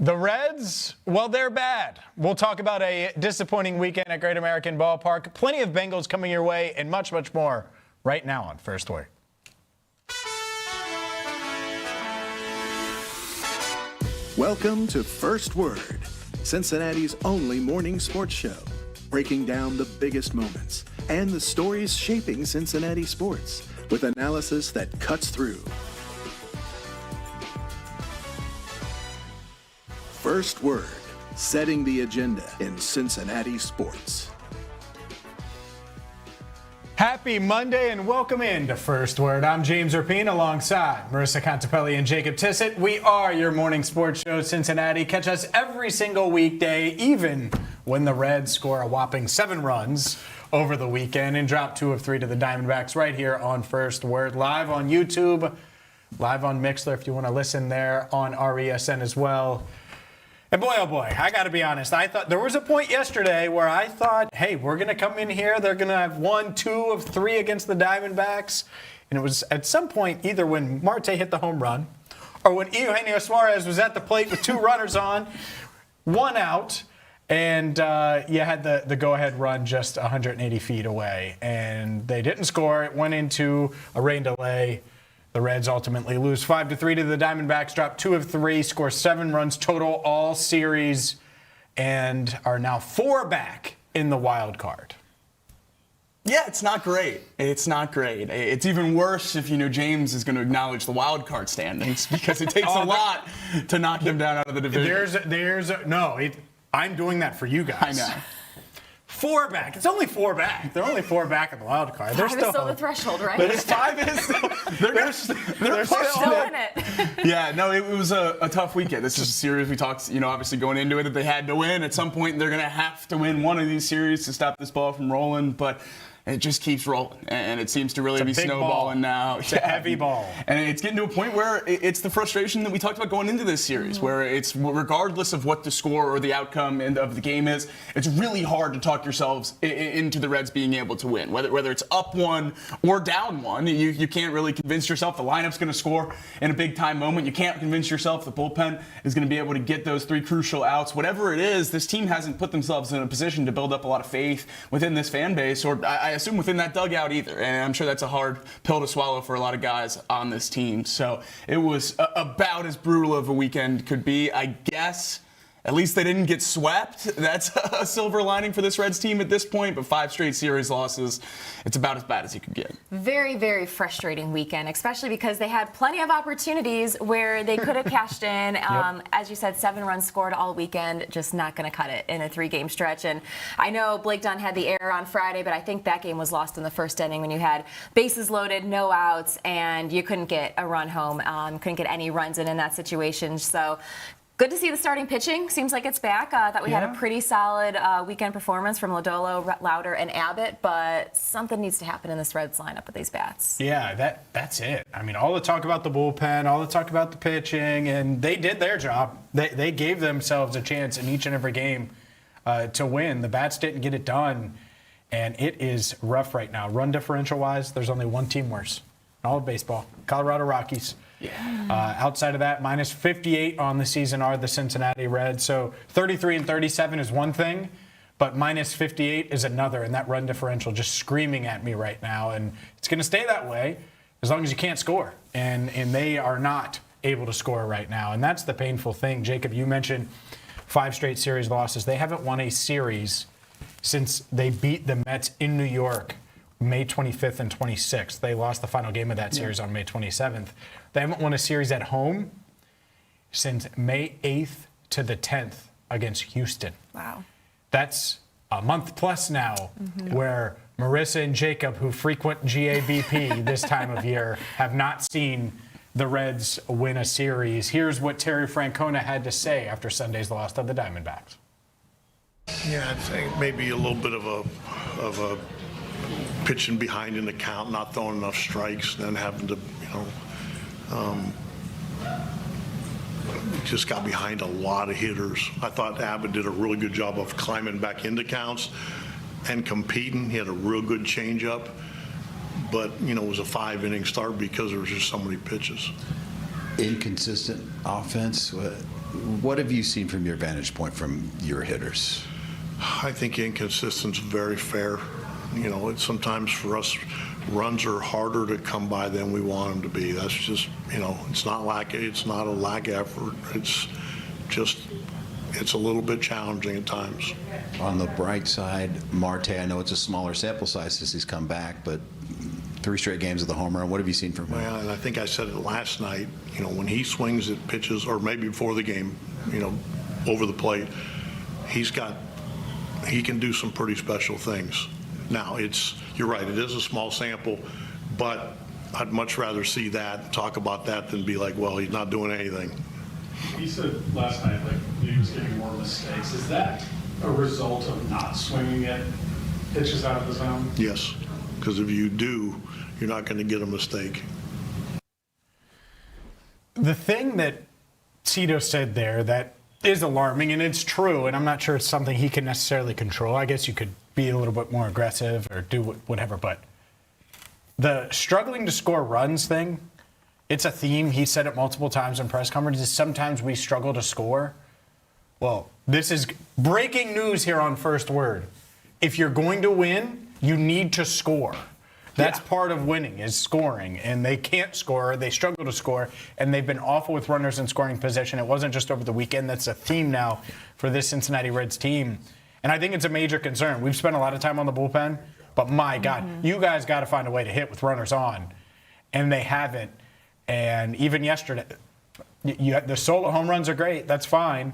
The Reds, well, they're bad. We'll talk about a disappointing weekend at Great American Ballpark. Plenty of Bengals coming your way and much, much more right now on First Word. Welcome to First Word, Cincinnati's only morning sports show, breaking down the biggest moments and the stories shaping Cincinnati sports with analysis that cuts through. First Word, setting the agenda in Cincinnati sports. Happy Monday and welcome into First Word. I'm James Rapien alongside Marisa, Contipelli, and Jacob Tissot. We are your morning sports show, Cincinnati. Catch us every single weekday, even when the Reds score a whopping 7 runs over the weekend and drop 2 of 3 to the Diamondbacks right here on First Word. Live on YouTube, live on Mixler if you want to listen there, on RESN as well. And boy, oh boy, I got to be honest. I thought there was a point yesterday where I thought, hey, we're going to come in here. They're going to have 1, 2 of 3 against the Diamondbacks. And it was at some point either when Marte hit the home run or when Eugenio Suarez was at the plate with 2 runners on, 1 out, and you had the go-ahead run just 180 feet away. And they didn't score. It went into a rain delay. The Reds ultimately lose 5-3 to the Diamondbacks, drop 2 of 3, score 7 runs total all series, and are now 4 back in the wild card. Yeah, it's not great. It's not great. It's even worse if James is going to acknowledge the wild card standings because it takes a lot to knock them down out of the division. I'm doing that for you guys. I know. 4 back. It's only 4 back. They're only 4 back in the wild card. They're still the threshold, right? But 5 is. They're still in it. Yeah, no, it was a tough weekend. This is a series we talked, obviously going into it that they had to win. At some point, they're going to have to win one of these series to stop this ball from rolling. But it just keeps rolling, and it seems to really be snowballing now. It's a heavy ball. And it's getting to a point where it's the frustration that we talked about going into this series, where it's regardless of what the score or the outcome of the game is, it's really hard to talk yourselves into the Reds being able to win. Whether it's up 1 or down 1, you can't really convince yourself the lineup's going to score in a big-time moment. You can't convince yourself the bullpen is going to be able to get those 3 crucial outs. Whatever it is, this team hasn't put themselves in a position to build up a lot of faith within this fan base, or I assume within that dugout either. And I'm sure that's a hard pill to swallow for a lot of guys on this team. So it was about as brutal of a weekend could be. I guess at least they didn't get swept. That's a silver lining for this Reds team at this point. But 5 straight series losses, it's about as bad as you could get. Very, very frustrating weekend, especially because they had plenty of opportunities where they could have cashed in. As you said, 7 runs scored all weekend, just not going to cut it in a 3-game stretch. And I know Blake Dunn had the error on Friday, but I think that game was lost in the first inning when you had bases loaded, no outs, and you couldn't get a run home, couldn't get any runs in that situation. So good to see the starting pitching. Seems like it's back. Thought we had a pretty solid weekend performance from Lodolo, Lauder, and Abbott, but something needs to happen in this Reds lineup with these bats. Yeah, that's it. I mean, all the talk about the bullpen, all the talk about the pitching, and they did their job. They gave themselves a chance in each and every game to win. The bats didn't get it done, and it is rough right now. Run differential-wise, there's only one team worse in all of baseball, Colorado Rockies. Yeah. Outside of that, minus 58 on the season are the Cincinnati Reds. So 33 and 37 is one thing, but minus 58 is another. And that run differential just screaming at me right now. And it's going to stay that way as long as you can't score. And they are not able to score right now. And that's the painful thing. Jacob, you mentioned 5 straight series losses. They haven't won a series since they beat the Mets in New York May 25th and 26th. They lost the final game of that series on May 27th. They haven't won a series at home since May 8th to the 10th against Houston. Wow. That's a month plus now where Marisa and Jacob, who frequent GABP this time of year, have not seen the Reds win a series. Here's what Terry Francona had to say after Sunday's loss to the Diamondbacks. Yeah, I think maybe a little bit of a pitching behind in the count, not throwing enough strikes, then having to, just got behind a lot of hitters. I thought Abbott did a really good job of climbing back into counts and competing. He had a real good changeup, but it was a 5-inning start because there was just so many pitches. Inconsistent offense. What have you seen from your vantage point from your hitters? I think inconsistence is very fair. You know, it's sometimes for us, runs are harder to come by than we want them to be. That's just, you know, it's not a lack effort. It's just, it's a little bit challenging at times. On the bright side, Marte, I know it's a smaller sample size since he's come back, but 3 straight games of the home run. What have you seen from him? Well, and I think I said it last night, you know, when he swings at pitches, or maybe before the game, you know, over the plate, he can do some pretty special things. Now, you're right, it is a small sample, but I'd much rather see that, talk about that, than be like, well, he's not doing anything. He said last night, like, he was getting more mistakes. Is that a result of not swinging at pitches out of the zone? Yes, because if you do, you're not going to get a mistake. The thing that Tito said there that is alarming, and it's true, and I'm not sure it's something he can necessarily control. I guess you could be a little bit more aggressive or do whatever, but the struggling to score runs thing, it's a theme. He said it multiple times in press conferences. Sometimes we struggle to score. Well, this is breaking news here on First Word. If you're going to win, you need to score. That's part of winning, is scoring. And they can't score. They struggle to score. And they've been awful with runners in scoring position. It wasn't just over the weekend. That's a theme now for this Cincinnati Reds team. And I think it's a major concern. We've spent a lot of time on the bullpen. But, my God, you guys got to find a way to hit with runners on. And they haven't. And even yesterday, the solo home runs are great. That's fine.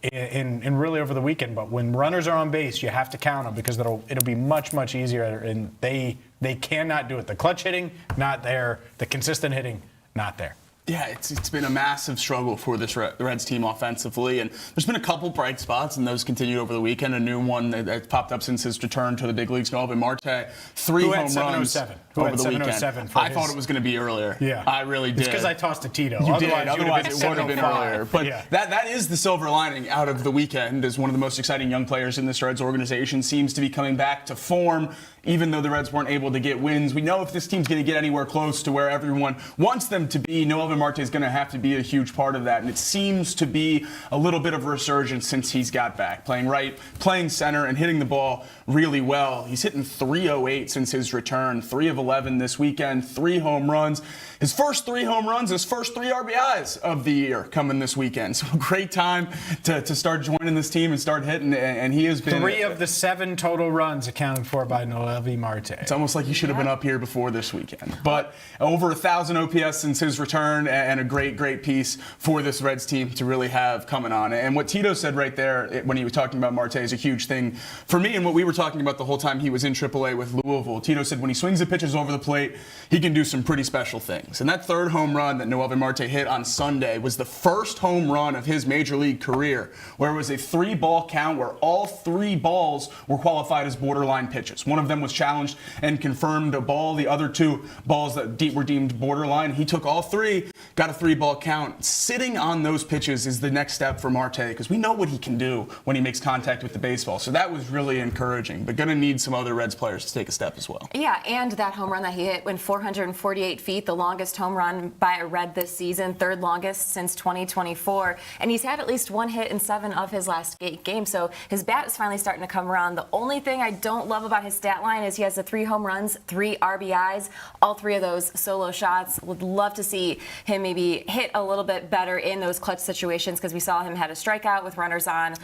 In really over the weekend, but when runners are on base, you have to count them because it'll be much easier. And they cannot do it. The clutch hitting, not there. The consistent hitting, not there. Yeah, it's been a massive struggle for this Reds team offensively, and there's been a couple bright spots, and those continued over the weekend. A new one that popped up since his return to the big leagues, Nolan Marte, 3 home runs over the weekend. I thought it was going to be earlier. Yeah, I really did. It's because I tossed to Tito. You did. Otherwise, it would have been earlier. But yeah. that is the silver lining out of the weekend. As one of the most exciting young players in this Reds organization seems to be coming back to form. Even though the Reds weren't able to get wins, we know if this team's going to get anywhere close to where everyone wants them to be, Nolan Marte is going to have to be a huge part of that. And it seems to be a little bit of a resurgence since he's got back. Playing right, playing center, and hitting the ball really well. He's hitting .308 since his return. 3 of 11 this weekend, 3 home runs. His first 3 home runs, his first 3 RBIs of the year coming this weekend. So great time to start joining this team and start hitting. And he has been 3 of the 7 total runs accounted for by Nolan Marte. It's almost like he should have been up here before this weekend. But over 1,000 OPS since his return, and a great piece for this Reds team to really have coming on. And what Tito said right there when he was talking about Marte is a huge thing for me, and what we were talking about the whole time he was in AAA with Louisville. Tito said when he swings the pitches over the plate, he can do some pretty special things. And that 3rd home run that Nolan Marte hit on Sunday was the first home run of his major league career, where it was a 3-ball count where all 3 balls were qualified as borderline pitches. One of them was challenged and confirmed a ball. The other 2 balls that were deemed borderline. He took all 3, got a 3-ball count. Sitting on those pitches is the next step for Marte because we know what he can do when he makes contact with the baseball. So that was really encouraging, but going to need some other Reds players to take a step as well. Yeah, and that home run that he hit went 448 feet, the longest home run by a Red this season, 3rd longest since 2024. And he's had at least 1 hit in 7 of his last 8 games. So his bat is finally starting to come around. The only thing I don't love about his stat line is he has the 3 home runs, 3 RBIs, all 3 of those solo shots. Would love to see him maybe hit a little bit better in those clutch situations because we saw him had a strikeout with runners on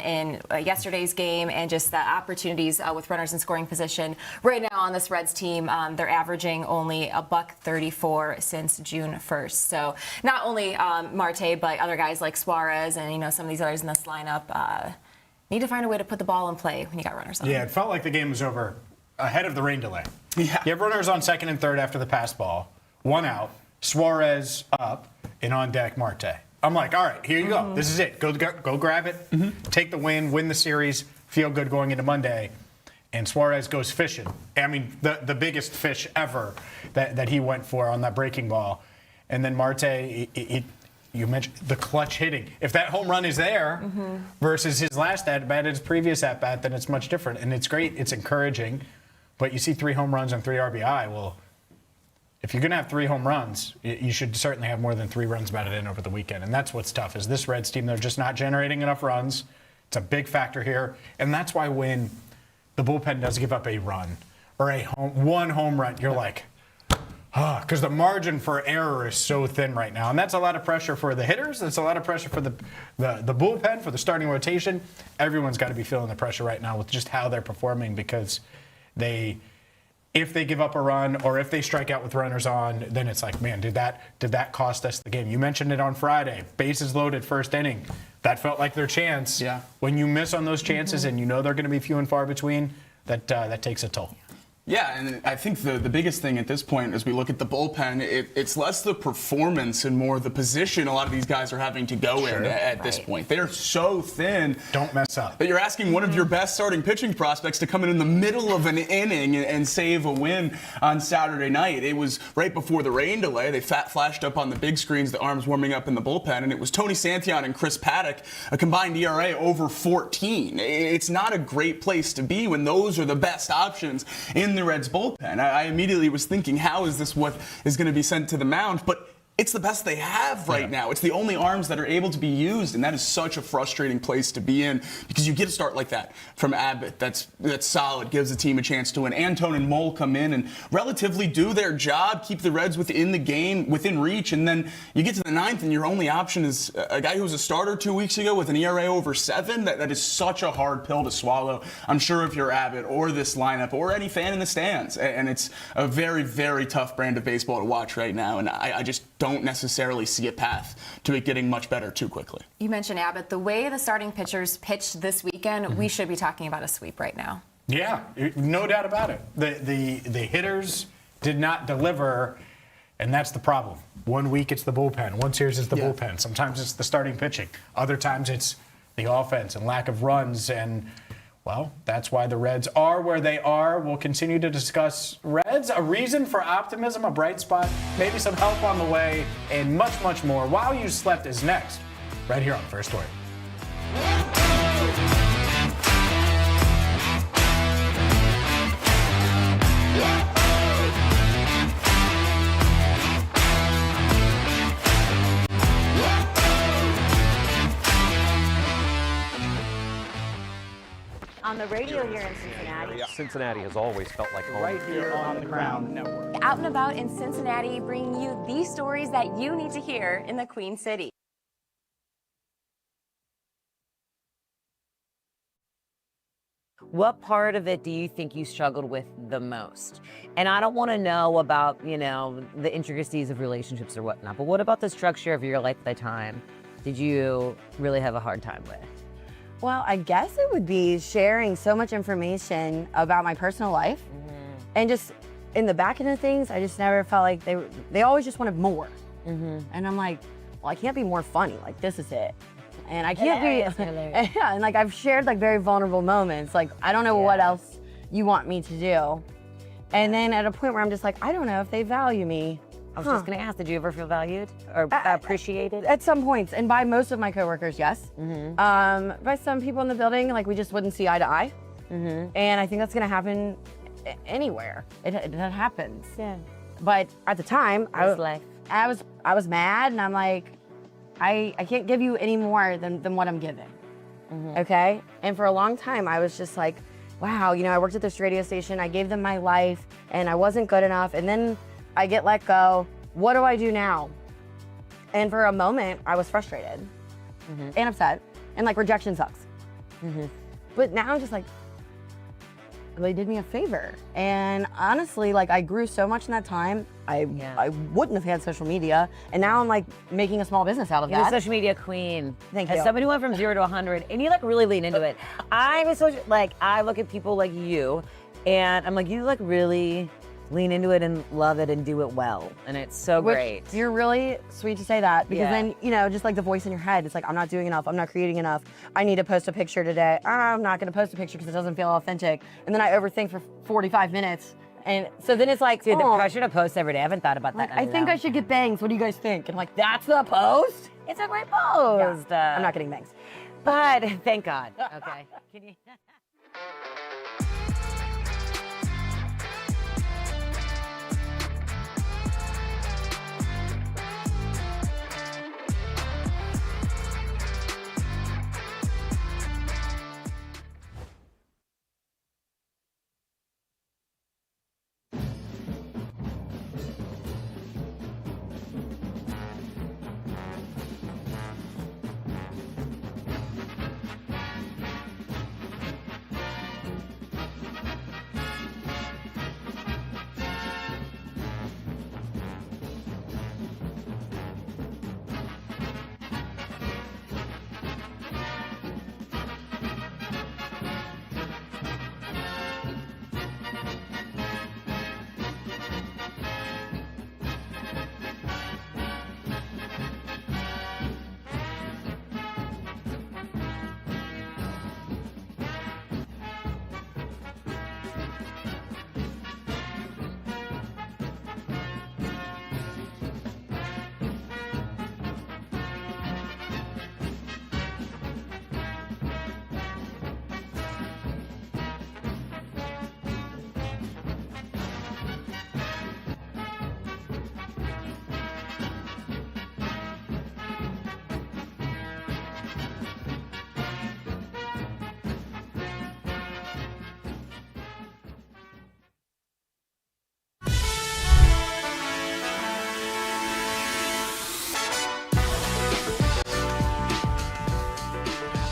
in yesterday's game, and just the opportunities with runners in scoring position. Right now on this Reds team, they're averaging only $134 since June 1st. So not only Marte, but other guys like Suarez and some of these others in this lineup need to find a way to put the ball in play when you got runners on. Yeah, it felt like the game was over ahead of the rain delay. Yeah. You have runners on 2nd and 3rd after the pass ball, 1 out, Suarez up, and on deck Marte. I'm like, all right, here you go. This is it. Go grab it, take the win the series, feel good going into Monday. And Suarez goes fishing. I mean, the biggest fish ever that he went for on that breaking ball. And then Marte, you mentioned the clutch hitting. If that home run is there versus his last at-bat, his previous at-bat, then it's much different. And it's great. It's encouraging. But you see 3 home runs and 3 RBI. Well, if you're going to have 3 home runs, you should certainly have more than 3 runs batted in over the weekend. And that's what's tough is this Reds team, they're just not generating enough runs. It's a big factor here. And that's why when the bullpen does give up a run or one home run, you're like, because the margin for error is so thin right now. And that's a lot of pressure for the hitters. That's a lot of pressure for the bullpen, for the starting rotation. Everyone's got to be feeling the pressure right now with just how they're performing because if they give up a run or if they strike out with runners on, then it's like, man, did that cost us the game? You mentioned it on Friday. Bases loaded first inning. That felt like their chance. Yeah. When you miss on those chances and you know they're going to be few and far between, that takes a toll. Yeah, and I think the biggest thing at this point as we look at the bullpen, it's less the performance and more the position a lot of these guys are having to go in at this point. They're so thin. Don't mess up. That you're asking one of your best starting pitching prospects to come in the middle of an inning and save a win on Saturday night. It was right before the rain delay. They flashed up on the big screens, the arms warming up in the bullpen, and it was Tony Santillan and Chris Paddock, a combined ERA over 14. It's not a great place to be when those are the best options in the Reds bullpen. I immediately was thinking, how is this what is going to be sent to the mound? But it's the best they have right now. It's the only arms that are able to be used, and that is such a frustrating place to be in because you get a start like that from Abbott. That's solid, gives the team a chance to win. Antone and Mole come in and relatively do their job, keep the Reds within the game, within reach, and then you get to the 9th and your only option is a guy who was a starter 2 weeks ago with an ERA over 7. That is such a hard pill to swallow, I'm sure, if you're Abbott or this lineup or any fan in the stands. And it's a very, very tough brand of baseball to watch right now, and I just don't necessarily see a path to it getting much better too quickly. You mentioned Abbott. The way the starting pitchers pitched this weekend, we should be talking about a sweep right now. Yeah, no doubt about it. The hitters did not deliver, and that's the problem. 1 week it's the bullpen. One series it's the bullpen. Sometimes it's the starting pitching. Other times it's the offense and lack of runs. And, well, that's why the Reds are where they are. We'll continue to discuss Reds, a reason for optimism, a bright spot, maybe some help on the way, and much, much more. While You Slept is next, right here on First Word. On the radio here in Cincinnati. Cincinnati has always felt like home. Right here on the Crown Network. Out and about in Cincinnati, bringing you the stories that you need to hear in the Queen City. What part of it do you think you struggled with the most? And I don't want to know about, the intricacies of relationships or whatnot, but what about the structure of your life at the time did you really have a hard time with? Well, I guess it would be sharing so much information about my personal life. And just in the back end of things, I just never felt like they always just wanted more. And I'm like, well, I can't be more funny. Like, this is it. And I can't be, yeah, and like I've shared like very vulnerable moments. Like, I don't know what else you want me to do. And then at a point where I'm just like, I don't know if they value me. I was just going to ask, did you ever feel valued or appreciated? At some points, and by most of my coworkers, yes. By some people in the building, like we just wouldn't see eye to eye. And I think that's going to happen anywhere. It happens. Yeah. But at the time, I was mad, and I'm like, I can't give you any more than what I'm giving. Okay? And for a long time, I was just like, wow, I worked at this radio station, I gave them my life, and I wasn't good enough, and then I get let go. What do I do now? And for a moment, I was frustrated and upset, and like rejection sucks. But now I'm just like, they did me a favor. And honestly, like I grew so much in that time. I wouldn't have had social media, and now I'm like making a small business out of You're that. a social media queen. Thank As you. somebody who went from 0 to 100, and you like really lean into it. I look at people like you, and I'm like, you like really lean into it and love it and do it well, and it's so great. You're really sweet to say that, because then, just like the voice in your head, it's like, I'm not doing enough, I'm not creating enough, I need to post a picture today, I'm not gonna post a picture because it doesn't feel authentic, and then I overthink for 45 minutes, and so then it's like, Dude, the pressure to post every day, I haven't thought about that. I think I should get bangs, what do you guys think? And I'm like, that's the post? It's a great post. Yeah, I'm not getting bangs. But thank God. Okay. Can you?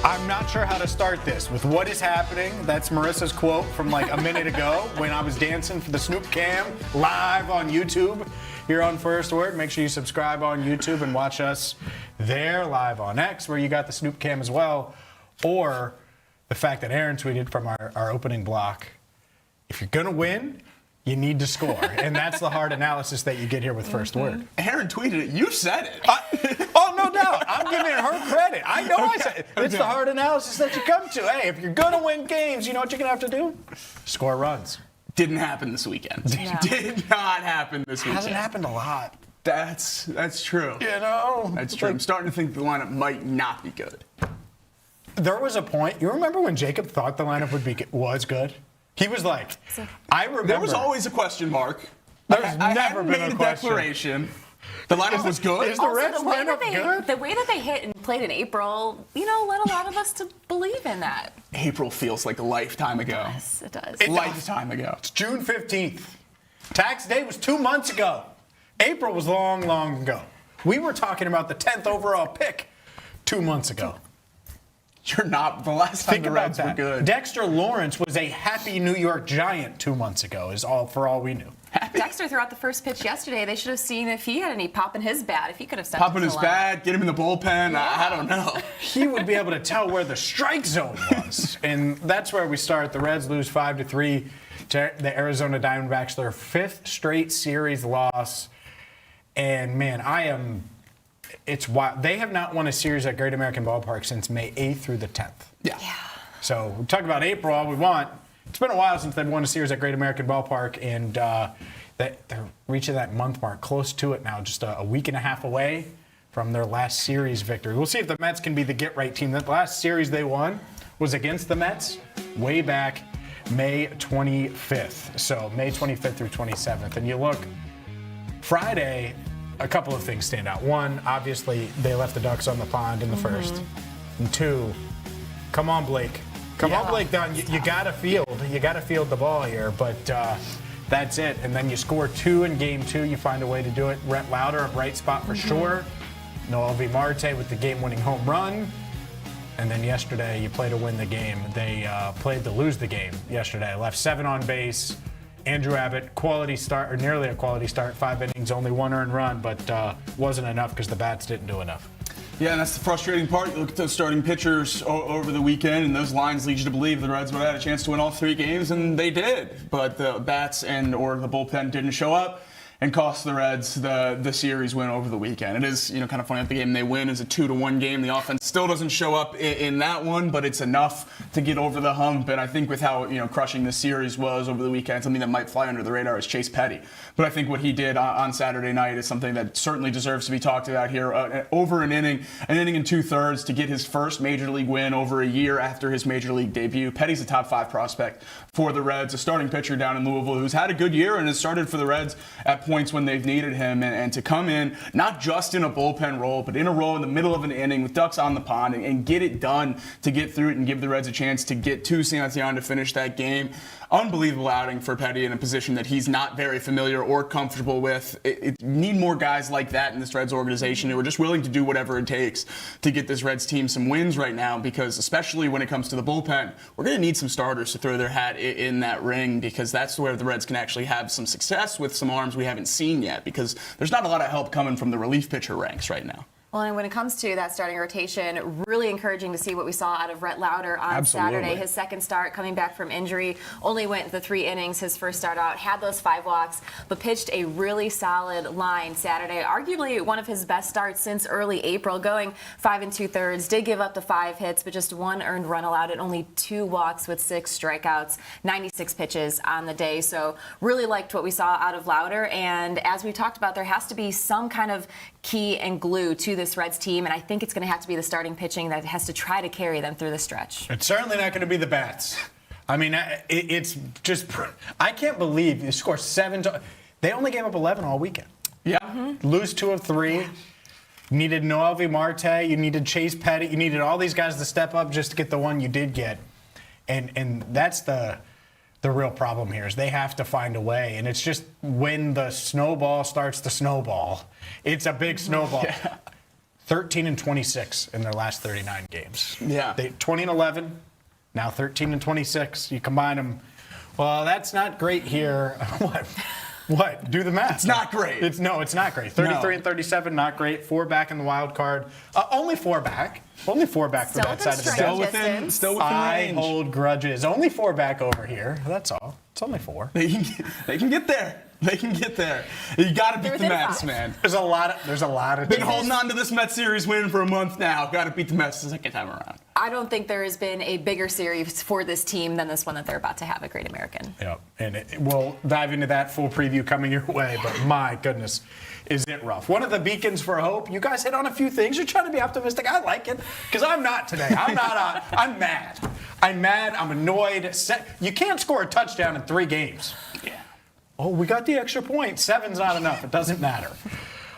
I'm not sure how to start this. With what is happening, that's Marisa's quote from like a minute ago when I was dancing for the Snoop Cam live on YouTube here on First Word. Make sure you subscribe on YouTube and watch us there live on X, where you got the Snoop Cam as well. Or the fact that Aaron tweeted from our opening block, if you're going to win, you need to score. And that's the hard analysis that you get here with First Word. Aaron tweeted it. You said it. Oh, no doubt. I'm giving her credit. I know I said it. It's the hard analysis that you come to. Hey, if you're going to win games, you know what you're going to have to do? Score runs. Didn't happen this weekend. No. Did not happen this weekend. Hasn't happened a lot. That's true. You know? That's true. I'm starting to think the lineup might not be good. There was a point. You remember when Jacob thought the lineup was good? He was like, I remember. There was always a question mark. There's never been a question. Declaration. The lineup was good. Is the Reds lineup good? The way that they hit and played in April, led a lot of us to believe in that. April feels like a lifetime ago. Yes, it does. Lifetime ago. It's June 15th. Tax day was 2 months ago. April was long, long ago. We were talking about the 10th overall pick 2 months ago. You're not. The last time the Reds were good. Dexter Lawrence was a happy New York Giant 2 months ago, for all we knew. Dexter threw out the first pitch yesterday. They should have seen if he had any pop in his bat, if he could have stepped pop in his bat, get him in the bullpen. Yeah. I don't know. He would be able to tell where the strike zone was. And that's where we start. The Reds lose 5-3 to the Arizona Diamondbacks, their 5th straight series loss. And, man, it's wild. They have not won a series at Great American Ballpark since May 8th through the 10th. Yeah. So we talk about April all we want. It's been a while since they've won a series at Great American Ballpark, and they're reaching that month mark, close to it now, just a week and a half away from their last series victory. We'll see if the Mets can be the get-right team. The last series they won was against the Mets way back May 25th. So May 25th through 27th. And you look, Friday, a couple of things stand out. One, obviously, they left the Ducks on the pond in the first. And two, come on, Blake. Come on, Blake Dunn. You got to field. You got to field the ball here. But that's it. And then you score 2 in game 2. You find a way to do it. Rhett Lauder, a bright spot for sure. Noel V. Marte with the game-winning home run. And then yesterday, you play to win the game. They played to lose the game yesterday. Left 7 on base. Andrew Abbott, quality start, or nearly a quality start, 5 innings, only 1 earned run, but wasn't enough because the bats didn't do enough. Yeah, and that's the frustrating part. You look at those starting pitchers over the weekend, and those lines lead you to believe the Reds would have had a chance to win all 3 games, and they did. But the bats or the bullpen didn't show up and cost the Reds the series win over the weekend. It is kind of funny that the game they win is a 2-1 game. The offense still doesn't show up in that one, but it's enough to get over the hump. And I think with how crushing the series was over the weekend, something that might fly under the radar is Chase Petty. But I think what he did on Saturday night is something that certainly deserves to be talked about here. Over an inning and 2/3 to get his first major league win over a year after his major league debut. Petty's a top 5 prospect for the Reds, a starting pitcher down in Louisville who's had a good year and has started for the Reds at points when they've needed him, and to come in not just in a bullpen role but in a role in the middle of an inning with ducks on the pond and get it done to get through it and give the Reds a chance to get to Santillan to finish that game. Unbelievable outing for Petty in a position that he's not very familiar or comfortable with. You need more guys like that in this Reds organization who are just willing to do whatever it takes to get this Reds team some wins right now, because especially when it comes to the bullpen, we're going to need some starters to throw their hat in that ring, because that's where the Reds can actually have some success with some arms we haven't seen yet, because there's not a lot of help coming from the relief pitcher ranks right now. Well, and when it comes to that starting rotation, really encouraging to see what we saw out of Rhett Lauder on Saturday. His second start coming back from injury, only went the 3 innings his first start out, had those 5 walks, but pitched a really solid line Saturday. Arguably one of his best starts since early April, going 5 2/3, did give up the 5 hits, but just 1 earned run allowed and only 2 walks with 6 strikeouts, 96 pitches on the day. So really liked what we saw out of Lauder. And as we talked about, there has to be some kind of key and glue to this Reds team, and I think it's going to have to be the starting pitching that has to try to carry them through the stretch. It's certainly not going to be the bats. I mean, it's just, I can't believe you score 7. They only gave up 11 all weekend. Yeah. Lose 2 of 3. You needed Noel V. Marte. You needed Chase Petty. You needed all these guys to step up just to get the one you did get. And that's the real problem here, is they have to find a way. And it's just when the snowball starts to snowball, it's a big snowball. Yeah. 13-26 in their last 39 games. Yeah. They 20-11, now 13-26. You combine them. Well, that's not great here. What? Do the math. It's not great. It's not great. 33-37, not great. 4 back in the wild card. Only 4 back. Only 4 back for that side of the still within I range. hold grudges. Only 4 back over here. That's all. It's only 4. They can get there. They can get there. You got to beat the Mets, man. There's a lot of Been holding on to this Mets series win for a month now. Got to beat the Mets the second time around. I don't think there has been a bigger series for this team than this one that they're about to have at Great American. Yeah, and we'll dive into that full preview coming your way, but my goodness, is it rough. One of the beacons for hope, you guys hit on a few things. You're trying to be optimistic. I like it, because I'm not today. I'm mad. I'm mad. I'm annoyed. You can't score a touchdown in 3 games. Yeah. Oh, we got the extra point. 7's not enough. It doesn't matter.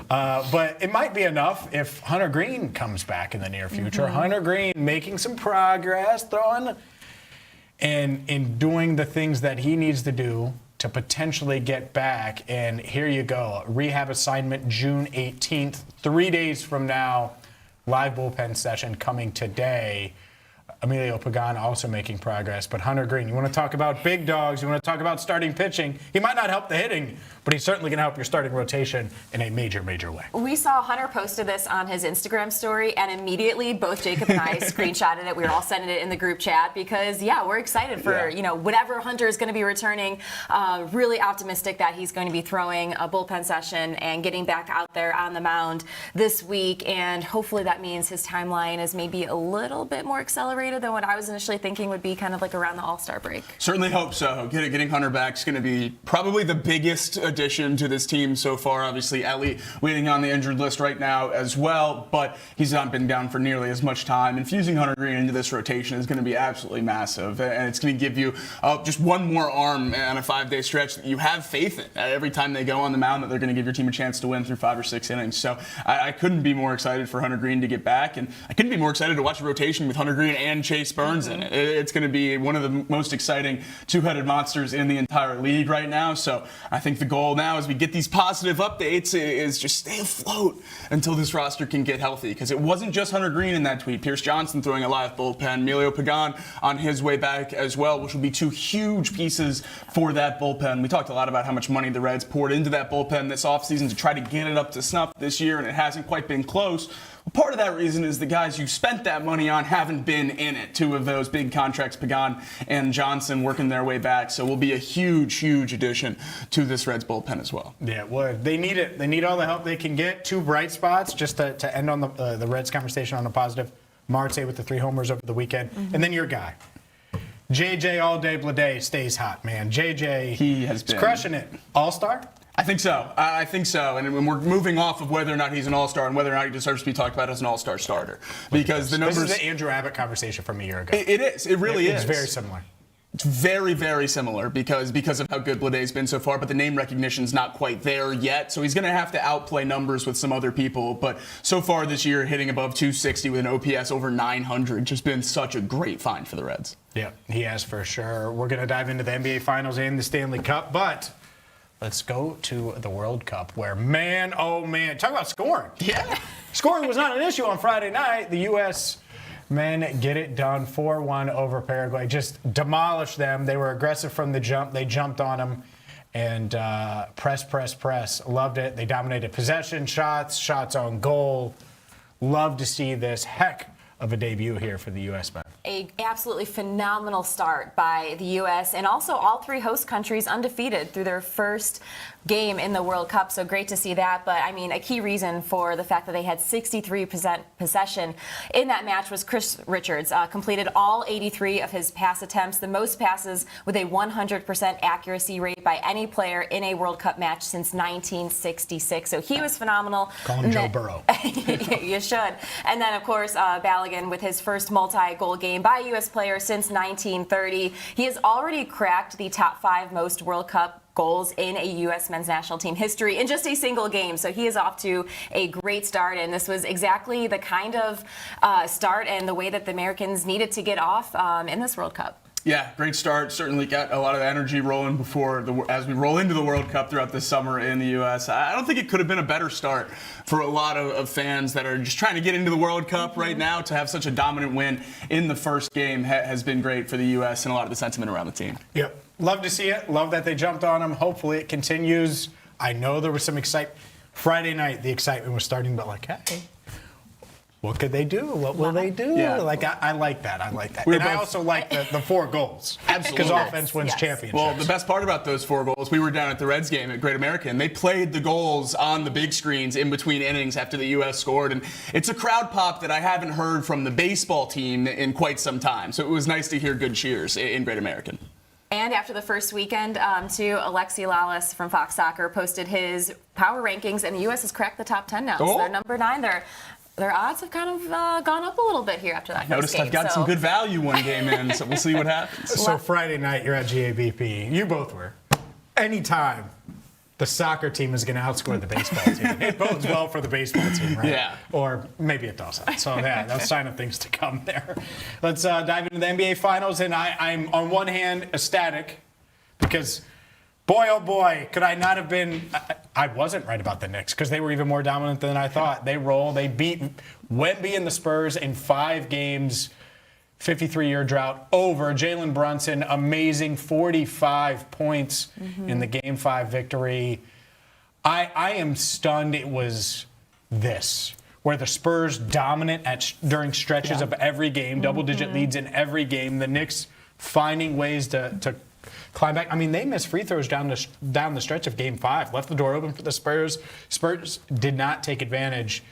But it might be enough if Hunter Green comes back in the near future. Mm-hmm. Hunter Green making some progress, throwing and doing the things that he needs to do to potentially get back. And here you go. Rehab assignment June 18th, 3 days from now. Live bullpen session coming today. Emilio Pagan also making progress. But Hunter Green, you want to talk about big dogs, you want to talk about starting pitching. He might not help the hitting, but he's certainly going to help your starting rotation in a major, major way. We saw Hunter posted this on his Instagram story, and immediately both Jacob and I screenshotted it. We were all sending it in the group chat because, we're excited for, whatever Hunter is going to be returning. Really optimistic that he's going to be throwing a bullpen session and getting back out there on the mound this week. And hopefully that means his timeline is maybe a little bit more accelerated than what I was initially thinking would be kind of like around the All-Star break. Certainly hope so. Getting Hunter back is going to be probably the biggest addition to this team so far. Obviously, Ellie waiting on the injured list right now as well, but he's not been down for nearly as much time. Infusing Hunter Green into this rotation is going to be absolutely massive, and it's going to give you just one more arm on a 5-day stretch that you have faith in. Every time they go on the mound, that they're going to give your team a chance to win through 5 or 6 innings. So I couldn't be more excited for Hunter Green to get back, and I couldn't be more excited to watch a rotation with Hunter Green and Chase Burns in it. It's going to be one of the most exciting two-headed monsters in the entire league right now. So I think the goal now as we get these positive updates is just stay afloat until this roster can get healthy. Because it wasn't just Hunter Green in that tweet. Pierce Johnson throwing a live bullpen. Emilio Pagan on his way back as well, which will be 2 huge pieces for that bullpen. We talked a lot about how much money the Reds poured into that bullpen this offseason to try to get it up to snuff this year, and it hasn't quite been close. Well, part of that reason is the guys you spent that money on haven't been in it. 2 of those big contracts, Pagan and Johnson, working their way back. So will be a huge, huge addition to this Reds bullpen as well. Yeah, well, they need it. They need all the help they can get. 2 bright spots, just to end on the Reds conversation on a positive. Marte with the 3 homers over the weekend. Mm-hmm. And then your guy. JJ All Day Blade stays hot, man. JJ, he has been crushing it. All-star? I think so. I think so. And when we're moving off of whether or not he's an all-star and whether or not he deserves to be talked about as an all-star starter. Because the numbers... This is the Andrew Abbott conversation from a year ago. It is. It really is. It's very similar. It's very, very similar because of how good Blade's been so far, but the name recognition's not quite there yet. So he's going to have to outplay numbers with some other people. But so far this year, hitting above 260 with an OPS over 900, just been such a great find for the Reds. Yeah, he has for sure. We're going to dive into the NBA Finals and the Stanley Cup, but... let's go to the World Cup where, man, oh man, talk about scoring. Yeah. Scoring was not an issue on Friday night. The U.S. men get it done 4-1 over Paraguay. Just demolished them. They were aggressive from the jump. They jumped on them and press. Loved it. They dominated possession, shots on goal. Love to see this. Heck of a debut here for the U.S. men. A absolutely phenomenal start by the U.S. and also all 3 host countries undefeated through their first game in the World Cup. So great to see that. But, I mean, a key reason for the fact that they had 63% possession in that match was Chris Richards. Completed all 83 of his pass attempts, the most passes with a 100% accuracy rate by any player in a World Cup match since 1966. So he was phenomenal. Call him Joe Burrow. You should. And then, of course, Balogun with his first multi-goal game by a U.S. player since 1930. He has already cracked the top 5 most World Cup goals in a U.S. men's national team history in just a single game. So he is off to a great start, and this was exactly the kind of start and the way that the Americans needed to get off in this World Cup. Yeah, great start. Certainly got a lot of energy rolling as we roll into the World Cup throughout the summer in the U.S. I don't think it could have been a better start for a lot of fans that are just trying to get into the World Cup right now. To have such a dominant win in the first game has been great for the U.S. and a lot of the sentiment around the team. Yep. Love to see it. Love that they jumped on them. Hopefully it continues. I know there was some excitement. Friday night, the excitement was starting, but like, hey, what could they do? What will they do? Yeah. Like, I like that. I like that. We were And I both- also like the 4 goals. Absolutely. Because offense wins Yes. championships. Well, the best part about those 4 goals, we were down at the Reds game at Great American. They played the goals on the big screens in between innings after the U.S. scored. And it's a crowd pop that I haven't heard from the baseball team in quite some time. So it was nice to hear good cheers in Great American. And after the first weekend, too, Alexi Lalas from Fox Soccer posted his power rankings, and the U.S. has cracked the top 10 now. So they're number 9. Their odds have kind of gone up a little bit here after that Noticed first game. I've got some good value one game in, so we'll see what happens. So Friday night, you're at GABP. You both were. Anytime the soccer team is going to outscore the baseball team, it bodes well for the baseball team, right? Yeah. Or maybe it doesn't. So yeah, that's a sign of things to come there. Let's dive into the NBA Finals, and I'm on one hand ecstatic because, boy, oh boy, could I not have been. I wasn't right about the Knicks because they were even more dominant than I thought. They beat Wemby and the Spurs in 5 games. 53-year drought over. Jalen Brunson, amazing 45 points in the Game 5 victory. I am stunned it was this, where the Spurs dominant during stretches of every game, double-digit leads in every game. The Knicks finding ways to climb back. I mean, they missed free throws down the stretch of Game 5, left the door open for the Spurs. Spurs did not take advantage.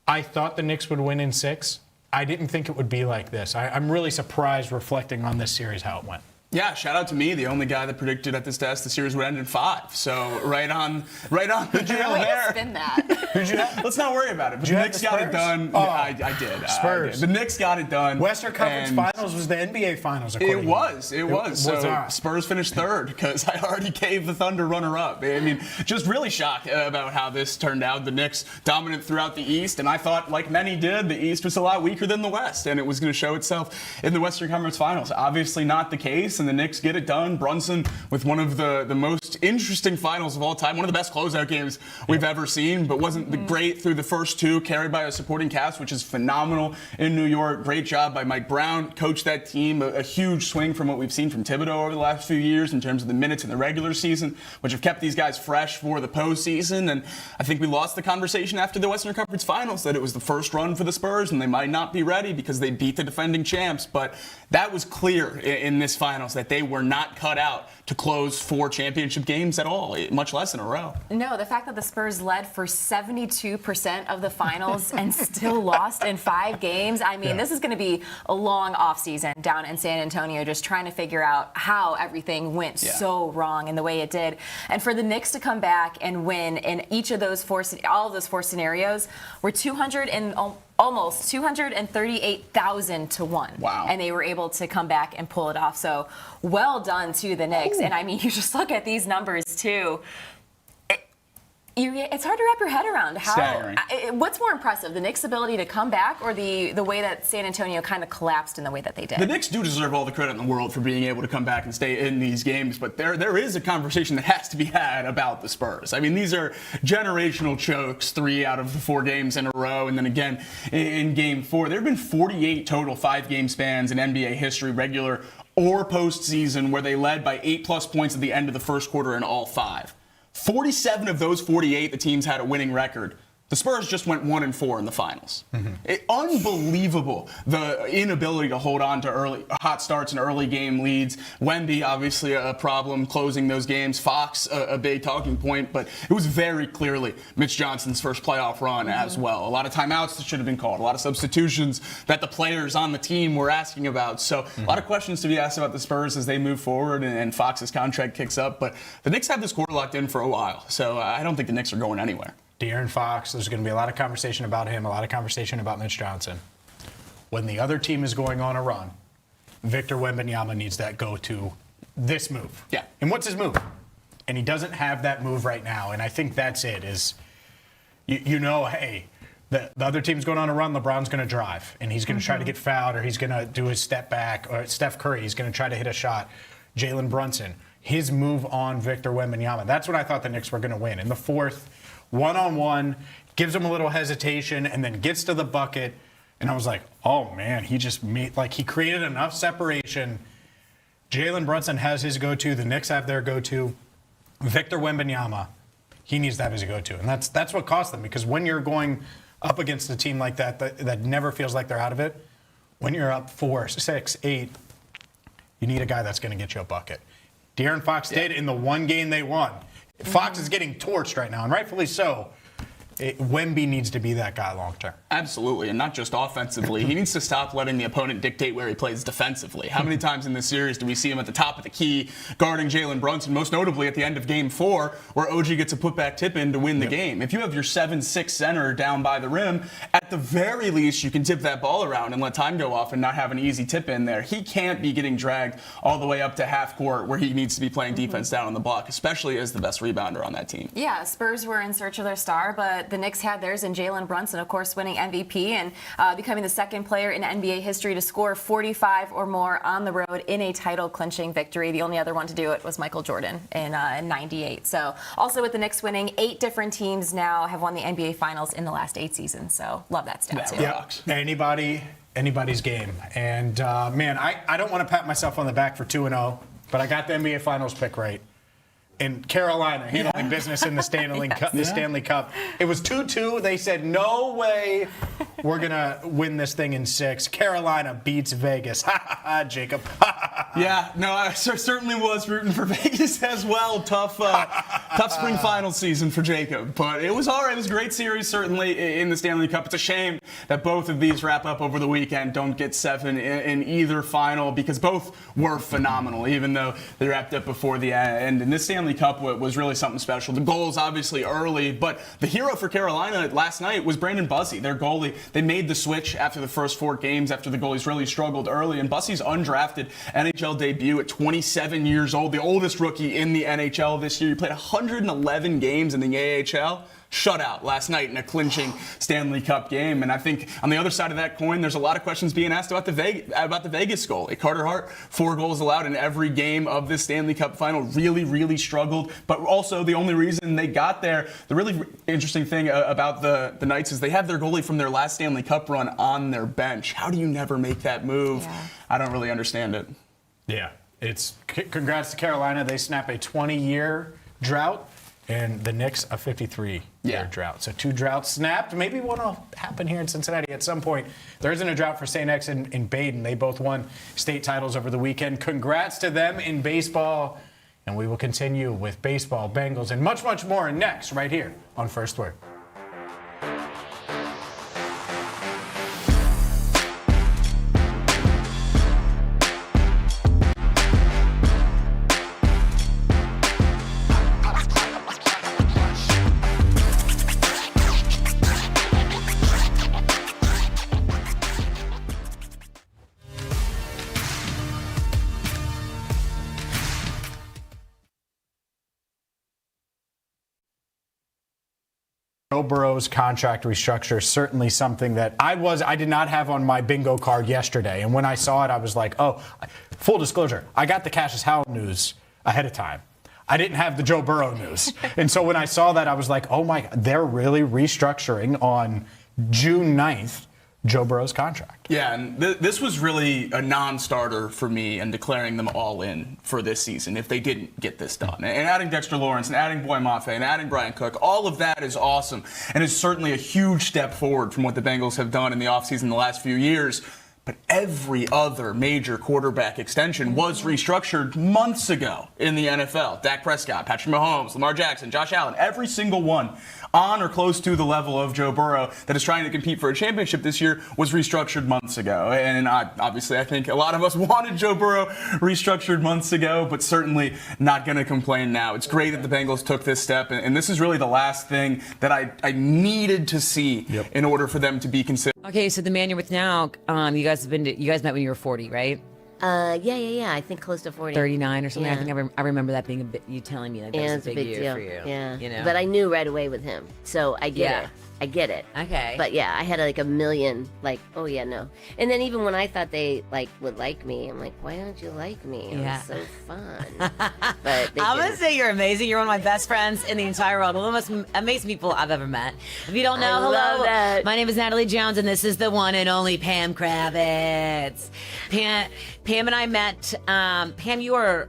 I thought the Knicks would win in 6. I didn't think it would be like this. I'm really surprised reflecting on this series how it went. Yeah, shout out to me, the only guy that predicted at this desk the series would end in 5. So right on the nail Way to there. spin that. Who'd you have? Let's not worry about it. But Did you the have Knicks the got it Spurs? done. Oh. I did. Spurs. The Knicks got it done. Western Conference and Finals was the NBA Finals. It according to was. you. It was. So on. Spurs finished 3rd because I already gave the Thunder runner-up. I mean, just really shocked about how this turned out. The Knicks dominant throughout the East, and I thought, like many did, the East was a lot weaker than the West, and it was going to show itself in the Western Conference Finals. Obviously not the case, and the Knicks get it done. Brunson with one of the most interesting finals of all time, one of the best closeout games we've ever seen, but wasn't great through the first 2, carried by a supporting cast, which is phenomenal in New York. Great job by Mike Brown, coached that team. A huge swing from what we've seen from Thibodeau over the last few years in terms of the minutes in the regular season, which have kept these guys fresh for the postseason. And I think we lost the conversation after the Western Conference Finals that it was the first run for the Spurs and they might not be ready because they beat the defending champs. But that was clear in this finals that they were not cut out to close 4 championship games at all, much less in a row. No, the fact that the Spurs led for 72% of the finals and still lost in 5 games. I mean, this is going to be a long offseason down in San Antonio, just trying to figure out how everything went so wrong in the way it did. And for the Knicks to come back and win in each of those all of those 4 scenarios, were almost 238,000 to 1. Wow. And they were able to come back and pull it off. So well done to the Knicks. And I mean, you just look at these numbers too. It's hard to wrap your head around how. Staggering. What's more impressive, the Knicks' ability to come back, or the way that San Antonio kind of collapsed in the way that they did? The Knicks do deserve all the credit in the world for being able to come back and stay in these games, but there is a conversation that has to be had about the Spurs. I mean, these are generational chokes, 3 out of the 4 games in a row, and then again in Game 4. There have been 48 total 5-game spans in NBA history, regular or postseason, where they led by 8+ points at the end of the first quarter in all 5. 47 of those 48, the teams had a winning record. The Spurs just went 1-4 in the finals. Unbelievable, the inability to hold on to early hot starts and early game leads. Wemby, obviously a problem closing those games. Fox, a big talking point, but it was very clearly Mitch Johnson's first playoff run as well. A lot of timeouts that should have been called, a lot of substitutions that the players on the team were asking about. So a lot of questions to be asked about the Spurs as they move forward and Fox's contract kicks up. But the Knicks have this core locked in for a while, so I don't think the Knicks are going anywhere. De'Aaron Fox, there's going to be a lot of conversation about him, a lot of conversation about Mitch Johnson. When the other team is going on a run, Victor Wembanyama needs that go-to, this move. Yeah. And what's his move? And he doesn't have that move right now, and I think that's it, is, hey, the other team's going on a run, LeBron's going to drive, and he's going to try to get fouled, or he's going to do his step back, or Steph Curry, he's going to try to hit a shot. Jalen Brunson, his move on Victor Wembanyama. That's when I thought the Knicks were going to win. In the fourth, one-on-one, gives him a little hesitation, and then gets to the bucket, and I was like, oh, man, he just made, like, he created enough separation. Jalen Brunson has his go-to. The Knicks have their go-to. Victor Wembanyama, he needs to have his go-to, and that's what cost them, because when you're going up against a team like that never feels like they're out of it, when you're up 4, 6, 8, you need a guy that's going to get you a bucket. De'Aaron Fox did in the one game they won. Fox is getting torched right now, and rightfully so. Wemby needs to be that guy long term. Absolutely, and not just offensively. He needs to stop letting the opponent dictate where he plays defensively. How many times in this series do we see him at the top of the key guarding Jalen Brunson, most notably at the end of Game 4, where OG gets a putback tip-in to win the game? If you have your 7'6" center down by the rim, at the very least, you can tip that ball around and let time go off and not have an easy tip-in there. He can't be getting dragged all the way up to half court where he needs to be playing defense down on the block, especially as the best rebounder on that team. Yeah, Spurs were in search of their star, but the Knicks had theirs in Jalen Brunson, of course, winning MVP and becoming the second player in NBA history to score 45 or more on the road in a title-clinching victory. The only other one to do it was Michael Jordan in '98. So also with the Knicks winning, 8 different teams now have won the NBA Finals in the last 8 seasons. So love that stat, too. Yeah, anybody's game. And, man, I don't want to pat myself on the back for 2-0, but I got the NBA Finals pick right. In Carolina, handling business in the Stanley Cup. The Stanley Cup. It was 2-2. They said, no way we're going to win this thing in 6. Carolina beats Vegas. Ha, ha, ha, Jacob. Yeah, no, I certainly was rooting for Vegas as well. Tough spring final season for Jacob. But it was all right. It was a great series, certainly, in the Stanley Cup. It's a shame that both of these wrap up over the weekend, don't get 7 in either final, because both were phenomenal, even though they wrapped up before the end. And this Stanley Cup was really something special. The goals obviously early, but the hero for Carolina last night was Brandon Bussi, their goalie. They made the switch after the first 4 games, after the goalies really struggled early, and Bussi's undrafted NHL debut at 27 years old, the oldest rookie in the NHL this year. He played 111 games in the AHL. Shutout last night in a clinching Stanley Cup game. And I think on the other side of that coin, there's a lot of questions being asked about the Vegas goalie. Carter Hart, 4 goals allowed in every game of this Stanley Cup final. Really, really struggled. But also the only reason they got there, the really interesting thing about the Knights is they have their goalie from their last Stanley Cup run on their bench. How do you never make that move? Yeah. I don't really understand it. Yeah, it's congrats to Carolina. They snap a 20-year drought. And the Knicks, a 53-year drought. So 2 droughts snapped. Maybe one will happen here in Cincinnati at some point. There isn't a drought for St. X and Baden. They both won state titles over the weekend. Congrats to them in baseball. And we will continue with baseball, Bengals, and much, much more next right here on First Word. Joe Burrow's contract restructure is certainly something that I did not have on my bingo card yesterday. And when I saw it, I was like, oh, full disclosure, I got the Cassius Howell news ahead of time. I didn't have the Joe Burrow news. And so when I saw that, I was like, oh my God, they're really restructuring on June 9th Joe Burrow's contract. Yeah, and this was really a non-starter for me in declaring them all in for this season if they didn't get this done. And adding Dexter Lawrence and adding Boy Mafe and adding Brian Cook, all of that is awesome and is certainly a huge step forward from what the Bengals have done in the offseason the last few years. But every other major quarterback extension was restructured months ago in the NFL. Dak Prescott, Patrick Mahomes, Lamar Jackson, Josh Allen, every single one on or close to the level of Joe Burrow that is trying to compete for a championship this year was restructured months ago. And obviously, I think a lot of us wanted Joe Burrow restructured months ago, but certainly not going to complain now. It's great that the Bengals took this step, and this is really the last thing that I needed to see in order for them to be considered. Okay, so the man you're with now, you guys met when you were 40, right? Yeah. I think close to 40. 39 or something. Yeah. I think I remember that being you telling me that Yeah, was it's a big year deal. for you. Yeah. You know? But I knew right away with him, so I get it. I get it. Okay. But yeah, I had like a million, like, oh yeah, no. And then even when I thought they would like me, I'm like, why don't you like me? It was so fun. But I'm gonna say you're amazing. You're one of my best friends in the entire world. One of the most amazing people I've ever met. If you don't know, I love that. My name is Natalie Jones, and this is the one and only Pam Kravitz. Pam and I met. Pam, you are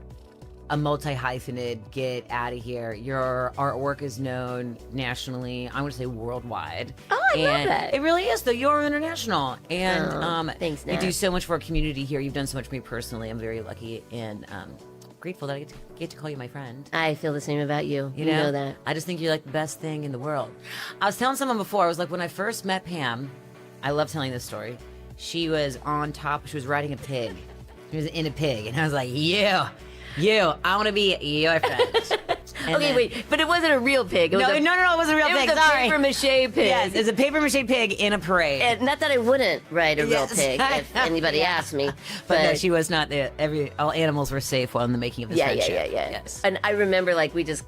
a multi-hyphenate, get out of here. Your artwork is known nationally, I would say worldwide. Oh, I love that. It really is, though. You're international. And thanks, you Nat. do so much for our community here. You've done so much for me personally. I'm very lucky and grateful that I get to call you my friend. I feel the same about you. You know that. I just think you're like the best thing in the world. I was telling someone before, I was like, when I first met Pam, I love telling this story. She was on top, she was riding a pig. She was in a pig. And I was like, I want to be your friend. Okay, wait, but it wasn't a real pig. It was No, it wasn't a real pig. It was a Sorry. papier-mâché pig. Yes, it's a papier-mâché pig in a parade. And not that I wouldn't ride a real Yes. pig if anybody asked me. But no, she was not there. All animals were safe while in the making of this friendship. Yeah. Yes. And I remember, we just,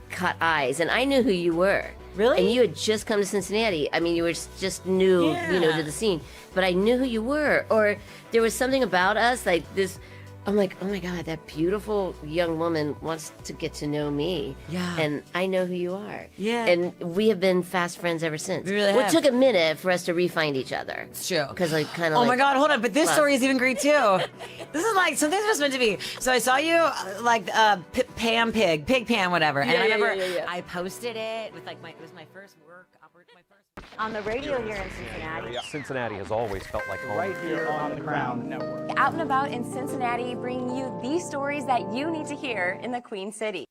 caught eyes, and I knew who you were. Really? And you had just come to Cincinnati. I mean, you were just new, to the scene. But I knew who you were. Or there was something about us, like this... I'm like, oh my God, that beautiful young woman wants to get to know me. Yeah. And I know who you are. Yeah. And we have been fast friends ever since. We really Well, have. it took a minute for us to re-find each other. It's true. Because Oh my God, hold on. But this story is even great too. This is like something's just meant to be. So I saw you Pam Pig Pam, whatever. And I remember I posted it with it was my first work. On the radio here in Cincinnati. Cincinnati has always felt like home. Right here on the Crown Network. Out and about in Cincinnati, bringing you these stories that you need to hear in the Queen City.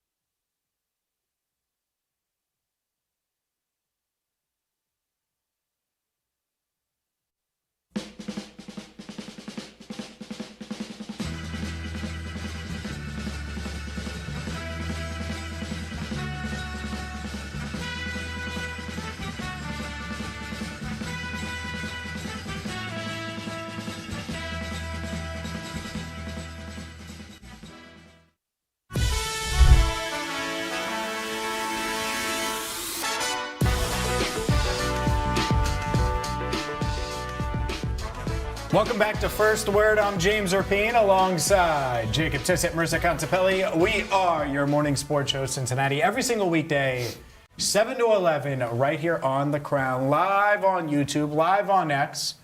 Welcome back to First Word. I'm James Rapien alongside Jacob Tissot, Marisa Contipelli. We are your morning sports show, Cincinnati, every single weekday, 7 to 11, right here on The Crown, live on YouTube, live on X,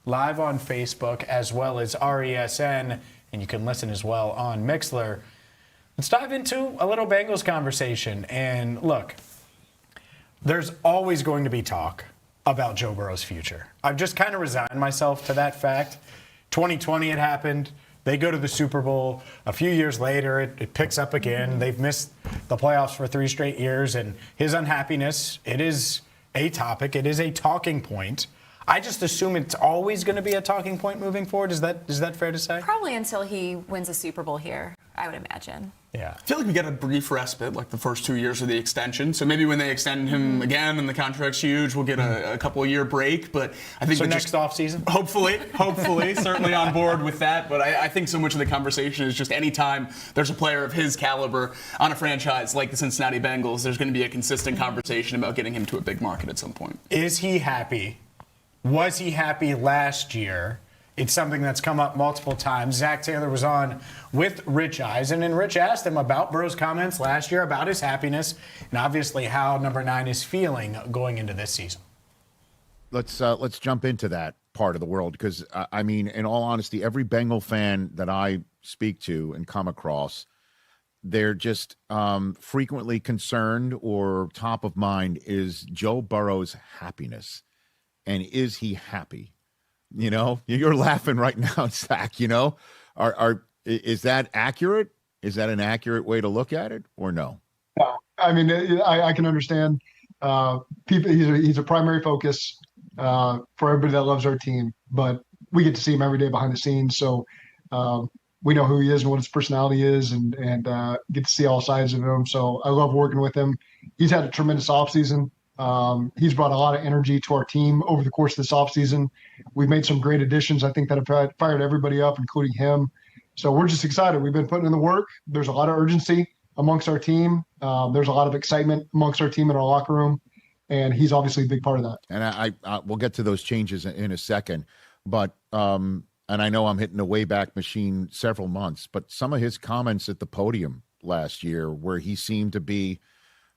live on Facebook, as well as RESN, and you can listen as well on Mixlr. Let's dive into a little Bengals conversation. And look, there's always going to be talk about Joe Burrow's future. I've just kind of resigned myself to that fact. 2020 it happened. They go to the Super Bowl. A few years later, it picks up again. They've missed the playoffs for 3 straight years, and his unhappiness, it is a topic. It is a talking point. I just assume it's always going to be a talking point moving forward. Is that fair to say? Probably until he wins a Super Bowl here, I would imagine. Yeah. I feel like we get a brief respite, like the first 2 years of the extension. So maybe when they extend him again and the contract's huge, we'll get a couple of year break. But I think So next off season? Hopefully, certainly on board with that. But I think so much of the conversation is just anytime there's a player of his caliber on a franchise like the Cincinnati Bengals, there's going to be a consistent conversation about getting him to a big market at some point. Is he happy? Was he happy last year? It's something that's come up multiple times. Zach Taylor was on with Rich Eisen, and Rich asked him about Burrow's comments last year, about his happiness, and obviously how number 9 is feeling going into this season. Let's jump into that part of the world because, I mean, in all honesty, every Bengal fan that I speak to and come across, they're just frequently concerned or top of mind is Joe Burrow's happiness. And is he happy? You know, you're laughing right now, Zach. You know, is that accurate? Is that an accurate way to look at it, or no? No, I mean, I can understand. People, he's a primary focus for everybody that loves our team, but we get to see him every day behind the scenes, so we know who he is and what his personality is, and get to see all sides of him. So I love working with him. He's had a tremendous offseason. He's brought a lot of energy to our team over the course of this offseason. We've made some great additions, I think, that have fired everybody up, including him. So we're just excited. We've been putting in the work. There's a lot of urgency amongst our team. There's a lot of excitement amongst our team in our locker room, and he's obviously a big part of that. And I we'll get to those changes in a second, but and I know I'm hitting the Wayback Machine several months, but some of his comments at the podium last year, where he seemed to be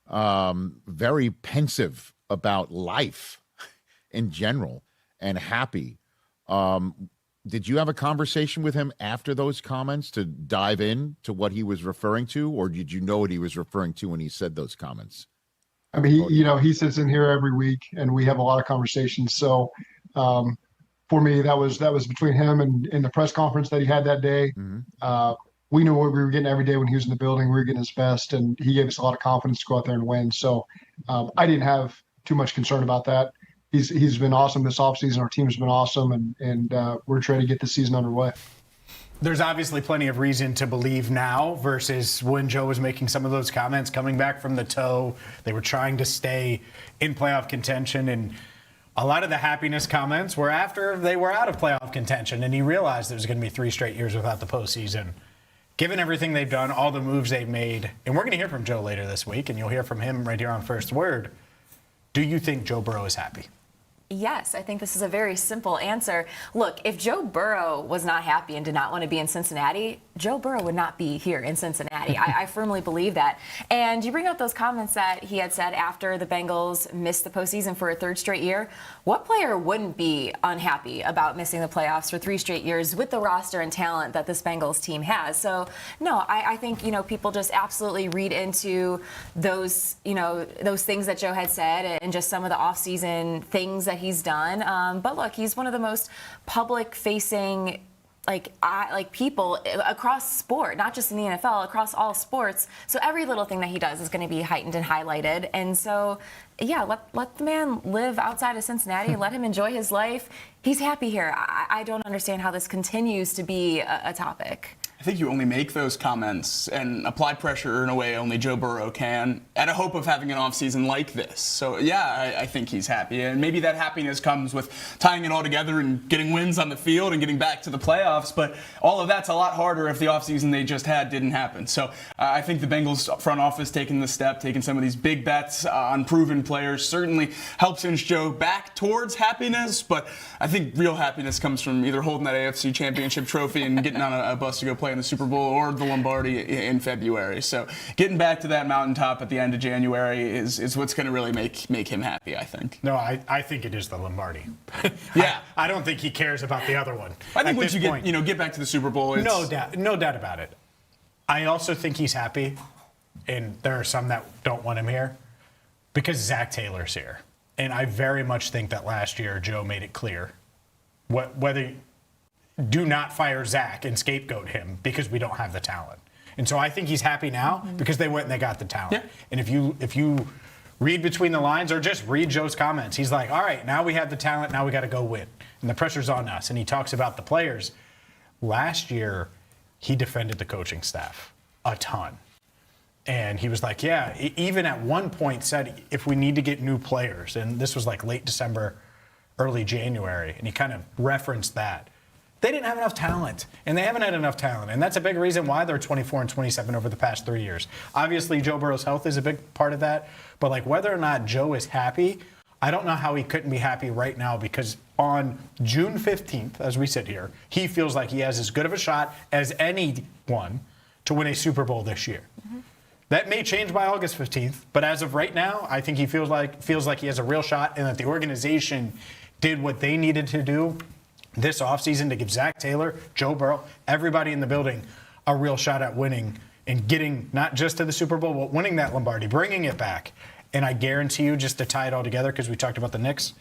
very pensive about life in general and happy. Did you have a conversation with him after those comments to dive in to what he was referring to, or did you know what he was referring to when he said those comments? I mean, he sits in here every week, and we have a lot of conversations. So, for me, that was between him and in the press conference that he had that day. Mm-hmm. We knew what we were getting every day when he was in the building. We were getting his best, and he gave us a lot of confidence to go out there and win. So, I didn't have too much concern about that. He's been awesome this offseason. Our team has been awesome, and we're trying to get the season underway. There's obviously plenty of reason to believe now versus when Joe was making some of those comments coming back from the toe. They were trying to stay in playoff contention, and a lot of the happiness comments were after they were out of playoff contention, and he realized there was going to be 3 straight years without the postseason. Given everything they've done, all the moves they've made, and we're going to hear from Joe later this week, and you'll hear from him right here on First Word. Do you think Joe Burrow is happy? Yes, I think this is a very simple answer. Look, if Joe Burrow was not happy and did not want to be in Cincinnati, Joe Burrow would not be here in Cincinnati. I firmly believe that. And you bring up those comments that he had said after the Bengals missed the postseason for a 3rd straight year. What player wouldn't be unhappy about missing the playoffs for 3 straight years with the roster and talent that this Bengals team has? So, no, I think, people just absolutely read into those, those things that Joe had said and just some of the offseason things that he's done. But look, he's one of the most public-facing people across sport, not just in the NFL, across all sports. So every little thing that he does is going to be heightened and highlighted. And so, yeah, let the man live outside of Cincinnati. Let him enjoy his life. He's happy here. I don't understand how this continues to be a topic. I think you only make those comments and apply pressure in a way only Joe Burrow can, at a hope of having an offseason like this. So, yeah, I think he's happy. And maybe that happiness comes with tying it all together and getting wins on the field and getting back to the playoffs. But all of that's a lot harder if the offseason they just had didn't happen. So I think the Bengals front office taking the step, taking some of these big bets on proven players certainly helps inch Joe back towards happiness. But I think real happiness comes from either holding that AFC Championship trophy and getting on a bus to go play in the Super Bowl or the Lombardi in February. So getting back to that mountaintop at the end of January is what's going to really make him happy, I think. No, I think it is the Lombardi. Yeah. I don't think he cares about the other one. I think once you get back to the Super Bowl, it's... No doubt about it. I also think he's happy, and there are some that don't want him here, because Zach Taylor's here. And I very much think that last year Joe made it clear whether do not fire Zach and scapegoat him because we don't have the talent. And so I think he's happy now because they went and they got the talent. Yeah. And if you read between the lines or just read Joe's comments, he's like, all right, now we have the talent, now we got to go win. And the pressure's on us. And he talks about the players. Last year, he defended the coaching staff a ton. And he was like, yeah, even at one point said, if we need to get new players, and this was like late December, early January, and he kind of referenced that. They didn't have enough talent, and they haven't had enough talent, and that's a big reason why they're 24-27 over the past 3 years. Obviously, Joe Burrow's health is a big part of that, but like whether or not Joe is happy, I don't know how he couldn't be happy right now, because on June 15th, as we sit here, he feels like he has as good of a shot as anyone to win a Super Bowl this year. Mm-hmm. That may change by August 15th, but as of right now, I think he feels like he has a real shot, and that the organization did what they needed to do this offseason to give Zach Taylor, Joe Burrow, everybody in the building a real shot at winning and getting not just to the Super Bowl, but winning that Lombardi, bringing it back. And I guarantee you, just to tie it all together, because we talked about the Knicks,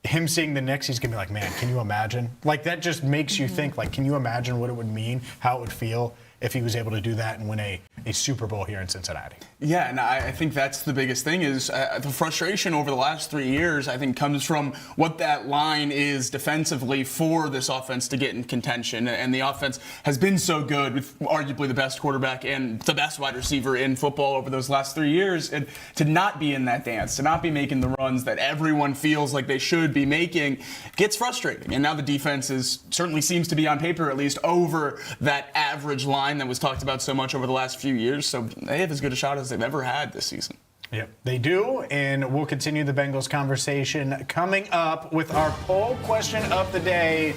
him seeing the Knicks, he's going to be like, man, can you imagine? Like, that just makes you think, like, can you imagine what it would mean, how it would feel if he was able to do that and win a Super Bowl here in Cincinnati. Yeah, and I think that's the biggest thing is the frustration over the last 3 years, I think, comes from what that line is defensively for this offense to get in contention. And the offense has been so good with arguably the best quarterback and the best wide receiver in football over those last 3 years. And to not be in that dance, to not be making the runs that everyone feels like they should be making, gets frustrating. And now the defense certainly seems to be on paper at least over that average line that was talked about so much over the last few years. So they have as good a shot as they've ever had this season. Yep, they do, and we'll continue the Bengals conversation coming up with our poll question of the day.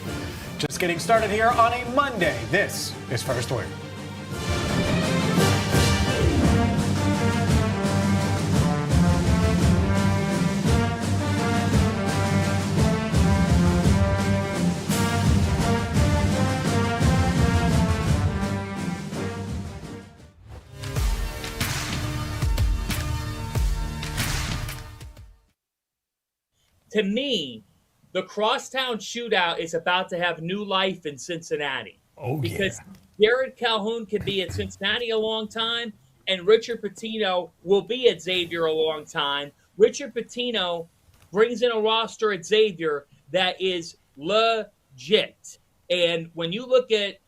Just getting started here on a Monday. This is First Word. To me, the crosstown shootout is about to have new life in Cincinnati. Oh, because Jared Calhoun could be at Cincinnati a long time, and Richard Pitino will be at Xavier a long time. Richard Pitino brings in a roster at Xavier that is legit. And when you look at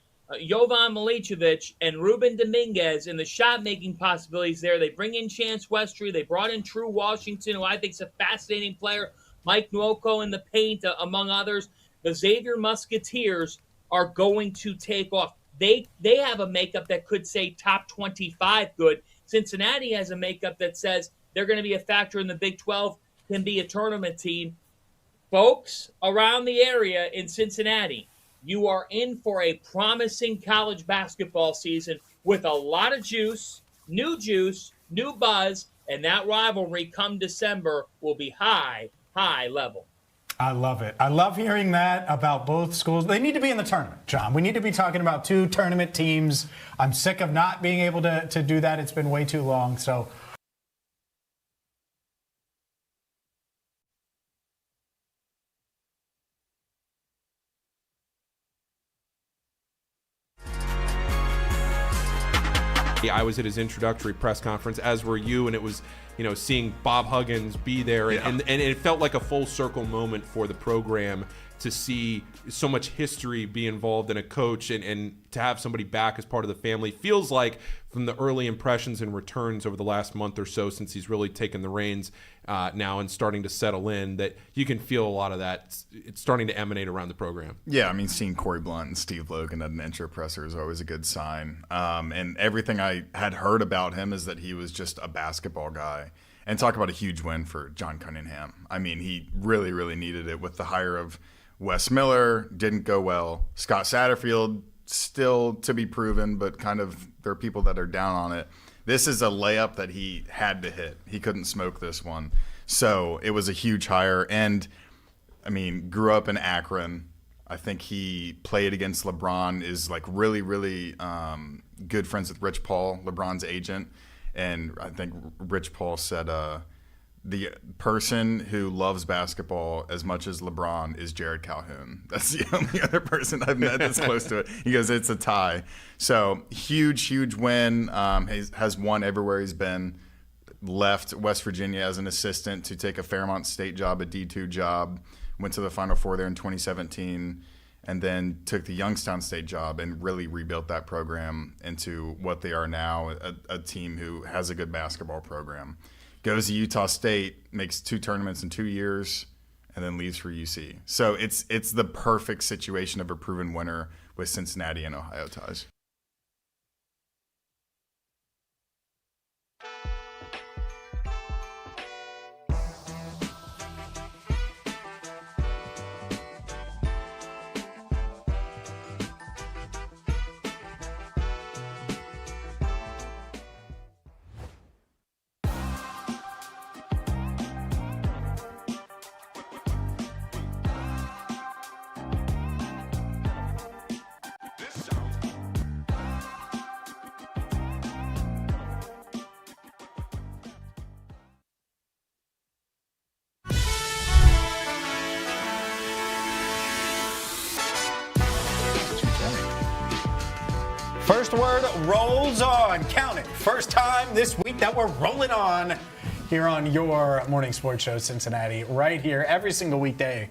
Jovan Milicevic and Ruben Dominguez and the shot-making possibilities there, they bring in Chance Westry. They brought in True Washington, who I think is a fascinating player. Mike Nwoko in the paint, among others. The Xavier Musketeers are going to take off. They have a makeup that could say top 25 good. Cincinnati has a makeup that says they're going to be a factor in the Big 12, can be a tournament team. Folks around the area in Cincinnati, you are in for a promising college basketball season with a lot of juice, new buzz, and that rivalry come December will be high level. I love it. I love hearing that about both schools. They need to be in the tournament, John. We need to be talking about two tournament teams. I'm sick of not being able to do that. It's been way too long. So I was at his introductory press conference, as were you, and it was, seeing Bob Huggins be there, and it felt like a full circle moment for the program to see so much history be involved in a coach and to have somebody back as part of the family. Feels like from the early impressions and returns over the last month or so since he's really taken the reins now and starting to settle in, that you can feel a lot of that. It's starting to emanate around the program. Yeah, I mean, seeing Corey Blunt and Steve Logan at an intro presser is always a good sign. And everything I had heard about him is that he was just a basketball guy. And talk about a huge win for John Cunningham. I mean, he really, really needed it with the hire of Wes Miller. Didn't go well. Scott Satterfield, still to be proven, but kind of there are people that are down on it. This is a layup that he had to hit. He couldn't smoke this one. So it was a huge hire. And, I mean, grew up in Akron. I think he played against LeBron, is like really, really good friends with Rich Paul, LeBron's agent. And I think Rich Paul said the person who loves basketball as much as LeBron is Jared Calhoun. That's the only other person I've met that's close to it. He goes, it's a tie. So huge win. Has won everywhere he's been. Left West Virginia as an assistant to take a Fairmont State job, a D2 job. Went to the Final Four there in 2017. And then took the Youngstown State job and really rebuilt that program into what they are now, a team who has a good basketball program. Goes to Utah State, makes 2 tournaments in 2 years, and then leaves for UC. So it's the perfect situation of a proven winner with Cincinnati and Ohio ties. First word rolls on. Count it. First time this week that we're rolling on here on your morning sports show, Cincinnati, right here every single weekday,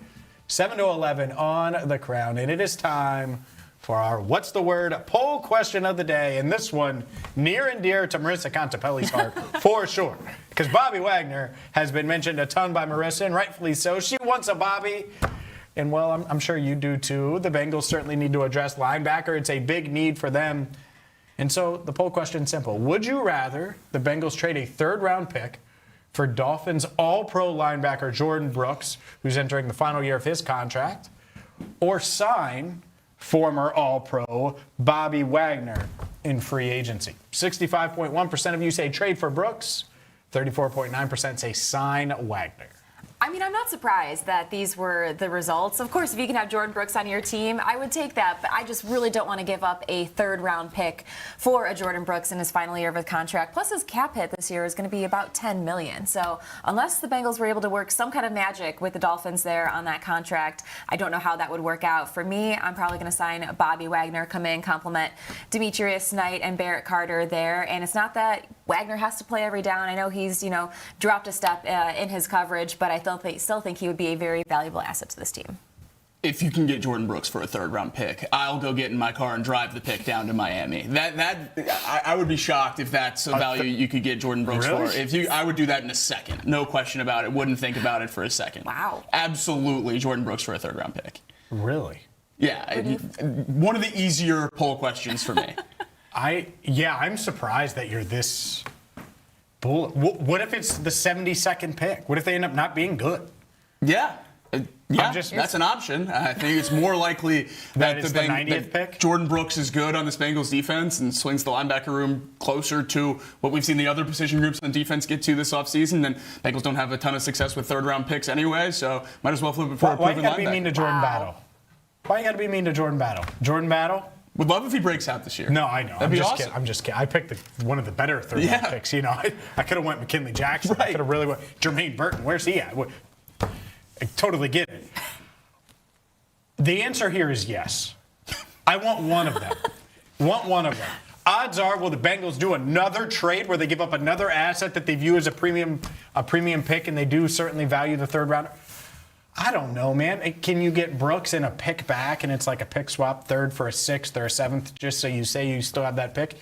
7 to 11 on The Crown. And it is time for our What's the Word poll question of the day. And this one, near and dear to Marisa Contipelli's heart, for sure. Because Bobby Wagner has been mentioned a ton by Marisa, and rightfully so. She wants a Bobby. And, well, I'm sure you do, too. The Bengals certainly need to address linebacker. It's a big need for them. And so the poll question is simple. Would you rather the Bengals trade a third-round pick for Dolphins all-pro linebacker Jordan Brooks, who's entering the final year of his contract, or sign former all-pro Bobby Wagner in free agency? 65.1% of you say trade for Brooks. 34.9% say sign Wagner. I mean, I'm not surprised that these were the results. Of course, if you can have Jordan Brooks on your team, I would take that. But I just really don't want to give up a third-round pick for a Jordan Brooks in his final year of his contract. Plus, his cap hit this year is going to be about $10 million. So unless the Bengals were able to work some kind of magic with the Dolphins there on that contract, I don't know how that would work out. For me, I'm probably going to sign Bobby Wagner, come in, compliment Demetrius Knight and Barrett Carter there. And it's not that Wagner has to play every down. I know he's, dropped a step in his coverage, but I still think he would be a very valuable asset to this team. If you can get Jordan Brooks for a third-round pick, I'll go get in my car and drive the pick down to Miami. I would be shocked if that's a value you could get Jordan Brooks really? for. I would do that in a second. No question about it. Wouldn't think about it for a second. Wow. Absolutely, Jordan Brooks for a third-round pick. Really? Yeah. One of the easier poll questions for me. I'm surprised that you're this bullet. What if it's the 72nd pick? What if they end up not being good? Yeah. That's an option. I think it's more likely that the 90th pick. Jordan Brooks is good on this Bengals defense and swings the linebacker room closer to what we've seen the other position groups on defense get to this offseason. And Bengals don't have a ton of success with third-round picks anyway, so might as well flip it for a proven linebacker. Why you got to be mean to Jordan Battle? Why you got to be mean to Jordan Battle? Jordan Battle? Would love if he breaks out this year. No, I know. That'd be awesome. I'm just kidding. I picked one of the better third-round picks. I could have went McKinley Jackson. Right. I could have really went Jermaine Burton. Where's he at? I totally get it. The answer here is yes. I want one of them. One of them. Odds are, will the Bengals do another trade where they give up another asset that they view as a premium pick, and they do certainly value the third rounder? I don't know, man. Can you get Brooks in a pick back and it's like a pick swap, third for a sixth or a seventh, just so you say you still have that pick?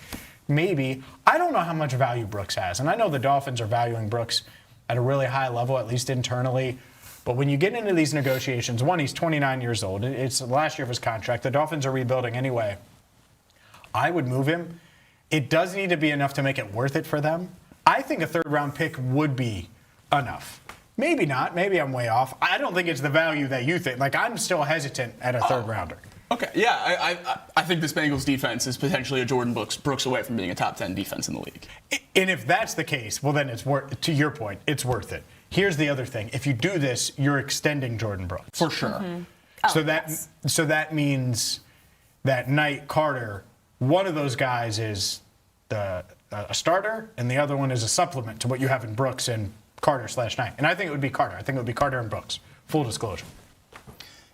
Maybe. I don't know how much value Brooks has. And I know the Dolphins are valuing Brooks at a really high level, at least internally. But when you get into these negotiations, one, he's 29 years old. It's the last year of his contract. The Dolphins are rebuilding anyway. I would move him. It does need to be enough to make it worth it for them. I think a third-round pick would be enough. Maybe not. Maybe I'm way off. I don't think it's the value that you think. I'm still hesitant at a third-rounder. Okay, yeah, I think this Bengals defense is potentially a Jordan Brooks away from being a top 10 defense in the league. And if that's the case, well, then to your point, it's worth it. Here's the other thing. If you do this, you're extending Jordan Brooks. For sure. Mm-hmm. So that means that Knight, Carter, one of those guys is a starter, and the other one is a supplement to what you have in Brooks and Carter/Knight. And I think it would be Carter. I think it would be Carter and Brooks. Full disclosure.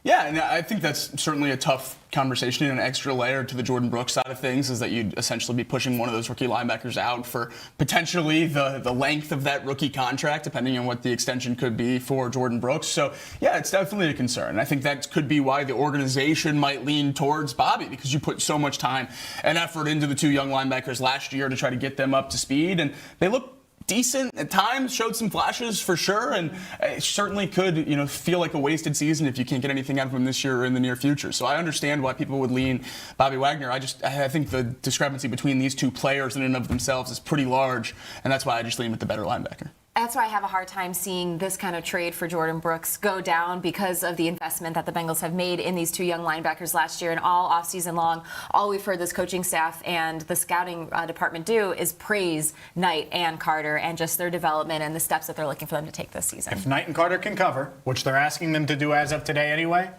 Yeah, and I think that's certainly a tough conversation, and an extra layer to the Jordan Brooks side of things is that you'd essentially be pushing one of those rookie linebackers out for potentially the length of that rookie contract, depending on what the extension could be for Jordan Brooks. So, yeah, it's definitely a concern. I think that could be why the organization might lean towards Bobby, because you put so much time and effort into the two young linebackers last year to try to get them up to speed, and they look decent at times, showed some flashes for sure, and it certainly could, feel like a wasted season if you can't get anything out of him this year or in the near future. So I understand why people would lean Bobby Wagner. I think the discrepancy between these two players in and of themselves is pretty large, and that's why I just lean with the better linebacker. That's why I have a hard time seeing this kind of trade for Jordan Brooks go down, because of the investment that the Bengals have made in these two young linebackers last year. And all offseason long, all we've heard this coaching staff and the scouting department do is praise Knight and Carter and just their development and the steps that they're looking for them to take this season. If Knight and Carter can cover, which they're asking them to do as of today anyway,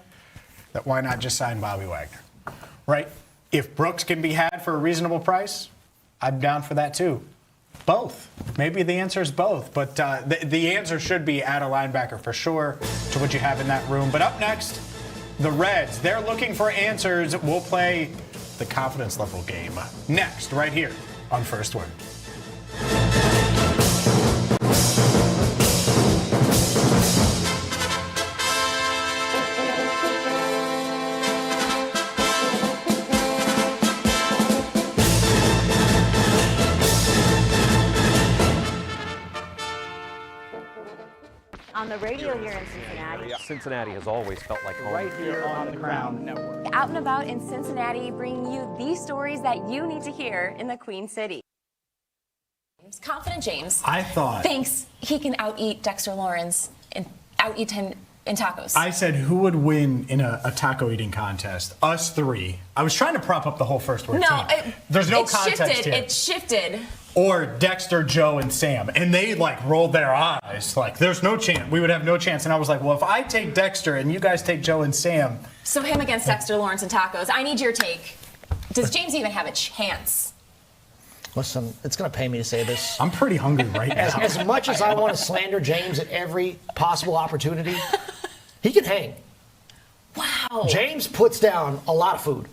that why not just sign Bobby Wagner, right? If Brooks can be had for a reasonable price, I'm down for that too. Both. Maybe the answer is both, but the answer should be add a linebacker for sure to what you have in that room. But up next, the Reds. They're looking for answers. We'll play the confidence level game. Next, right here on First Word. On the radio here in Cincinnati. Cincinnati has always felt like home. Right here on the Crown Network. Out and about in Cincinnati, bringing you the stories that you need to hear in the Queen City. Confident James I thought thinks he can out-eat Dexter Lawrence and out-eat him in tacos. I said who would win in a taco eating contest? Us three. I was trying to prop up the whole First Word team. There's no context here. It shifted. Or Dexter, Joe, and Sam. And they rolled their eyes. There's no chance. We would have no chance. And I was like, well, if I take Dexter and you guys take Joe and Sam. So him against Dexter Lawrence and tacos. I need your take. Does James even have a chance? Listen, it's going to pay me to say this. I'm pretty hungry right now. As much as I want to slander James at every possible opportunity, he can hang. Wow. James puts down a lot of food.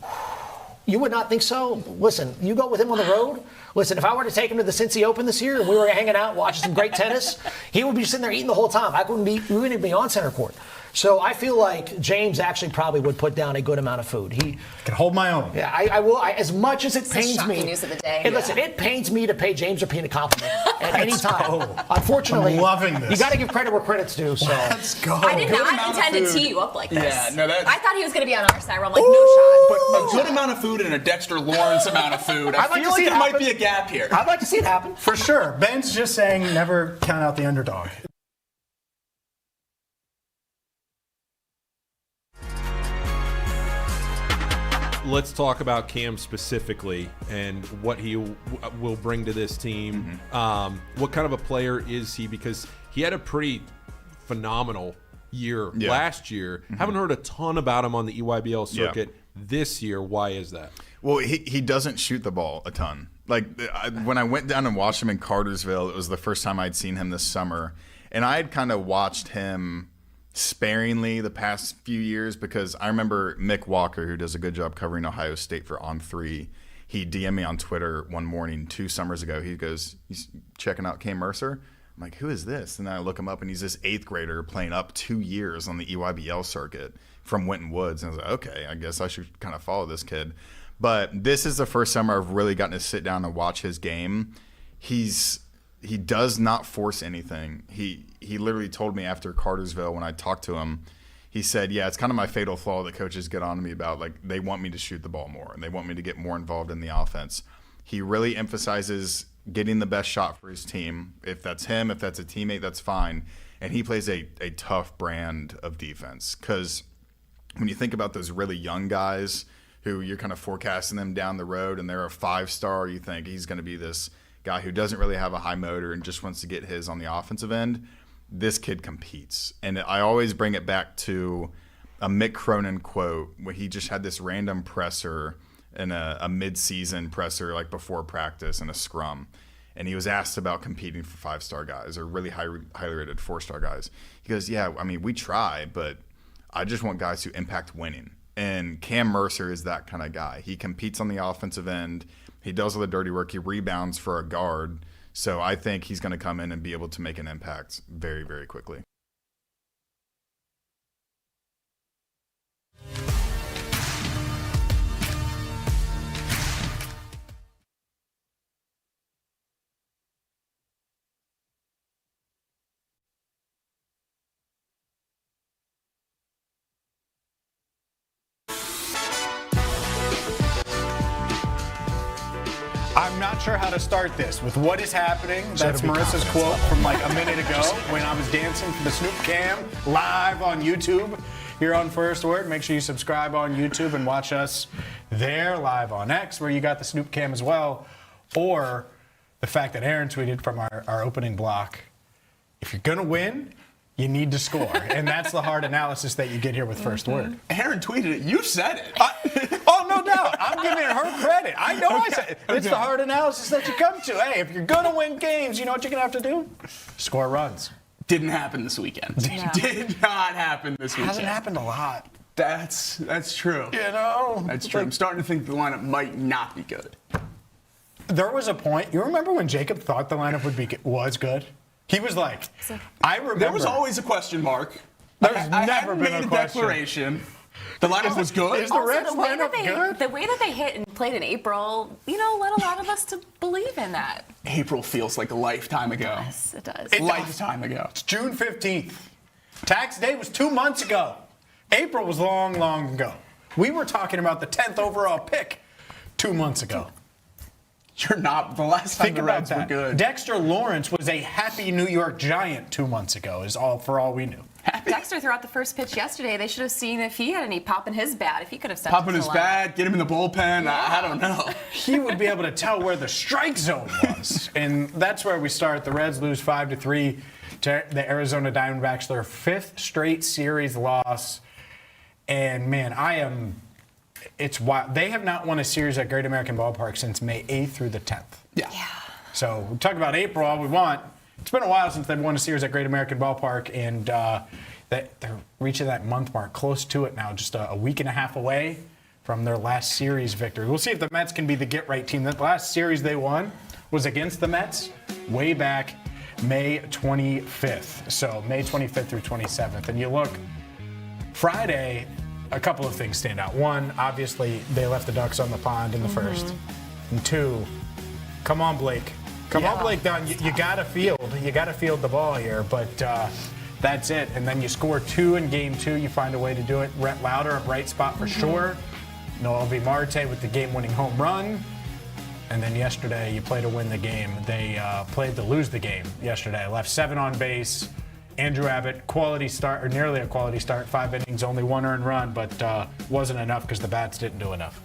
You would not think so? Listen, you go with him on the road. Listen, if I were to take him to the Cincy Open this year and we were hanging out watching some great tennis, he would be sitting there eating the whole time. We wouldn't be on center court. So I feel like James actually probably would put down a good amount of food. He can hold my own. Yeah, I will. As much as it pains shocking me. News of the day. And listen, it pains me to pay James Rapien a compliment at any time. Go. Unfortunately, I'm loving this. You got to give credit where credit's due. So let's go. I did not intend to tee you up like this. Yeah, no, that's... I thought he was going to be on our side. Where I'm like, no shot. But a good amount of food and a Dexter Lawrence amount of food. I feel like there might be a gap here. I'd like to see it happen. For sure. Ben's just saying never count out the underdog. Let's talk about Cam specifically and what he will bring to this team. What kind of a player is he? Because he had a pretty phenomenal year last year. Haven't heard a ton about him on the EYBL circuit this year. Why is that? Well, he doesn't shoot the ball a ton. When I went down and watched him in Cartersville, it was the first time I'd seen him this summer. And I had kind of watched him sparingly the past few years because I remember Mick Walker, who does a good job covering Ohio State for On3, he DM'd me on Twitter one morning 2 summers ago. He goes, he's checking out Cam Mercer. I'm like, who is this? And then I look him up, and he's this 8th grader playing up 2 years on the EYBL circuit from Winton Woods. And I was like, okay, I guess I should kind of follow this kid. But this is the first summer I've really gotten to sit down and watch his game. He does not force anything. He literally told me after Cartersville when I talked to him, he said, yeah, it's kind of my fatal flaw that coaches get on to me about. They want me to shoot the ball more, and they want me to get more involved in the offense. He really emphasizes getting the best shot for his team. If that's him, if that's a teammate, that's fine. And he plays a tough brand of defense because when you think about those really young guys who you're kind of forecasting them down the road and they're a 5-star, you think he's going to be this guy who doesn't really have a high motor and just wants to get his on the offensive end. This kid competes. And I always bring it back to a Mick Cronin quote where he just had this random presser in a mid-season presser before practice in a scrum. And he was asked about competing for 5-star guys or really highly rated 4-star guys. He goes, yeah, I mean, we try, but I just want guys who impact winning. And Cam Mercer is that kind of guy. He competes on the offensive end. He does all the dirty work. He rebounds for a guard. So I think he's going to come in and be able to make an impact very, very quickly. I'm not sure how to start this. With what is happening, that's Marisa's quote from a minute ago when I was dancing for the Snoop Cam live on YouTube here on First Word. Make sure you subscribe on YouTube and watch us there live on X where you got the Snoop Cam as well. Or the fact that Aaron tweeted from our opening block, if you're going to win, you need to score. And that's the hard analysis that you get here with First Word. Aaron tweeted it. You said it. Oh, no doubt. I'm giving her credit. I know I said it. It's the hard analysis that you come to. Hey, if you're going to win games, you know what you're going to have to do? Score runs. Didn't happen this weekend. No. Did not happen this weekend. Hasn't happened a lot. That's true. You know? That's true. I'm starting to think the lineup might not be good. There was a point, you remember when Jacob thought the lineup was good? He was like, I remember. There was always a question mark. There's never been made a a question. declaration. The lineup was good. Is the Reds the way lineup good? The way that they hit and played in April, led a lot of us to believe in that. April feels like a lifetime ago. Yes, it does. Lifetime ago. It's June 15th. Tax day was 2 months ago. April was long, long ago. We were talking about the 10th overall pick 2 months ago. You're not. The last time the Reds were good. Dexter Lawrence was a happy New York Giant 2 months ago, for all we knew. Dexter threw out the first pitch yesterday. They should have seen if he had any pop in his bat, if he could have stepped Pop in into his the line. bat, get him in the bullpen. I don't know. He would be able to tell where the strike zone was. And that's where we start. The Reds lose 5-3 to the Arizona Diamondbacks, their 5th straight series loss. And, man, it's wild. They have not won a series at Great American Ballpark since May 8th through the 10th. Yeah. So we talk about April all we want. It's been a while since they've won a series at Great American Ballpark, and they're reaching that month mark, close to it now, just a week and a half away from their last series victory. We'll see if the Mets can be the get-right team. The last series they won was against the Mets way back May 25th. So May 25th through 27th. And you look, Friday, a couple of things stand out. One, obviously, they left the Ducks on the pond in the first. And two, come on, Blake. Come on, Blake Dunn. You got to field. You got to field the ball here, but that's it. And then you score 2 in game 2. You find a way to do it. Rhett Lauder, a bright spot for sure. Noel V. Marte with the game-winning home run. And then yesterday, you play to win the game. They played to lose the game yesterday. Left 7 on base. Andrew Abbott, quality start, or nearly a quality start. 5 innings, only 1 earned run, but wasn't enough because the bats didn't do enough.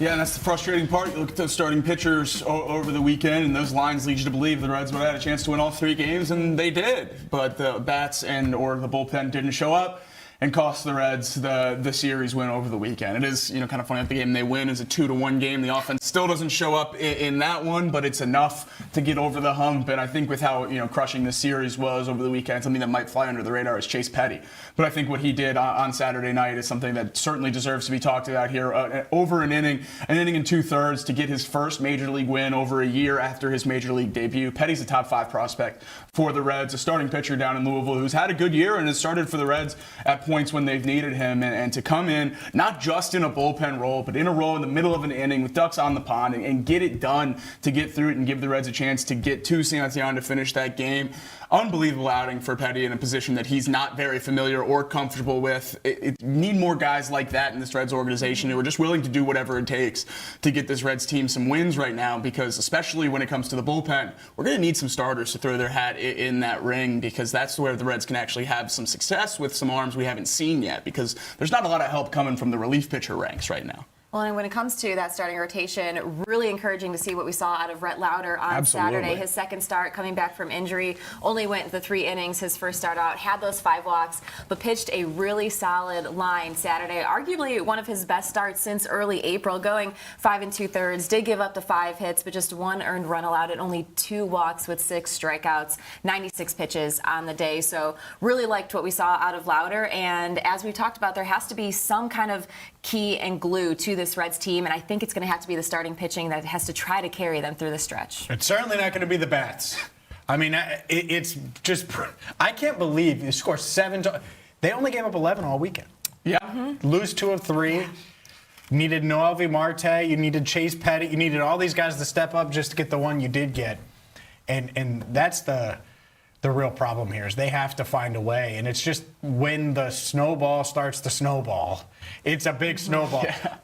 Yeah, and that's the frustrating part. You look at those starting pitchers over the weekend, and those lines lead you to believe the Reds would have had a chance to win all 3 games, and they did. But the bats or the bullpen didn't show up and cost the Reds the series win over the weekend. It is kind of funny that the game they win is a 2-1 game. The offense still doesn't show up in that one, but it's enough to get over the hump. And I think with how crushing the series was over the weekend, something that might fly under the radar is Chase Petty. But I think what he did on Saturday night is something that certainly deserves to be talked about here. Over an inning and 2/3 to get his first major league win over a year after his major league debut. Petty's a top 5 prospect for the Reds, a starting pitcher down in Louisville who's had a good year and has started for the Reds at points when they've needed him, and to come in not just in a bullpen role, but in a role in the middle of an inning with Ducks on the pond and get it done to get through it and give the Reds a chance to get to Santiago to finish that game. Unbelievable outing for Petty in a position that he's not very familiar or comfortable with. You need more guys like that in this Reds organization who are just willing to do whatever it takes to get this Reds team some wins right now, because especially when it comes to the bullpen, we're going to need some starters to throw their hat in that ring, because that's where the Reds can actually have some success with some arms we haven't seen yet, because there's not a lot of help coming from the relief pitcher ranks right now. Well, and when it comes to that starting rotation, really encouraging to see what we saw out of Rhett Lauder on Saturday. His second start coming back from injury, only went the 3 innings his first start out, had those 5 walks, but pitched a really solid line Saturday. Arguably one of his best starts since early April, going 5 2/3. Did give up the 5 hits, but just 1 earned run allowed and only 2 walks with 6 strikeouts, 96 pitches on the day. So really liked what we saw out of Lauder. And as we talked about, there has to be some kind of key and glue to this Reds team, and I think it's going to have to be the starting pitching that has to try to carry them through the stretch. It's certainly not going to be the bats. I mean, it's just, I can't believe you score 7. They only gave up 11 all weekend. Yeah. Lose 2 of 3. Needed Noel V. Marte. You needed Chase Petty. You needed all these guys to step up just to get the one you did get. And that's the real problem here, is they have to find a way. And it's just when the snowball starts to snowball, it's a big snowball. Yeah.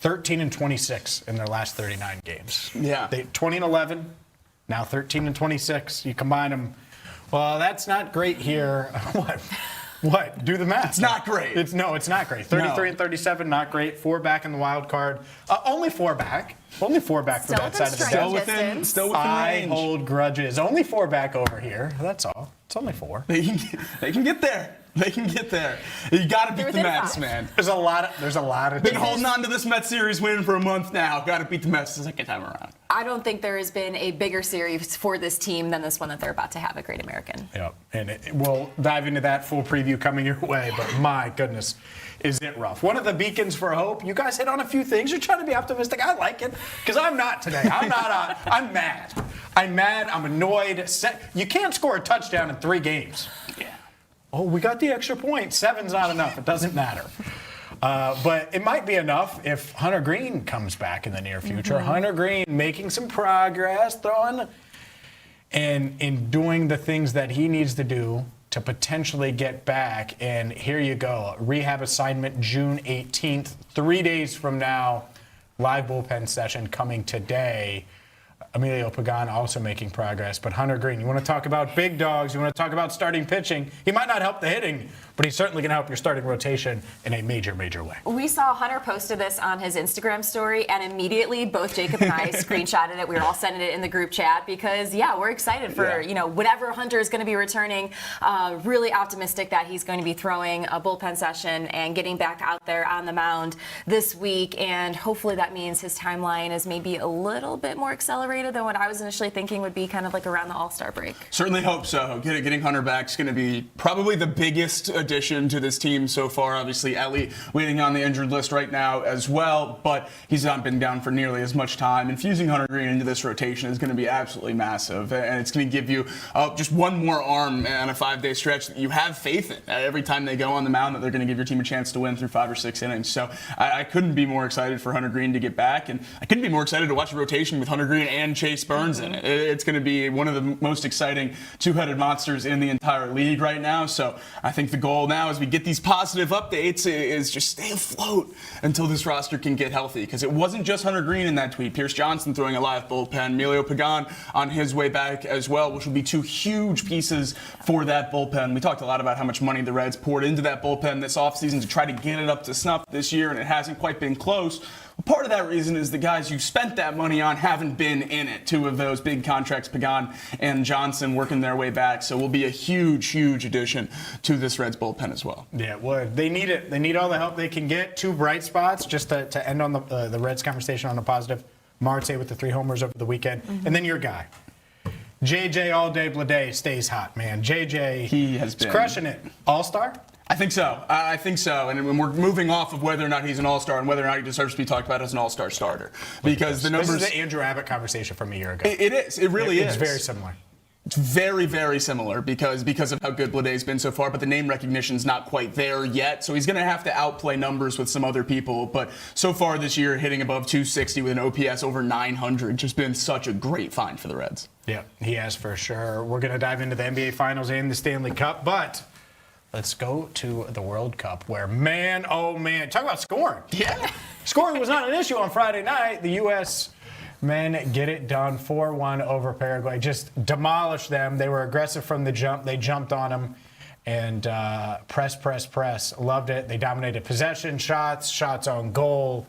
13-26 in their last 39 games. Yeah. They 20-11, now 13-26. You combine them. Well, that's not great here. What? Do the math. It's not great. It's not great. 33-37, not great. 4 back in the wild card. Only 4 back. Only 4 back for that side of the Still within I range. hold grudges. Only 4 back over here. That's all. It's only 4. They can get there. They can get there. You got to beat the Mets, man. There's a lot of Been holding on to this Mets series win for a month now. Got to beat the Mets the second time around. I don't think there has been a bigger series for this team than this one that they're about to have at Great American. Yep, and we'll dive into that full preview coming your way, but my goodness, is it rough. One of the beacons for hope, you guys hit on a few things. You're trying to be optimistic. I like it, because I'm not today. I'm mad. I'm mad. I'm annoyed. You can't score a touchdown in 3 games. Yeah. Oh, we got the extra point. 7's not enough. It doesn't matter. But it might be enough if Hunter Green comes back in the near future. Mm-hmm. Hunter Green making some progress, throwing and in doing the things that he needs to do to potentially get back. And here you go. Rehab assignment June 18th, 3 days from now. Live bullpen session coming today. Emilio Pagan also making progress. But Hunter Green, you want to talk about big dogs, you want to talk about starting pitching. He might not help the hitting, but he's certainly going to help your starting rotation in a major, major way. We saw Hunter posted this on his Instagram story, and immediately both Jacob and I screenshotted it. We were all sending it in the group chat because, we're excited for, whatever Hunter is going to be returning. Really optimistic that he's going to be throwing a bullpen session and getting back out there on the mound this week. And hopefully that means his timeline is maybe a little bit more accelerated than what I was initially thinking would be kind of like around the All-Star break. Certainly hope so. Getting Hunter back is going to be probably the biggest addition to this team so far. Obviously, Ellie waiting on the injured list right now as well, but he's not been down for nearly as much time. Infusing Hunter Green into this rotation is going to be absolutely massive, and it's going to give you just one more arm on a 5-day stretch that you have faith in. Every time they go on the mound, that they're going to give your team a chance to win through 5 or 6 innings. So I couldn't be more excited for Hunter Green to get back, and I couldn't be more excited to watch a rotation with Hunter Green and Chase Burns in it. It's going to be one of the most exciting two-headed monsters in the entire league right now. So I think the goal now as we get these positive updates is just stay afloat until this roster can get healthy. Because it wasn't just Hunter Green in that tweet. Pierce Johnson throwing a live bullpen. Emilio Pagan on his way back as well, which will be 2 huge pieces for that bullpen. We talked a lot about how much money the Reds poured into that bullpen this offseason to try to get it up to snuff this year, and it hasn't quite been close. Part of that reason is the guys you spent that money on haven't been in it. 2 of those big contracts, Pagan and Johnson, working their way back. So will be a huge, huge addition to this Reds bullpen as well. Yeah, it would. They need it. They need all the help they can get. 2 bright spots, just to end on the Reds conversation on a positive. Marte with the 3 homers over the weekend. Mm-hmm. And then your guy. JJ All Day Blade stays hot, man. JJ, he has been crushing it. All-star? I think so. I think so. And we're moving off of whether or not he's an all-star and whether or not he deserves to be talked about as an all-star starter. Because the numbers... This is the Andrew Abbott conversation from a year ago. It is. It really is. It's very similar. It's very, very similar because of how good Blade's been so far, but the name recognition's not quite there yet. So he's going to have to outplay numbers with some other people. But so far this year, hitting above 260 with an OPS over 900, just been such a great find for the Reds. Yeah, he has for sure. We're going to dive into the NBA Finals and the Stanley Cup, but... Let's go to the World Cup where, man, oh man, talk about scoring. Yeah. Scoring was not an issue on Friday night. The U.S. men get it done 4-1 over Paraguay. Just demolished them. They were aggressive from the jump. They jumped on them and press. Loved it. They dominated possession, shots on goal.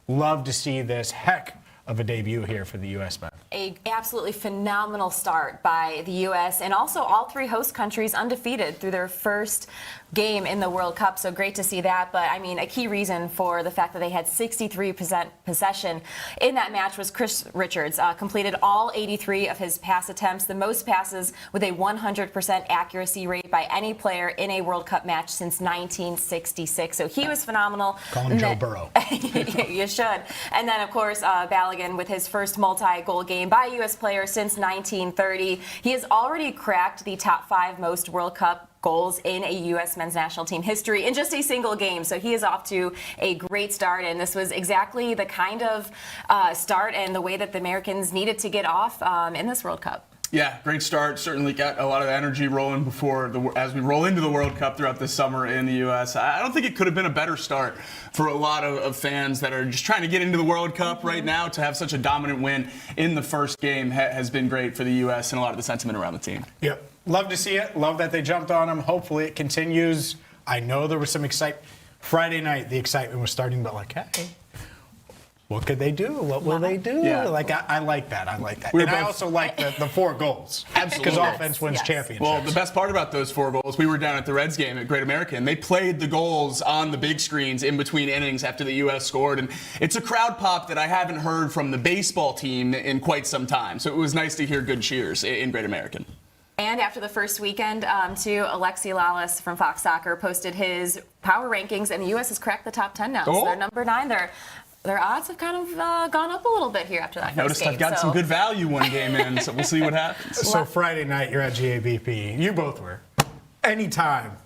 Love to see this. Heck of a debut here for the U.S. men. A absolutely phenomenal start by the U.S. and also all 3 host countries undefeated through their first game in the World Cup. So great to see that. But I mean, a key reason for the fact that they had 63% possession in that match was Chris Richards completed all 83 of his pass attempts, the most passes with a 100% accuracy rate by any player in a World Cup match since 1966. So he was phenomenal. Call him Joe Burrow. You should. And then, of course, Balogun with his first multi-goal game by U.S. player since 1930. He has already cracked the top 5 most World Cup goals in a U.S. men's national team history in just a single game. So he is off to a great start, and this was exactly the kind of start and the way that the Americans needed to get off in this World Cup. Yeah, great start. Certainly got a lot of energy rolling as we roll into the World Cup throughout this summer in the U.S. I don't think it could have been a better start for a lot of fans that are just trying to get into the World Cup right now. To have such a dominant win in the first game has been great for the U.S. and a lot of the sentiment around the team. Yep. Love to see it. Love that they jumped on them. Hopefully it continues. I know there was some excitement. Friday night, the excitement was starting, but hey, what could they do? What will they do? Yeah. Like I like that. I like that. We were And I both- also like the 4 goals. Absolutely. Because offense wins championships. Well, the best part about those 4 goals, we were down at the Reds game at Great American. They played the goals on the big screens in between innings after the U.S. scored. And it's a crowd pop that I haven't heard from the baseball team in quite some time. So it was nice to hear good cheers in Great American. And after the first weekend, too, Alexi Lalas from Fox Soccer posted his power rankings, and the U.S. has cracked the top 10 now. So they're number 9. Their odds have kind of gone up a little bit here after that first Noticed game. I've got some good value one game in, so we'll see what happens. So Friday night, you're at GABP. You both were. Anytime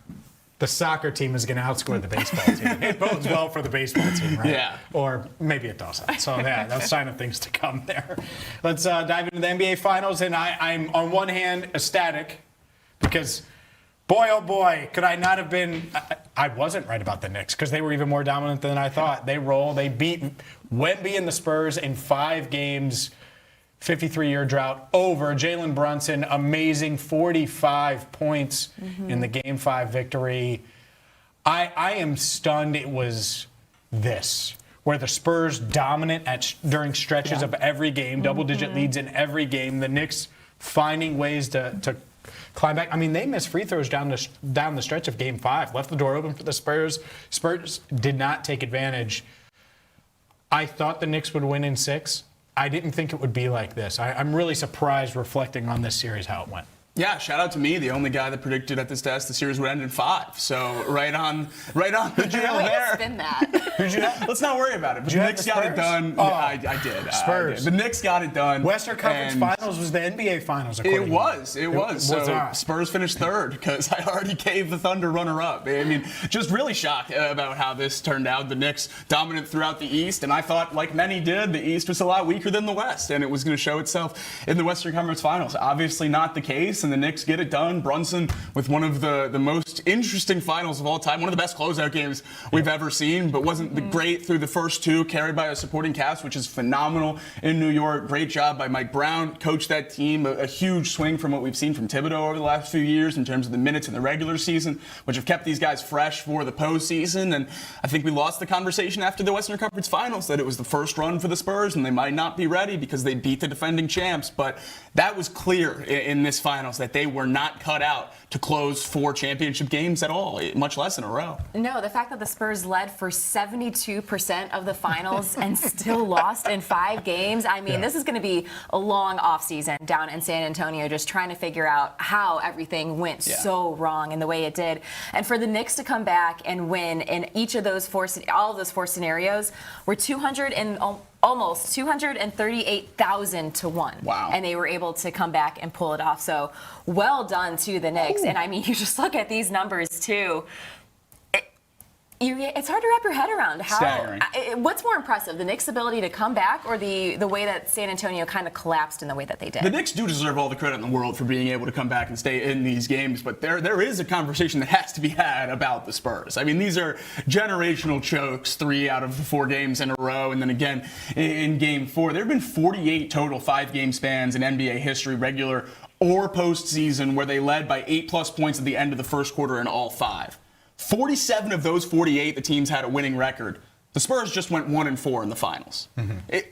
the soccer team is going to outscore the baseball team, it bodes well for the baseball team, right? Yeah. Or maybe it doesn't. So, yeah, that's a sign of things to come there. Let's dive into the NBA Finals. And I'm, on one hand, ecstatic because, boy, oh boy, could I not have been. I wasn't right about the Knicks because they were even more dominant than I thought. They roll. They beat Wemby and the Spurs in 5 games. 53-year drought over. Jalen Brunson, amazing 45 points in the Game 5 victory. I am stunned it was this, where the Spurs dominant during stretches of every game, double-digit leads in every game. The Knicks finding ways to climb back. I mean, they missed free throws down the stretch of Game 5, left the door open for the Spurs. Spurs did not take advantage. I thought the Knicks would win in 6. I didn't think it would be like this. I'm really surprised reflecting on this series how it went. Yeah, shout out to me, the only guy that predicted at this desk the series would end in 5. So right on the nail there. Spin that. Who'd you have? Let's not worry about it. But Did you the have Knicks the got it Spurs? done. Oh. I did. Spurs. The Knicks got it done. Western Conference and Finals was the NBA Finals. It was. So not. Spurs finished 3rd because I already gave the Thunder runner-up. I mean, just really shocked about how this turned out. The Knicks dominant throughout the East, and I thought, like many did, the East was a lot weaker than the West, and it was going to show itself in the Western Conference Finals. Obviously not the case, and the Knicks get it done. Brunson with one of the most interesting finals of all time, one of the best closeout games we've ever seen, but wasn't the great through the first 2, carried by a supporting cast, which is phenomenal in New York. Great job by Mike Brown, coached that team. A huge swing from what we've seen from Thibodeau over the last few years in terms of the minutes in the regular season, which have kept these guys fresh for the postseason. And I think we lost the conversation after the Western Conference Finals that it was the first run for the Spurs and they might not be ready because they beat the defending champs. But that was clear in this finals that they were not cut out to close 4 championship games at all, much less in a row. No, the fact that the Spurs led for 72% of the finals and still lost in 5 games. I mean, this is going to be a long offseason down in San Antonio, just trying to figure out how everything went so wrong in the way it did. And for the Knicks to come back and win in each of those all of those 4 scenarios were almost 238,000 to 1. Wow. And they were able to come back and pull it off. So well done to the Knicks. And I mean, you just look at these numbers too. It's hard to wrap your head around how. Staggering. What's more impressive, the Knicks' ability to come back, or the way that San Antonio kind of collapsed in the way that they did? The Knicks do deserve all the credit in the world for being able to come back and stay in these games, but there is a conversation that has to be had about the Spurs. I mean, these are generational chokes, 3 out of the 4 games in a row, and then again in Game 4. There have been 48 total 5-game spans in NBA history, regular or postseason, where they led by 8+ points at the end of the first quarter in all 5. 47 of those 48, the teams had a winning record. The Spurs just went 1-4 in the finals.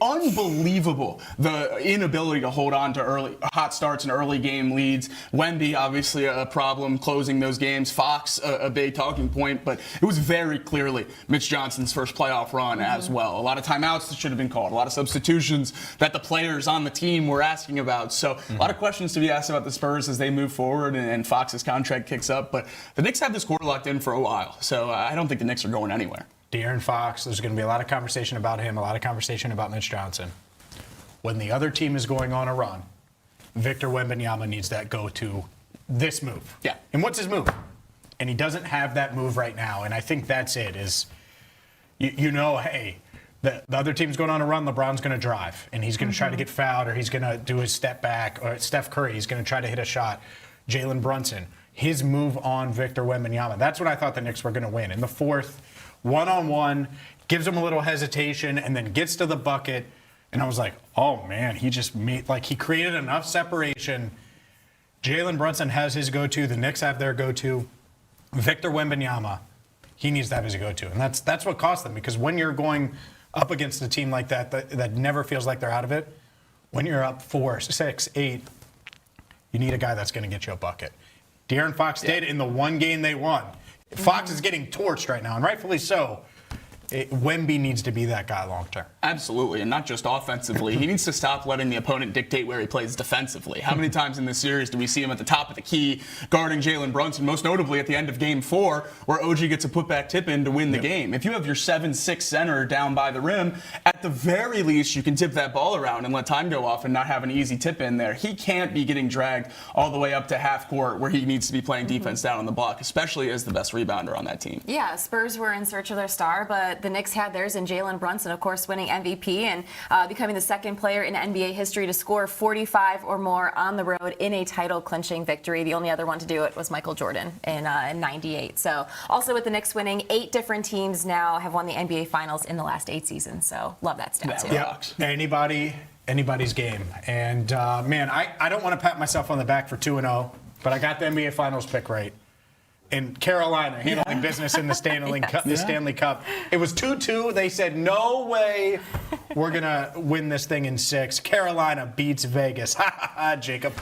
Unbelievable, the inability to hold on to early hot starts and early game leads. Wemby, obviously a problem closing those games. Fox, a big talking point, but it was very clearly Mitch Johnson's first playoff run as well. A lot of timeouts that should have been called, a lot of substitutions that the players on the team were asking about. So a lot of questions to be asked about the Spurs as they move forward and Fox's contract kicks up. But the Knicks have this core locked in for a while, so I don't think the Knicks are going anywhere. De'Aaron Fox, there's going to be a lot of conversation about him, a lot of conversation about Mitch Johnson. When the other team is going on a run, Victor Wembanyama needs that go-to, this move. Yeah. And what's his move? And he doesn't have that move right now, and I think that's it, is, hey, the other team's going on a run, LeBron's going to drive, and he's going to try to get fouled, or he's going to do his step back, or Steph Curry, he's going to try to hit a shot. Jalen Brunson, his move on Victor Wembanyama. That's what I thought the Knicks were going to win. In the fourth, one-on-one, gives him a little hesitation, and then gets to the bucket. And I was like, oh, man, he just he created enough separation. Jalen Brunson has his go-to. The Knicks have their go-to. Victor Wembanyama, he needs to have his go-to. And that's what cost them, because when you're going up against a team like that never feels like they're out of it, when you're up 4, 6, 8, you need a guy that's going to get you a bucket. De'Aaron Fox did in the one game they won. Fox is getting torched right now, and rightfully so. Wemby needs to be that guy long term. Absolutely, and not just offensively. He needs to stop letting the opponent dictate where he plays defensively. How many times in this series do we see him at the top of the key guarding Jalen Brunson, most notably at the end of Game 4, where OG gets a putback tip in to win the game? If you have your 7'6" center down by the rim, at the very least you can tip that ball around and let time go off and not have an easy tip in there. He can't be getting dragged all the way up to half court where he needs to be playing defense down on the block, especially as the best rebounder on that team. Yeah, Spurs were in search of their star, but the Knicks had theirs in Jalen Brunson, of course, winning MVP and becoming the second player in NBA history to score 45 or more on the road in a title-clinching victory. The only other one to do it was Michael Jordan in '98. So also with the Knicks winning, 8 different teams now have won the NBA Finals in the last 8 seasons. So love that stat too. Yeah, anybody's game. And man, I don't want to pat myself on the back for 2-0, but I got the NBA Finals pick right. And Carolina handling business in the Stanley Cup. It was 2-2. They said, no way we're going to win this thing in 6. Carolina beats Vegas. Ha ha ha, Jacob.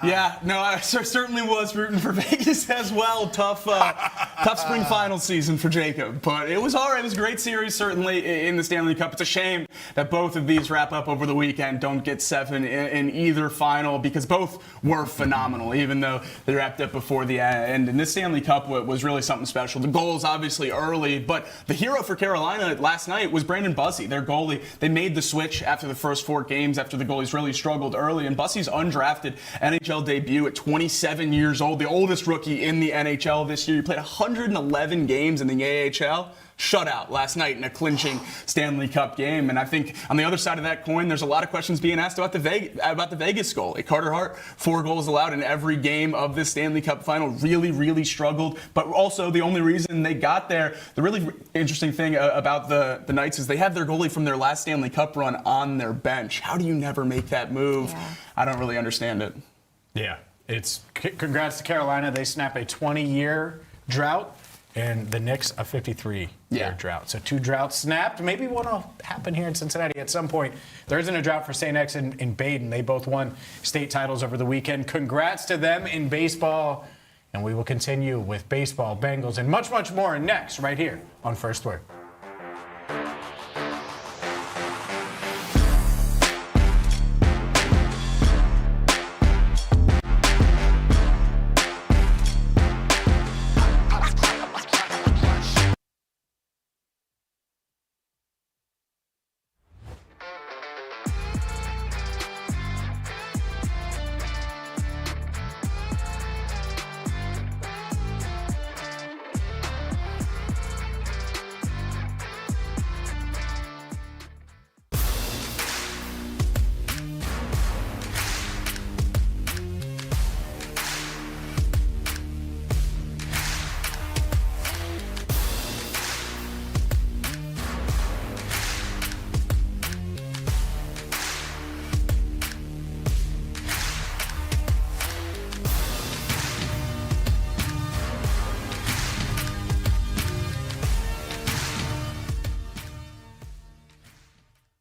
Yeah, no, I certainly was rooting for Vegas as well. Tough spring final season for Jacob. But it was all right. It was a great series, certainly, in the Stanley Cup. It's a shame that both of these wrap up over the weekend, don't get 7 in either final, because both were phenomenal, even though they wrapped up before the end. And this Stanley Cup was really something special. The goals obviously early, but the hero for Carolina last night was Brandon Bussie, their goalie. They made the switch after the first 4 games, after the goalies really struggled early, and Bussie's undrafted NHL debut at 27 years old, the oldest rookie in the NHL this year. He played 111 games in the AHL. Shutout last night in a clinching Stanley Cup game. And I think on the other side of that coin, there's a lot of questions being asked about the Vegas goalie. Carter Hart, 4 goals allowed in every game of this Stanley Cup final. Really, really struggled. But also the only reason they got there, the really interesting thing about the Knights is they have their goalie from their last Stanley Cup run on their bench. How do you never make that move? Yeah. I don't really understand it. Yeah, it's congrats to Carolina. They snap a 20-year drought. And the Knicks, a 53-year drought. So 2 droughts snapped. Maybe one will happen here in Cincinnati at some point. There isn't a drought for St. X and Baden. They both won state titles over the weekend. Congrats to them in baseball. And we will continue with baseball, Bengals, and much, much more next right here on First Word.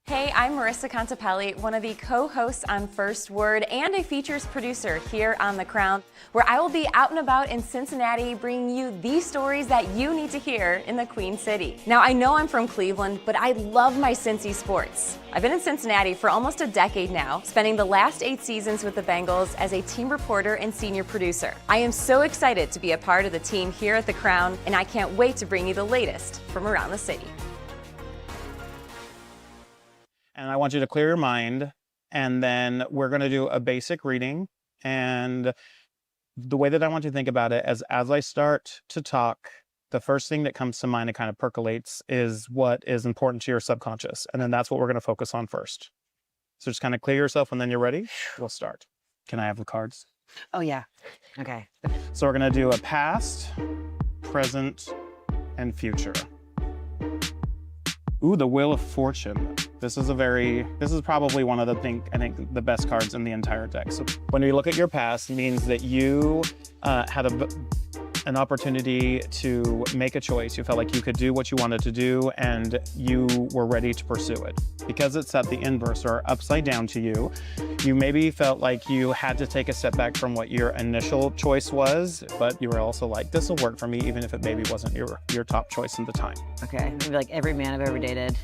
Hey, I'm Marisa Contipelli, one of the co-hosts on First Word and a features producer here on The Crown, where I will be out and about in Cincinnati bringing you the stories that you need to hear in the Queen City. Now, I know I'm from Cleveland, but I love my Cincy sports. I've been in Cincinnati for almost a decade now, spending the last 8 seasons with the Bengals as a team reporter and senior producer. I am so excited to be a part of the team here at The Crown, and I can't wait to bring you the latest from around the city. And I want you to clear your mind, and then we're going to do a basic reading. And the way that I want you to think about it is, as I start to talk, the first thing that comes to mind and kind of percolates is what is important to your subconscious. And then that's what we're going to focus on first. So just kind of clear yourself, and then you're ready. We'll start. Can I have the cards? Oh, yeah. Okay. So we're going to do a past, present, and future. Ooh, the Wheel of Fortune. This is probably one of the best cards in the entire deck. So when you look at your past, it means that you had an opportunity to make a choice. You felt like you could do what you wanted to do and you were ready to pursue it. Because it's at the inverse or upside down to you, you maybe felt like you had to take a step back from what your initial choice was, but you were also like, this will work for me, even if it maybe wasn't your top choice at the time. Okay, maybe like every man I've ever dated.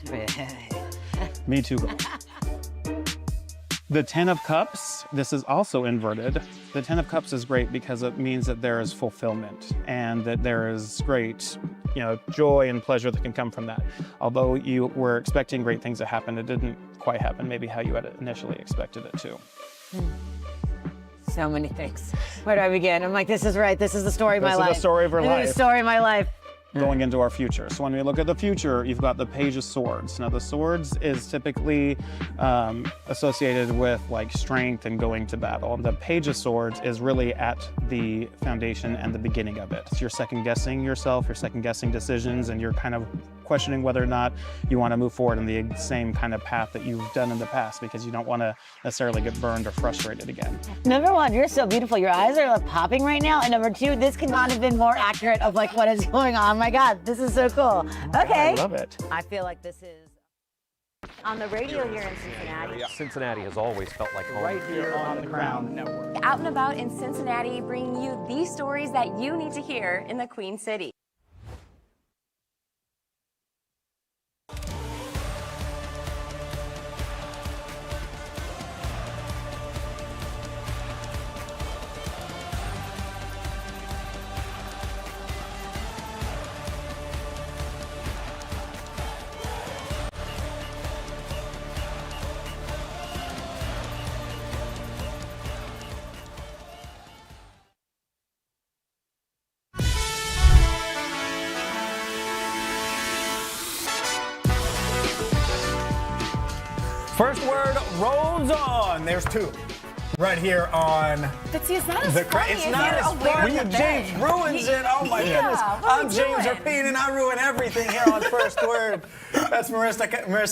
Me too, girl. The 10 of Cups, this is also inverted. The 10 of Cups is great because it means that there is fulfillment and that there is great, joy and pleasure that can come from that. Although you were expecting great things to happen, it didn't quite happen maybe how you had initially expected it to. So many things. Where do I begin? I'm like, this is right. This is the story of my life. This is the story of her life. This is the story of my life. Going into our future. So when we look at the future, you've got the Page of Swords. Now the Swords is typically associated with like strength and going to battle. And the Page of Swords is really at the foundation and the beginning of it. So you're second guessing yourself, you're second guessing decisions, and you're kind of questioning whether or not you want to move forward in the same kind of path that you've done in the past because you don't want to necessarily get burned or frustrated again. Number one, you're so beautiful. Your eyes are like popping right now. And number two, this could not have been more accurate of like what is going on. My God, this is so cool. Okay. I love it. I feel like this is on the radio here in Cincinnati. Cincinnati has always felt like home. Right here on the Crown Network. Out and about in Cincinnati, bringing you these stories that you need to hear in the Queen City. First word rolls on. There's two. Right here on But see, it's not as the funny It's if not you're as aware funny. of the James thing. ruins it. Oh my goodness. what are I'm we James doing? Rapien and I ruin everything here on First Word. That's Marisa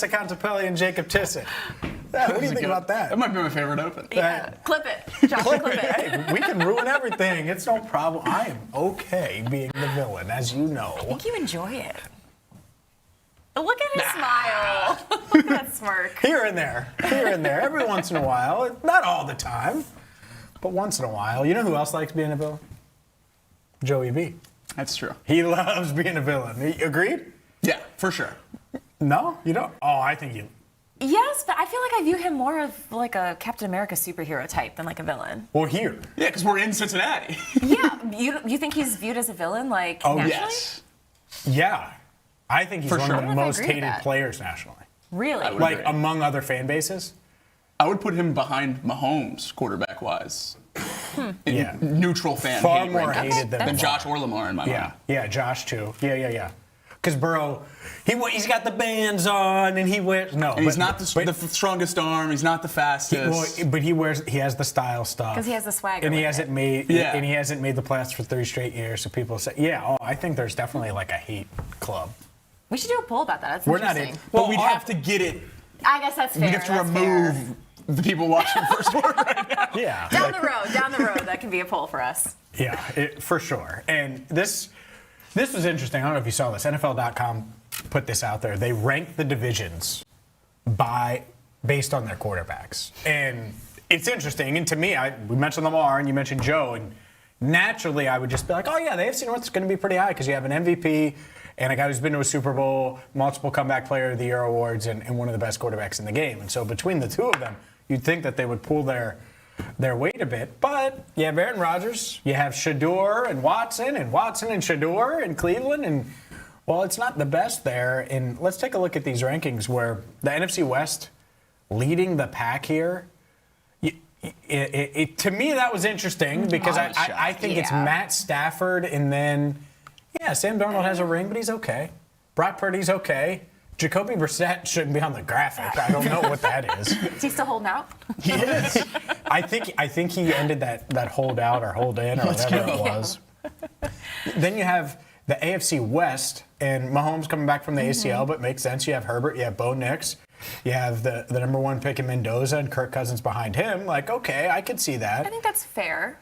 Contipelli and Jacob Tissot. Yeah, what do you think about that? That might be my favorite open. Yeah, clip it. Josh, clip it. Hey, we can ruin everything. It's no problem. I am okay being the villain, as you know. I think you enjoy it. Look at his smile. Look at that smirk. Here and there. Every once in a while. Not all the time, but once in a while. You know who else likes being a villain? Joey B. That's true. He loves being a villain. Agreed? Yeah, for sure. No? You don't? Oh, I think you. Yes, but I feel like I view him more of like a Captain America superhero type than like a villain. Well, here. Yeah, because we're in Cincinnati. Yeah, you think he's viewed as a villain, like nationally? Yes. Yeah. I think he's For one sure. of the I don't know if I most agree with hated that. players nationally. Really? I would Like, agree. among other fan bases. I would put him behind Mahomes, quarterback-wise. Yeah. Neutral fan Far hate more rankings hated than than Lamar. Josh or Lamar in my Yeah. mind. Yeah, Josh too. Yeah. Because Burrow, he's got the bands on and he wears And he's not the strongest arm. He's not the fastest. He has the style stuff. Because he has the swagger. And he with hasn't it. made Yeah. and he hasn't made the playoffs for 3 straight years. So people say, I think there's definitely like a hate club. We should do a poll about that. That's We're not interesting. in. But we'd have to get it. I guess that's fair. We'd have to that's remove fair. the people watching First Word right now. Yeah. Down the road, that can be a poll for us. Yeah, for sure. And this was interesting. I don't know if you saw this. NFL.com put this out there. They ranked the divisions based on their quarterbacks. And it's interesting. And to me, we mentioned Lamar and you mentioned Joe. And naturally, I would just be like, oh, yeah, the AFC North is going to be pretty high because you have an MVP and a guy who's been to a Super Bowl, multiple comeback player of the year awards, and one of the best quarterbacks in the game. And so between the two of them, you'd think that they would pull their weight a bit. But you have Aaron Rodgers, you have Shador and Watson and Shador in Cleveland. And, well, it's not the best there. And let's take a look at these rankings where the NFC West leading the pack here. To me, that was interesting because I think it's Matt Stafford and then, Sam Darnold has a ring, but he's okay. Brock Purdy's okay. Jacoby Brissett shouldn't be on the graphic. I don't know what that is. Is he still holding out? He is. I think he ended that hold out or hold in or whatever it was. Then you have the AFC West and Mahomes coming back from the ACL, but makes sense. You have Herbert, you have Bo Nix, you have the number 1 pick in Mendoza and Kirk Cousins behind him. Like, okay, I could see that. I think that's fair.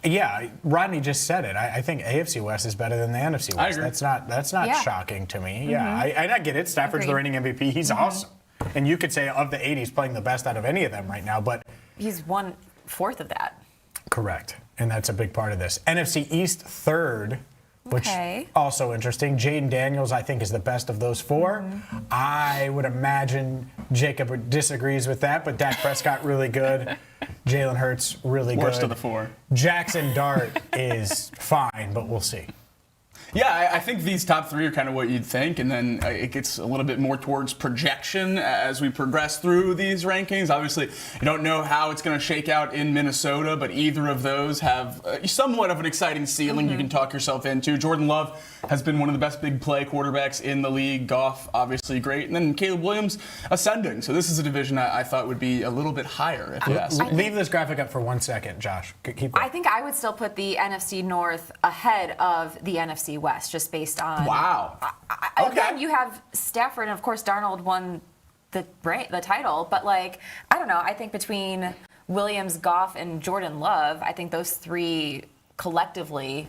Yeah, Rodney just said it. I think AFC West is better than the NFC West. I agree. That's not Yeah. shocking to me. Yeah, I get it. Stafford's the Agreed. reigning MVP. He's awesome. And you could say of the 8, he's playing the best out of any of them right now, but He's 1/4 of that. correct. And that's a big part of this. NFC East third, which Okay. also interesting. Jaden Daniels, I think, is the best of those 4. I would imagine Jacob disagrees with that, but Dak Prescott really good. Jalen Hurts really good. Worst of the 4. Jackson Dart is fine, but we'll see. Yeah, I think these top 3 are kind of what you'd think, and then it gets a little bit more towards projection as we progress through these rankings. Obviously, you don't know how it's going to shake out in Minnesota, but either of those have somewhat of an exciting ceiling you can talk yourself into. Jordan Love has been one of the best big play quarterbacks in the league. Goff, obviously great. And then Caleb Williams ascending. So this is a division I thought would be a little bit higher, if you ask me. Leave this graphic up for 1 second, Josh. Keep going. I think I would still put the NFC North ahead of the NFC West, just based on. Wow. Again, you have Stafford, and of course Darnold won the title, but like I don't know. I think between Williams, Goff, and Jordan Love, I think those 3 collectively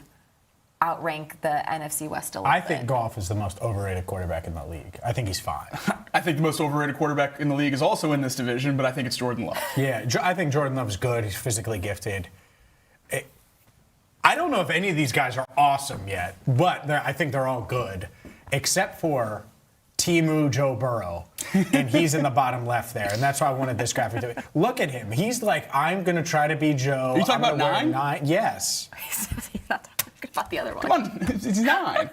outrank the NFC West a little I bit. think Goff is the most overrated quarterback in the league. I think he's fine. I think the most overrated quarterback in the league is also in this division, but I think it's Jordan Love. Yeah, I think Jordan Love's good. He's physically gifted. I don't know if any of these guys are awesome yet, but I think they're all good, except for Timu Joe Burrow, and he's in the bottom left there, and that's why I wanted this graphic to be. Look at him. He's like, I'm going to try to be Joe. Are you talking about 9? 9? Yes. He's not talking about the other one. Come on, it's 9.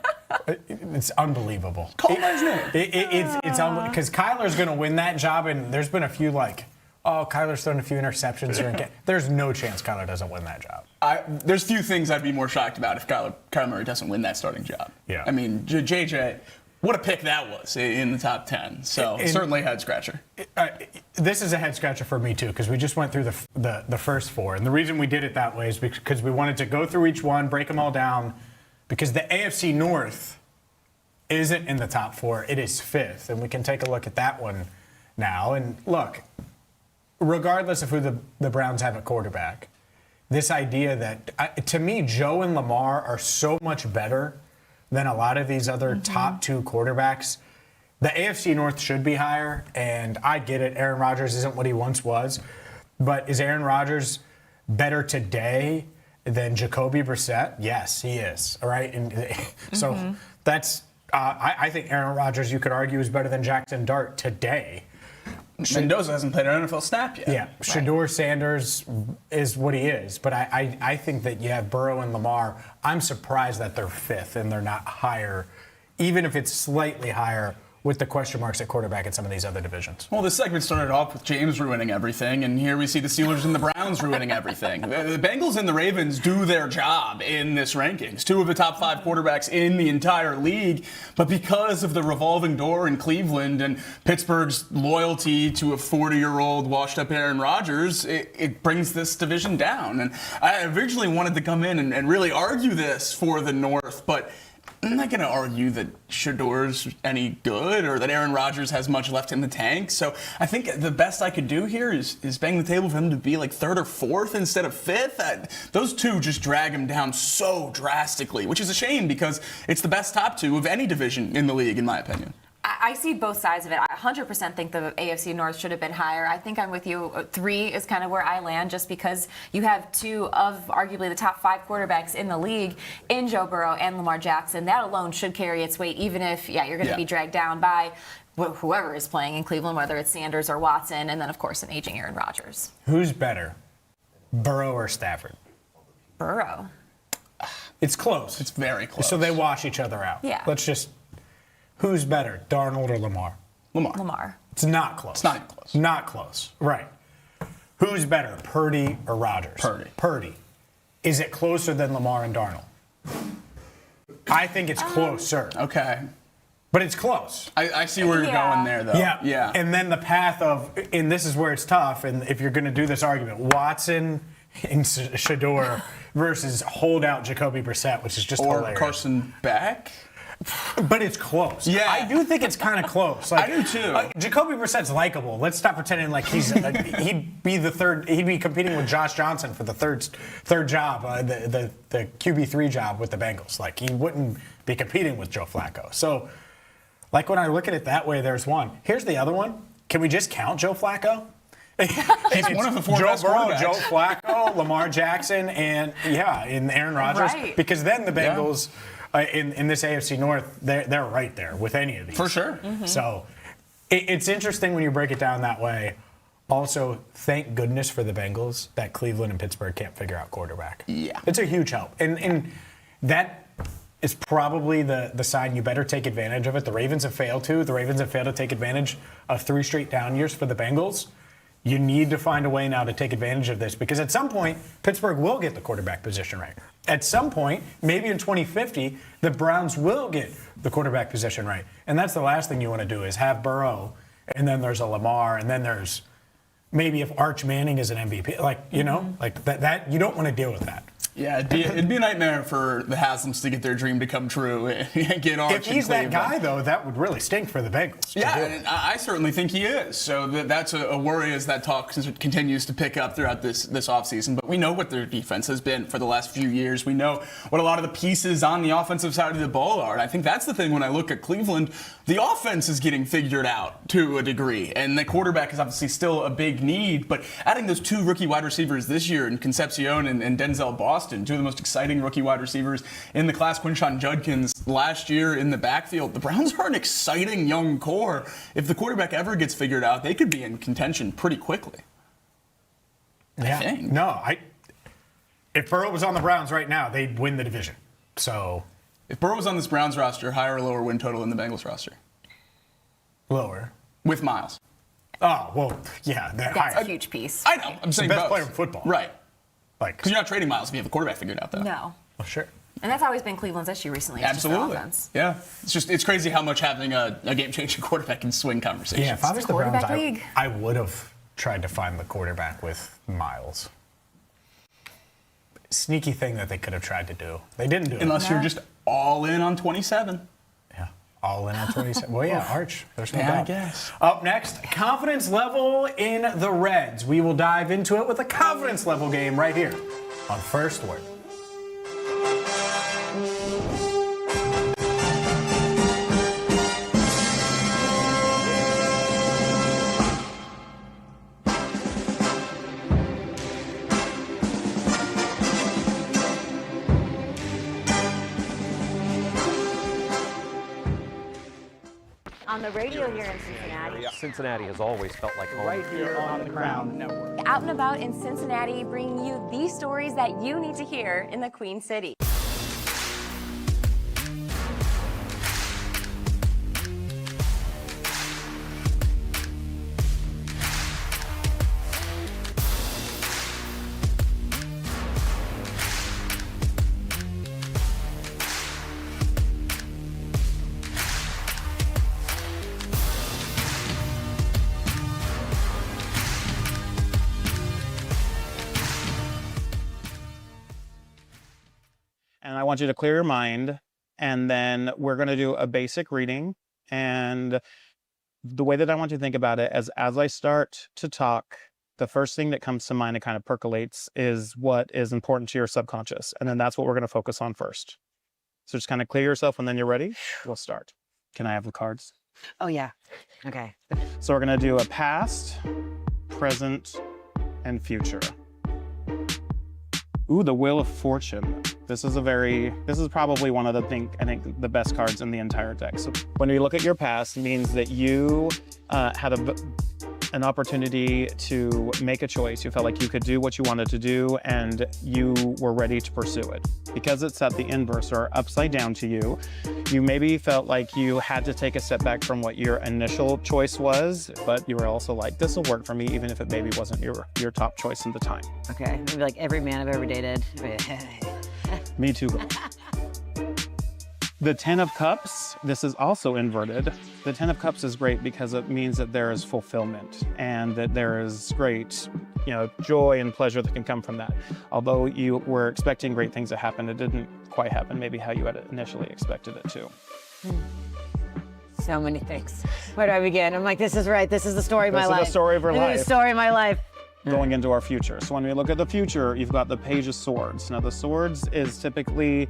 It's unbelievable. Call him by his name. It's because Kyler's going to win that job, and there's been a few like, oh, Kyler's thrown a few interceptions. There's no chance Kyler doesn't win that job. There's few things I'd be more shocked about if Kyler Murray doesn't win that starting job. Yeah. I mean, JJ, what a pick that was in the top 10. So certainly a head scratcher. This is a head scratcher for me too, because we just went through the first 4, and the reason we did it that way is because we wanted to go through each one, break them all down, because the AFC North isn't in the top 4; it is 5th, and we can take a look at that one now. And look, regardless of who the Browns have at quarterback, this idea that to me Joe and Lamar are so much better than a lot of these other top 2 quarterbacks. The AFC North should be higher, and I get it. Aaron Rodgers isn't what he once was, but is Aaron Rodgers better today than Jacoby Brissett? Yes, he is. All right, and so that's. I think Aaron Rodgers, you could argue, is better than Jackson Dart today. Mendoza hasn't played an NFL snap yet. Yeah, Shador Sanders is what he is, but I think that you have Burrow and Lamar. I'm surprised that they're 5th and they're not higher, even if it's slightly higher with the question marks at quarterback in some of these other divisions. Well, this segment started off with James ruining everything, and here we see the Steelers and the Browns ruining everything. The Bengals and the Ravens do their job in this rankings. 2 of the top 5 quarterbacks in the entire league, but because of the revolving door in Cleveland and Pittsburgh's loyalty to a 40-year-old washed-up Aaron Rodgers, it brings this division down. And I originally wanted to come in and really argue this for the North, but I'm not going to argue that Shador's any good or that Aaron Rodgers has much left in the tank. So I think the best I could do here is bang the table for him to be like 3rd or 4th instead of 5th. Those 2 just drag him down so drastically, which is a shame because it's the best top 2 of any division in the league, in my opinion. I see both sides of it. I 100% think the AFC North should have been higher. I think I'm with you. 3 is kind of where I land just because you have 2 of arguably the top 5 quarterbacks in the league in Joe Burrow and Lamar Jackson. That alone should carry its weight, even if, you're going to be dragged down by whoever is playing in Cleveland, whether it's Sanders or Watson, and then, of course, an aging Aaron Rodgers. Who's better, Burrow or Stafford? Burrow. It's close. It's very close. So they wash each other out. Yeah. Let's just... Who's better, Darnold or Lamar? Lamar. It's not close. It's not close. Not close. Right. Who's better, Purdy or Rodgers? Purdy. Is it closer than Lamar and Darnold? I think it's closer. Okay. But it's close. I see where you're going there, though. Yeah. And then the path of, and this is where it's tough, and if you're going to do this argument, Watson and Shador versus holdout Jacoby Brissett, which is just hilarious. Or Carson Beck? But it's close. Yeah. I do think it's kind of close. Like, I do too. Jacoby Brissett's likable. Let's stop pretending like he'd be competing with Josh Johnson for the third job, the QB3 job with the Bengals. Like, he wouldn't be competing with Joe Flacco. So, like, when I look at it that way, there's one. Here's the other one. Can we just count Joe Flacco? He's one of the four Joe best Burrow, quarterbacks. Joe Flacco, Lamar Jackson, and Aaron Rodgers. Right. Because then the Bengals in this AFC North, they're right there with any of these. For sure. So it's interesting when you break it down that way. Also, thank goodness for the Bengals that Cleveland and Pittsburgh can't figure out quarterback. Yeah. It's a huge help. And that is probably the sign you better take advantage of it. The Ravens have failed to. The Ravens have failed to take advantage of 3 straight down years for the Bengals. You need to find a way now to take advantage of this because at some point, Pittsburgh will get the quarterback position right. At some point, maybe in 2050, the Browns will get the quarterback position right. And that's the last thing you want to do is have Burrow, and then there's a Lamar, and then there's maybe if Arch Manning is an MVP. Like, you know, like that you don't want to deal with that. Yeah, it'd be a nightmare for the Haslams to get their dream to come true and get Arch. If he's that guy, though, that would really stink for the Bengals. Yeah, and I certainly think he is. So that's a worry as that talk continues to pick up throughout this offseason. But we know what their defense has been for the last few years. We know what a lot of the pieces on the offensive side of the ball are. And I think that's the thing when I look at Cleveland. The offense is getting figured out to a degree. And the quarterback is obviously still a big need. But adding those 2 rookie wide receivers this year in Concepcion and Denzel Boston, 2 of the most exciting rookie wide receivers in the class, Quinshon Judkins last year in the backfield. The Browns are an exciting young core. If the quarterback ever gets figured out, they could be in contention pretty quickly. Yeah. I think. No, if Burrow was on the Browns right now, they'd win the division. So if Burrow was on this Browns roster, higher or lower win total in the Bengals roster? Lower. With Miles. Oh, well, yeah. That's a huge piece. I know. I'm saying the best both. player in football. Right. Like, because you're not trading Miles if you have a quarterback figured out, though. No. Oh, sure. And that's always been Cleveland's issue recently. It's just their Absolutely. offense. Yeah. It's crazy how much having a game-changing quarterback can swing conversations. Yeah, if I was the Browns, quarterback league. I would have tried to find the quarterback with Miles. Sneaky thing that they could have tried to do. They didn't do it. Unless you're just all in on 27. Yeah, all in on 27. Well, yeah, Arch. There's no Yeah, doubt. I guess. Up next, confidence level in the Reds. We will dive into it with a confidence level game right here on First Word. On the radio here in Cincinnati. Cincinnati has always felt like home. Right here on the Crown Network. Out and about in Cincinnati, bringing you these stories that you need to hear in the Queen City. And I want you to clear your mind, and then we're going to do a basic reading. And the way that I want you to think about it is as I start to talk, the first thing that comes to mind and kind of percolates is what is important to your subconscious. And then that's what we're going to focus on first. So just kind of clear yourself, and then you're ready. We'll start. Can I have the cards? Oh, yeah. Okay. So we're going to do a past, present, and future. Ooh, the Wheel of Fortune. This is probably one of the best cards in the entire deck. So when we look at your past, it means that you had an opportunity to make a choice. You felt like you could do what you wanted to do, and you were ready to pursue it. Because it's at the inverse or upside down to you, you maybe felt like you had to take a step back from what your initial choice was, but you were also like, this will work for me, even if it maybe wasn't your top choice at the time. Okay. Maybe like every man I've ever dated. Me too. The 10 of Cups, this is also inverted. The 10 of Cups is great because it means that there is fulfillment and that there is great, joy and pleasure that can come from that. Although you were expecting great things to happen, it didn't quite happen maybe how you had initially expected it to. So many things. Where do I begin? I'm like, this is right. This is the story of my life. This is the story of her life. This is the story of my life. Going into our future. So when we look at the future, you've got the Page of Swords. Now the Swords is typically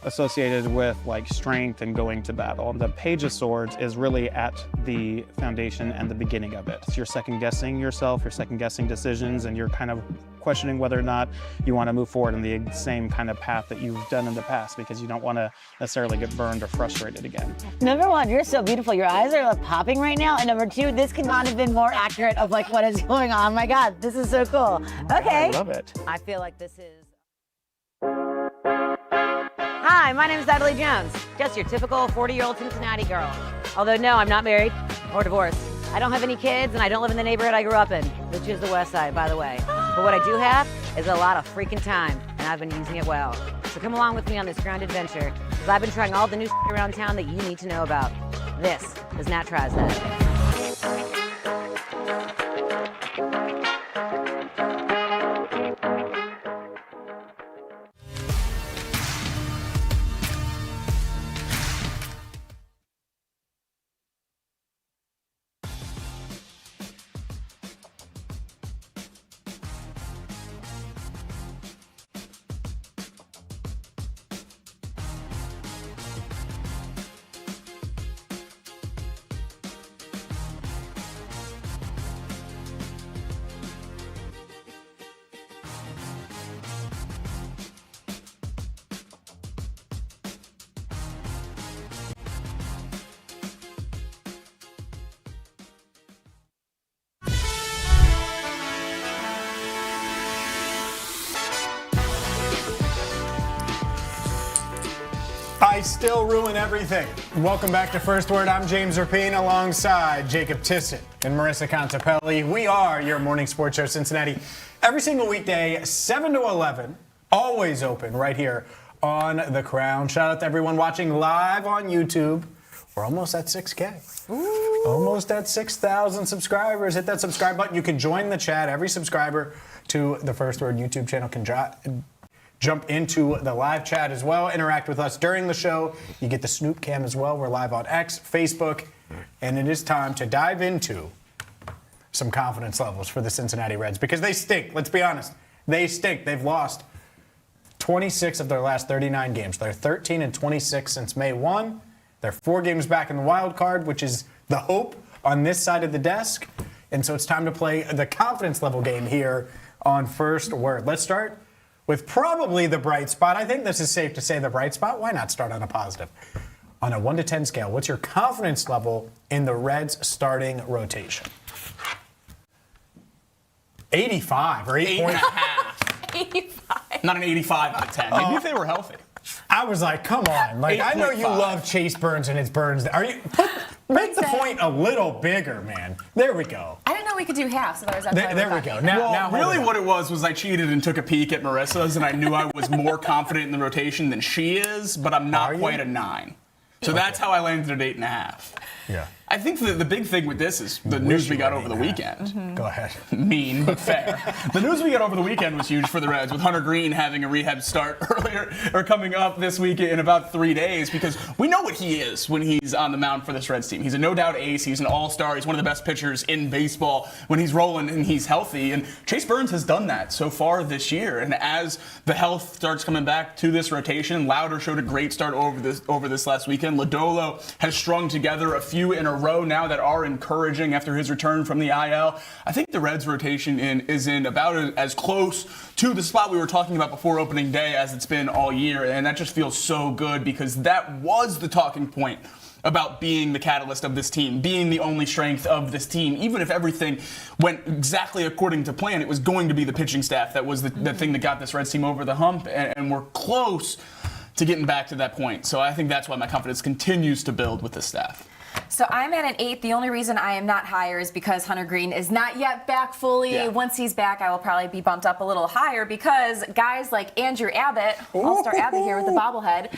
associated with like strength and going to battle. The Page of Swords is really at the foundation and the beginning of it. So you're second guessing yourself, you're second guessing decisions, and you're kind of questioning whether or not you want to move forward in the same kind of path that you've done in the past because you don't want to necessarily get burned or frustrated again. Number one, you're so beautiful. Your eyes are like popping right now. And number two, this could not have been more accurate of like what is going on. My God, this is so cool. Okay. I love it. I feel like this is. Hi, my name is Natalie Jones. Just your typical 40-year-old Cincinnati girl. Although no, I'm not married or divorced. I don't have any kids and I don't live in the neighborhood I grew up in, which is the West Side, by the way. But what I do have is a lot of freaking time, and I've been using it well. So come along with me on this grand adventure, because I've been trying all the new around town that you need to know about. This is Nat Tries That. I still ruin everything. Welcome back to First Word. I'm James Rapien alongside Jacob Tissot and Marisa Contipelli. We are your morning sports show, Cincinnati. Every single weekday, 7 to 11, always open right here on The Crown. Shout out to everyone watching live on YouTube. We're almost at 6K. Ooh. Almost at 6,000 subscribers. Hit that subscribe button. You can join the chat. Every subscriber to the First Word YouTube channel can jump into the live chat as well. Interact with us during the show. You get the Snoop Cam as well. We're live on X, Facebook, and it is time to dive into some confidence levels for the Cincinnati Reds because they stink. Let's be honest. They stink. They've lost 26 of their last 39 games. They're 13-26 since May 1. They're 4 games back in the wild card, which is the hope on this side of the desk. And so it's time to play the confidence level game here on First Word. Let's start with probably the bright spot. I think this is safe to say the bright spot. Why not start on a positive? On a 1 to 10 scale, what's your confidence level in the Reds starting rotation? 85 or 8.5. 85. Not an 85 out of 10. Maybe if they were healthy. I was like, come on. Like, I know you love Chase Burns and his Burns. Make the point a little bigger, man. There we go. I didn't know we could do half, so that was there we go. Now really what it was I cheated and took a peek at Marisa's, and I knew I was more confident in the rotation than she is, but I'm not quite a 9. So that's how I landed at 8.5. Yeah. I think the big thing with this is the news we got over the weekend. Mm-hmm. Go ahead. Mean, but fair. The news we got over the weekend was huge for the Reds, with Hunter Green having a rehab start earlier, or coming up this week in about 3 days, because we know what he is when he's on the mound for this Reds team. He's a no-doubt ace. He's an all-star. He's one of the best pitchers in baseball when he's rolling and he's healthy. And Chase Burns has done that so far this year. And as the health starts coming back to this rotation, Lauder showed a great start over this last weekend. Lodolo has strung together a few in a row now that are encouraging after his return from the IL. I think the Reds rotation is in about as close to the spot we were talking about before opening day as it's been all year, and that just feels so good because that was the talking point about being the catalyst of this team, being the only strength of this team. Even if everything went exactly according to plan, it was going to be the pitching staff that was the thing that got this Reds team over the hump, and we're close to getting back to that point. So I think that's why my confidence continues to build with this staff. So I'm at an 8. The only reason I am not higher is because Hunter Green is not yet back fully. Yeah. Once he's back, I will probably be bumped up a little higher because guys like Andrew Abbott, All-Star Abbott here with the bobblehead,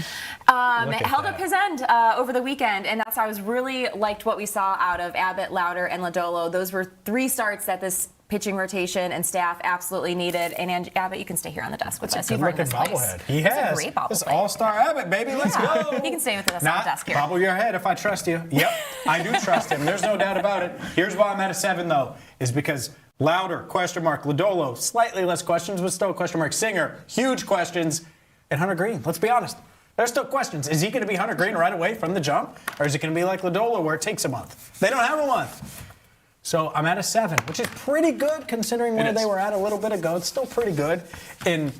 held up his end over the weekend. And that's how I was really liked what we saw out of Abbott, Lauder, and Lodolo. Those were 3 starts that this pitching rotation and staff absolutely needed. And Abbott, you can stay here on the desk with us. Good looking bobblehead. He That's has. a great bobblehead. This All-Star Abbott, baby. Let's go. He can stay with us on the desk here. Bobble your head if I trust you. Yep, I do trust him. There's no doubt about it. Here's why I'm at a 7, though, is because Louder, question mark. Lodolo, slightly less questions, but still question mark. Singer, huge questions. And Hunter Green, let's be honest. There's still questions. Is he going to be Hunter Green right away from the jump? Or is it going to be like Lodolo where it takes a month? They don't have a month. So I'm at a 7, which is pretty good considering where they were at a little bit ago. It's still pretty good. And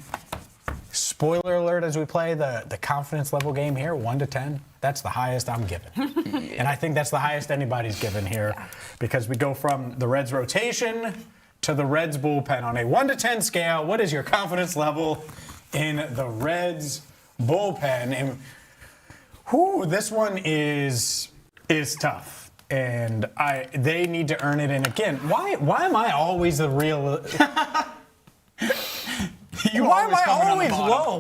spoiler alert as we play the confidence level game here, 1 to 10. That's the highest I'm given. And I think that's the highest anybody's given here because we go from the Reds rotation to the Reds bullpen on a 1 to 10 scale. What is your confidence level in the Reds bullpen? And this one is tough. And they need to earn it. And again, why am I always the real? Why am I always low?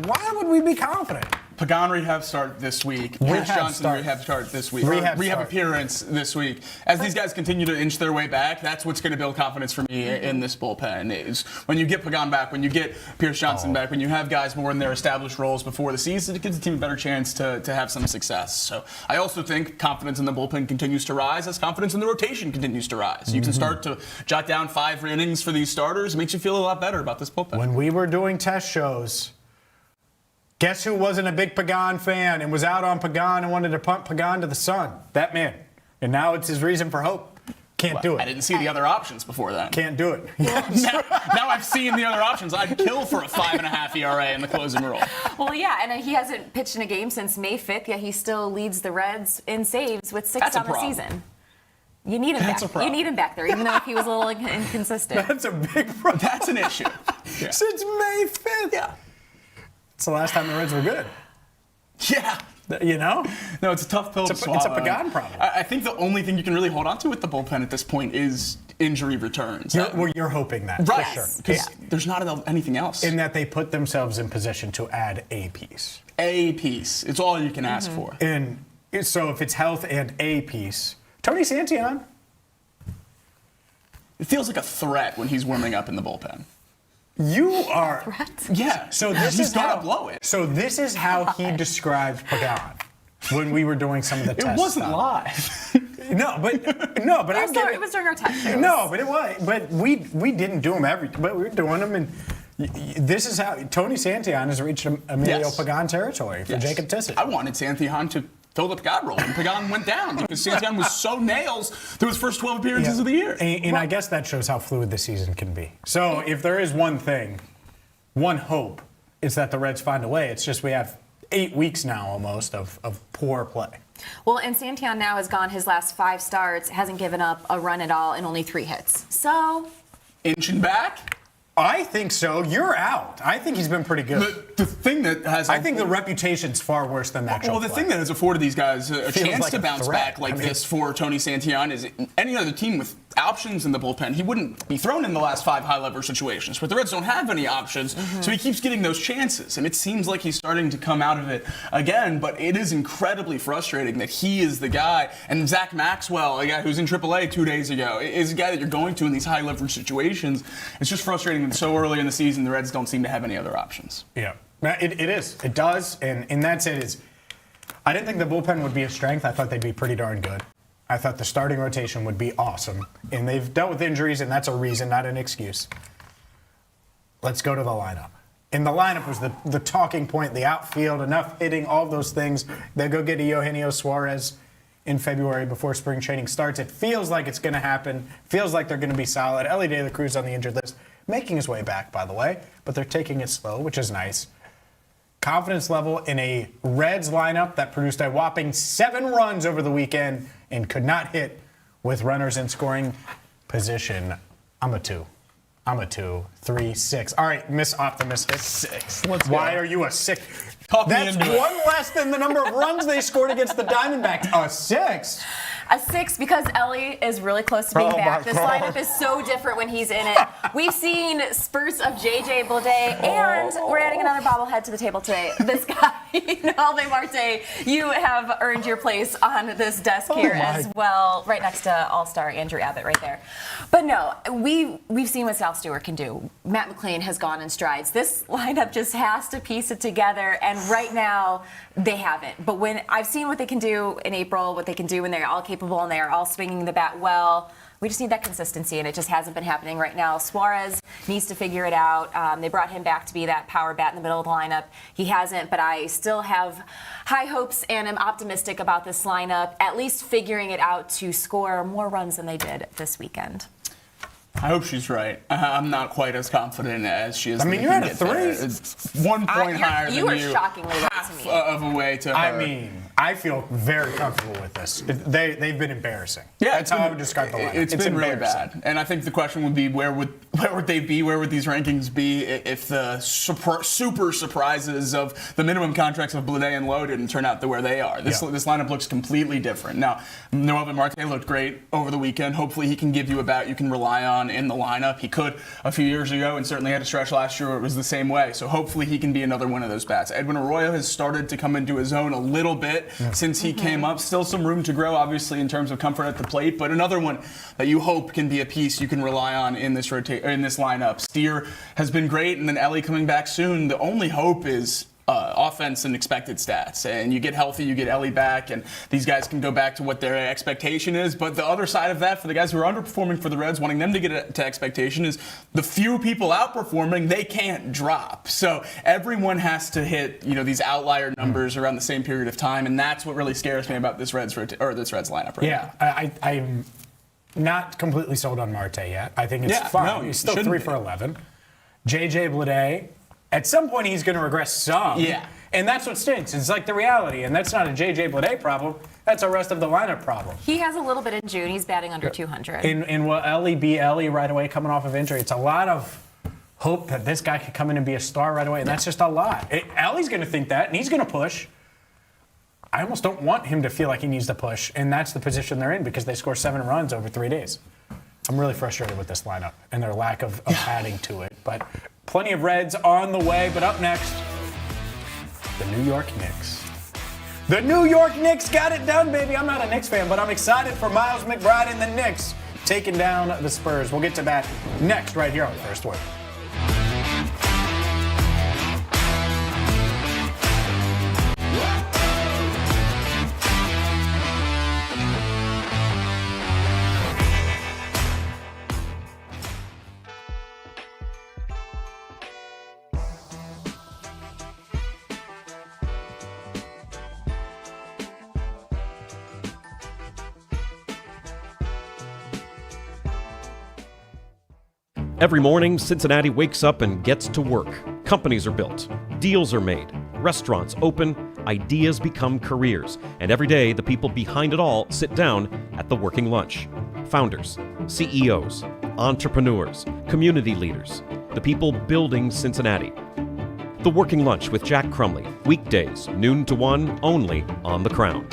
Why would we be confident? Pagan rehab start this week. Pierce Johnson rehab start this week. Rehab appearance this week. As these guys continue to inch their way back, that's what's going to build confidence for me in this bullpen. Is when you get Pagan back, when you get Pierce Johnson back, when you have guys more in their established roles before the season, it gives the team a better chance to have some success. So I also think confidence in the bullpen continues to rise as confidence in the rotation continues to rise. You can start to jot down 5 innings for these starters. It makes you feel a lot better about this bullpen. When we were doing test shows, guess who wasn't a big Pagan fan and was out on Pagan and wanted to punt Pagan to the sun? That man. And now it's his reason for hope. Can't do it. I didn't see the other options before that. Can't do it. now I've seen the other options. I'd kill for a 5.5 ERA in the closing role. Well, yeah, and he hasn't pitched in a game since May 5th, yet he still leads the Reds in saves with 6 on the season. You need him back. You need him back there, even though if he was a little inconsistent. That's a big problem. That's an issue. Yeah. Since May 5th. Yeah. It's the last time the Reds were good. Yeah. You know? No, it's a tough pill to swallow. It's a Pagan problem. I think the only thing you can really hold on to with the bullpen at this point is injury returns. You're hoping that, right? For sure. Because there's not anything else. In that they put themselves in position to add a piece. A piece. It's all you can ask for. And so if it's health and a piece, Tony Santillan. It feels like a threat when he's warming up in the bullpen. You are. Yeah. So this he's is gonna how blow it. So this is how he described Pagan when we were doing some of the tests. It wasn't live. No, but it was during our test shows. No, but it was. But we didn't do them but we were doing them, and this is how Tony Santillan has reached Emilio Pagan territory for Jacob Tissot. I wanted Santillan to fill the Pagan role, and Pagan went down because Santillan was so nails through his first 12 appearances of the year. And I guess that shows how fluid the season can be. So if there is one thing, one hope, is that the Reds find a way. It's just we have 8 weeks now almost of poor play. Well, and Santillan now has gone his last 5 starts, hasn't given up a run at all, and only 3 hits. So inching back? I think so. You're out. I think he's been pretty good. The thing that has... I think the reputation's far worse than that. Well, the thing that has afforded these guys a chance like to bounce back like this for Tony Santillan is any other team with options in the bullpen, he wouldn't be thrown in the last 5 high-lever situations. But the Reds don't have any options, so he keeps getting those chances. And it seems like he's starting to come out of it again, but it is incredibly frustrating that he is the guy. And Zach Maxwell, a guy who's in AAA 2 days ago, is a guy that you're going to in these high-leverage situations. It's just frustrating that so early in the season, the Reds don't seem to have any other options. Yeah, it is. It does. And that's it. I didn't think the bullpen would be a strength. I thought they'd be pretty darn good. I thought the starting rotation would be awesome. And they've dealt with injuries, and that's a reason, not an excuse. Let's go to the lineup. And the lineup was the talking point, the outfield, enough hitting, all those things. They go get a Eugenio Suarez in February before spring training starts. It feels like it's going to happen. Feels like they're going to be solid. Ellie De La Cruz on the injured list, making his way back, by the way. But they're taking it slow, which is nice. Confidence level in a Reds lineup that produced a whopping 7 runs over the weekend and could not hit with runners in scoring position. I'm a 2. 3, 6. All right, Miss Optimistic. 6. Let's go. Why are you a 6? Talk That's me into one less than the number of runs they scored against the Diamondbacks. A 6? A 6 because Ellie is really close to being back. This lineup is so different when he's in it. We've seen spurts of JJ Bleday, and we're adding another bobblehead to the table today. This guy, Alve Marte, you have earned your place on this desk here as well, right next to All-Star Andrew Abbott right there. But no, we've seen what Sal Stewart can do. Matt McLean has gone in strides. This lineup just has to piece it together, and right now they haven't. But when I've seen what they can do in April, what they can do when they're all capable and they are all swinging the bat well, we just need that consistency, and it just hasn't been happening right now. Suarez needs to figure it out. They brought him back to be that power bat in the middle of the lineup. He hasn't, but I still have high hopes and am optimistic about this lineup, at least figuring it out to score more runs than they did this weekend. I hope she's right. I'm not quite as confident as she is. I mean, you're at a 3. It's 1 point higher than you. You are shockingly low to me. Of a way to her. I mean, I feel very comfortable with this. They've been embarrassing. Yeah, that's how I would describe the lineup. It's been really bad. And I think the question would be, where would they be? Where would these rankings be if the super surprises of the minimum contracts of Bleday and Lowe didn't turn out to where they are? This lineup looks completely different. Now, Alve Marte looked great over the weekend. Hopefully he can give you a bat you can rely on in the lineup. He could a few years ago, and certainly had a stretch last year where it was the same way. So hopefully he can be another one of those bats. Edwin Arroyo has started to come into his own a little bit since he came up. Still some room to grow, obviously, in terms of comfort at the plate, but another one that you hope can be a piece you can rely on in this lineup. Steer has been great, and then Ellie coming back soon. The only hope is offense and expected stats. And you get healthy, you get Ellie back, and these guys can go back to what their expectation is. But the other side of that, for the guys who are underperforming for the Reds, wanting them to get to expectation, is the few people outperforming, they can't drop. So everyone has to hit, these outlier numbers around the same period of time, and that's what really scares me about this Reds lineup right now. I'm not completely sold on Marte yet. I think it's fine. No, he's still 3 for 11. JJ Bleday, at some point he's going to regress some. Yeah. And that's what stinks. It's like the reality. And that's not a JJ Bleday problem. That's a rest of the lineup problem. He has a little bit in June. He's batting under 200. And will Ellie be Ellie right away coming off of injury? It's a lot of hope that this guy could come in and be a star right away. And that's just a lot. Ellie's going to think that, and he's going to push. I almost don't want him to feel like he needs to push. And that's the position they're in because they score 7 runs over 3 days. I'm really frustrated with this lineup and their lack of adding to it. But plenty of Reds on the way. But up next, the New York Knicks. The New York Knicks got it done, baby. I'm not a Knicks fan, but I'm excited for Miles McBride and the Knicks taking down the Spurs. We'll get to that next right here on First Word. Every morning, Cincinnati wakes up and gets to work. Companies are built, deals are made, restaurants open, ideas become careers, and every day the people behind it all sit down at the working lunch. Founders, CEOs, entrepreneurs, community leaders, the people building Cincinnati. The Working Lunch with Jack Crumley, weekdays, noon to 1, only on The Crown.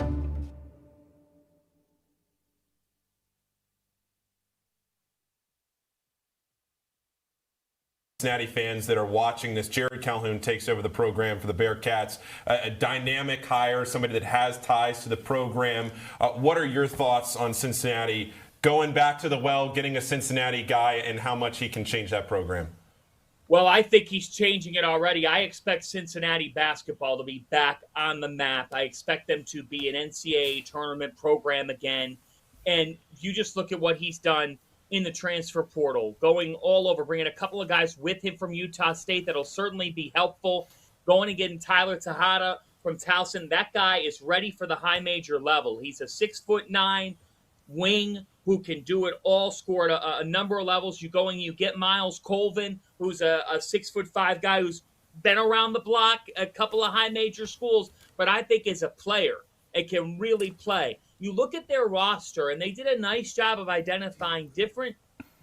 Cincinnati fans that are watching this, Jared Calhoun takes over the program for the Bearcats. A dynamic hire, somebody that has ties to the program. What are your thoughts on Cincinnati going back to the well, getting a Cincinnati guy, and how much he can change that program? Well, I think he's changing it already. I expect Cincinnati basketball to be back on the map. I expect them to be an NCAA tournament program again. And you just look at what he's done in the transfer portal, going all over, bringing a couple of guys with him from Utah State that'll certainly be helpful. Going and getting Tyler Tejada from Towson. That guy is ready for the high major level. He's a 6'9" wing who can do it all, scored a number of levels. You go and you get Miles Colvin, who's a 6'5" guy who's been around the block, a couple of high major schools, but I think is a player and can really play. You look at their roster, and they did a nice job of identifying different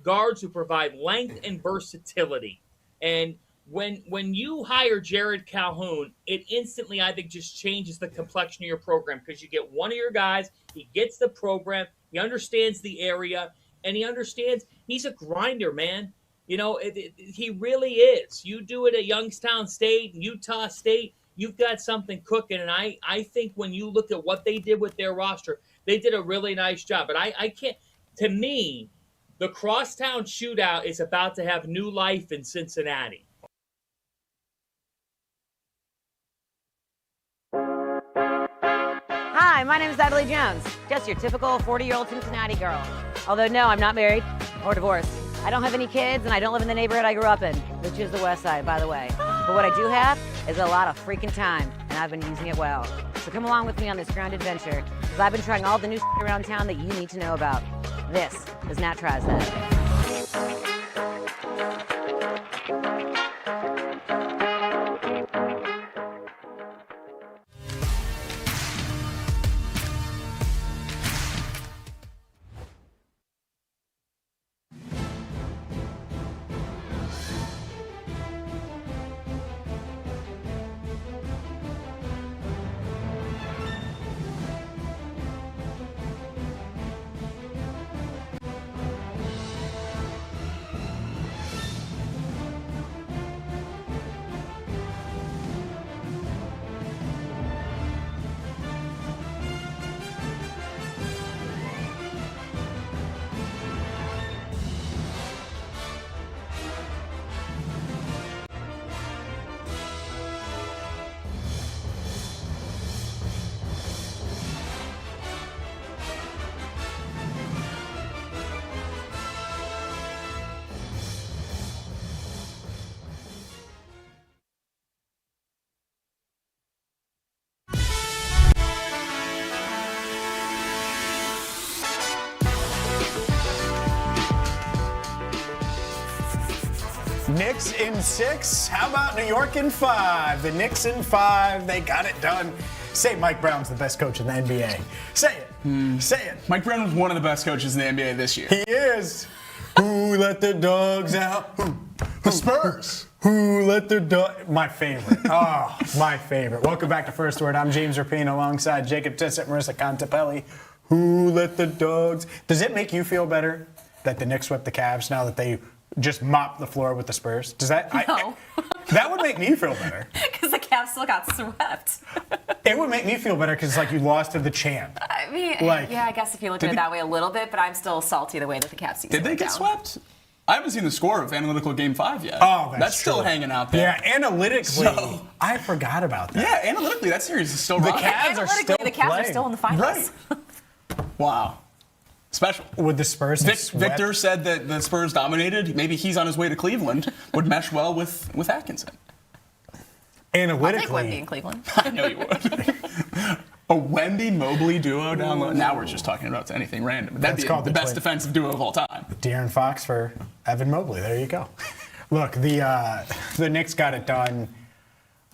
guards who provide length and versatility. And when you hire Jared Calhoun, it instantly, I think, just changes the complexion of your program because you get one of your guys, he gets the program, he understands the area, and he understands he's a grinder, man. You know, he really is. You do it at Youngstown State, Utah State, you've got something cooking. And I think when you look at what they did with their roster, they did a really nice job. But I can't, to me, the Crosstown Shootout is about to have new life in Cincinnati. Hi, my name is Natalie Jones, just your typical 40-year-old Cincinnati girl. Although, no, I'm not married or divorced. I don't have any kids, and I don't live in the neighborhood I grew up in, which is the West Side, by the way. But what I do have is a lot of freaking time, and I've been using it well. So come along with me on this grand adventure, because I've been trying all the new around town that you need to know about. This is Nat Tries That. Knicks in 6. How about New York in 5? The Knicks in 5. They got it done. Say Mike Brown's the best coach in the NBA. Say it. Say it. Mike Brown was one of the best coaches in the NBA this year. He is. Who let the dogs out? The Spurs. Who let the dog? My favorite. Oh, my favorite. Welcome back to First Word. I'm James Rapien alongside Jacob Tissot, Marisa Contipelli. Who let the dogs? Does it make you feel better that the Knicks swept the Cavs now that they just mopped the floor with the Spurs? Does that? No. That would make me feel better. Because the Cavs still got swept. It would make me feel better because, like, you lost to the champ. I mean, Like, yeah, I guess if you look at it that way a little bit, but I'm still salty the way that the Cavs season Did they went get down. swept? I haven't seen the score of Analytical Game 5 yet. Oh, that's still true. hanging out there. Yeah, analytically, So- I forgot about that. Yeah, analytically, that series is still The running. Cavs are still the Cavs playing. are still in the finals. Right. Wow. Special. Would the Spurs have swept? Victor said that the Spurs dominated. Maybe he's on his way to Cleveland. Would mesh well with Atkinson. Analytically, I'll take Wemby in Cleveland. I know you would. A Wemby-Mobley duo down low. Now we're just talking about anything random. That'd That's be called the the best twin. defensive duo of all time. De'Aaron Fox for Evan Mobley. There you go. Look, the Knicks got it done.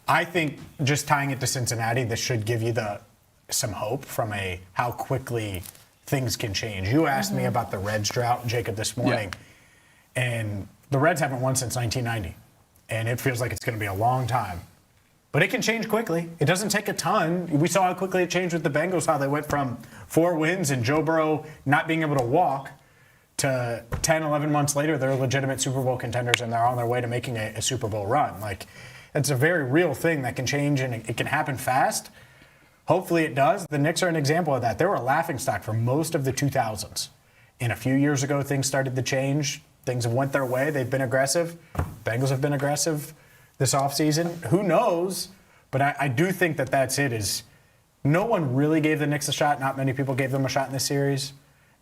I think just tying it to Cincinnati, this should give you some hope from how quickly things can change. You asked me about the Reds drought, Jacob, this morning, and the Reds haven't won since 1990, and it feels like it's going to be a long time. But it can change quickly. It doesn't take a ton. We saw how quickly it changed with the Bengals, how they went from 4 wins and Joe Burrow not being able to walk to 10, 11 months later, they're legitimate Super Bowl contenders and they're on their way to making a Super Bowl run. Like, it's a very real thing that can change and it can happen fast. Hopefully it does. The Knicks are an example of that. They were a laughingstock for most of the 2000s. And a few years ago, things started to change. Things have went their way. They've been aggressive. Bengals have been aggressive this offseason. Who knows? But I do think that's it. Is no one really gave the Knicks a shot. Not many people gave them a shot in this series.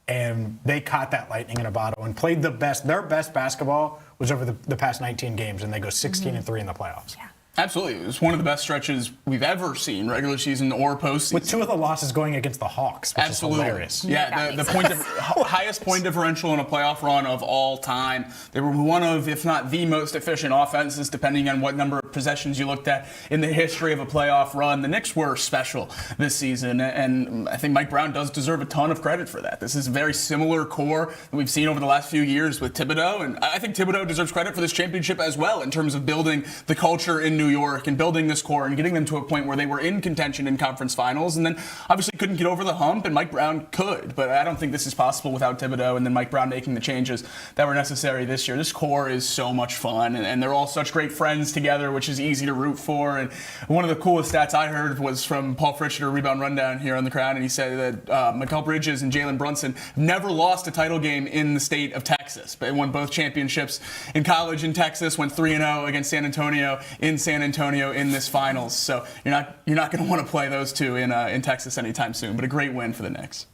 And they caught that lightning in a bottle and played the best. Their best basketball was over the past 19 games, and they go 16-3 in the playoffs. Yeah. Absolutely. It was one of the best stretches we've ever seen, regular season or postseason. With 2 of the losses going against the Hawks, which Absolutely. is hilarious. Yeah, the highest point differential in a playoff run of all time. They were one of, if not the most efficient offenses, depending on what number of possessions you looked at in the history of a playoff run, the Knicks were special this season, and I think Mike Brown does deserve a ton of credit for that. This is a very similar core that we've seen over the last few years with Thibodeau, and I think Thibodeau deserves credit for this championship as well in terms of building the culture in New York and building this core and getting them to a point where they were in contention in conference finals, and then obviously couldn't get over the hump, and Mike Brown could, but I don't think this is possible without Thibodeau and then Mike Brown making the changes that were necessary this year. This core is so much fun, and they're all such great friends together, which is easy to root for. And one of the coolest stats I heard was from Paul Fritcher, Rebound Rundown here on the Crown, and he said that Mikal Bridges and Jalen Brunson never lost a title game in the state of Texas, but they won both championships in college in Texas, went 3-0 against San Antonio in this finals. So you're not going to want to play those two in Texas anytime soon, but a great win for the Knicks.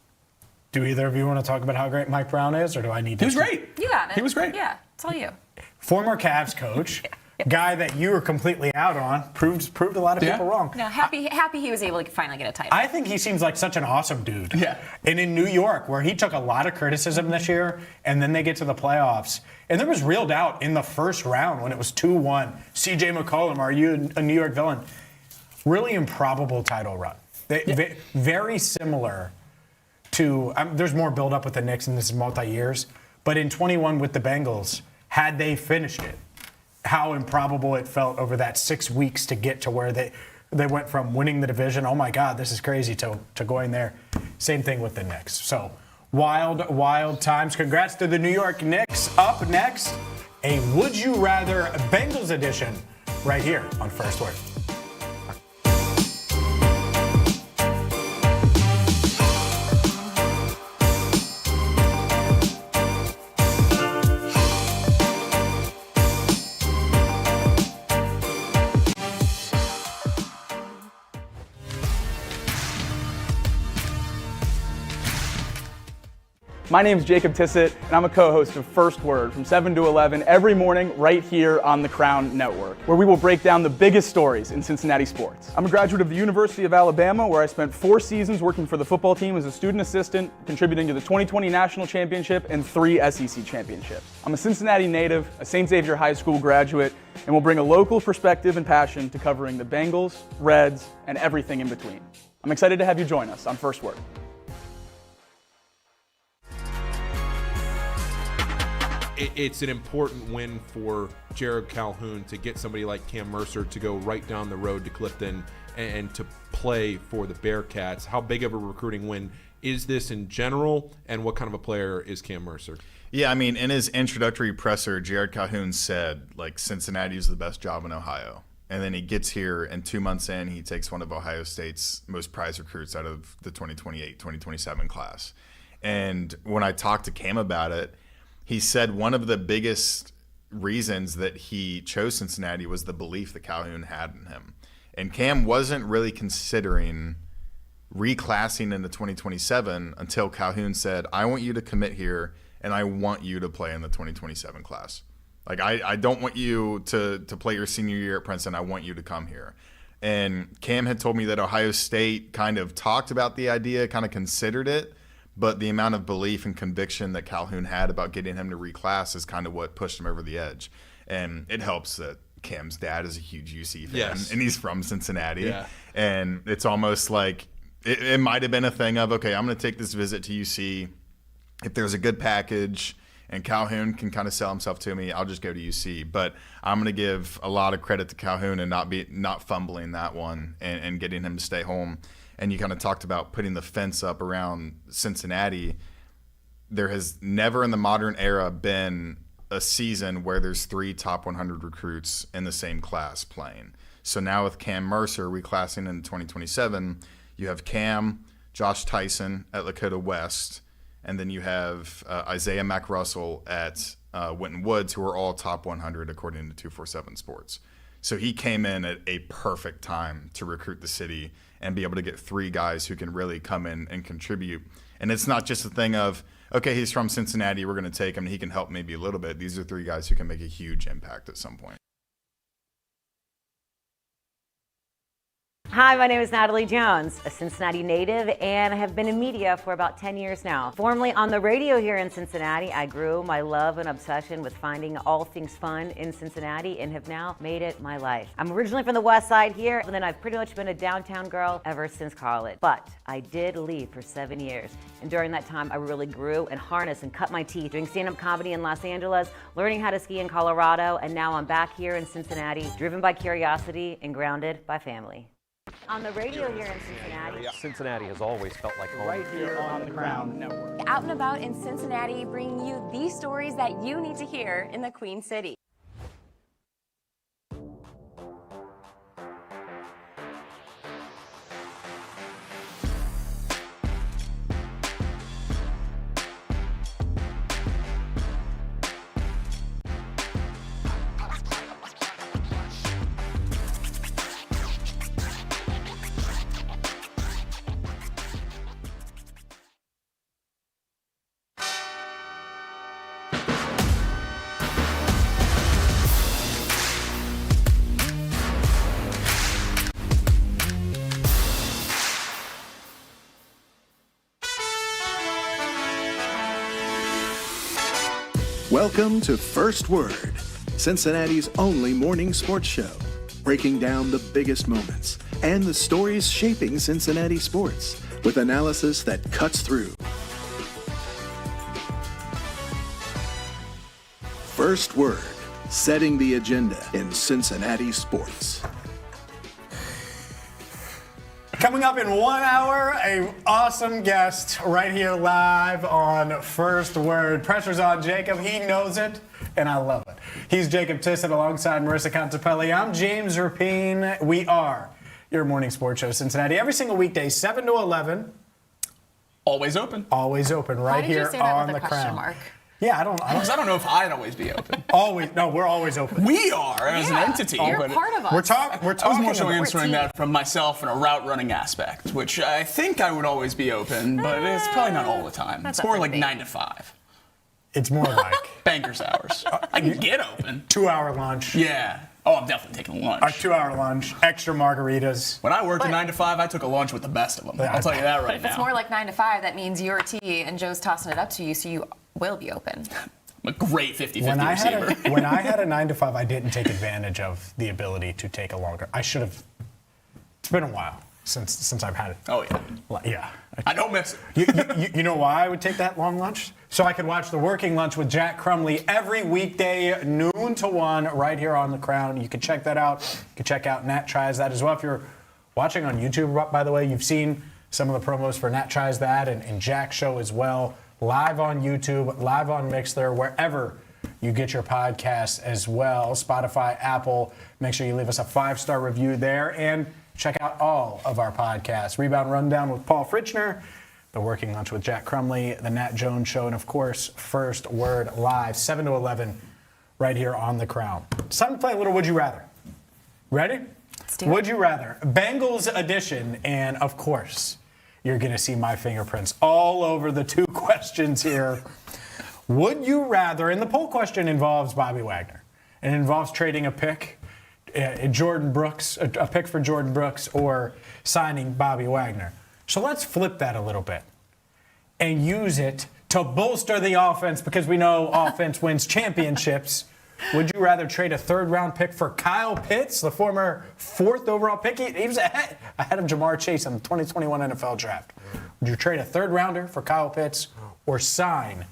Do either of you want to talk about how great Mike Brown is, or do I need to? He was great. You got it. He was great. Yeah, it's all you. Former Cavs coach, guy that you were completely out on, proved a lot of people wrong. No, happy he was able to finally get a title. I think he seems like such an awesome dude. Yeah. And in New York, where he took a lot of criticism this year, and then they get to the playoffs, and there was real doubt in the first round when it was 2-1. C.J. McCollum, are you a New York villain? Really improbable title run. Very similar to, there's more build-up with the Knicks, and this is multi-years, but in 21 with the Bengals, had they finished it, how improbable it felt over that 6 weeks to get to where they went from winning the division, oh my God, this is crazy, to going there. Same thing with the Knicks. So wild times. Congrats to the New York Knicks. Up next, a Would You Rather Bengals edition right here on First Word. My name is Jacob Tissot, and I'm a co-host of First Word from 7 to 11 every morning right here on the Crown Network, where we will break down the biggest stories in Cincinnati sports. I'm a graduate of the University of Alabama, where I spent 4 seasons working for the football team as a student assistant, contributing to the 2020 National Championship and 3 SEC championships. I'm a Cincinnati native, a St. Xavier High School graduate, and will bring a local perspective and passion to covering the Bengals, Reds, and everything in between. I'm excited to have you join us on First Word. It's an important win for Jared Calhoun to get somebody like Cam Mercer to go right down the road to Clifton and to play for the Bearcats. How big of a recruiting win is this in general, and what kind of a player is Cam Mercer? Yeah, I mean, in his introductory presser, Jared Calhoun said, like, Cincinnati is the best job in Ohio. And then he gets here, and 2 months in, he takes one of Ohio State's most prized recruits out of the 2028-2027 class. And when I talked to Cam about it, he said one of the biggest reasons that he chose Cincinnati was the belief that Calhoun had in him. And Cam wasn't really considering reclassing into 2027 until Calhoun said, I want you to commit here, and I want you to play in the 2027 class. Like, I don't want you to play your senior year at Princeton. I want you to come here. And Cam had told me that Ohio State kind of talked about the idea, kind of considered it, but the amount of belief and conviction that Calhoun had about getting him to reclass is kind of what pushed him over the edge. And it helps that Cam's dad is a huge UC fan, and he's from Cincinnati. Yeah. And it's almost like it might have been a thing of, okay, I'm going to take this visit to UC. If there's a good package and Calhoun can kind of sell himself to me, I'll just go to UC. But I'm going to give a lot of credit to Calhoun and not fumbling that one and getting him to stay home. And you kind of talked about putting the fence up around Cincinnati. There has never in the modern era been a season where there's 3 top 100 recruits in the same class playing. So now with Cam Mercer reclassing in 2027, you have Cam, Josh Tyson at Lakota West, and then you have Isaiah McRussell at Winton Woods, who are all top 100 according to 247 Sports. So he came in at a perfect time to recruit the city and be able to get 3 guys who can really come in and contribute. And it's not just a thing of, okay, he's from Cincinnati, we're going to take him, and he can help maybe a little bit. These are 3 guys who can make a huge impact at some point. Hi, my name is Natalie Jones, a Cincinnati native, and I have been in media for about 10 years now. Formerly on the radio here in Cincinnati, I grew my love and obsession with finding all things fun in Cincinnati and have now made it my life. I'm originally from the West Side here, and then I've pretty much been a downtown girl ever since college. But I did leave for 7 years, and during that time, I really grew and harnessed and cut my teeth doing stand-up comedy in Los Angeles, learning how to ski in Colorado, and now I'm back here in Cincinnati, driven by curiosity and grounded by family. On the radio here in Cincinnati. Cincinnati has always felt like home. Right here on the Crown Network. Out and about in Cincinnati, bringing you the stories that you need to hear in the Queen City. Welcome to First Word, Cincinnati's only morning sports show, breaking down the biggest moments and the stories shaping Cincinnati sports with analysis that cuts through. First Word, setting the agenda in Cincinnati sports. Coming up in 1 hour, an awesome guest right here live on First Word. Pressure's on Jacob. He knows it, and I love it. He's Jacob Tissot alongside Marisa Contipelli. I'm James Rapien. We are your morning sports show, Cincinnati. Every single weekday, 7 to 11. Always open. Always open right here on the Crown. Mark? Yeah, I don't know if I'd always be open. Always, no, we're always open. We are as an entity. You're but part of us. We're talking. I was more so answering that from myself in a route running aspect, which I think I would always be open, but it's probably not all the time. That's It's more up to like me. 9 to 5. It's more like banker's hours. I can get open. 2-hour lunch. Yeah. Oh, I'm definitely taking lunch. Our 2-hour lunch, extra margaritas. When I worked at 9 to 5, I took a lunch with the best of them. I'll tell you that right If now. it's more like 9 to 5, that means you're T and Joe's tossing it up to you, so you will be open. I'm a great 50-50 When I receiver. when I had a 9 to 5, I didn't take advantage of the ability to take a longer. I should have. It's been a while since I've had it. Oh yeah. Yeah. I don't miss it. You know why I would take that long lunch? So I could watch the Working Lunch with Jack Crumley every weekday, noon to 1, right here on the Crown. You can check that out. You can check out Nat Tries That as well. If you're watching on YouTube, by the way, you've seen some of the promos for Nat Tries That and Jack's show as well. Live on YouTube, live on Mixler, wherever you get your podcasts as well. Spotify, Apple. Make sure you leave us a 5-star review there and check out all of our podcasts. Rebound Rundown with Paul Fritchner, The Working Lunch with Jack Crumley, The Nat Jones Show, and of course, First Word live, 7 to 11, right here on the Crown. It's time to play a little Would You Rather. Ready? Let's do it. Would You Rather? Bengals edition, and of course, you're going to see my fingerprints all over the 2 questions here. Would you rather, and the poll question involves Bobby Wagner. It involves trading a pick, Jordan Brooks, a pick for Jordan Brooks, or signing Bobby Wagner. So let's flip that a little bit and use it to bolster the offense, because we know offense wins championships. Would you rather trade a 3rd-round pick for Kyle Pitts, the former 4th overall pick? He was ahead of Jamar Chase in the 2021 NFL Draft. Would you trade a 3rd-rounder for Kyle Pitts or sign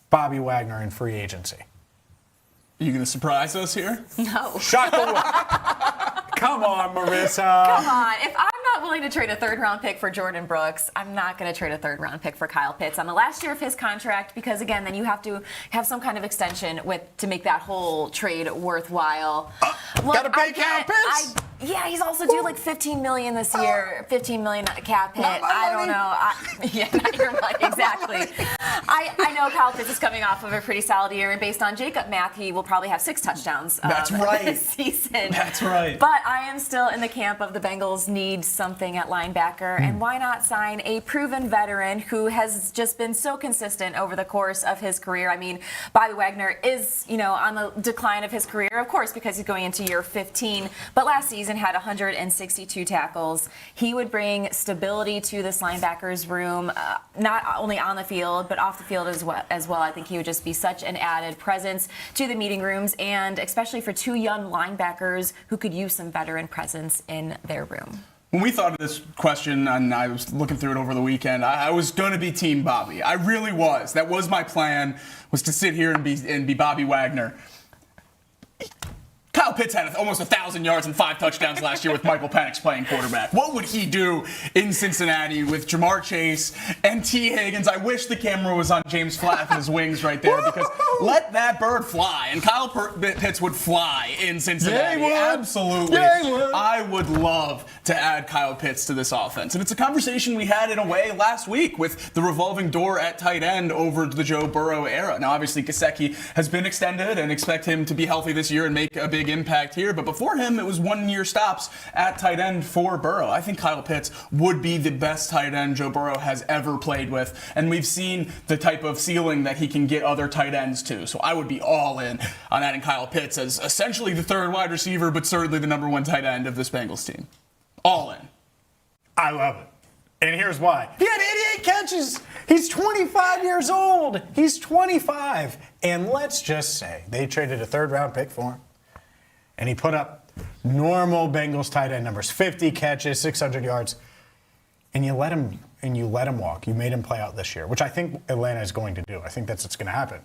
Bobby Wagner in free agency? Are you going to surprise us here? No. Shock the world. Come on, Marisa. Come on. If I'm not willing to trade a 3rd-round pick for Jordan Brooks, I'm not going to trade a 3rd-round pick for Kyle Pitts on the last year of his contract, because, again, then you have to have some kind of extension to make that whole trade worthwhile. Gotta pay Kyle Pitts. Yeah, he's also due like $15 million this year. $15 million cap hit. I don't know. Yeah, not your money, exactly. I know Kyle Pitts is coming off of a pretty solid year, and based on Jacob math, he will probably have 6 touchdowns That's right. this season. That's right. But I am still in the camp of the Bengals need something at linebacker, and why not sign a proven veteran who has just been so consistent over the course of his career? I mean, Bobby Wagner is, on the decline of his career, of course, because he's going into year 15. But last season, season had 162 tackles. He would bring stability to this linebackers room, not only on the field, but off the field as well. I think he would just be such an added presence to the meeting rooms, and especially for two young linebackers who could use some veteran presence in their room. When we thought of this question, and I was looking through it over the weekend, I was going to be Team Bobby. I really was. That was my plan, was to sit here and be Bobby Wagner. Kyle Pitts had almost 1,000 yards and 5 touchdowns last year with Michael Penix playing quarterback. What would he do in Cincinnati with Jamar Chase and T. Higgins? I wish the camera was on James Flatt's wings right there, because let that bird fly, and Kyle Pitts would fly in Cincinnati. Yeah, he would. Absolutely. Yeah, he would. I would love to add Kyle Pitts to this offense. And it's a conversation we had in a way last week with the revolving door at tight end over the Joe Burrow era. Now, obviously, Gesicki has been extended, and expect him to be healthy this year and make a big impact here. But before him, it was 1-year stops at tight end for Burrow. I think Kyle Pitts would be the best tight end Joe Burrow has ever played with. And we've seen the type of ceiling that he can get other tight ends to. So I would be all in on adding Kyle Pitts as essentially the third wide receiver, but certainly the number 1 tight end of this Bengals team. All in. I love it. And here's why. He had 88 catches. He's 25 years old. He's 25. And let's just say they traded a 3rd-round pick for him. And he put up normal Bengals tight end numbers, 50 catches, 600 yards. And you let him walk. You made him play out this year, which I think Atlanta is going to do. I think that's what's going to happen.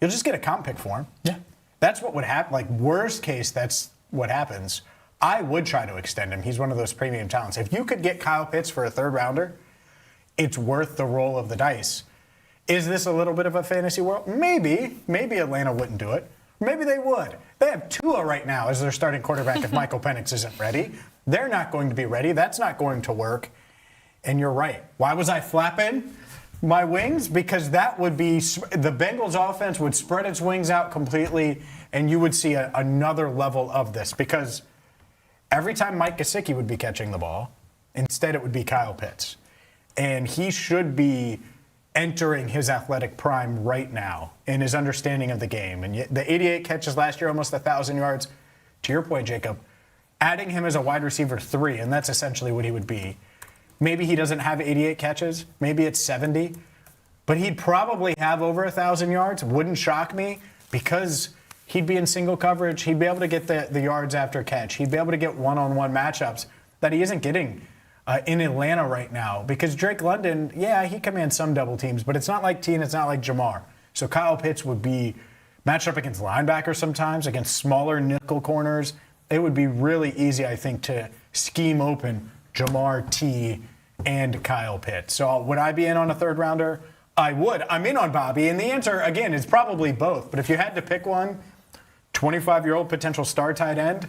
You'll just get a comp pick for him. Yeah. That's what would happen. Like, worst case, that's what happens. I would try to extend him. He's one of those premium talents. If you could get Kyle Pitts for a 3rd rounder, it's worth the roll of the dice. Is this a little bit of a fantasy world? Maybe. Maybe Atlanta wouldn't do it. Maybe they would. They have Tua right now as their starting quarterback if Michael Penix isn't ready. They're not going to be ready. That's not going to work. And you're right. Why was I flapping my wings? Because that would be the Bengals offense would spread its wings out completely, and you would see another level of this. Because every time Mike Gesicki would be catching the ball, instead it would be Kyle Pitts. And he should be entering his athletic prime right now in his understanding of the game. And the 88 catches last year, almost 1,000 yards. To your point, Jacob, adding him as a wide receiver 3, and that's essentially what he would be. Maybe he doesn't have 88 catches. Maybe it's 70. But he'd probably have over 1,000 yards. Wouldn't shock me, because he'd be in single coverage. He'd be able to get the yards after catch. He'd be able to get one-on-one matchups that he isn't getting in Atlanta right now, because Drake London, yeah, he commands some double teams, but it's not like T and it's not like Jamar. So Kyle Pitts would be matched up against linebackers sometimes, against smaller nickel corners. It would be really easy, I think, to scheme open Jamar, T, and Kyle Pitts. So would I be in on a 3rd rounder? I would. I'm in on Bobby, and the answer, again, is probably both. But if you had to pick one, 25-year-old potential star tight end,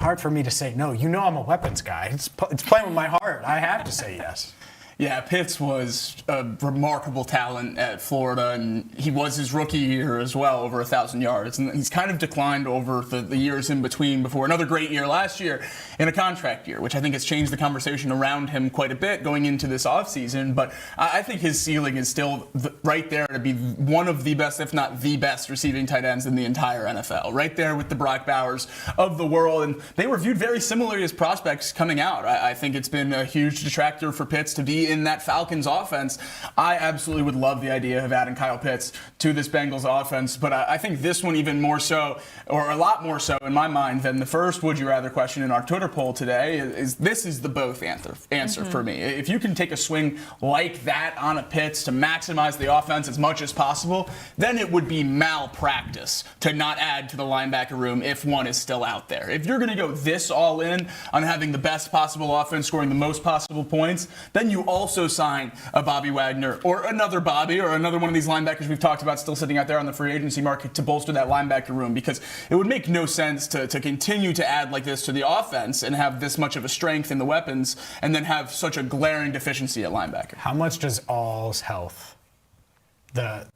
hard for me to say no. You know I'm a weapons guy. It's playing with my heart. I have to say yes. Yeah, Pitts was a remarkable talent at Florida, and he was his rookie year as well, over 1,000 yards. And he's kind of declined over the years in between before another great year last year in a contract year, which I think has changed the conversation around him quite a bit going into this offseason. But I think his ceiling is still right there to be one of the best, if not the best, receiving tight ends in the entire NFL. Right there with the Brock Bowers of the world. And they were viewed very similarly as prospects coming out. I think it's been a huge detractor for Pitts to be in that Falcons offense. I absolutely would love the idea of adding Kyle Pitts to this Bengals offense, but I think this one even more so, or a lot more so in my mind than the first would you rather question in our Twitter poll today, is this is the both answer for me. If you can take a swing like that on a Pitts to maximize the offense as much as possible, then it would be malpractice to not add to the linebacker room if one is still out there. If you're going to go this all in on having the best possible offense, scoring the most possible points, then you also sign a Bobby Wagner or another Bobby or another one of these linebackers we've talked about still sitting out there on the free agency market to bolster that linebacker room, because it would make no sense to continue to add like this to the offense and have this much of a strength in the weapons and then have such a glaring deficiency at linebacker. How much does All's health, the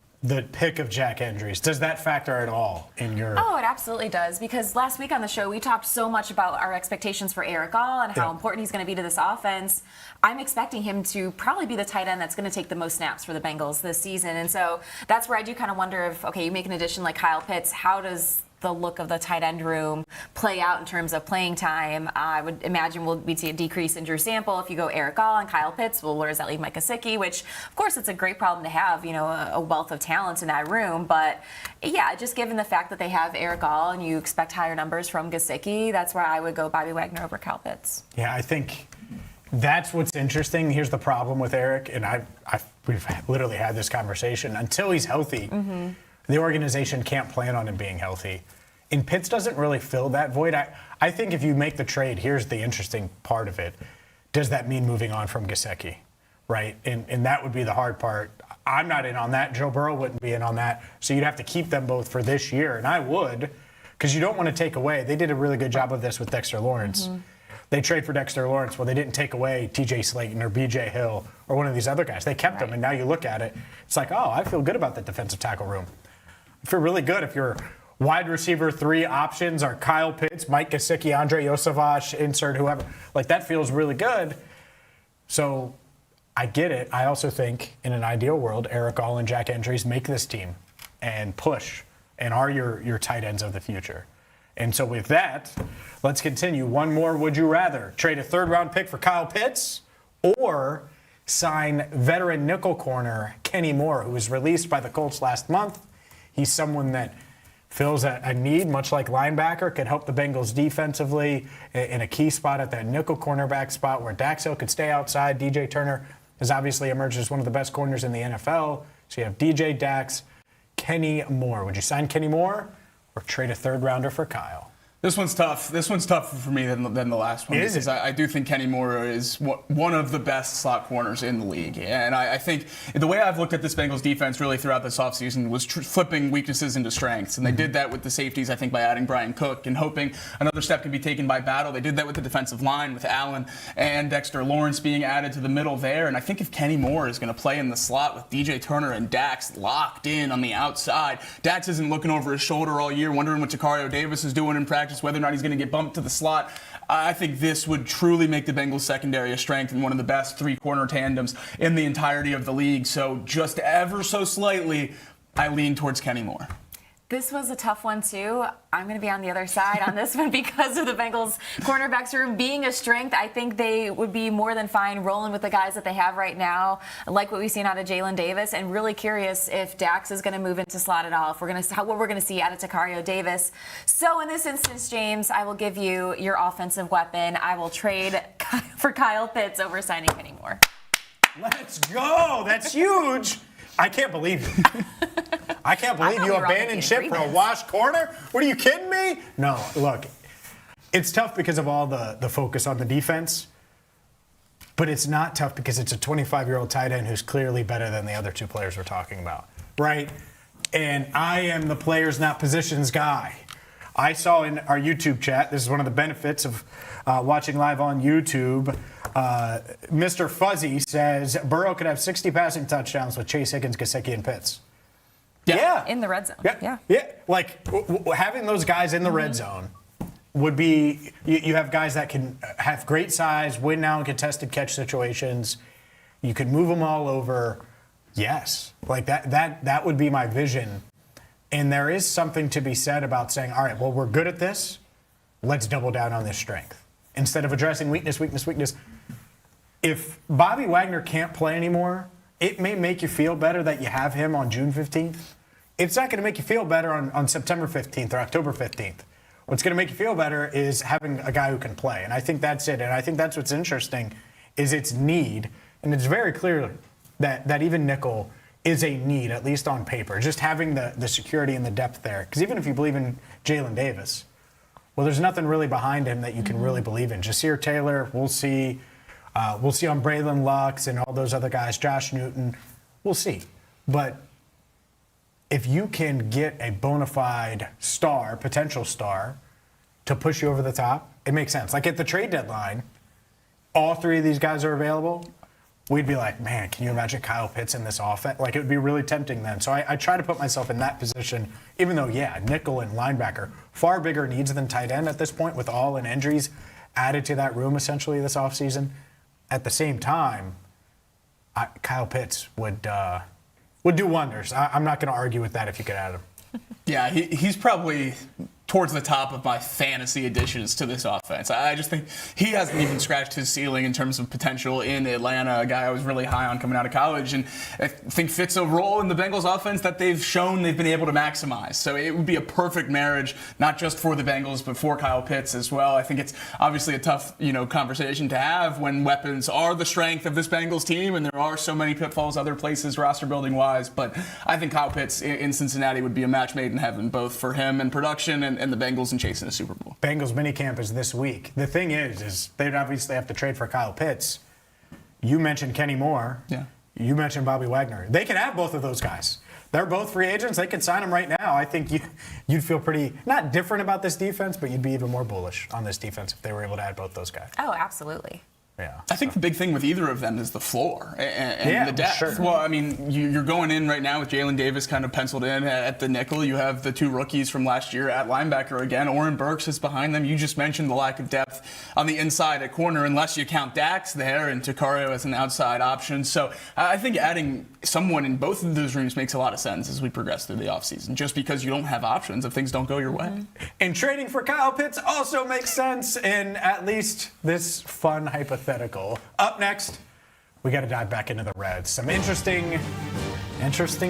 pick of Jack Andrews, does that factor at all in your... Oh, it absolutely does, because last week on the show we talked so much about our expectations for Eric All and how important he's going to be to this offense. I'm expecting him to probably be the tight end that's going to take the most snaps for the Bengals this season. And so that's where I do kind of wonder if, okay, you make an addition like Kyle Pitts, how does the look of the tight end room play out in terms of playing time. I would imagine we'd see a decrease in Drew Sample. If you go Eric Gall and Kyle Pitts, well, where does that leave Mike Gesicki? Which, of course, it's a great problem to have, a wealth of talent in that room. But, yeah, just given the fact that they have Eric Gall and you expect higher numbers from Gesicki, that's where I would go Bobby Wagner over Kyle Pitts. Yeah, I think that's what's interesting. Here's the problem with Eric, and we've literally had this conversation. Until he's healthy, the organization can't plan on him being healthy. And Pitts doesn't really fill that void. I think if you make the trade, here's the interesting part of it. Does that mean moving on from Gesicki, right? And that would be the hard part. I'm not in on that. Joe Burrow wouldn't be in on that. So you'd have to keep them both for this year, and I would, because you don't want to take away. They did a really good job of this with Dexter Lawrence. They trade for Dexter Lawrence. Well, they didn't take away TJ Slayton or BJ Hill or one of these other guys. They kept them, and now you look at it, it's like, oh, I feel good about the defensive tackle room. I feel really good if your wide receiver 3 options are Kyle Pitts, Mike Gesicki, Andre Yosevich, insert whoever. Like, that feels really good. So I get it. I also think in an ideal world, Eric Gall and Jack Andrews make this team and push and are your tight ends of the future. And so with that, let's continue. One more would you rather. Trade a third-round pick for Kyle Pitts or sign veteran nickel corner Kenny Moore, who was released by the Colts last month. He's someone that fills a need, much like linebacker, could help the Bengals defensively in a key spot at that nickel cornerback spot where Dax Hill could stay outside. DJ Turner has obviously emerged as one of the best corners in the NFL. So you have DJ, Dax, Kenny Moore. Would you sign Kenny Moore or trade a third-rounder for Kyle? This one's tough. This one's tougher for me than the last one. Because I do think Kenny Moore is one of the best slot corners in the league. And I think the way I've looked at this Bengals defense really throughout this offseason was flipping weaknesses into strengths. And they did that with the safeties, I think, by adding Brian Cook and hoping another step could be taken by Battle. They did that with the defensive line with Allen and Dexter Lawrence being added to the middle there. And I think if Kenny Moore is going to play in the slot with DJ Turner and Dax locked in on the outside, Dax isn't looking over his shoulder all year, wondering what Jakario Davis is doing in practice, whether or not he's going to get bumped to the slot. I think this would truly make the Bengals secondary a strength and one of the best 3-corner tandems in the entirety of the league. So just ever so slightly, I lean towards Kenny Moore. This was a tough one, too. I'm going to be on the other side on this one because of the Bengals cornerbacks room being a strength. I think they would be more than fine rolling with the guys that they have right now. I like what we've seen out of Jalen Davis, and really curious if Dax is going to move into slot at all. If we're going to what we're going to see out of Jakario Davis. So in this instance, James, I will give you your offensive weapon. I will trade for Kyle Pitts over signing Kenny Moore. Let's go. That's huge. I can't believe it. I can't believe you abandoned ship for a wash corner. What, are you kidding me? No, look, it's tough because of all the focus on the defense, but it's not tough because it's a 25-year-old tight end who's clearly better than the other 2 players we're talking about, right? And I am the players, not positions guy. I saw in our YouTube chat, this is one of the benefits of watching live on YouTube, Mr. Fuzzy says Burrow could have 60 passing touchdowns with Chase Higgins, Gesicki, and Pitts. Yeah. In the red zone. Yeah. Like, having those guys in the red zone would be, you have guys that can have great size, win now in contested catch situations. You can move them all over. Yes. Like, that would be my vision. And there is something to be said about saying, all right, well, we're good at this. Let's double down on this strength. Instead of addressing weakness. If Bobby Wagner can't play anymore, it may make you feel better that you have him on June 15th. It's not going to make you feel better on September 15th or October 15th. What's going to make you feel better is having a guy who can play. And I think that's it. And I think that's what's interesting is its need. And it's very clear that even nickel is a need, at least on paper. Just having the security and the depth there. Because even if you believe in Jalen Davis, well, there's nothing really behind him that you can really believe in. Jasir Taylor, we'll see. We'll see on Braylon Lux and all those other guys, Josh Newton. We'll see. But if you can get a bona fide star, potential star, to push you over the top, it makes sense. Like at the trade deadline, all 3 of these guys are available. We'd be like, man, can you imagine Kyle Pitts in this offense? Like, it would be really tempting then. So I try to put myself in that position, even though, yeah, nickel and linebacker, far bigger needs than tight end at this point with all in injuries added to that room essentially this offseason. At the same time, Kyle Pitts would do wonders. I'm not going to argue with that if you could add him. Yeah, he's probably towards the top of my fantasy additions to this offense. I just think he hasn't even scratched his ceiling in terms of potential in Atlanta, a guy I was really high on coming out of college, and I think fits a role in the Bengals offense that they've shown they've been able to maximize. So it would be a perfect marriage, not just for the Bengals, but for Kyle Pitts as well. I think it's obviously a tough, conversation to have when weapons are the strength of this Bengals team, and there are so many pitfalls other places roster building wise. But I think Kyle Pitts in Cincinnati would be a match made in heaven, both for him and production and the Bengals and chasing a Super Bowl. Bengals minicamp is this week. The thing is they'd obviously have to trade for Kyle Pitts. You mentioned Kenny Moore. Yeah. You mentioned Bobby Wagner. They can have both of those guys. They're both free agents. They can sign them right now. I think you'd feel pretty, not different about this defense, but you'd be even more bullish on this defense if they were able to add both those guys. Oh, absolutely. Yeah. I think the big thing with either of them is the floor and the depth. Sure. Well, I mean, you're going in right now with Jalen Davis kind of penciled in at the nickel. You have the two rookies from last year at linebacker again. Oren Burks is behind them. You just mentioned the lack of depth on the inside at corner, unless you count Dax there and Takario as an outside option. So I think adding someone in both of those rooms makes a lot of sense as we progress through the offseason, just because you don't have options if things don't go your way. And trading for Kyle Pitts also makes sense in at least this fun hypothetical. Up next, we got to dive back into the Reds. Some interesting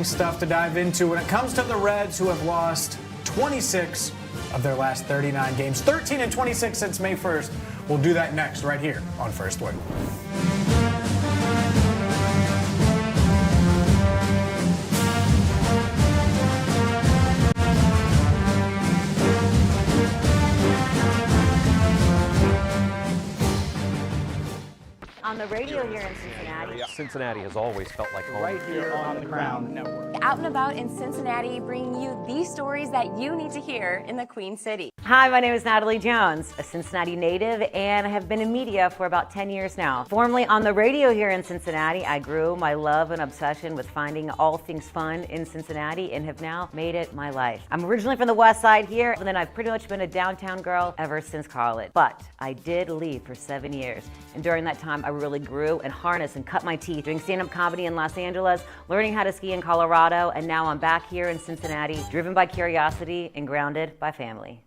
stuff to dive into when it comes to the Reds, who have lost 26 of their last 39 games, 13 and 26 since May 1st. We'll do that next, right here on First Word. On the radio here in Cincinnati. Cincinnati has always felt like home. Right here on the Crown Network. Out and about in Cincinnati, bringing you these stories that you need to hear in the Queen City. Hi, my name is Natalie Jones, a Cincinnati native, and I have been in media for about 10 years now. Formerly on the radio here in Cincinnati, I grew my love and obsession with finding all things fun in Cincinnati and have now made it my life. I'm originally from the West Side here, and then I've pretty much been a downtown girl ever since college. But I did leave for 7 years, and during that time, I really grew and harnessed and cut my teeth doing stand-up comedy in Los Angeles, learning how to ski in Colorado, and now I'm back here in Cincinnati, driven by curiosity and grounded by family.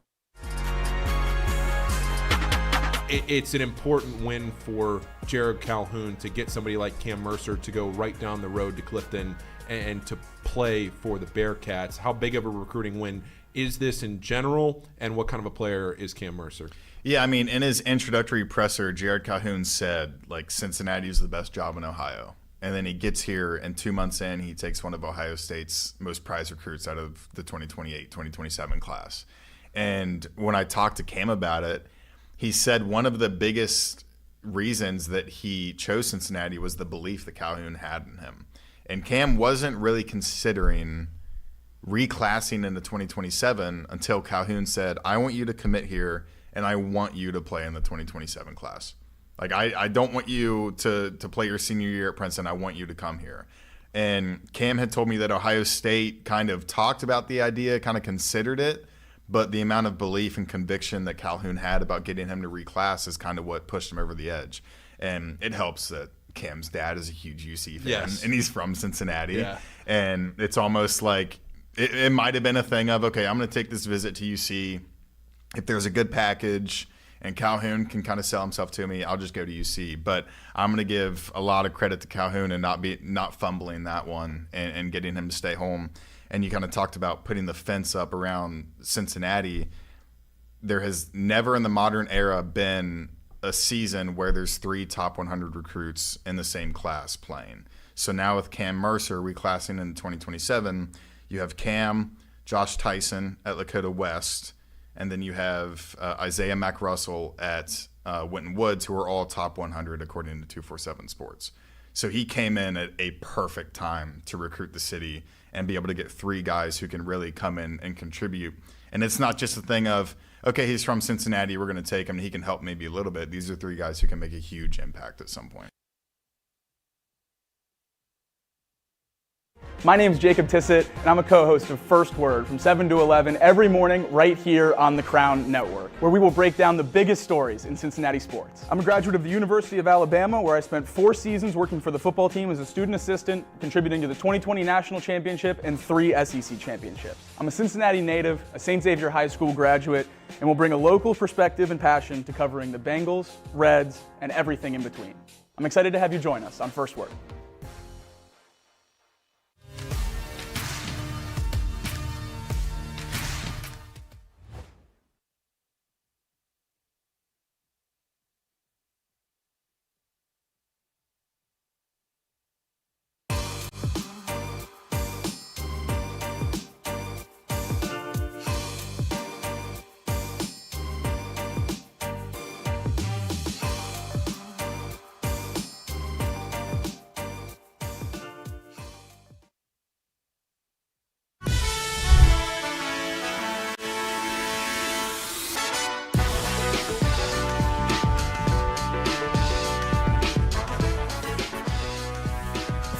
It's an important win for Jared Calhoun to get somebody like Cam Mercer to go right down the road to Clifton and to play for the Bearcats. How big of a recruiting win is this in general, and what kind of a player is Cam Mercer? Yeah, I mean, in his introductory presser, Jared Calhoun said, Cincinnati is the best job in Ohio. And then he gets here, and 2 months in, he takes one of Ohio State's most prized recruits out of the 2028-2027 class. And when I talked to Cam about it, he said one of the biggest reasons that he chose Cincinnati was the belief that Calhoun had in him. And Cam wasn't really considering reclassing into 2027 until Calhoun said, I want you to commit here, and I want you to play in the 2027 class. I don't want you to play your senior year at Princeton. I want you to come here. And Cam had told me that Ohio State kind of talked about the idea, kind of considered it, but the amount of belief and conviction that Calhoun had about getting him to reclass is kind of what pushed him over the edge. And it helps that Cam's dad is a huge UC fan, yes, and he's from Cincinnati. Yeah. And it's almost like it might have been a thing of, okay, I'm going to take this visit to UC. If there's a good package and Calhoun can kind of sell himself to me, I'll just go to UC. But I'm going to give a lot of credit to Calhoun and not fumbling that one and getting him to stay home. And you kind of talked about putting the fence up around Cincinnati. There has never in the modern era been a season where there's 3 top 100 recruits in the same class playing. So now with Cam Mercer reclassing in 2027, you have Cam, Josh Tyson at Lakota West, and then you have Isaiah McRussell at Winton Woods, who are all top 100 according to 247 Sports. So he came in at a perfect time to recruit the city and be able to get 3 guys who can really come in and contribute. And it's not just a thing of, okay, he's from Cincinnati, we're going to take him, and he can help maybe a little bit. These are 3 guys who can make a huge impact at some point. My name's Jacob Tissot, and I'm a co-host of First Word from 7 to 11 every morning right here on the Crown Network, where we will break down the biggest stories in Cincinnati sports. I'm a graduate of the University of Alabama, where I spent 4 seasons working for the football team as a student assistant, contributing to the 2020 National Championship and 3 SEC championships. I'm a Cincinnati native, a St. Xavier High School graduate, and will bring a local perspective and passion to covering the Bengals, Reds, and everything in between. I'm excited to have you join us on First Word.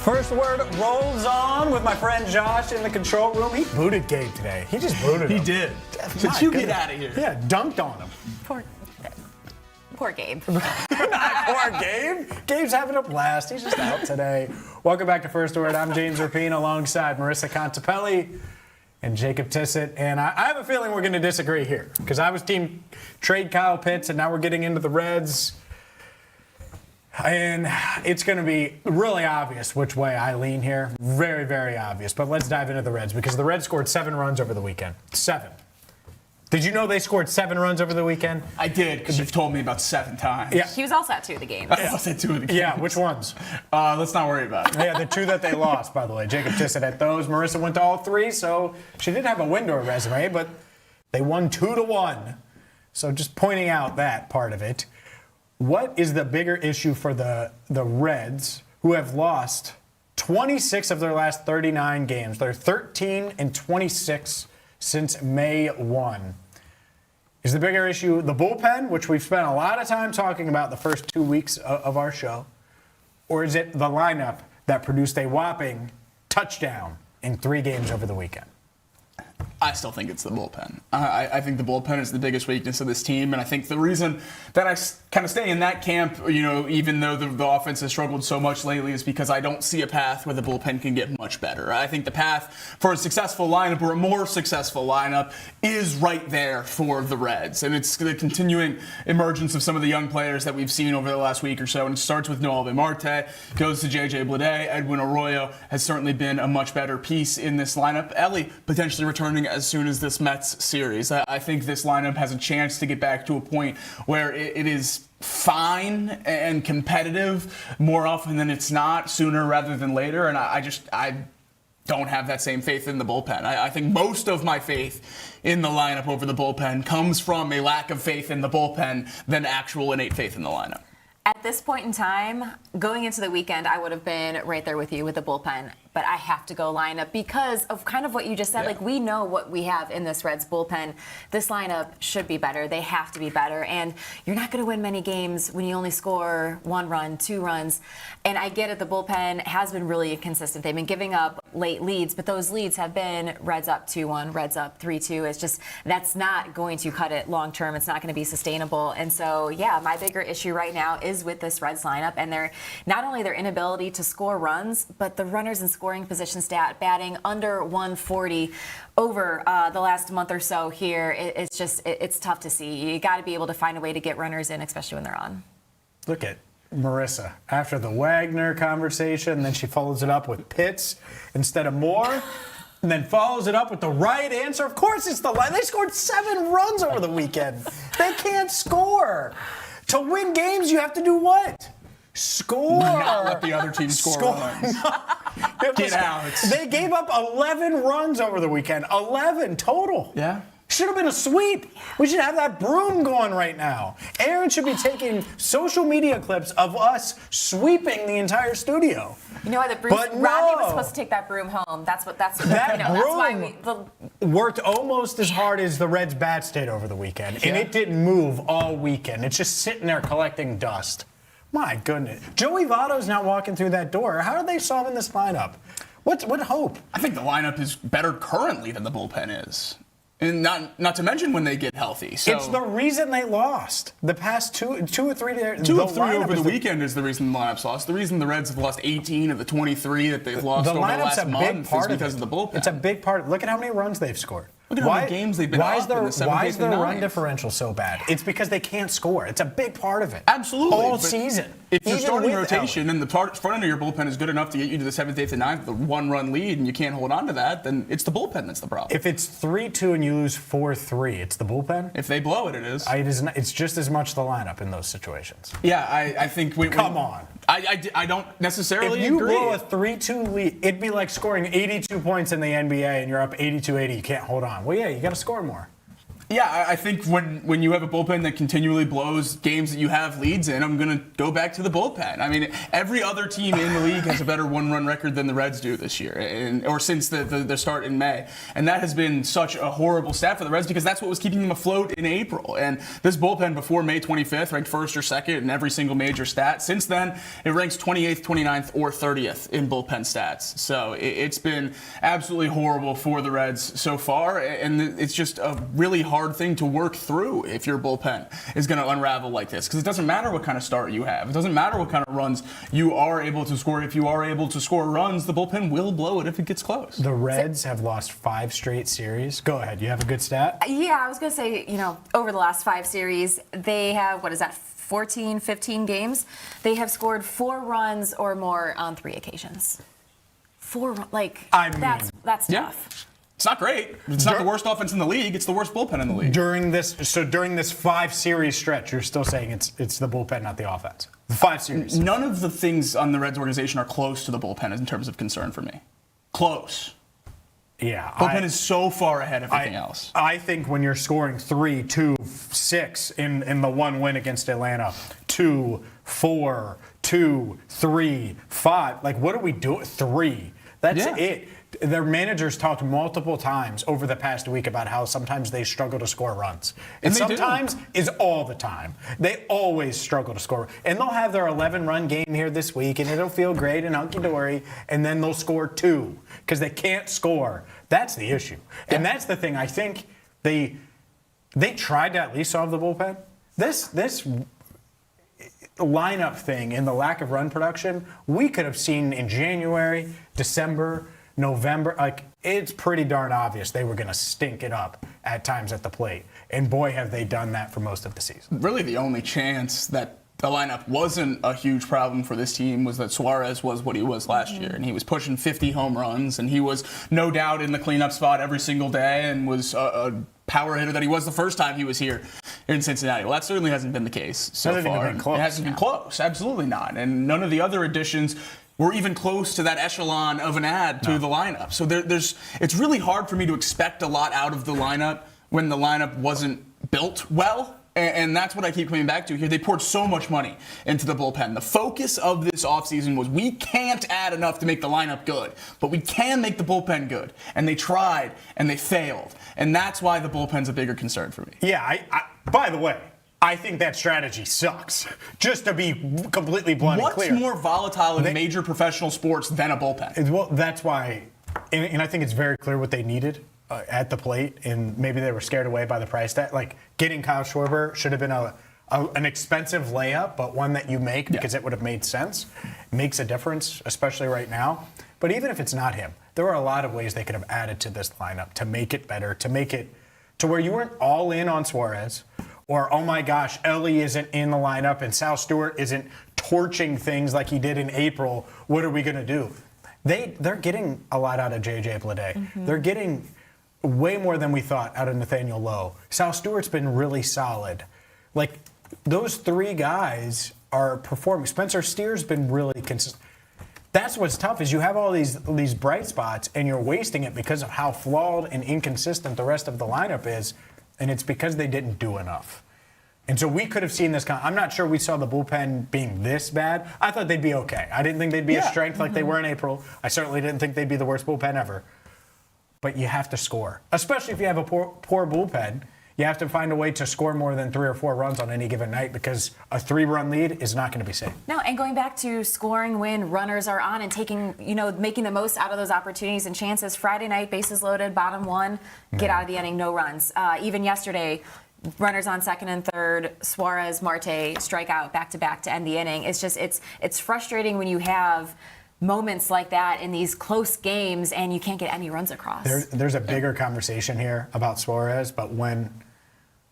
First Word rolls on with my friend Josh in the control room. He booted Gabe today. He just booted him. He did. My You goodness. get out of here. Yeah, dunked on him. Poor Gabe. Poor Gabe. Gabe's having a blast. He's just out today. Welcome back to First Word. I'm James Rapien alongside Marisa Contipelli and Jacob Tissot. And I have a feeling we're going to disagree here because I was team trade Kyle Pitts, and now we're getting into the Reds. And it's going to be really obvious which way I lean here. Very, very obvious. But let's dive into the Reds because the Reds scored 7 runs over the weekend. 7. Did you know they scored 7 runs over the weekend? I did, because you've told me about 7 times. Yeah. He was also at 2 of the games. I was at 2 of the games. Yeah, which ones? Let's not worry about it. Yeah, the 2 that they lost, by the way. Jacob Tissot at those. Marisa went to all 3, so she did have a win to her resume, but they won 2-1. So just pointing out that part of it. What is the bigger issue for the Reds, who have lost 26 of their last 39 games? They're 13-26 since May 1. Is the bigger issue the bullpen, which we've spent a lot of time talking about the first 2 weeks of our show? Or is it the lineup that produced a whopping touchdown in 3 games over the weekend? I still think it's the bullpen. I think the bullpen is the biggest weakness of this team, and I think the reason that I kind of stay in that camp, even though the offense has struggled so much lately, is because I don't see a path where the bullpen can get much better. I think the path for a successful lineup or a more successful lineup is right there for the Reds, and it's the continuing emergence of some of the young players that we've seen over the last week or so, and it starts with Noel Marte, goes to J.J. Bleday. Edwin Arroyo has certainly been a much better piece in this lineup. Ellie potentially returning as soon as this Mets series. I think this lineup has a chance to get back to a point where it is fine and competitive more often than it's not, sooner rather than later. And I don't have that same faith in the bullpen. I think most of my faith in the lineup over the bullpen comes from a lack of faith in the bullpen than actual innate faith in the lineup. At this point in time, going into the weekend, I would have been right there with you with the bullpen. But I have to go lineup because of kind of what you just said. Yeah. Like, we know what we have in this Reds bullpen. This lineup should be better. They have to be better. And you're not going to win many games when you only score 1 run, 2 runs. And I get it, the bullpen has been really inconsistent. They've been giving up late leads, but those leads have been Reds up 2-1, Reds up 3-2. It's just, that's not going to cut it long term. It's not going to be sustainable. And so, yeah, my bigger issue right now is with this Reds lineup and not only their inability to score runs, but the runners in scoring position stat, batting under 140 over the last month or so here. It's tough to see. You got to be able to find a way to get runners in, especially when they're on. Look at Marisa. After the Wagner conversation, then she follows it up with Pitts instead of Moore, and then follows it up with the right answer. Of course it's the line. They scored 7 runs over the weekend. They can't score. To win games, you have to do what? Score. Not let the other team score runs. Get out. They gave up 11 runs over the weekend. 11 total. Yeah. Should have been a sweep. We should have that broom going right now. Aaron should be taking social media clips of us sweeping the entire studio. You know why the broom? But Rodney was no. supposed to take that broom home. That's That that's why broom worked almost as hard as the Reds' bats did over the weekend, and it didn't move all weekend. It's just sitting there collecting dust. My goodness. Joey Votto's not walking through that door. How are they solving this lineup? What hope? I think the lineup is better currently than the bullpen is. And not to mention when they get healthy. So it's the reason they lost. The past two or three days. Two of three over the weekend is the reason the lineup's lost. The reason the Reds have lost 18 of the 23 that they've lost over the last month is because of the bullpen. It's a big part. Look at how many runs they've scored. Look at how many games they've been why up in the seventh, Why is eighth, their and run ninth? differential so bad? It's because they can't score. It's a big part of it. Absolutely. All but season. If you're Even starting with rotation and the front end of your bullpen is good enough to get you to the 7th, 8th, and 9th with a 1-run lead and you can't hold on to that, then it's the bullpen that's the problem. If it's 3-2 and you lose 4-3, it's the bullpen? If they blow it, it is. It's just as much the lineup in those situations. Yeah, I think Come on. I don't necessarily If you agree. blow a 3-2 lead, it'd be like scoring 82 points in the NBA and you're up 82-80. You can't hold on. Well, yeah, you got to score more. Yeah, I think when you have a bullpen that continually blows games that you have leads in, I'm going to go back to the bullpen. I mean, every other team in the league has a better one-run record than the Reds do this year, or since the start in May. And that has been such a horrible stat for the Reds because that's what was keeping them afloat in April. And this bullpen before May 25th ranked first or second in every single major stat. Since then, it ranks 28th, 29th, or 30th in bullpen stats. So it's been absolutely horrible for the Reds so far, and it's just a really hard thing to work through if your bullpen is going to unravel like this, because it doesn't matter what kind of start you have. It doesn't matter what kind of runs you are able to score. If you are able to score runs, the bullpen will blow it if it gets close. The Reds have lost 5 straight series. Go ahead. You have a good stat? Yeah, I was going to say, over the last 5 series, they have, 14, 15 games? They have scored 4 runs or more on 3 occasions. 4, that's tough. It's not great. It's not the worst offense in the league. It's the worst bullpen in the league. During this 5-series stretch, you're still saying it's the bullpen, not the offense. The 5 series. None of the things on the Reds organization are close to the bullpen in terms of concern for me. Close. Yeah. Bullpen is so far ahead of everything else. I think when you're scoring 3, 2, 6 in the one win against Atlanta, 2, 4, 2, 3, 5. Like, what are we doing? 3. That's it. Their managers talked multiple times over the past week about how sometimes they struggle to score runs. And sometimes is all the time. They always struggle to score. And they'll have their 11-run game here this week, and it'll feel great and hunky-dory, and then they'll score 2 because they can't score. That's the issue. And that's the thing. I think they tried to at least solve the bullpen. This lineup thing and the lack of run production, we could have seen in January, December, November. Like, it's pretty darn obvious they were going to stink it up at times at the plate. And boy, have they done that for most of the season. Really, the only chance that the lineup wasn't a huge problem for this team was that Suarez was what he was last year. And he was pushing 50 home runs, and he was no doubt in the cleanup spot every single day and was a power hitter that he was the first time he was here in Cincinnati. Well, that certainly hasn't been the case so far. It hasn't been close. Absolutely not. And none of the other additions were even close to that echelon of an add to the lineup. So it's really hard for me to expect a lot out of the lineup when the lineup wasn't built well. And that's what I keep coming back to here. They poured so much money into the bullpen. The focus of this offseason was we can't add enough to make the lineup good, but we can make the bullpen good. And they tried, and they failed. And that's why the bullpen's a bigger concern for me. Yeah, by the way, I think that strategy sucks. Just to be completely blunt and clear. What's more volatile in major professional sports than a bullpen? Well, that's why, and I think it's very clear what they needed at the plate, and maybe they were scared away by the price tag. Like, getting Kyle Schwarber should have been an expensive layup, but one that you make because it would have made sense. Makes a difference, especially right now. But even if it's not him, there are a lot of ways they could have added to this lineup to make it better, to make it to where you weren't all in on Suarez, or, oh my gosh, Ellie isn't in the lineup and Sal Stewart isn't torching things like he did in April. What are we going to do? They're getting a lot out of J.J. Bleday. Mm-hmm. They're getting way more than we thought out of Nathaniel Lowe. Sal Stewart's been really solid. Like, those 3 guys are performing. Spencer Steer's been really consistent. That's what's tough, is you have all these bright spots and you're wasting it because of how flawed and inconsistent the rest of the lineup is, and it's because they didn't do enough. And so we could have seen this. I'm not sure we saw the bullpen being this bad. I thought they'd be okay. I didn't think they'd be a strength like they were in April. I certainly didn't think they'd be the worst bullpen ever. But you have to score, especially if you have a poor bullpen. you have to find a way to score more than 3 or 4 runs on any given night because a 3-run lead is not going to be safe. No, and going back to scoring when runners are on and taking, making the most out of those opportunities and chances. Friday night, bases loaded, bottom 1, get out of the inning, no runs. Even yesterday, runners on second and third, Suarez, Marte strike out back-to-back to end the inning. It's just, it's frustrating when you have moments like that in these close games and you can't get any runs across. There's a bigger conversation here about Suarez, but when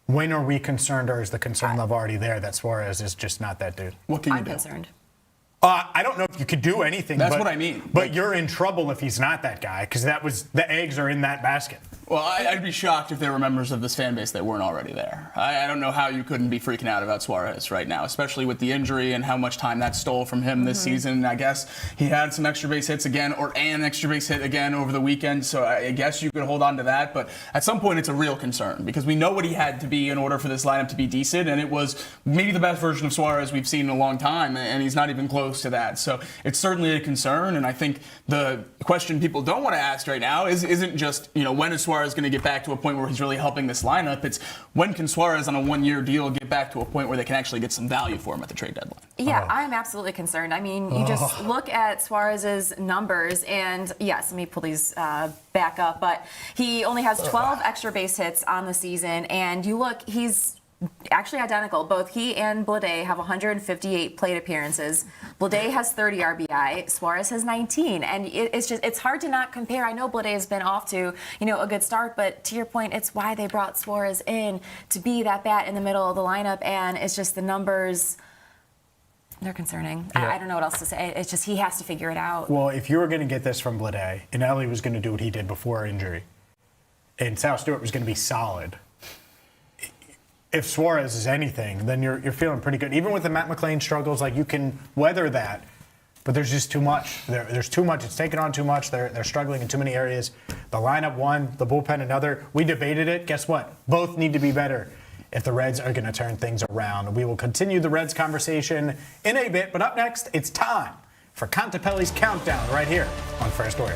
are we concerned, or is the concern level already there that Suarez is just not that dude? What can you I'm do? concerned. I don't know if you could do anything. That's what I mean. But you're in trouble if he's not that guy, because the eggs are in that basket. Well, I'd be shocked if there were members of this fan base that weren't already there. I don't know how you couldn't be freaking out about Suarez right now, especially with the injury and how much time that stole from him this season. I guess he had some extra base hits again, or an extra base hit again over the weekend, so I guess you could hold on to that. But at some point, it's a real concern because we know what he had to be in order for this lineup to be decent, and it was maybe the best version of Suarez we've seen in a long time, and he's not even close to that. So it's certainly a concern, and I think the question people don't want to ask right now isn't just, when is Suarez going to get back to a point where he's really helping this lineup? It's when can Suarez on a 1-year deal get back to a point where they can actually get some value for him at the trade deadline? Yeah, I'm absolutely concerned. I mean, you just look at Suarez's numbers, and yes, let me pull these back up, but he only has 12 extra base hits on the season, and you look, he's actually identical. Both he and Blade have 158 plate appearances. Blade has 30 RBI. Suarez has 19. And it's hard to not compare. I know Blade has been off to, a good start, but to your point, it's why they brought Suarez in to be that bat in the middle of the lineup. And it's just the numbers, they're concerning. Yeah. I don't know what else to say. It's just he has to figure it out. Well, if you were going to get this from Blade, and Ellie was going to do what he did before injury, and Sal Stewart was going to be solid, if Suarez is anything, then you're feeling pretty good. Even with the Matt McLain struggles, you can weather that, but there's just too much. There's too much. It's taken on too much. They're struggling in too many areas. The lineup one, the bullpen another. We debated it. Guess what? Both need to be better if the Reds are going to turn things around. We will continue the Reds conversation in a bit, but up next, it's time for Contipelli's Countdown right here on First Word.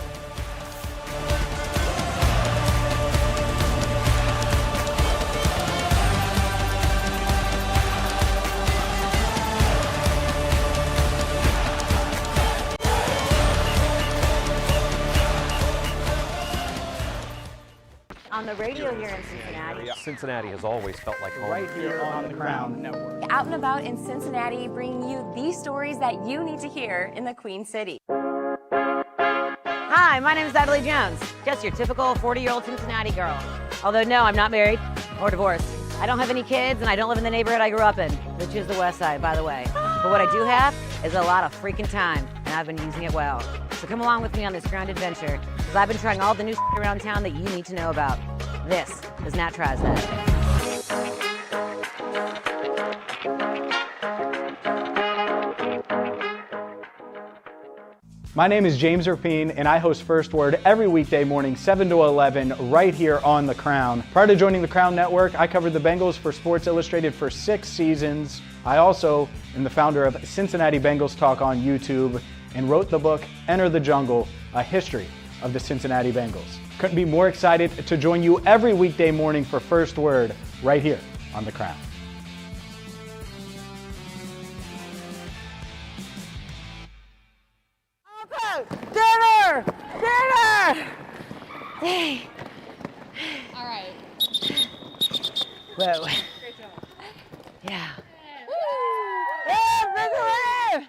On the radio here in Cincinnati. Cincinnati has always felt like home. Right here on the Crown Network. Out and about in Cincinnati, bringing you these stories that you need to hear in the Queen City. Hi, my name is Natalie Jones. Just your typical 40-year-old Cincinnati girl. Although, no, I'm not married or divorced. I don't have any kids, and I don't live in the neighborhood I grew up in, which is the West Side, by the way. But what I do have is a lot of freaking time, and I've been using it well. So come along with me on this grand adventure, because I've been trying all the new around town that you need to know about. This is Nat Tries That. My name is James Rapien, and I host First Word every weekday morning, 7 to 11, right here on The Crown. Prior to joining the Crown Network, I covered the Bengals for Sports Illustrated for 6 seasons. I also am the founder of Cincinnati Bengals Talk on YouTube and wrote the book Enter the Jungle, a history of the Cincinnati Bengals. Couldn't be more excited to join you every weekday morning for First Word right here on The Crown. Dinner! Dinner! Hey. All right. Whoa. Great job. Yeah. Yeah, big win! It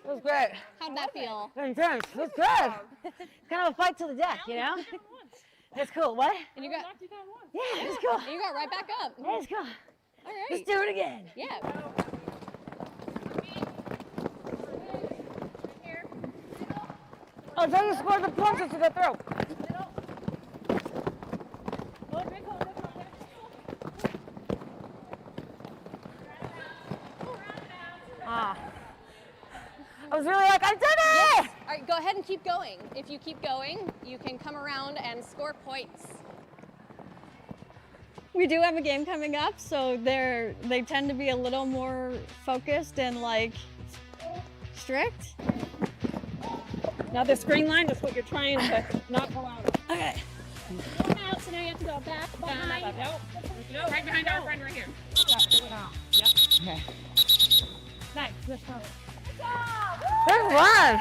was great. How'd that feel? Intense. It was good. Kind of a fight to the death, you know? That's cool. What? And you got Yeah, it's cool. And you got right back up. Yeah, it's cool. All right. Let's do it again. Yeah. Oh, try to score the punches to the throat. I was really like, I did it! Yes. All right, go ahead and keep going. If you keep going, you can come around and score points. We do have a game coming up, so they tend to be a little more focused and strict. Now the screen line is what you're trying to not go out of. Okay. Going out, so now you have to So back behind. No, right behind our friend right here. Okay. Nice. Good one. There's one.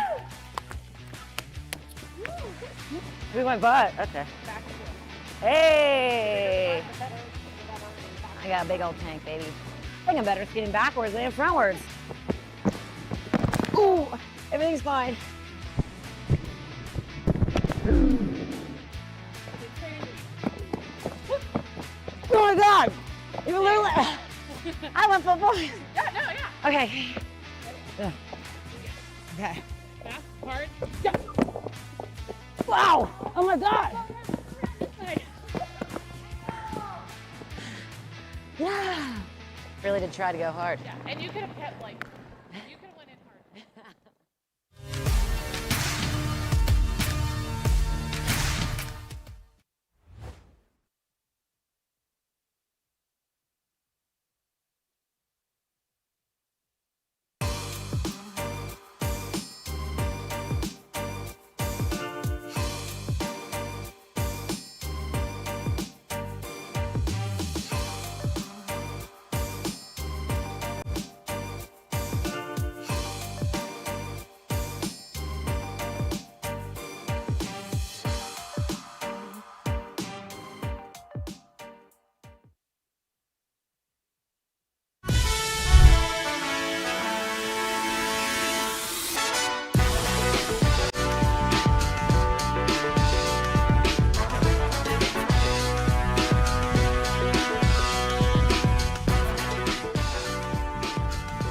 We went butt. Okay. Hey. I got a big old tank, baby. I think I'm better skiing backwards than frontwards. Ooh, everything's fine. Oh my God! You literally. I went for boys. Yeah. Okay. Yeah. Okay. Fast, hard. Wow! Oh my God! Yeah. Really did try to go hard. Yeah, and you could have kept like, you could have went in hard.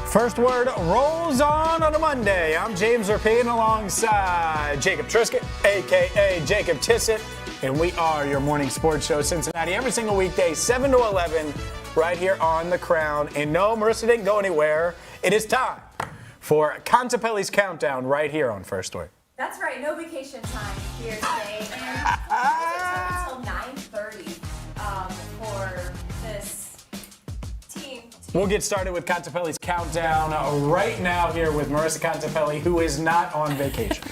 First Word rolls on a Monday. I'm James Rapien alongside Jacob Trisket, a.k.a. Jacob Tissot, and we are your morning sports show, Cincinnati, every single weekday, 7 to 11, right here on The Crown. And no, Marisa didn't go anywhere. It is time for Contipelli's Countdown right here on First Word. That's right, no vacation time here today. And it took until 9:30 for this team. We'll get started with Contipelli's Countdown right now here with Marisa Contipelli, who is not on vacation.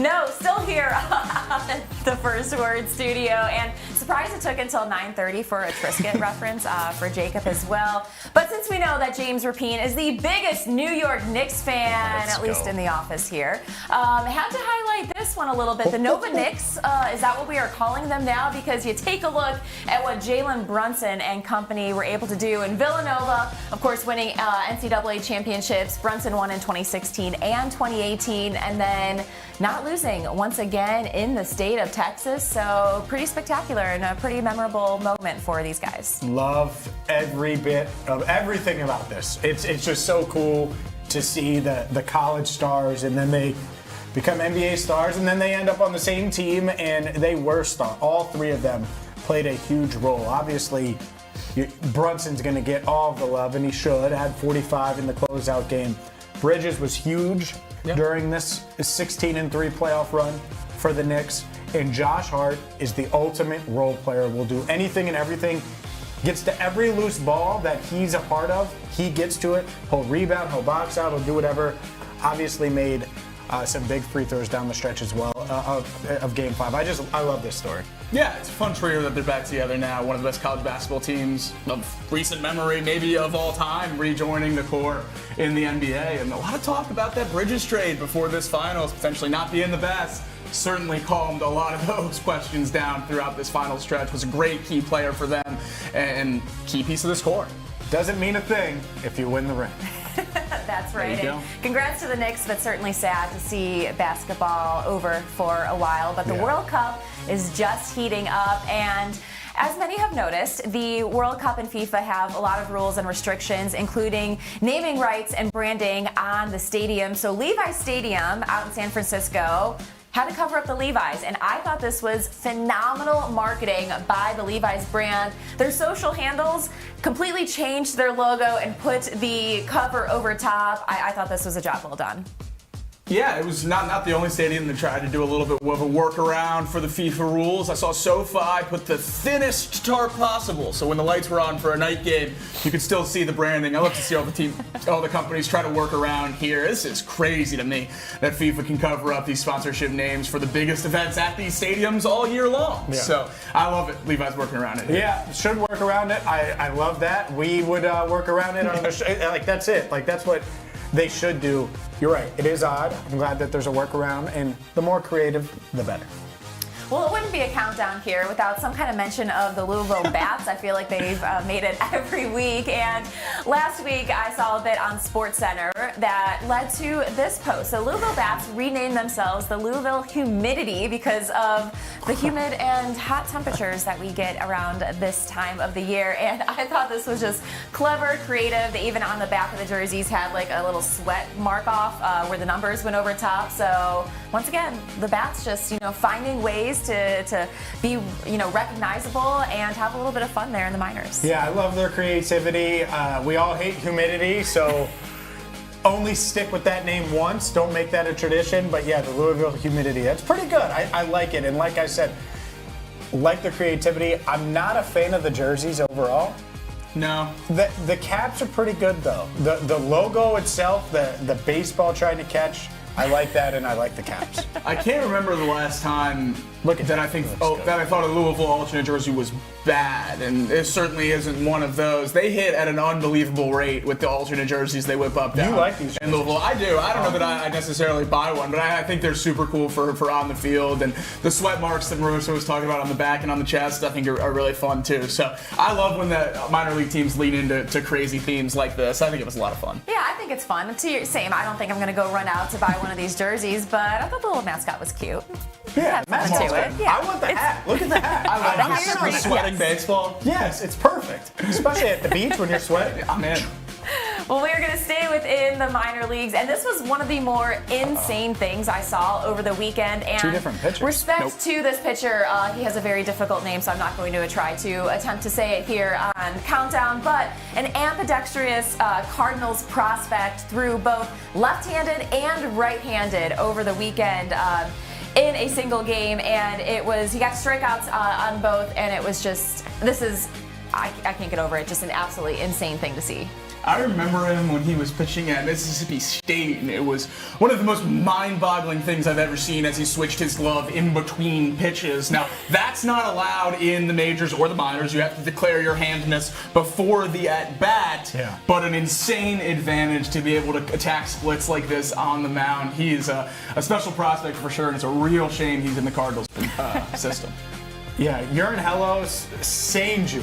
No, still here at the First Word studio. And surprised it took until 9:30 for a Trisket reference for Jacob as well. But since we know that James Rapien is the biggest New York Knicks fan, at least in the office here, had to highlight this one a little bit. The Nova Knicks, is that what we are calling them now? Because you take a look at what Jalen Brunson and company were able to do in Villanova, of course winning NCAA championships. Brunson won in 2016 and 2018, and then not losing once again in the state of Texas. So pretty spectacular and a pretty memorable moment for these guys. Love every bit of everything about this. It's just so cool to see the college stars, and then they become NBA stars, and then they end up on the same team, and they were stars. All three of them played a huge role. Obviously, Brunson's going to get all of the love, and he should. Had 45 in the closeout game. Bridges was huge during this 16-3 playoff run for the Knicks. And Josh Hart is the ultimate role player. Will do anything and everything. Gets to every loose ball that he's a part of. He gets to it. He'll rebound. He'll box out. He'll do whatever. Obviously made some big free throws down the stretch as well of Game 5. I love this story. Yeah, it's a fun trio that they're back together now. One of the best college basketball teams of recent memory, maybe of all time, rejoining the core in the NBA. And a lot of talk about that Bridges trade before this finals potentially not being the best. Certainly calmed a lot of those questions down throughout this final stretch. Was a great key player for them and key piece of this core. Doesn't mean a thing if you win the ring. That's right. There you go. Congrats to the Knicks, but certainly sad to see basketball over for a while. But the World Cup is just heating up, and as many have noticed, the World Cup and FIFA have a lot of rules and restrictions, including naming rights and branding on the stadium. So Levi's Stadium out in San Francisco had to cover up the Levi's, and I thought this was phenomenal marketing by the Levi's brand. Their social handles completely changed their logo and put the cover over top. I thought this was a job well done. Yeah, it was not the only stadium that tried to do a little bit of a workaround for the FIFA rules. I saw SoFi put the thinnest tarp possible, so when the lights were on for a night game, you could still see the branding. I love to see all the companies try to work around here. This is crazy to me that FIFA can cover up these sponsorship names for the biggest events at these stadiums all year long. Yeah. So I love it. Levi's working around it. Yeah, should work around it. I love that. We would work around it on the like that's it. Like that's what they should do. You're right. It is odd. I'm glad that there's a workaround, and the more creative, the better. Well, it wouldn't be a countdown here without some kind of mention of the Louisville Bats. I feel like they've made it every week. And last week, I saw a bit on SportsCenter that led to this post. So Louisville Bats renamed themselves the Louisville Humidity because of the humid and hot temperatures that we get around this time of the year. And I thought this was just clever, creative. They even on the back of the jerseys had like a little sweat mark off where the numbers went over top. So once again, the Bats just, finding ways to be, recognizable and have a little bit of fun there in the minors. Yeah, I love their creativity. We all hate humidity, so only stick with that name once. Don't make that a tradition. But yeah, the Louisville Humidity, that's pretty good. I like it. And like I said, like the creativity. I'm not a fan of the jerseys overall. No. The caps are pretty good though. The logo itself, the baseball trying to catch, I like that, and I like the caps. I can't remember the last time that I thought a Louisville alternate jersey was bad, and it certainly isn't one of those. They hit at an unbelievable rate with the alternate jerseys they whip up down. You like these in Louisville? I do. I don't know that I necessarily buy one, but I think they're super cool for on the field, and the sweat marks that Marisa was talking about on the back and on the chest, I think are really fun too. So I love when the minor league teams lean into crazy themes like this. I think it was a lot of fun. Yeah, I think it's fun. Same. I don't think I'm going to go run out to buy one of these jerseys, but I thought the little mascot was cute. Yeah, mascot's good. Yeah. I want the hat. Look at the hat. I like the sweating baseball. Yes, it's perfect. Especially at the beach when you're sweating. I'm in. Well, we are going to stay within the minor leagues, and this was one of the more insane things I saw over the weekend. And two different pitchers. Respect to this pitcher. He has a very difficult name, so I'm not going to try to attempt to say it here on Countdown. But an ambidextrous Cardinals prospect threw both left-handed and right-handed over the weekend. In a single game, and he got strikeouts on both, and it was just, I can't get over it, just an absolutely insane thing to see. I remember him when he was pitching at Mississippi State, and it was one of the most mind-boggling things I've ever seen as he switched his glove in between pitches. Now, that's not allowed in the majors or the minors. You have to declare your handness before the at-bat, but an insane advantage to be able to attack splits like this on the mound. He is a special prospect for sure, and it's a real shame he's in the Cardinals system. Yeah, Urin Hellos Sanju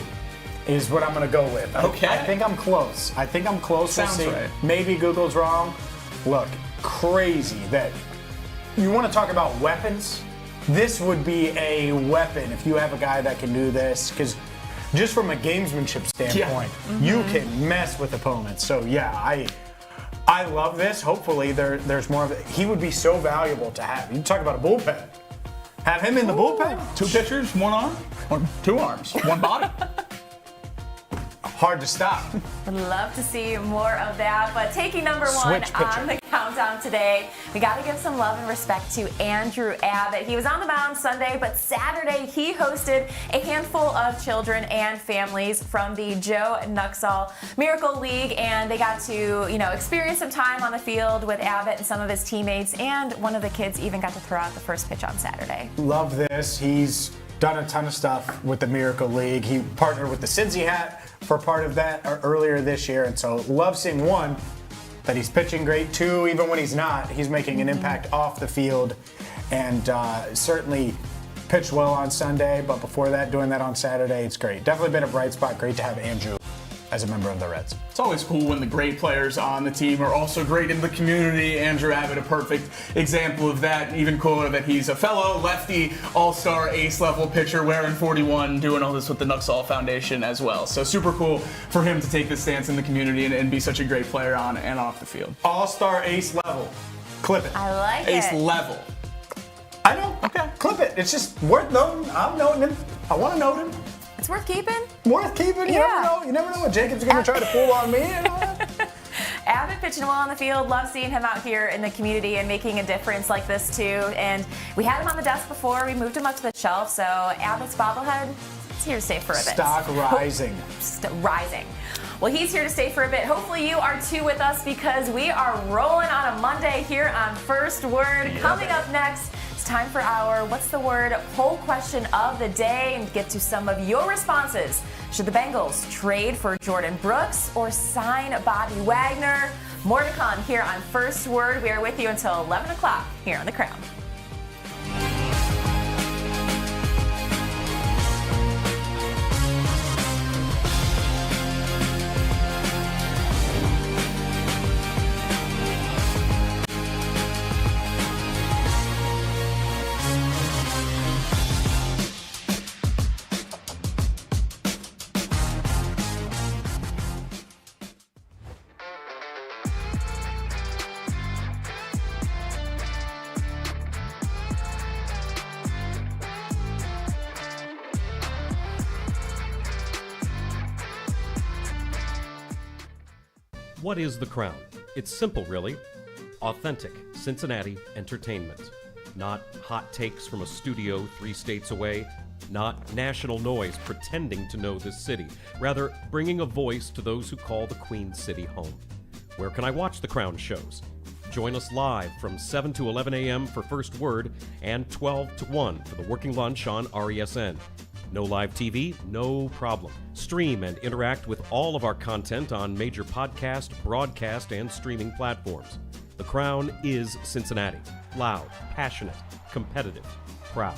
is what I'm going to go with. Okay. I think I'm close. Sounds we'll see. right. Maybe Google's wrong. Look, crazy that you want to talk about weapons. This would be a weapon if you have a guy that can do this, because just from a gamesmanship standpoint, you can mess with opponents. So yeah, I love this. Hopefully there's more of it. He would be so valuable to have. You talk about a bullpen. Have him in the bullpen. Two pitchers, one arm, or two arms, one body. Hard to stop. Would love to see more of that. But taking number one on the countdown today, we got to give some love and respect to Andrew Abbott. He was on the mound Sunday, but Saturday he hosted a handful of children and families from the Joe Nuxall Miracle League, and they got to, experience some time on the field with Abbott and some of his teammates, and one of the kids even got to throw out the first pitch on Saturday. Love this. He's done a ton of stuff with the Miracle League. He partnered with the Cincy Hat for part of that earlier this year, and so love seeing one, that he's pitching great, two, even when he's not, he's making an impact off the field, and certainly pitched well on Sunday, but before that, doing that on Saturday, it's great. Definitely been a bright spot. Great to have Andrew as a member of the Reds. It's always cool when the great players on the team are also great in the community. Andrew Abbott, a perfect example of that. And even cooler that he's a fellow lefty all-star ace-level pitcher wearing 41, doing all this with the Nuxall Foundation as well. So super cool for him to take this stance in the community and be such a great player on and off the field. All-star ace level. Clip it. I like Ace level. I know. Okay. Clip it. It's just worth noting. I'm noting him. I want to note him. It's worth keeping. Worth keeping. You never know. You never know what Jacob's going to try to pull on me. Abbott pitching well on the field. Love seeing him out here in the community and making a difference like this too. And we had him on the desk before. We moved him up to the shelf. So Abbott's bobblehead is here to stay for a bit. Stock rising. Rising. Well, he's here to stay for a bit. Hopefully you are too with us because we are rolling on a Monday here on First Word. Coming up next, it's time for our What's the Word poll question of the day and get to some of your responses. Should the Bengals trade for Jordan Brooks or sign Bobby Wagner? More to come here on First Word. We are with you until 11 o'clock here on The Crown. What is The Crown? It's simple, really. Authentic Cincinnati entertainment. Not hot takes from a studio 3 states away. Not national noise pretending to know this city. Rather, bringing a voice to those who call the Queen City home. Where can I watch The Crown shows? Join us live from 7 to 11 a.m. for First Word and 12 to 1 for the Working Lunch on RESN. No live TV? No problem. Stream and interact with all of our content on major podcast, broadcast, and streaming platforms. The Crown is Cincinnati. Loud, passionate, competitive, proud.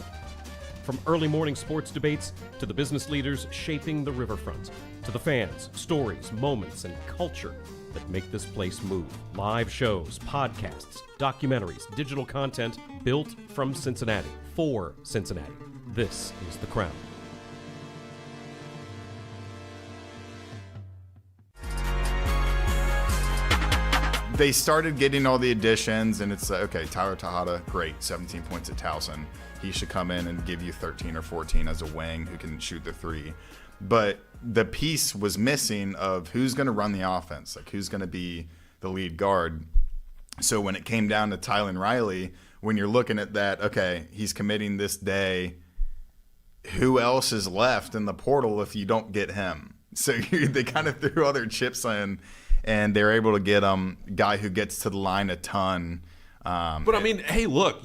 From early morning sports debates to the business leaders shaping the riverfront, to the fans, stories, moments, and culture that make this place move. Live shows, podcasts, documentaries, digital content built from Cincinnati, for Cincinnati. This is The Crown. They started getting all the additions, and it's okay, Tyler Tejada, great, 17 points at Towson. He should come in and give you 13 or 14 as a wing who can shoot the 3. But the piece was missing of who's going to run the offense, like who's going to be the lead guard. So when it came down to Tylen Riley, when you're looking at that, okay, he's committing this day, who else is left in the portal if you don't get him? So they kind of threw all their chips in, and they're able to get a guy who gets to the line a ton. But I mean, hey, look,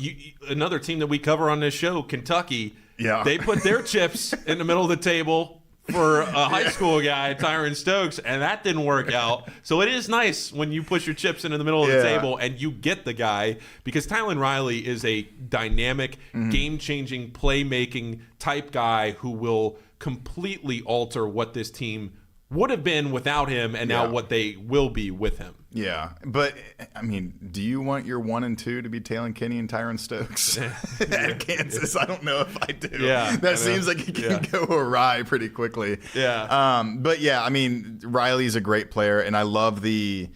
another team that we cover on this show, Kentucky, they put their chips in the middle of the table for a high school guy, Tyron Stokes, and that didn't work out. So it is nice when you push your chips into the middle of the table and you get the guy, because Tylen Riley is a dynamic, game-changing, playmaking type guy who will completely alter what this team would have been without him and now what they will be with him. Yeah, but I mean, do you want your 1 and 2 to be Talon Kinney and Tyron Stokes at Kansas? I don't know if I do. Yeah, that seems like it can go awry pretty quickly. Yeah. But yeah, I mean, Riley's a great player, and I love the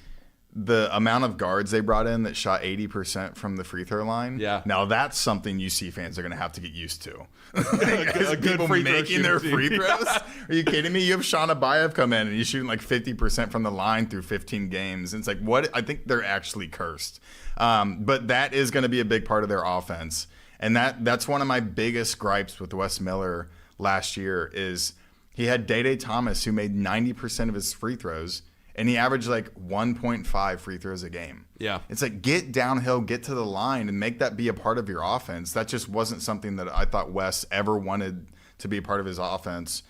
amount of guards they brought in that shot 80% from the free throw line. Yeah. Now that's something UC fans are going to have to get used to. a good people free throw making their shooting free team. throws. Are you kidding me? You have Sean Abayev come in and he's shooting like 50% from the line through 15 games. And it's like, what? I think they're actually cursed. But that is going to be a big part of their offense. And that's one of my biggest gripes with Wes Miller last year is he had Day Thomas who made 90% of his free throws, and he averaged like 1.5 free throws a game. Yeah. It's like, get downhill, get to the line, and make that be a part of your offense. That just wasn't something that I thought Wes ever wanted to be a part of his offense.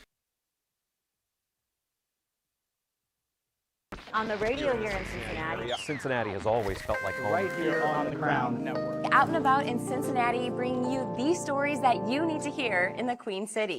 On the radio here in Cincinnati. Cincinnati has always felt like home. Right here on the Crown Network. Out and about in Cincinnati, bringing you the stories that you need to hear in the Queen City.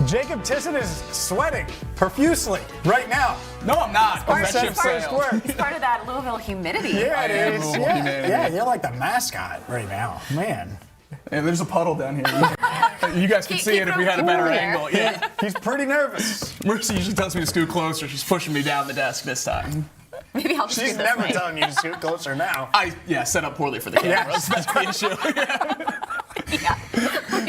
Jacob Tissot is sweating profusely right now. No, I'm not. It's first word. It's part of that Louisville humidity. Yeah, it is. Louisville Yeah. humidity. Yeah, you're like the mascot right now, man. Yeah, there's a puddle down here. You guys can see it if we had a better angle. Yeah. He's pretty nervous. Marisa usually tells me to scoot closer. She's pushing me down the desk this time. Maybe I'll She's never telling you to scoot closer now. Set up poorly for the cameras. That's the issue.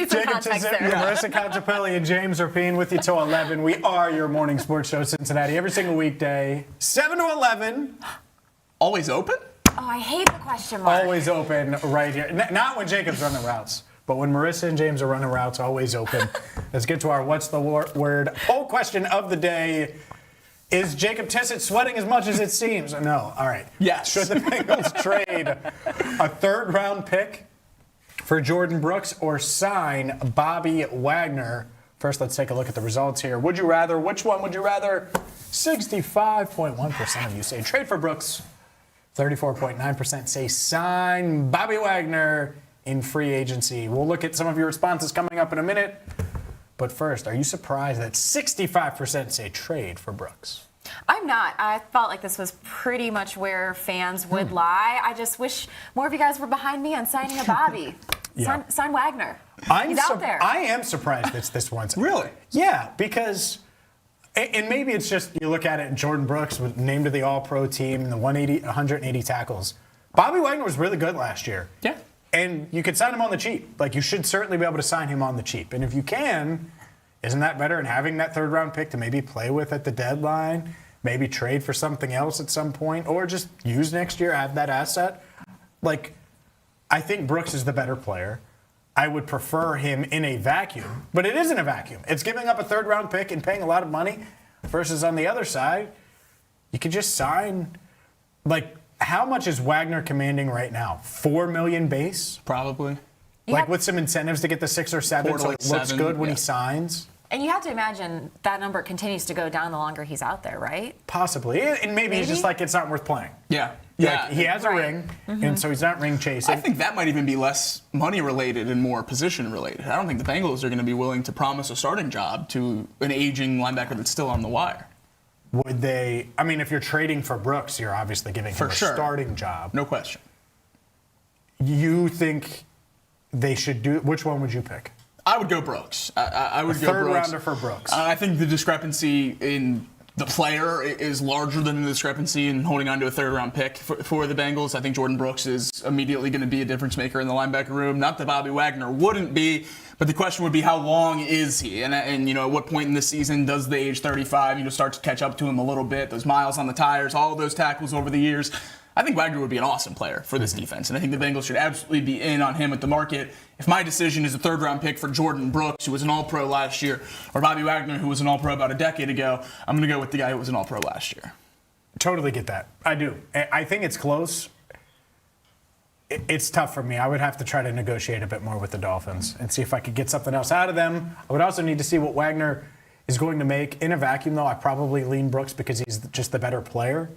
Jacob Tissot, Marisa Contipelli, and James Rapien with you till 11. We are your morning sports show, Cincinnati, every single weekday, 7 to 11. Always open? Oh, I hate the question mark. Always open right here. Not when Jacob's running routes, but when Marisa and James are running routes, always open. Let's get to our What's the Word poll question of the day. Is Jacob Tissot sweating as much as it seems? No. All right. Yes. Should the Bengals trade a third-round pick for Jordan Brooks or sign Bobby Wagner? First, let's take a look at the results here. Would you rather? Which one would you rather? 65.1% of you say trade for Brooks. 34.9% say sign Bobby Wagner in free agency. We'll look at some of your responses coming up in a minute. But first, are you surprised that 65% say trade for Brooks? I'm not. I felt like this was pretty much where fans would lie. I just wish more of you guys were behind me on signing a Bobby. Yeah. Sign Wagner. He's out there. I am surprised it's this one. Really? Yeah, because, and maybe it's just you look at it, and Jordan Brooks was named to the All-Pro team, and the 180 tackles. Bobby Wagner was really good last year. Yeah. And you could sign him on the cheap. Like, you should certainly be able to sign him on the cheap. And if you can, isn't that better than having that third-round pick to maybe play with at the deadline, maybe trade for something else at some point, or just use next year, have that asset? Like, I think Brooks is the better player. I would prefer him in a vacuum, but it isn't a vacuum. It's giving up a third-round pick and paying a lot of money versus on the other side, you could just sign, like, how much is Wagner commanding right now? $4 million base? Probably. Like with some incentives to get the 6 or 7 so it looks good when he signs? And you have to imagine that number continues to go down the longer he's out there, right? Possibly. And maybe he's just like, it's not worth playing. Yeah. Like, he has a ring, and so he's not ring chasing. I think that might even be less money related and more position related. I don't think the Bengals are going to be willing to promise a starting job to an aging linebacker that's still on the wire. Would they? I mean, if you're trading for Brooks, you're obviously giving him a starting job. No question. You think they should do? Which one would you pick? I would go Brooks. I would go third Brooks. rounder for Brooks. I think the discrepancy in the player is larger than the discrepancy in holding on to a third-round pick for the Bengals. I think Jordan Brooks is immediately going to be a difference maker in the linebacker room. Not that Bobby Wagner wouldn't be, but the question would be how long is he? And you know, at what point in this season does the age 35 start to catch up to him a little bit? Those miles on the tires, all of those tackles over the years. I think Wagner would be an awesome player for this defense, and I think the Bengals should absolutely be in on him at the market. If my decision is a third-round pick for Jordan Brooks, who was an All-Pro last year, or Bobby Wagner, who was an All-Pro about a decade ago, I'm going to go with the guy who was an All-Pro last year. Totally get that. I do. I think it's close. It's tough for me. I would have to try to negotiate a bit more with the Dolphins and see if I could get something else out of them. I would also need to see what Wagner is going to make. In a vacuum, though, I probably lean Brooks because he's just the better player.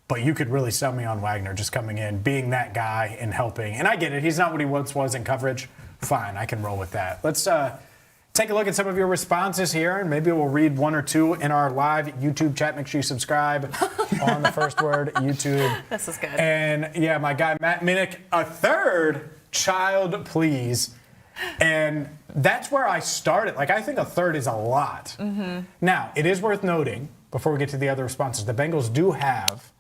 But you could really sell me on Wagner just coming in, being that guy and helping. And I get it. He's not what he once was in coverage. Fine, I can roll with that. Let's take a look at some of your responses here, and maybe we'll read one or two in our live YouTube chat. Make sure you subscribe on the First Word YouTube. This is good. And, yeah, my guy Matt Minnick, a third child, please. And that's where I started. Like, I think a third is a lot. Mm-hmm. Now, it is worth noting, before we get to the other responses, the Bengals do have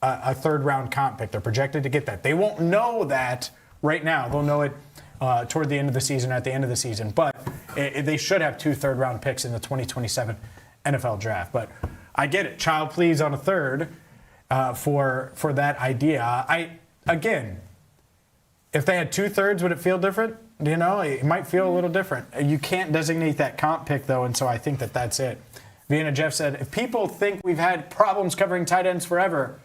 a third-round comp pick. They're projected to get that. They won't know that right now. They'll know it toward the end of the season, at the end of the season. But they should have 2 third-round picks in the 2027 NFL draft. But I get it. Child, please, on a third for that idea. Again, if they had 2/3, would it feel different? You know, it might feel a little different. You can't designate that comp pick, though, and so I think that's it. Vienna Jeff said, if people think we've had problems covering tight ends forever,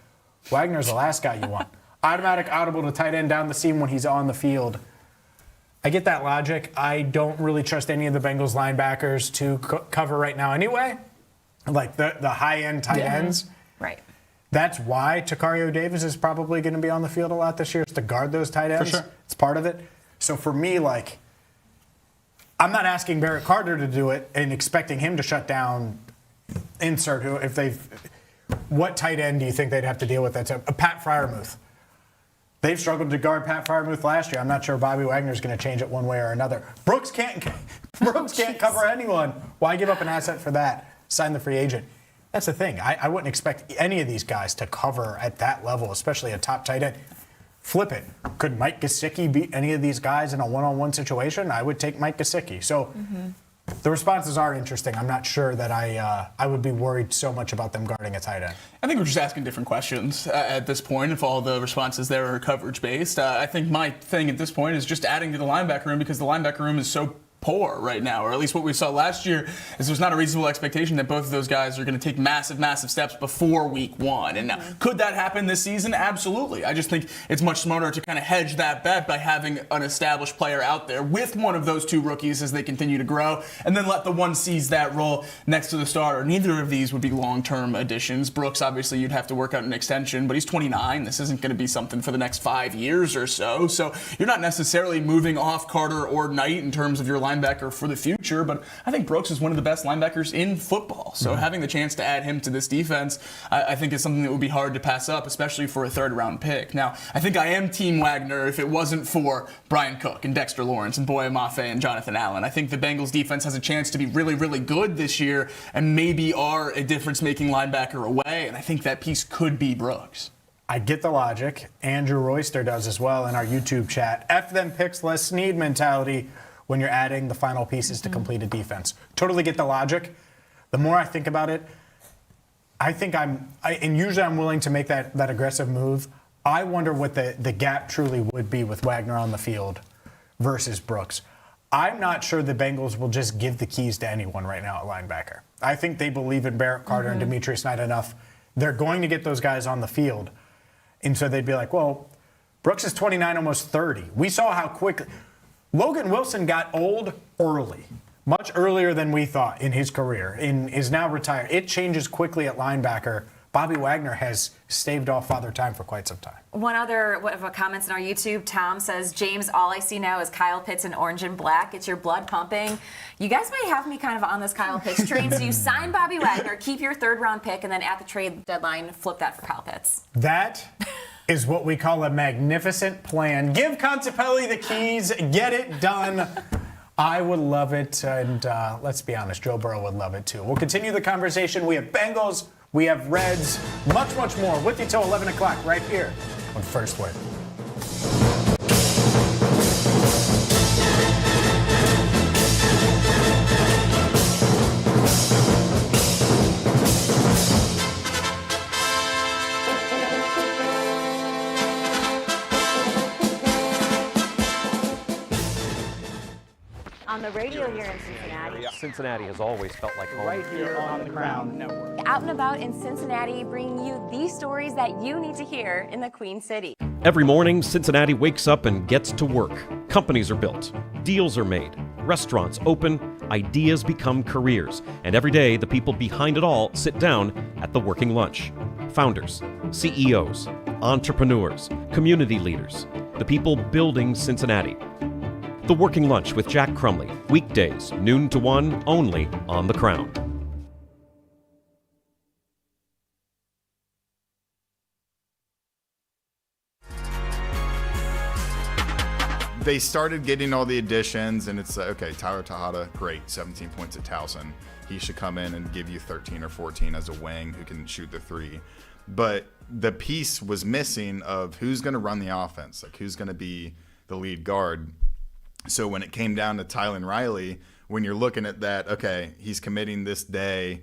Wagner's the last guy you want. Automatic audible to tight end down the seam when he's on the field. I get that logic. I don't really trust any of the Bengals linebackers to cover right now anyway. Like the high-end tight ends. Right. That's why Takario Davis is probably going to be on the field a lot this year, is to guard those tight ends. For sure. It's part of it. So for me, like, I'm not asking Barrett Carter to do it and expecting him to shut down. Insert who if they've. What tight end do you think they'd have to deal with? That's a Pat Freiermuth. They've struggled to guard Pat Freiermuth last year. I'm not sure Bobby Wagner's going to change it one way or another. Brooks can't cover anyone. Why give up an asset for that? Sign the free agent. That's the thing. I wouldn't expect any of these guys to cover at that level, especially a top tight end. Flip it. Could Mike Gesicki beat any of these guys in a one-on-one situation? I would take Mike Gesicki. So the responses are interesting. I'm not sure that I would be worried so much about them guarding a tight end. I think we're just asking different questions at this point if all the responses there are coverage-based. I think my thing at this point is just adding to the linebacker room because the linebacker room is so poor right now, or at least what we saw last year is there's not a reasonable expectation that both of those guys are going to take massive steps before week 1. And now, could that happen this season? Absolutely. I just think it's much smarter to kind of hedge that bet by having an established player out there with one of those 2 rookies as they continue to grow, and then let the one seize that role next to the starter. Neither of these would be long-term additions. Brooks, obviously, you'd have to work out an extension, but he's 29. This isn't going to be something for the next 5 years or so. So you're not necessarily moving off Carter or Knight in terms of your linebacker for the future, but I think Brooks is one of the best linebackers in football. So having the chance to add him to this defense, I think is something that would be hard to pass up, especially for a 3rd-round pick. Now, I think I am Team Wagner if it wasn't for Brian Cook and Dexter Lawrence and Boye Mafe and Jonathan Allen. I think the Bengals defense has a chance to be really good this year and maybe are a difference-making linebacker away, and I think that piece could be Brooks. I get the logic. Andrew Royster does as well in our YouTube chat. F them picks, less need mentality when you're adding the final pieces to complete a defense. Totally get the logic. The more I think about it, I think and usually I'm willing to make that aggressive move. I wonder what the gap truly would be with Wagner on the field versus Brooks. I'm not sure the Bengals will just give the keys to anyone right now at linebacker. I think they believe in Barrett Carter and Demetrius Knight enough. They're going to get those guys on the field. And so they'd be like, well, Brooks is 29, almost 30. We saw how quickly Logan Wilson got old early, much earlier than we thought in his career, and is now retired. It changes quickly at linebacker. Bobby Wagner has staved off Father Time for quite some time. One other comments in our YouTube, Tom says, James, all I see now is Kyle Pitts in orange and black. It's your blood pumping. You guys might have me kind of on this Kyle Pitts train. So you sign Bobby Wagner, keep your 3rd-round pick, and then at the trade deadline, flip that for Kyle Pitts. That is what we call a magnificent plan. Give Contipelli the keys, get it done. I would love it, and let's be honest, Joe Burrow would love it too. We'll continue the conversation. We have Bengals, we have Reds, much more with you till 11 o'clock right here on First Word. On the radio here in Cincinnati. Cincinnati has always felt like home. Right here on the Crown Network. Out and about in Cincinnati, bringing you these stories that you need to hear in the Queen City. Every morning, Cincinnati wakes up and gets to work. Companies are built, deals are made, restaurants open, ideas become careers, and every day the people behind it all sit down at the working lunch. Founders, CEOs, entrepreneurs, community leaders, the people building Cincinnati. The Working Lunch with Jack Crumley, weekdays, noon to 1, only on The Crown. They started getting all the additions, and it's okay, Tyler Tejada, great, 17 points at Towson. He should come in and give you 13 or 14 as a wing who can shoot the 3. But the piece was missing of who's going to run the offense, like who's going to be the lead guard. So when it came down to Tylan Riley, when you're looking at that, okay, he's committing this day,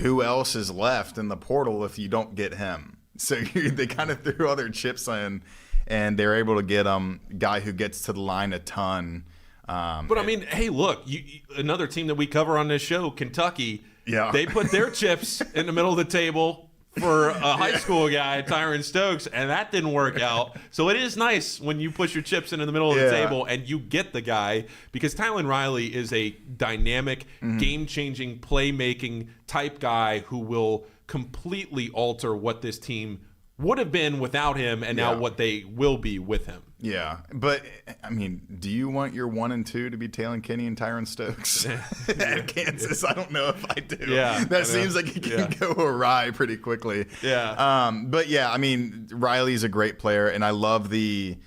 who else is left in the portal if you don't get him? So they kind of threw all their chips in, and they're able to get a guy who gets to the line a ton. But I mean, hey, look, another team that we cover on this show, Kentucky, they put their chips in the middle of the table for a high school guy, Tyron Stokes, and that didn't work out. So it is nice when you push your chips into the middle of the table and you get the guy, because Tylan Riley is a dynamic, game-changing, playmaking type guy who will completely alter what this team would have been without him and now Yeah. what they will be with him. Yeah, but I mean, do you want your 1 and 2 to be Taylon Kinney and Tyron Stokes at Kansas? I don't know if I do. Yeah, that seems like it can go awry pretty quickly. Yeah. But yeah, I mean, Riley's a great player, and I love the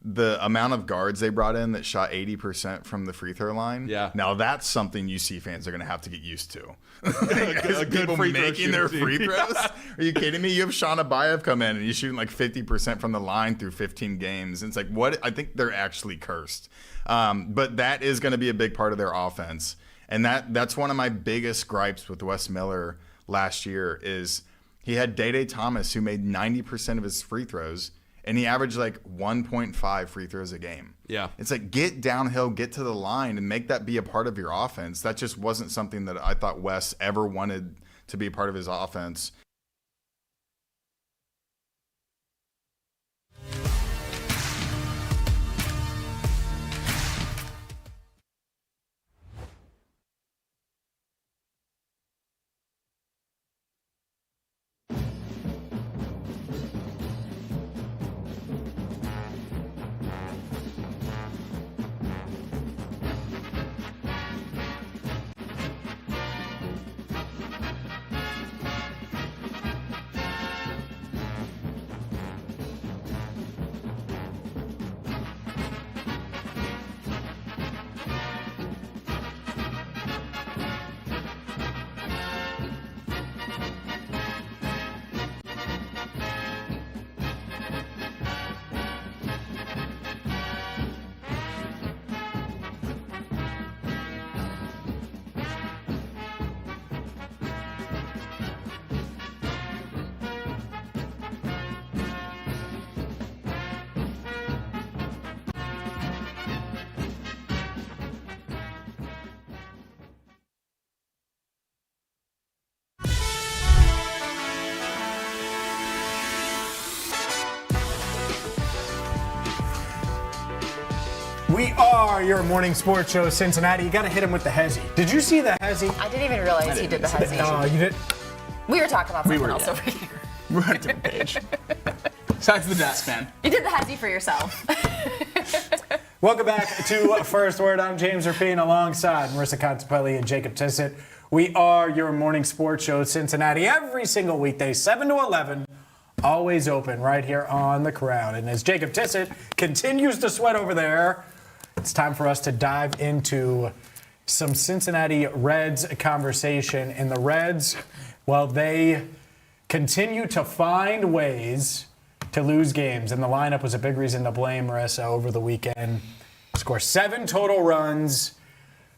amount of guards they brought in that shot 80% from the free throw line. Yeah. Now that's something UC fans are going to have to get used to. A good People free throw making their shooter free team. throws. Are you kidding me? You have Sean Abayev come in and he's shooting like 50% from the line through 15 games. And it's like, what? I think they're actually cursed. But that is going to be a big part of their offense. And that's one of my biggest gripes with Wes Miller last year is he had Day Thomas who made 90% of his free throws. And he averaged like 1.5 free throws a game. Yeah. It's like, get downhill, get to the line, and make that be a part of your offense. That just wasn't something that I thought Wes ever wanted to be a part of his offense. We are your morning sports show, Cincinnati. You got to hit him with the hezzy. Did you see the hezzy? I didn't even realize he did the hezzy. Oh, you did? We were talking about something else over here. We're on a different page. Besides the desk, man. You did the hezzy for yourself. Welcome back to First Word. I'm James Rapien alongside Marisa Contipelli and Jacob Tissot. We are your morning sports show, Cincinnati, every single weekday, 7 to 11. Always open right here on The Crowd. And as Jacob Tissot continues to sweat over there, it's time for us to dive into some Cincinnati Reds conversation. And the Reds, well, they continue to find ways to lose games. And the lineup was a big reason to blame Marisa over the weekend. Score 7 total runs.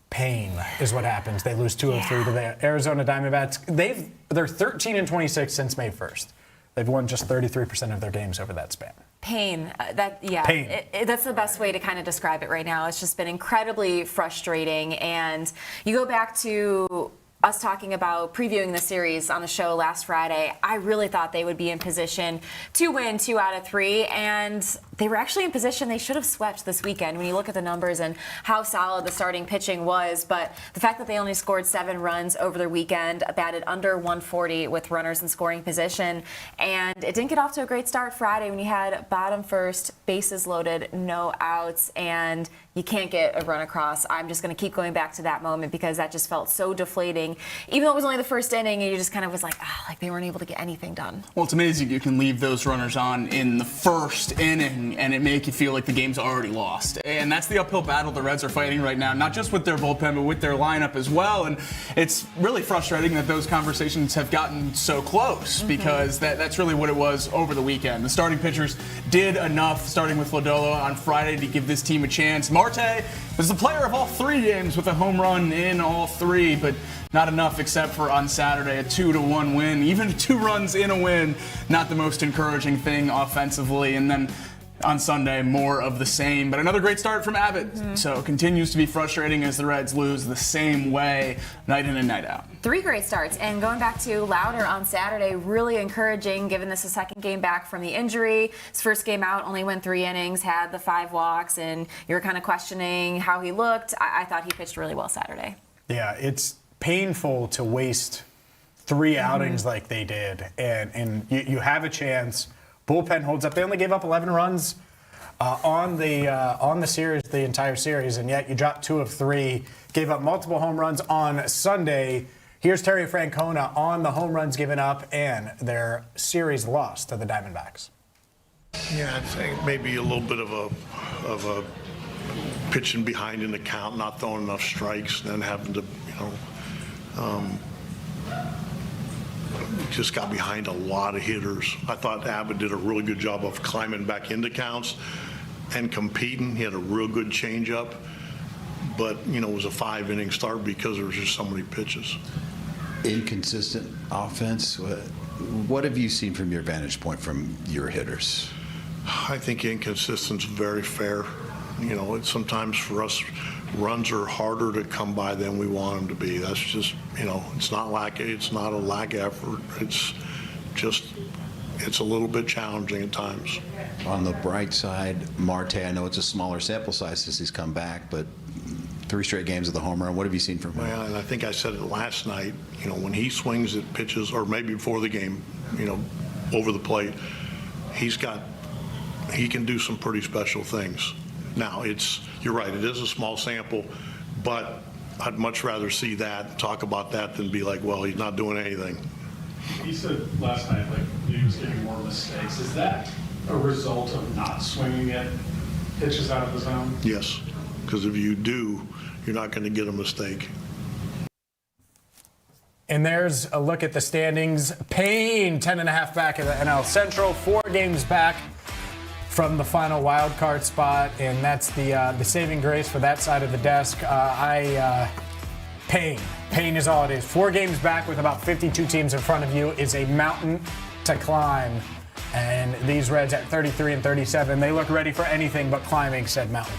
Pain is what happens. They lose 2 of 3 to the Arizona Diamondbacks. They're 13 and 26 since May 1st. They've won just 33% of their games over that span. Pain. Pain. That's the best way to kind of describe it right now. It's just been incredibly frustrating. And you go back to us talking about previewing the series on the show last Friday. I really thought they would be in position to win 2 out of 3, and they were actually in position they should have swept this weekend when you look at the numbers and how solid the starting pitching was. But the fact that they only scored 7 runs over the weekend, batted under 140 with runners in scoring position, and it didn't get off to a great start Friday when you had bottom first, bases loaded, no outs, and you can't get a run across. I'm just going to keep going back to that moment because that just felt so deflating. Even though it was only the first inning, and you just kind of was like they weren't able to get anything done. Well, it's amazing you can leave those runners on in the first inning and it make you feel like the game's already lost. And that's the uphill battle the Reds are fighting right now, not just with their bullpen, but with their lineup as well. And it's really frustrating that those conversations have gotten so close because that's really what it was over the weekend. The starting pitchers did enough, starting with Lodolo on Friday, to give this team a chance. Marte was the player of all 3 games with a home run in all 3, but not enough except for on Saturday, a 2-1 win. Even 2 runs in a win, not the most encouraging thing offensively. And then on Sunday, more of the same. But another great start from Abbott. So it continues to be frustrating as the Reds lose the same way night in and night out. 3 great starts. And going back to Lauder on Saturday, really encouraging given this is a second game back from the injury. His first game out, only went 3 innings, had the 5 walks, and you were kind of questioning how he looked. I thought he pitched really well Saturday. Yeah, it's painful to waste 3 outings like they did. And you have a chance bullpen holds up. They only gave up 11 runs on the series, the entire series, and yet you dropped 2 of 3. Gave up multiple home runs on Sunday. Here's Terry Francona on the home runs given up and their series loss to the Diamondbacks. Yeah, I'd say maybe a little bit of a pitching behind in the count, not throwing enough strikes, then having to, just got behind a lot of hitters. I thought Abbott did a really good job of climbing back into counts and competing. He had a real good changeup, but it was a 5-inning start because there was just so many pitches. Inconsistent offense. What have you seen from your vantage point from your hitters? I think inconsistence is very fair. It's sometimes for us, runs are harder to come by than we want them to be. That's just, it's not a lack effort. It's a little bit challenging at times. On the bright side, Marte, I know it's a smaller sample size since he's come back, but 3 straight games of the home run. What have you seen from him? Well, and I think I said it last night, when he swings at pitches, or maybe before the game, over the plate, he can do some pretty special things. Now, you're right, it is a small sample, but I'd much rather see that, talk about that, than be like, well, he's not doing anything. He said last night, he was getting more mistakes. Is that a result of not swinging at pitches out of the zone? Yes, because if you do, you're not going to get a mistake. And there's a look at the standings. Payne, 10.5 back in the NL Central, 4 games back from the final wild card spot, and that's the saving grace for that side of the desk. Payne is all it is. 4 games back with about 52 teams in front of you is a mountain to climb. And these Reds at 33 and 37, they look ready for anything but climbing said mountain.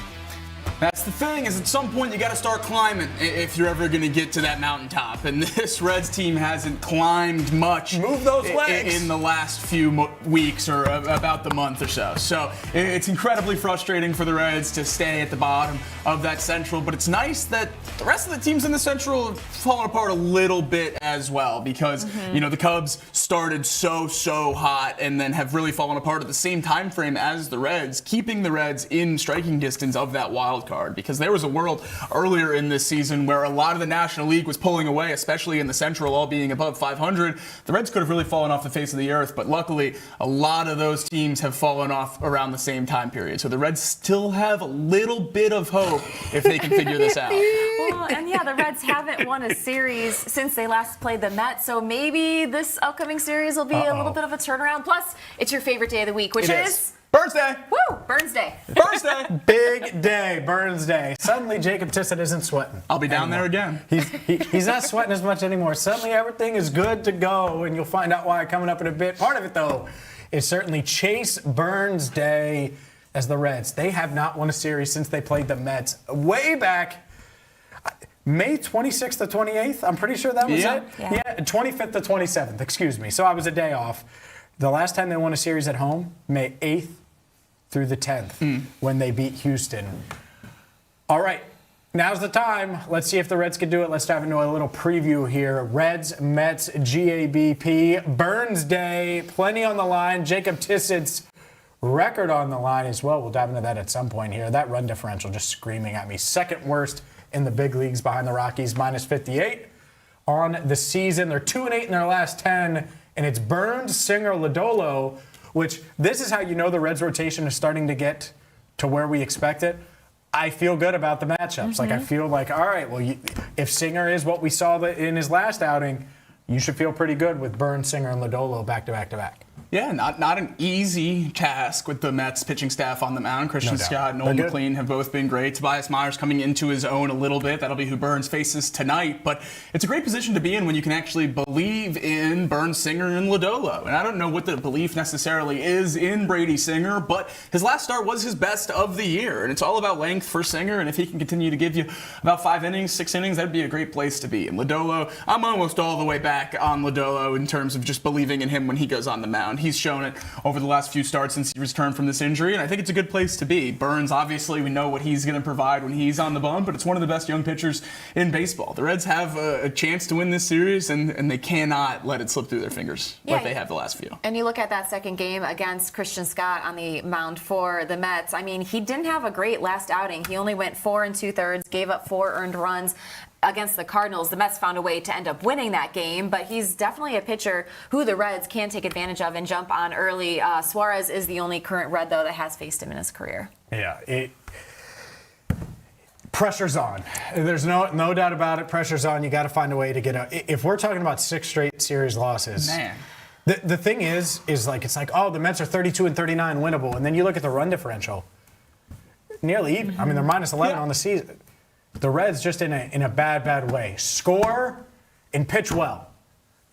That's the thing, is at some point you got to start climbing if you're ever going to get to that mountaintop. And this Reds team hasn't climbed much. Move those legs in the last few weeks or about the month or so. So it's incredibly frustrating for the Reds to stay at the bottom of that Central. But it's nice that the rest of the teams in the Central have fallen apart a little bit as well, because the Cubs started so hot and then have really fallen apart at the same time frame as the Reds, keeping the Reds in striking distance of that wild card, because there was a world earlier in this season where a lot of the National League was pulling away, especially in the Central, all being above 500. The Reds could have really fallen off the face of the earth, but luckily a lot of those teams have fallen off around the same time period. So the Reds still have a little bit of hope if they can figure this out. Well, and the Reds haven't won a series since they last played the Mets, so maybe this upcoming series will be a little bit of a turnaround. Plus, it's your favorite day of the week, which is Burns Day. Woo! Burns Day. Burns Day. Big day, Burns Day. Suddenly, Jacob Tissot isn't sweating. I'll be down there again. He's not sweating as much anymore. Suddenly, everything is good to go, and you'll find out why coming up in a bit. Part of it, though, is certainly Chase Burns Day as the Reds. They have not won a series since they played the Mets way back May 26th to 28th. I'm pretty sure that was it. Yeah, 25th to 27th, excuse me. So I was a day off. The last time they won a series at home, May 8th through the 10th, when they beat Houston. All right, now's the time. Let's see if the Reds can do it. Let's dive into a little preview here. Reds, Mets, GABP, Burns Day, plenty on the line. Jacob Tissot's record on the line as well. We'll dive into that at some point here. That run differential just screaming at me. Second worst in the big leagues behind the Rockies, minus 58 on the season. They're 2-8 in their last 10, and it's Burns, Singer, Lodolo, which this is how you know the Reds rotation is starting to get to where we expect it. I feel good about the matchups. I feel like, all right, well, if Singer is what we saw in his last outing, you should feel pretty good with Burns, Singer, and Lodolo back to back to back. Yeah, not an easy task with the Mets pitching staff on the mound. Christian Scott and Noel McLean have both been great. Tobias Myers coming into his own a little bit. That'll be who Burns faces tonight. But it's a great position to be in when you can actually believe in Burns, Singer, and Lodolo. And I don't know what the belief necessarily is in Brady Singer, but his last start was his best of the year. And it's all about length for Singer. And if he can continue to give you about 5 innings, 6 innings, that'd be a great place to be. And Lodolo, I'm almost all the way back on Lodolo in terms of just believing in him when he goes on the mound. He's shown it over the last few starts since he returned from this injury, and I think it's a good place to be. Burns, obviously, we know what he's going to provide when he's on the bump, but it's one of the best young pitchers in baseball. The Reds have a chance to win this series, and they cannot let it slip through their fingers like they have the last few. And you look at that second game against Christian Scott on the mound for the Mets. I mean, he didn't have a great last outing. He only went 4 2/3, gave up 4 earned runs. Against the Cardinals, the Mets found a way to end up winning that game, but he's definitely a pitcher who the Reds can take advantage of and jump on early. Suarez is the only current Red, though, that has faced him in his career. Yeah, pressure's on. There's no doubt about it. Pressure's on. You got to find a way to get out. If we're talking about 6 straight series losses, man. The thing is like it's like, oh, the Mets are 32 and 39 winnable, and then you look at the run differential, nearly even. I mean, they're minus 11 on the season. The Reds just in a bad way. Score and pitch well,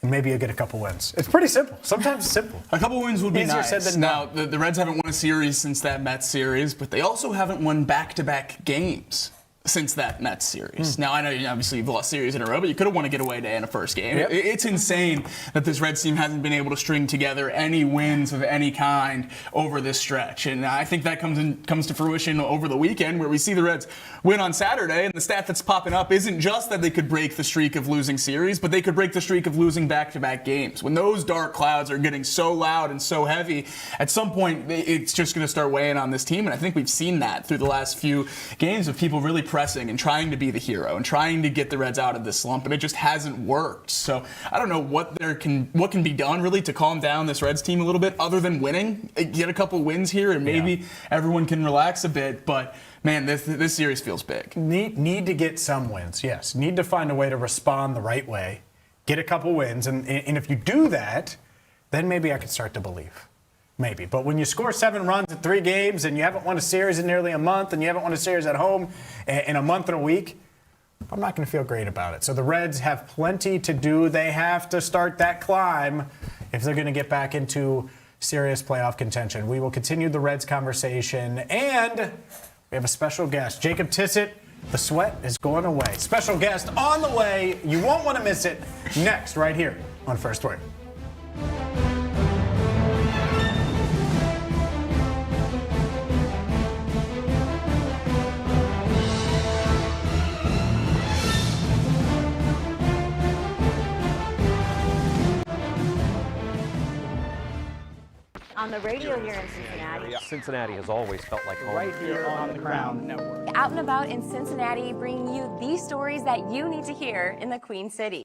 and maybe you'll get a couple wins. It's pretty simple. Sometimes it's simple. A couple wins would be Easier nice. said than Now, done. the Reds haven't won a series since that Mets series, but they also haven't won back-to-back games since that Mets series. Now, I know obviously you've lost series in a row, but you could have won a getaway day in a first game. Yep. It's insane that this Reds team hasn't been able to string together any wins of any kind over this stretch. And I think that comes to fruition over the weekend, where we see the Reds win on Saturday, and the stat that's popping up isn't just that they could break the streak of losing series, but they could break the streak of losing back-to-back games. When those dark clouds are getting so loud and so heavy, at some point it's just going to start weighing on this team, and I think we've seen that through the last few games of people really pressing and trying to be the hero and trying to get the Reds out of this slump, and it just hasn't worked. So I don't know what can be done really to calm down this Reds team a little bit, other than winning. Get a couple wins here, and maybe everyone can relax a bit. But man, this series feels big. Need to get some wins, yes. Need to find a way to respond the right way, get a couple wins, and if you do that, then maybe I could start to believe. Maybe. But when you score 7 runs in 3 games and you haven't won a series in nearly a month and you haven't won a series at home in a month and a week, I'm not going to feel great about it. So the Reds have plenty to do. They have to start that climb if they're going to get back into serious playoff contention. We will continue the Reds conversation, and we have a special guest, Jacob Tissot. The sweat is going away. Special guest on the way. You won't want to miss it. Next, right here on First Word. On the radio here in Cincinnati. Cincinnati has always felt like home. Right here on the Crown Network. Out and about in Cincinnati, bringing you the stories that you need to hear in the Queen City.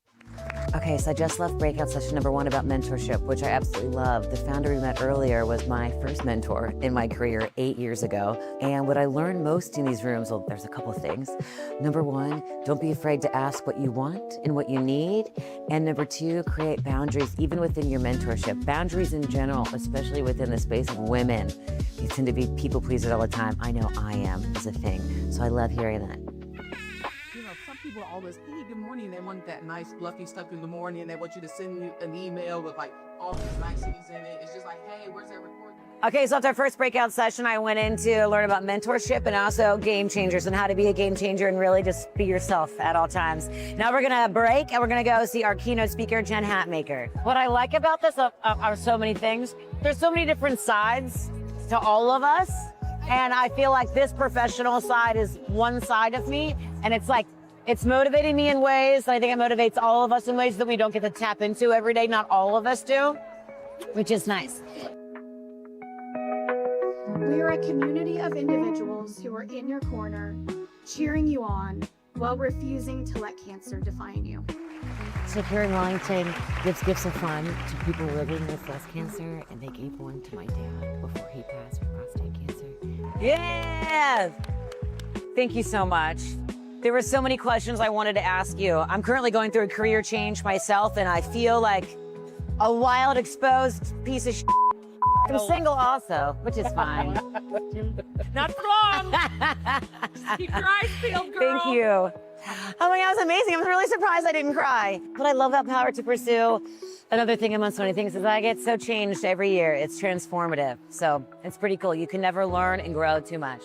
Okay, so I just left breakout session number 1 about mentorship, which I absolutely love. The founder we met earlier was my first mentor in my career 8 years ago. And what I learned most in these rooms, well, there's a couple of things. Number 1, don't be afraid to ask what you want and what you need. And number 2, create boundaries, even within your mentorship. Boundaries in general, especially within the space of women. You tend to be people pleasers all the time. I know I am, is a thing. So I love hearing that. Some people always, hey, good morning. They want that nice, fluffy stuff in the morning. They want you to send you an email with like all these niceties in it. It's just like, hey, where's that recording? Okay, so after our first breakout session, I went in to learn about mentorship and also game changers and how to be a game changer and really just be yourself at all times. Now we're gonna break and we're gonna go see our keynote speaker, Jen Hatmaker. What I like about this are so many things. There's so many different sides to all of us. And I feel like this professional side is one side of me. And it's like, it's motivating me in ways, and I think it motivates all of us in ways that we don't get to tap into every day. Not all of us do, which is nice. We are a community of individuals who are in your corner, cheering you on, while refusing to let cancer define you. So here in Wellington gives gifts of fun to people living with breast cancer, and they gave one to my dad before he passed with prostate cancer. Yes! Thank you so much. There were so many questions I wanted to ask you. I'm currently going through a career change myself, and I feel like a wild, exposed piece of shit. I'm single also, which is fine. Not for long. Keep your eyes peeled, girl. Thank you. Oh my God, it was amazing. I'm really surprised I didn't cry. But I love that Power to Pursue. Another thing amongst so many things is I get so changed every year. It's transformative. So it's pretty cool. You can never learn and grow too much.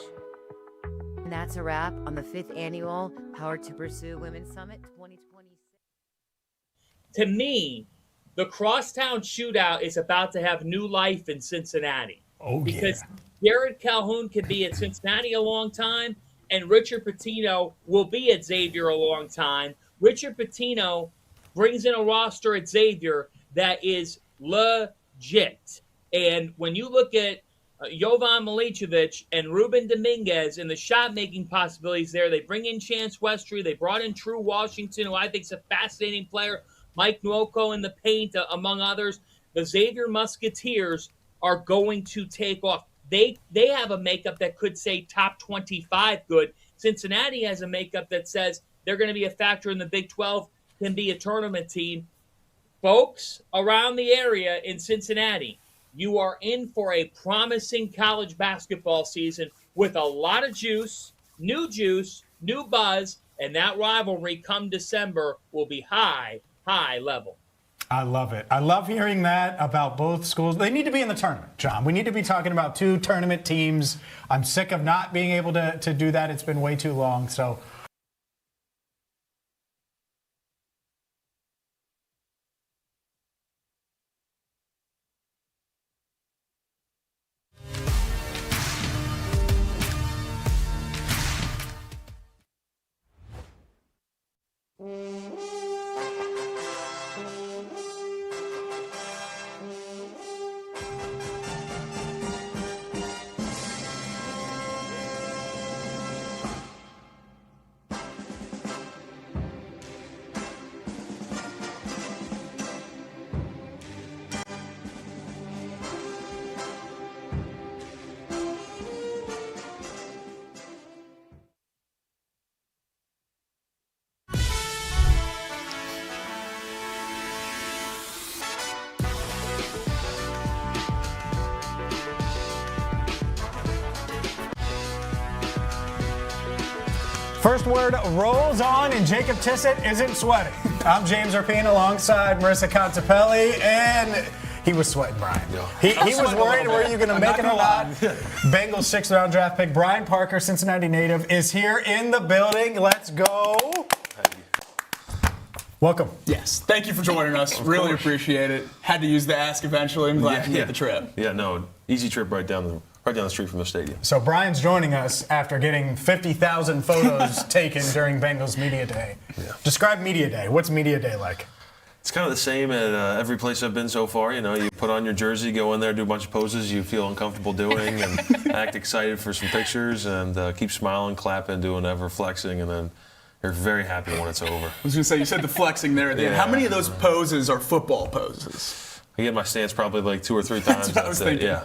And that's a wrap on the 5th annual Power to Pursue Women's Summit 2026. To me, The Crosstown Shootout is about to have new life in Cincinnati. Oh, because Jared Calhoun could be at Cincinnati a long time, and Richard Pitino will be at Xavier a long time. Richard Pitino brings in a roster at Xavier that is legit. And when you look at Jovan Milicevic and Ruben Dominguez and the shot-making possibilities there, they bring in Chance Westry. They brought in True Washington, who I think is a fascinating player. Mike Nwoko in the paint, among others. The Xavier Musketeers are going to take off. They have a makeup that could say top 25 good. Cincinnati has a makeup that says they're going to be a factor in the Big 12, can be a tournament team. Folks around the area in Cincinnati, you are in for a promising college basketball season with a lot of juice, new buzz, and that rivalry come December will be high level. I love it. I love hearing that about both schools. They need to be in the tournament, John. We need to be talking about 2 tournament teams. I'm sick of not being able to do that. It's been way too long. So First Word rolls on, and Jacob Tissot isn't sweating. I'm James Rapien alongside Marisa Contipelli, and he was sweating, Brian. He was worried, were you going to make it or not? Bengals 6th round draft pick Brian Parker, Cincinnati native, is here in the building. Let's go. Welcome. Yes, thank you for joining us. Really appreciate it. Had to use the ask eventually. I'm glad you made the trip. Yeah, no, easy trip right down the street from the stadium. So Brian's joining us after getting 50,000 photos taken during Bengals Media Day. Yeah. Describe Media Day. What's Media Day like? It's kind of the same at every place I've been so far. You know, you put on your jersey, go in there, do a bunch of poses you feel uncomfortable doing, and act excited for some pictures, and keep smiling, clapping, doing whatever, flexing, and then you're very happy when it's over. I was going to say, you said the flexing there at the end. How many of those poses are football poses? I get my stance probably like 2 or 3 times. That's what I was thinking. Yeah.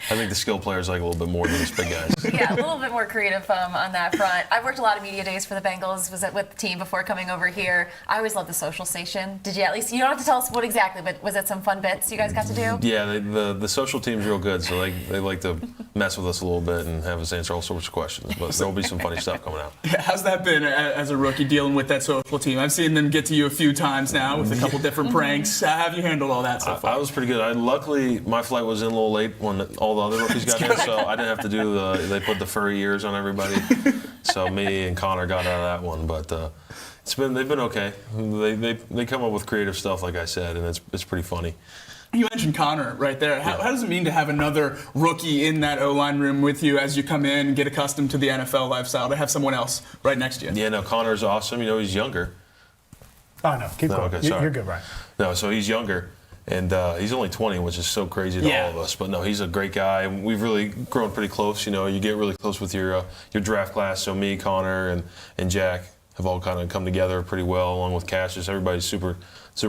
I think the skill players like a little bit more than these big guys. Yeah, a little bit more creative on that front. I've worked a lot of media days for the Bengals. Was with the team before coming over here. I always love the social station. Did you at least? You don't have to tell us what exactly, but was it some fun bits you guys got to do? Yeah, the social team's real good, so they like to mess with us a little bit and have us answer all sorts of questions. But there'll be some funny stuff coming out. Yeah, how's that been as a rookie dealing with that social team? I've seen them get to you a few times now with a couple different pranks. How have you handled all that so far? I was pretty good. Luckily, my flight was in a little late when all the other rookies got there, so I didn't have to do they put the furry ears on everybody. So me and Connor got out of that one, but they've been okay. They come up with creative stuff, like I said, and it's pretty funny. You mentioned Connor right there. How does it mean to have another rookie in that O-line room with you as you come in and get accustomed to the NFL lifestyle, to have someone else right next to you? Yeah, no, Connor's awesome. You know, he's younger. Oh, no, keep going. Okay, sorry. You're good, Brian. No, so he's younger. And he's only 20, which is so crazy to all of us. But no, he's a great guy. And we've really grown pretty close. You know, you get really close with your draft class. So me, Connor, and Jack have all kind of come together pretty well, along with Cassius. Everybody's super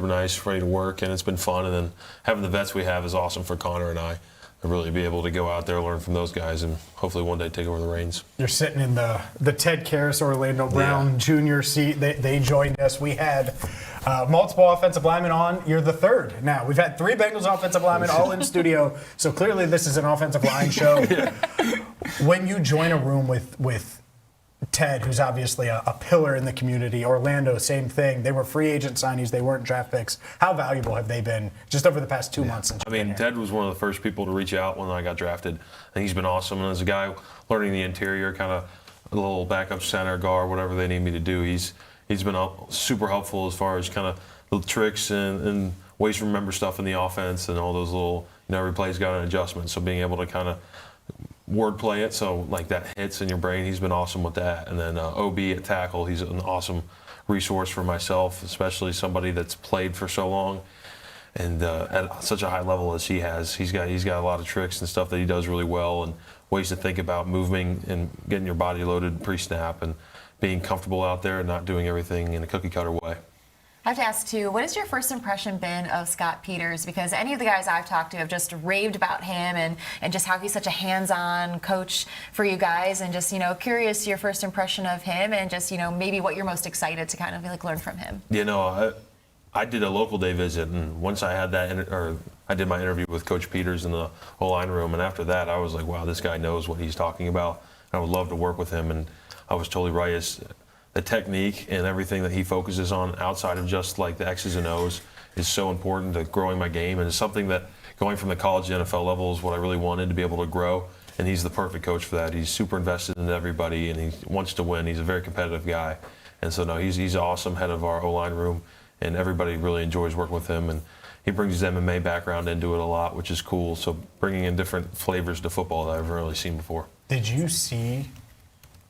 nice, ready to work, and it's been fun. And then having the vets we have is awesome for Connor and I. To really be able to go out there, learn from those guys, and hopefully one day take over the reins. You're sitting in the Ted Karras, Orlando Brown Jr. seat. They joined us. We had multiple offensive linemen on. You're the third now. We've had 3 Bengals offensive linemen all in studio, so clearly this is an offensive line show. When you join a room with Ted, who's obviously a pillar in the community, Orlando, same thing. They were free agent signees. They weren't draft picks. How valuable have they been just over the past 2 months? Since Ted was one of the first people to reach out when I got drafted. I think he's been awesome. And as a guy learning the interior, kind of a little backup center, guard, whatever they need me to do, he's he's been super helpful as far as kind of little tricks and ways to remember stuff in the offense and all those little, every play's got an adjustment. So being able to kind of wordplay it, so like that hits in your brain, he's been awesome with that. And then OB at tackle, he's an awesome resource for myself, especially somebody that's played for so long. And at such a high level as he has, he's got a lot of tricks and stuff that he does really well, and ways to think about moving and getting your body loaded pre-snap and being comfortable out there and not doing everything in a cookie-cutter way. I have to ask too, what has your first impression been of Scott Peters? Because any of the guys I've talked to have just raved about him and just how he's such a hands-on coach for you guys, and just, curious your first impression of him and just, maybe what you're most excited to kind of like learn from him. I did a local day visit, and once I had that, I did my interview with Coach Peters in the O-line room, and after that I was like, wow, this guy knows what he's talking about. I would love to work with him, and I was totally right. The technique and everything that he focuses on outside of just like the X's and O's is so important to growing my game, and it's something that going from the college to NFL level is what I really wanted to be able to grow, and he's the perfect coach for that. He's super invested in everybody, and he wants to win. He's a very competitive guy, and so no, he's awesome, head of our O-line room, and everybody really enjoys working with him, and he brings his MMA background into it a lot, which is cool. So bringing in different flavors to football that I've really seen before. Did you see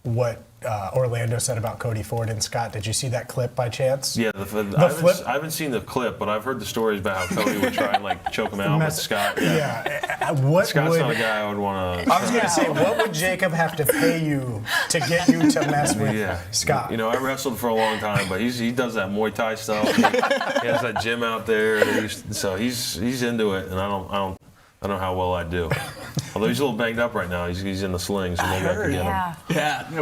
what Orlando said about Cody Ford and Scott? Did you see that clip by chance? Yeah, I haven't seen the clip, but I've heard the stories about how Cody would try and like choke him out with Scott. Scott's not a guy I would want to. I was going to say, what would Jacob have to pay you to get you to mess with Scott? I wrestled for a long time, but he does that Muay Thai stuff. He has that gym out there, so he's into it, and I don't know how well I'd do. Although he's a little banged up right now. He's in the sling, so maybe I can get him. Yeah.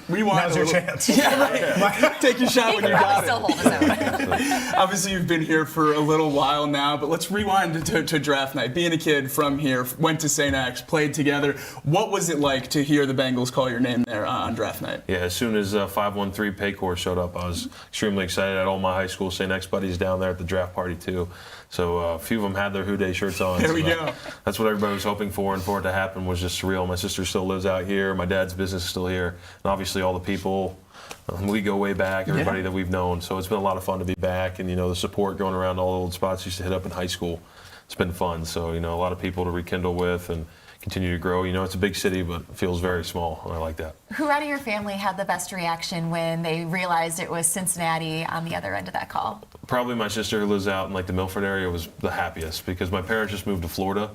We want Now's your chance. Yeah, right. Take your shot when you got it. Still hold us out. Obviously, you've been here for a little while now, but let's rewind to draft night. Being a kid from here, went to St. X, played together. What was it like to hear the Bengals call your name there on draft night? Yeah, as soon as 513 Paycor showed up, I was extremely excited. I had all my high school St. X buddies down there at the draft party too. So a few of them had their Who Day shirts on. There we go. That's what everybody was hoping for, and for it to happen was just surreal. My sister still lives out here. My dad's business is still here. And obviously all the people, we go way back, everybody that we've known. So it's been a lot of fun to be back, and the support going around all the old spots I used to hit up in high school. It's been fun. So, a lot of people to rekindle with and continue to grow. It's a big city, but it feels very small, and I like that. Who out of your family had the best reaction when they realized it was Cincinnati on the other end of that call? Probably my sister, who lives out in like the Milford area, was the happiest, because my parents just moved to Florida,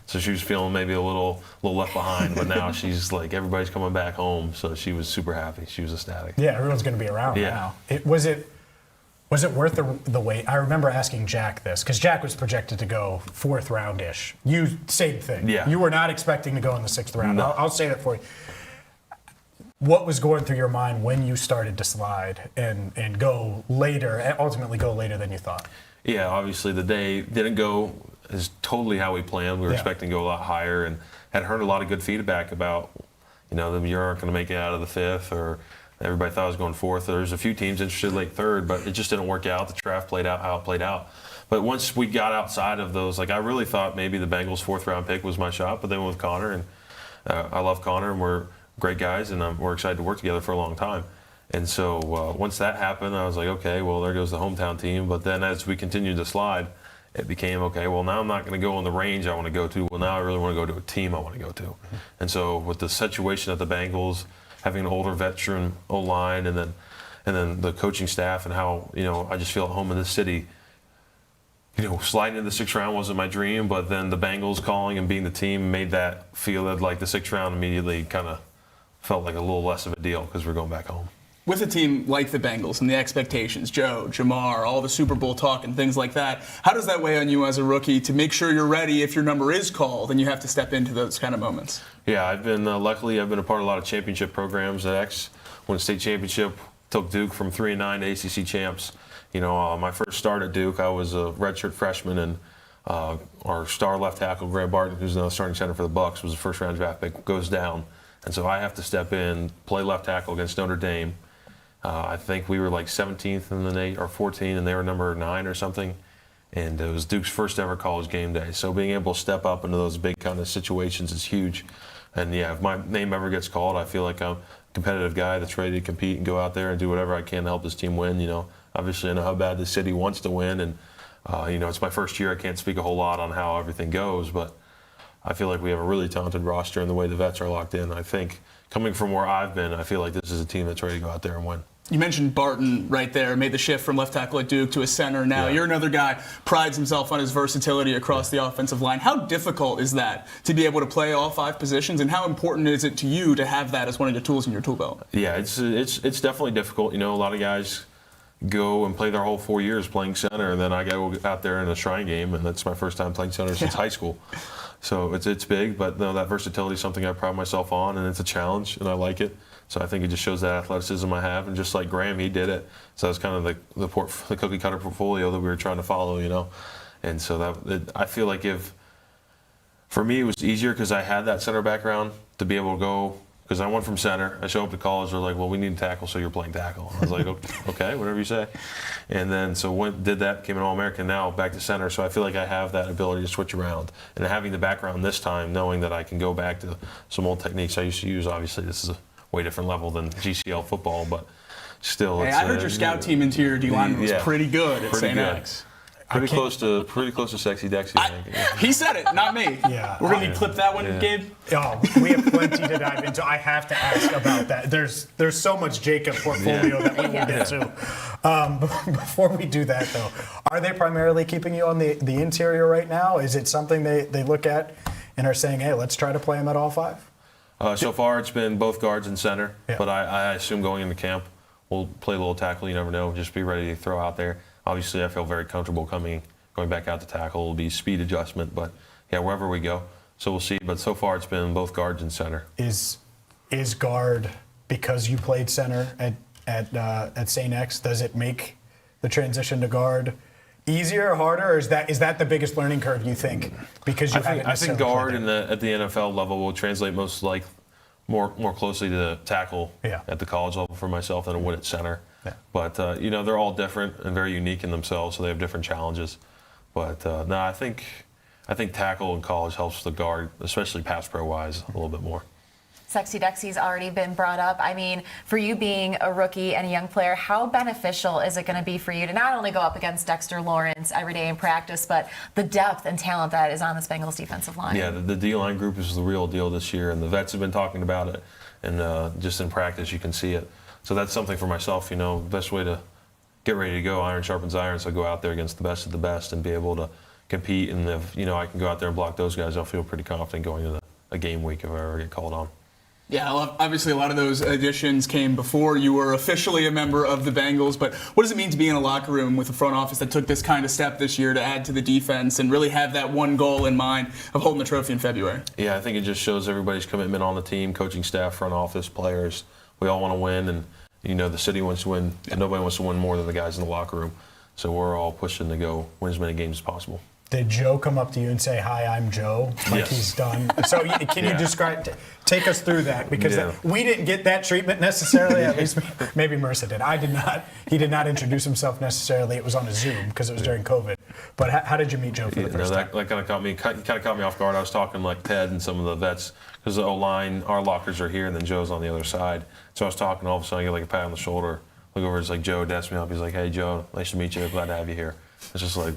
so she was feeling maybe a little left behind. But now she's like, everybody's coming back home, so she was super happy. She was ecstatic. Yeah, everyone's going to be around now. Was it worth the wait? I remember asking Jack this, because Jack was projected to go 4th round-ish. You, same thing. Yeah. You were not expecting to go in the 6th round. No. I'll say that for you. What was going through your mind when you started to slide and go later, and ultimately go later than you thought? Yeah, obviously the day didn't go as totally how we planned. We were expecting to go a lot higher, and had heard a lot of good feedback about, you aren't going to make it out of the 5th, or everybody thought I was going 4th. There's a few teams interested late 3rd, but it just didn't work out. The draft played out how it played out. But once we got outside of those, I really thought maybe the Bengals' 4th round pick was my shot, but then went with Connor, and I love Connor, and we're great guys, and we're excited to work together for a long time. And so once that happened, I was like, okay, well, there goes the hometown team. But then as we continued to slide, it became, okay, well, now I'm not going to go in the range I want to go to. Well, now I really want to go to a team I want to go to. And so with the situation at the Bengals, having an older veteran O-line, and then the coaching staff, and how, I just feel at home in this city, sliding into the 6th round wasn't my dream, but then the Bengals calling and being the team made that feel that like the 6th round immediately kind of felt like a little less of a deal, because we're going back home. With a team like the Bengals and the expectations, Joe, Jamar, all the Super Bowl talk and things like that, how does that weigh on you as a rookie to make sure you're ready if your number is called and you have to step into those kind of moments? Yeah, I've been luckily I've been a part of a lot of championship programs at X. Won a state championship, took Duke from 3-9 to ACC champs. My first start at Duke, I was a redshirt freshman, and our star left tackle, Grant Barton, who's now starting center for the Bucs, was a 1st round draft pick, goes down. And so I have to step in, play left tackle against Notre Dame. I think we were like 17th in or 14, and they were number 9 or something. And it was Duke's first ever college game day. So being able to step up into those big kind of situations is huge. And yeah, if my name ever gets called, I feel like I'm competitive guy that's ready to compete and go out there and do whatever I can to help this team win. Obviously I know how bad the city wants to win, and it's my first year. I can't speak a whole lot on how everything goes, but I feel like we have a really talented roster, and the way the vets are locked in, I think coming from where I've been, I feel like this is a team that's ready to go out there and win. You mentioned Barton right there, made the shift from left tackle at Duke to a center now. You're another guy, prides himself on his versatility across the offensive line. How difficult is that to be able to play all 5 positions, and how important is it to you to have that as one of your tools in your tool belt? Yeah, it's definitely difficult. A lot of guys go and play their whole 4 years playing center, and then I go out there in a Shrine game, and that's my first time playing center since high school. So it's big, but no, that versatility is something I pride myself on, and it's a challenge, and I like it. So I think it just shows that athleticism I have, and just like Graham, he did it. So that's kind of the cookie cutter portfolio that we were trying to follow, And so I feel like for me it was easier because I had that center background to be able to go. Because I went from center, I show up to college, they're like, well, we need to tackle, so you're playing tackle. I was like, okay, whatever you say. And then, did that, became an All-American, now back to center. So I feel like I have that ability to switch around. And having the background this time, knowing that I can go back to some old techniques I used to use, obviously this is a way different level than GCL football, but still. Hey, I heard your scout team interior D-line was pretty good at St. X. Pretty close to Sexy Dexy, I think. He said it, not me. Yeah. We're going to clip that one, Gabe? Oh, we have plenty to dive into. I have to ask about that. There's so much Jacob portfolio that we will get to. Before we do that, though, are they primarily keeping you on the interior right now? Is it something they look at and are saying, hey, let's try to play him at all 5? So far, it's been both guards and center, but I assume going into camp, we'll play a little tackle. You never know. Just be ready to throw out there. Obviously, I feel very comfortable going back out to tackle. It'll be speed adjustment, but wherever we go. So we'll see. But so far, it's been both guards and center. Is guard, because you played center at St. X, does it make the transition to guard easier or harder, or is that the biggest learning curve you think? Because I think guard at the NFL level will translate more closely to tackle at the college level for myself than it would at center. Yeah. But they're all different and very unique in themselves, so they have different challenges. But I think tackle in college helps the guard, especially pass pro wise, a little bit more. Sexy Dexy's already been brought up. I mean, for you being a rookie and a young player, how beneficial is it going to be for you to not only go up against Dexter Lawrence every day in practice, but the depth and talent that is on this Bengals defensive line? Yeah, the D-line group is the real deal this year, and the vets have been talking about it, and just in practice you can see it. So that's something for myself, best way to get ready to go, iron sharpens iron, so go out there against the best of the best and be able to compete. And if, I can go out there and block those guys, I'll feel pretty confident going into a game week if I ever get called on. Yeah, obviously a lot of those additions came before you were officially a member of the Bengals, but what does it mean to be in a locker room with a front office that took this kind of step this year to add to the defense and really have that one goal in mind of holding the trophy in February? Yeah, I think it just shows everybody's commitment on the team, coaching staff, front office, players. We all want to win, and the city wants to win, and nobody wants to win more than the guys in the locker room. So we're all pushing to go win as many games as possible. Did Joe come up to you and say, "Hi, I'm Joe," like he's done? So can you take us through that? Because we didn't get that treatment necessarily, at least maybe Marisa did. I did not. He did not introduce himself necessarily. It was on a Zoom because it was during COVID. But how did you meet Joe for the first time? That kind of caught me off guard. I was talking like Ted and some of the vets, because the O-line, our lockers are here, and then Joe's on the other side. So I was talking, all of a sudden I get like a pat on the shoulder. Look over, it's like Joe dashed me up. He's like, "Hey, Joe, nice to meet you. Glad to have you here." It's just like,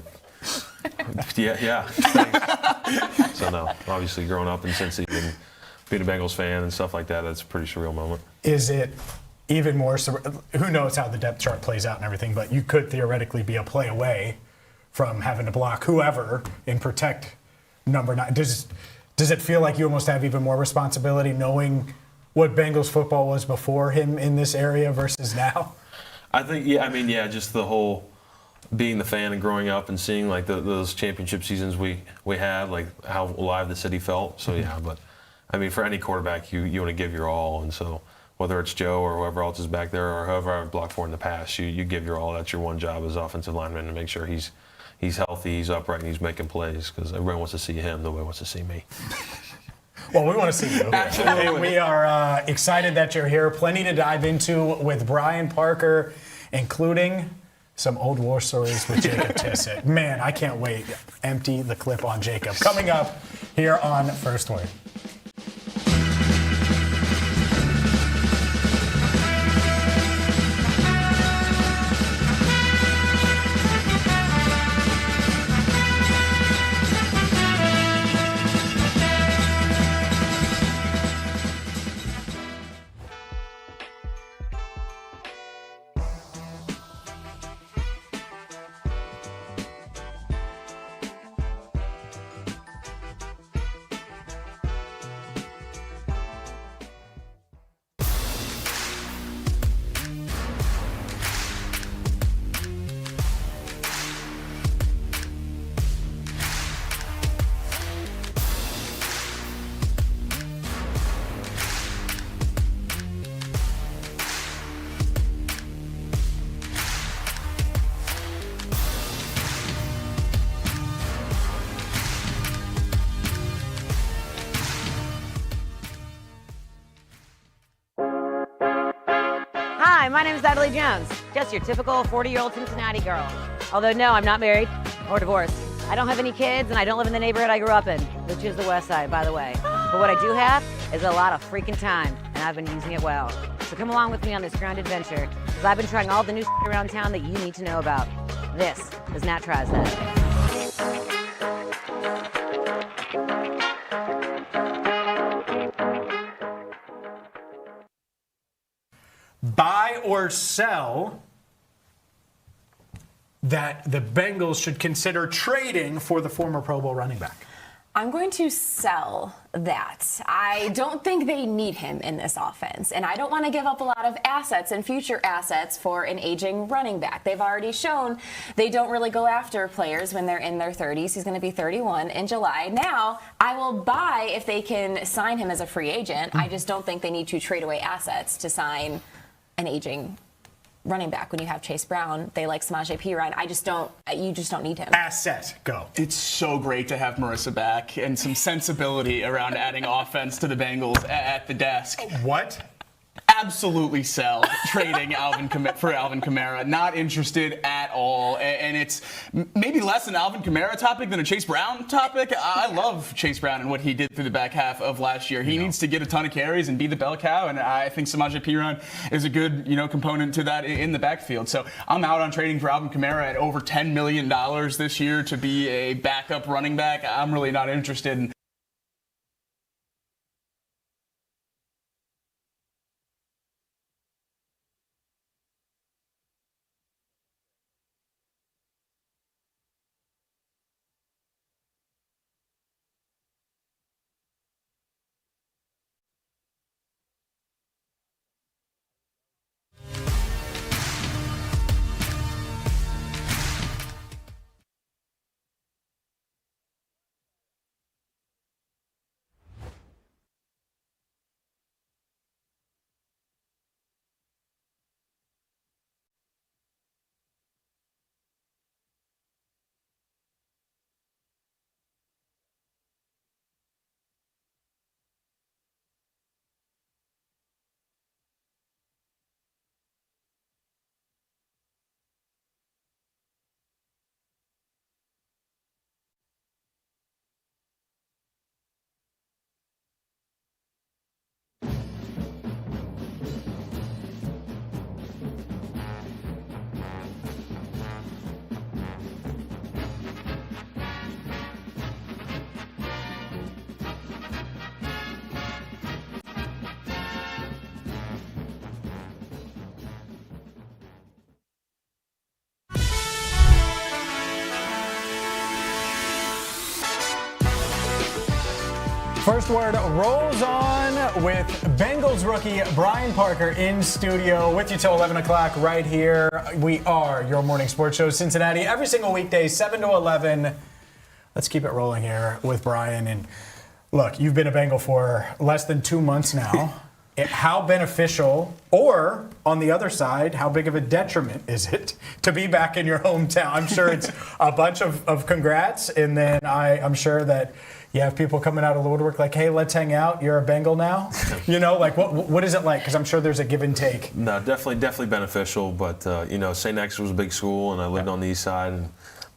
yeah. Thanks. So no, obviously growing up in Cincy and being a Bengals fan and stuff like that, that's a pretty surreal moment. Is it even more who knows how the depth chart plays out and everything, but you could theoretically be a play away from having to block whoever and protect number 9. Does it feel like you almost have even more responsibility knowing what Bengals football was before him in this area versus now? I think, just the whole being the fan and growing up and seeing like those championship seasons we had, like how alive the city felt. So but I mean, for any quarterback, you want to give your all, and so whether it's Joe or whoever else is back there or whoever I've blocked for in the past, you give your all. That's your one job as offensive lineman, to make sure he's healthy, he's upright, and he's making plays, because everyone wants to see him. Nobody wants to see me. Well, we want to see you. Absolutely. We are excited that you're here. Plenty to dive into with Brian Parker, including some old war stories with Jacob Tissot. Man, I can't wait. Empty the clip on Jacob. Coming up here on First Word. name is Natalie Jones, just your typical 40-year-old Cincinnati girl. Although, no, I'm not married or divorced. I don't have any kids, and I don't live in the neighborhood I grew up in, which is the West Side, by the way. But what I do have is a lot of freaking time, and I've been using it well. So come along with me on this grand adventure, because I've been trying all the new around town that you need to know about. This is Nat Tries That. Buy or sell that the Bengals should consider trading for the former Pro Bowl running back? I'm going to sell that. I don't think they need him in this offense, and I don't want to give up a lot of assets and future assets for an aging running back. They've already shown they don't really go after players when they're in their 30s. He's going to be 31 in July. Now, I will buy if they can sign him as a free agent. I just don't think they need to trade away assets to sign an aging running back. When you have Chase Brown, they like Samaje Perine. You just don't need him. Asset, go. It's so great to have Marisa back and some sensibility around adding offense to the Bengals at the desk. What? Absolutely sell trading for Alvin Kamara. Not interested at all. And it's maybe less an Alvin Kamara topic than a Chase Brown topic. I love Chase Brown and what he did through the back half of last year. He needs to get a ton of carries and be the bell cow. And I think Samaje Perine is a good component to that in the backfield. So I'm out on trading for Alvin Kamara at over $10 million this year to be a backup running back. I'm really not interested in. First Word rolls on with Bengals rookie Brian Parker in studio with you till 11 o'clock right here. We are your morning sports show, Cincinnati, every single weekday, 7 to 11. Let's keep it rolling here with Brian. And look, you've been a Bengal for less than 2 months now. How beneficial, or on the other side, how big of a detriment is it to be back in your hometown? I'm sure it's a bunch of congrats, and then I'm sure that you have people coming out of the woodwork like, hey, let's hang out. You're a Bengal now. What is it like? Because I'm sure there's a give and take. No, definitely beneficial. But St. X was a big school, and I lived on the east side and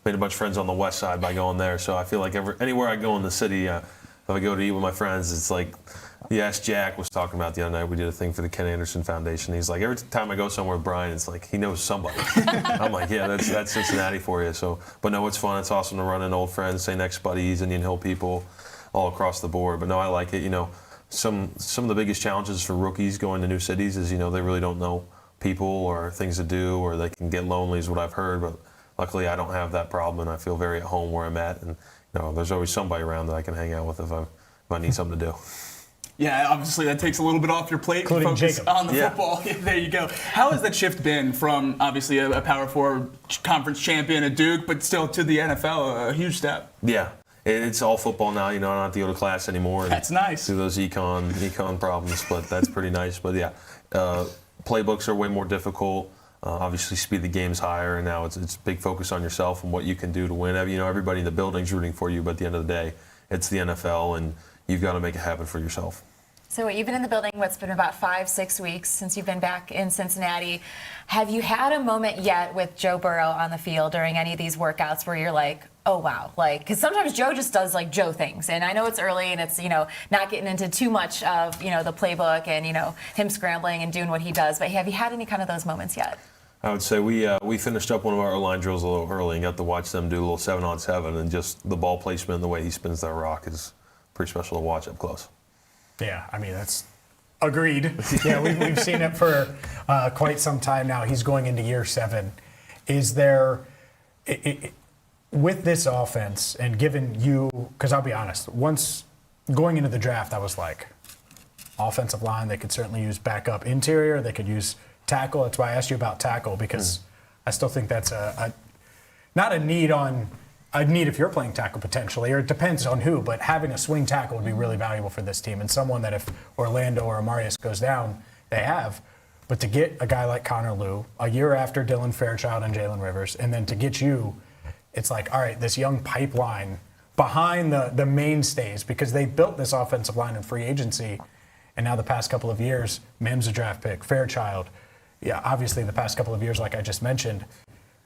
made a bunch of friends on the west side by going there. So I feel like anywhere I go in the city, if I go to eat with my friends, it's like. Yes, Jack was talking about the other night. We did a thing for the Ken Anderson Foundation. He's like, every time I go somewhere with Brian, it's like he knows somebody. I'm like, yeah, that's Cincinnati for you. So, but no, it's fun. It's awesome to run into old friends, St. X buddies, Indian Hill people, all across the board. But no, I like it. Some of the biggest challenges for rookies going to new cities is they really don't know people or things to do, or they can get lonely, is what I've heard. But luckily, I don't have that problem, and I feel very at home where I'm at. And there's always somebody around that I can hang out with if I need something to do. Yeah, obviously that takes a little bit off your plate. Including Focus Jacob. on the football. Yeah, there you go. How has that shift been from obviously a Power 4 conference champion at Duke, but still to the NFL? A huge step. Yeah. It's all football now. I don't have to go to class anymore. And that's nice. Do those econ problems, but that's pretty nice. But yeah, playbooks are way more difficult. Obviously, speed of the game's higher, and now it's big focus on yourself and what you can do to win. Everybody in the building's rooting for you, but at the end of the day, it's the NFL, and you've got to make it happen for yourself. So you've been in the building, what's been about 5-6 weeks since you've been back in Cincinnati. Have you had a moment yet with Joe Burrow on the field during any of these workouts where you're like, oh, wow, like, because sometimes Joe just does like Joe things. And I know it's early and it's, not getting into too much of, the playbook and, him scrambling and doing what he does. But have you had any kind of those moments yet? I would say we finished up one of our line drills a little early and got to watch them do a little 7-on-7, and just the ball placement and the way he spins that rock is pretty special to watch up close. Yeah, I mean, that's agreed. Yeah, we've seen it for quite some time now. He's going into year 7. Is there, with this offense, and given you, because I'll be honest, once going into the draft, I was like, offensive line, they could certainly use backup interior, they could use tackle. That's why I asked you about tackle, because I still think that's not a need if you're playing tackle potentially, or it depends on who, but having a swing tackle would be really valuable for this team, and someone that if Orlando or Amarius goes down, they have. But to get a guy like Connor Lew, a year after Dylan Fairchild and Jalen Rivers, and then to get you, it's like, all right, this young pipeline behind the mainstays, because they built this offensive line in free agency, and now the past couple of years, Mims a draft pick, Fairchild, yeah, obviously the past couple of years, like I just mentioned,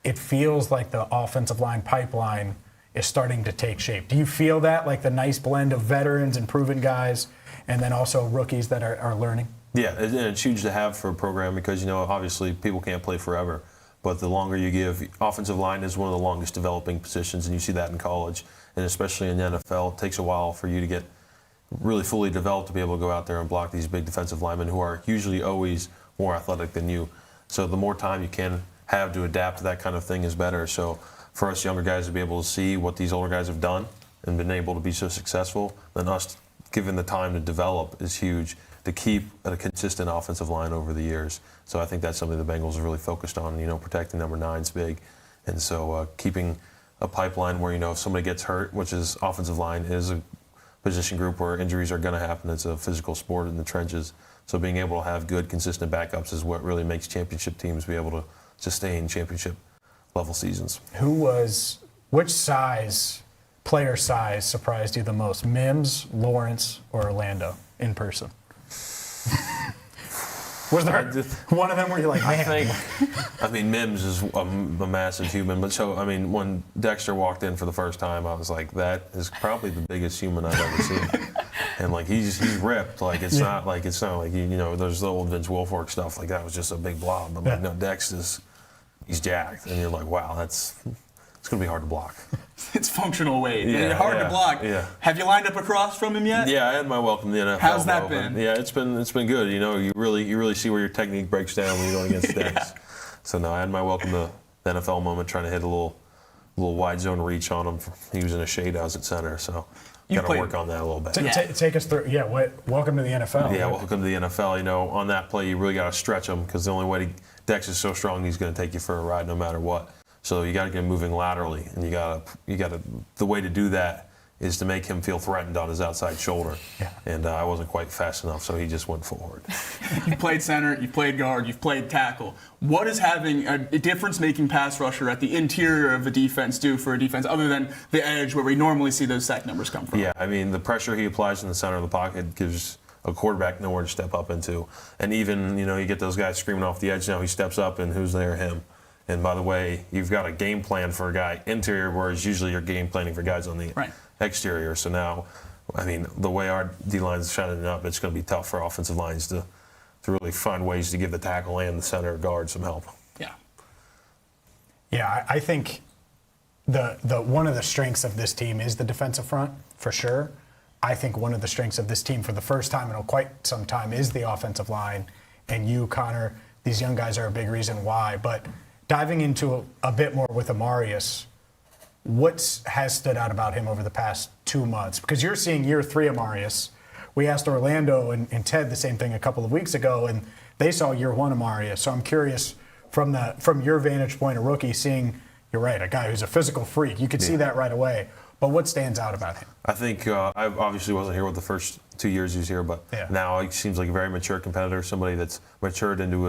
it feels like the offensive line pipeline is starting to take shape. Do you feel that, like the nice blend of veterans and proven guys, and then also rookies that are learning? Yeah, and it's huge to have for a program because, obviously people can't play forever. But the longer you give, offensive line is one of the longest developing positions, and you see that in college, and especially in the NFL. It takes a while for you to get really fully developed to be able to go out there and block these big defensive linemen who are usually always more athletic than you. So the more time you can have to adapt to that kind of thing is better. So for us younger guys to be able to see what these older guys have done and been able to be so successful, then us given the time to develop is huge, to keep a consistent offensive line over the years. So I think that's something the Bengals are really focused on. Protecting number 9's big, and so keeping a pipeline where if somebody gets hurt, which is offensive line is a position group where injuries are going to happen. It's a physical sport in the trenches. So being able to have good, consistent backups is what really makes championship teams be able to sustain championship level seasons. Which player size surprised you the most? Mims, Lawrence, or Orlando in person? Was there one of them where you're like, man? Mims is a massive human, but when Dexter walked in for the first time, I was like, that is probably the biggest human I've ever seen. And he's ripped. It's not like there's the old Vince Wilfork stuff. That was just a big blob. But no, Dex he's jacked, and you're like, wow, it's gonna be hard to block. It's functional weight. Yeah, hard to block. Yeah. Have you lined up across from him yet? Yeah, I had my welcome to the NFL. How's that been? Yeah, it's been good. You really see where your technique breaks down when you're going against Dex. So no, I had my welcome to the NFL moment, trying to hit a little wide zone reach on him. He was in a shade, I was at center, so got to work on that a little bit. Take us through. Yeah, welcome to the NFL. Yeah, welcome to the NFL. On that play, you really got to stretch him because the only way Dex is so strong, he's going to take you for a ride no matter what. So you got to get him moving laterally, and you got to. The way to do that is to make him feel threatened on his outside shoulder. Yeah. And I wasn't quite fast enough, so he just went forward. You've played center, you've played guard, you've played tackle. What does having a difference-making pass rusher at the interior of a defense do for a defense, other than the edge where we normally see those sack numbers come from? Yeah, the pressure he applies in the center of the pocket gives a quarterback nowhere to step up into. And even, you get those guys screaming off the edge. Now he steps up, and who's there? Him. And by the way, you've got a game plan for a guy interior, whereas usually you're game planning for guys on the exterior. So now, the way our D-line's shining up, it's going to be tough for offensive lines to really find ways to give the tackle and the center guard some help. Yeah. Yeah, I think the one of the strengths of this team is the defensive front, for sure. I think one of the strengths of this team for the first time in quite some time is the offensive line. And you, Connor, these young guys are a big reason why. But diving into a bit more with Amarius, what has stood out about him over the past 2 months? Because you're seeing year 3 Amarius. We asked Orlando and Ted the same thing a couple of weeks ago, and they saw year 1 Amarius. So I'm curious, from your vantage point, a rookie, seeing, you're right, a guy who's a physical freak. You could see that right away. But what stands out about him? I think I obviously wasn't here with the first 2 years he was here, but now he seems like a very mature competitor, somebody that's matured into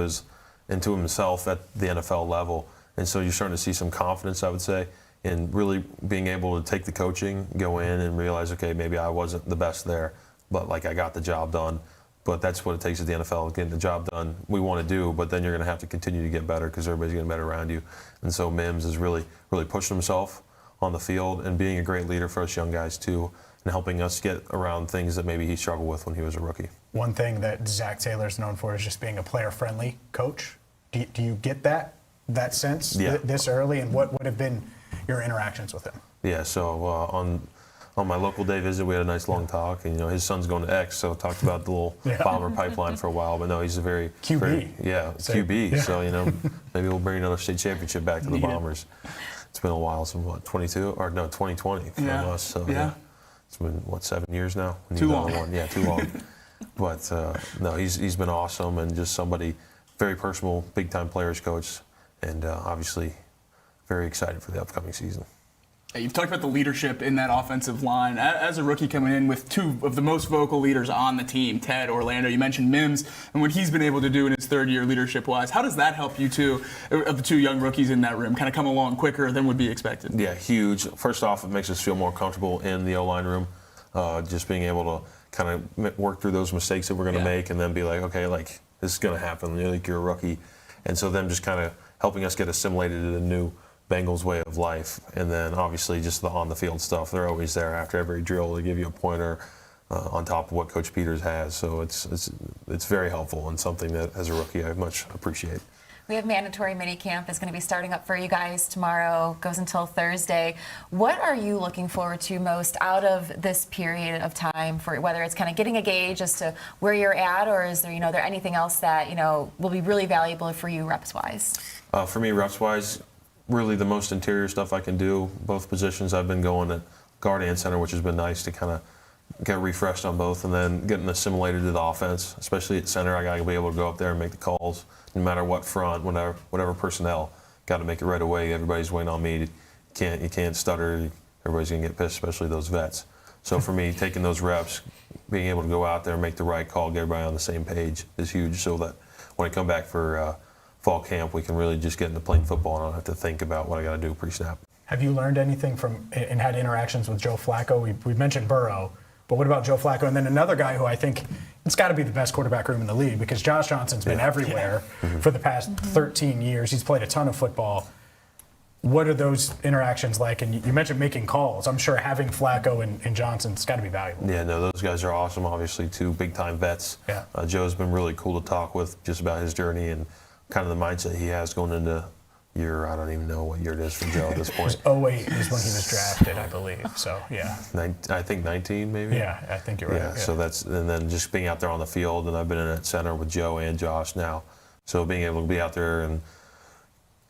himself at the NFL level. And so you're starting to see some confidence, I would say, in really being able to take the coaching, go in and realize, okay, maybe I wasn't the best there, but I got the job done. But that's what it takes at the NFL, getting the job done we want to do, but then you're going to have to continue to get better because everybody's getting better around you. And so Mims is really pushing himself on the field and being a great leader for us young guys too, and helping us get around things that maybe he struggled with when he was a rookie. One thing that Zach Taylor's known for is just being a player-friendly coach. Do you get that sense this early, and what would have been your interactions with him? Yeah, so on my local day visit, we had a nice long talk, and his son's going to X, so talked about the little Bomber pipeline for a while. But no, he's a very QB. QB. So maybe we'll bring another state championship back to the Bombers. It's been a while since 2020 from us. So it's been 7 years now. Too long. Yeah, too long. But no, he's been awesome, and just somebody very personal, big time players coach, and obviously very excited for the upcoming season. You've talked about the leadership in that offensive line. As a rookie coming in with two of the most vocal leaders on the team, Ted, Orlando, you mentioned Mims and what he's been able to do in his third year leadership-wise. How does that help you two, of the two young rookies in that room, kind of come along quicker than would be expected? Yeah, huge. First off, it makes us feel more comfortable in the O-line room, just being able to kind of work through those mistakes that we're going to make and then be like, okay, like this is going to happen. You're a rookie. And so them just kind of helping us get assimilated to the new Bengals way of life, and then obviously just the on-the-field stuff. They're always there after every drill to give you a pointer on top of what Coach Peters has. So it's very helpful and something that as a rookie I much appreciate. We have mandatory minicamp is going to be starting up for you guys tomorrow, goes until Thursday. What are you looking forward to most out of this period of time, for whether it's kind of getting a gauge as to where you're at, or is there, there anything else that, will be really valuable for you reps-wise? For me, reps-wise, really the most interior stuff I can do. Both positions I've been going at guard and center, which has been nice to kind of get refreshed on both, and then getting assimilated to the offense, especially at center. I got to be able to go up there and make the calls no matter what front, whatever personnel. Got to make it right away. Everybody's waiting on me. You can't stutter. Everybody's going to get pissed, especially those vets. So for me, taking those reps, being able to go out there and make the right call, get everybody on the same page is huge, so that when I come back for fall camp, we can really just get into playing football and I don't have to think about what I got to do pre-snap. Have you learned anything from and had interactions with Joe Flacco? We mentioned Burrow, but what about Joe Flacco? And then another guy who I think it's got to be the best quarterback room in the league, because Josh Johnson's been everywhere for the past 13 years. He's played a ton of football. What are those interactions like? And you mentioned making calls. I'm sure having Flacco and Johnson's got to be valuable. Yeah, no, those guys are awesome. Obviously, two big-time vets. Yeah. Joe's been really cool to talk with just about his journey and kind of the mindset he has going into I don't even know what year it is for Joe at this point. 08 is when he was drafted, I believe. So, yeah. I think 19 maybe? Yeah, I think you're right. Yeah, so and then just being out there on the field, and I've been in at center with Joe and Josh now. So being able to be out there and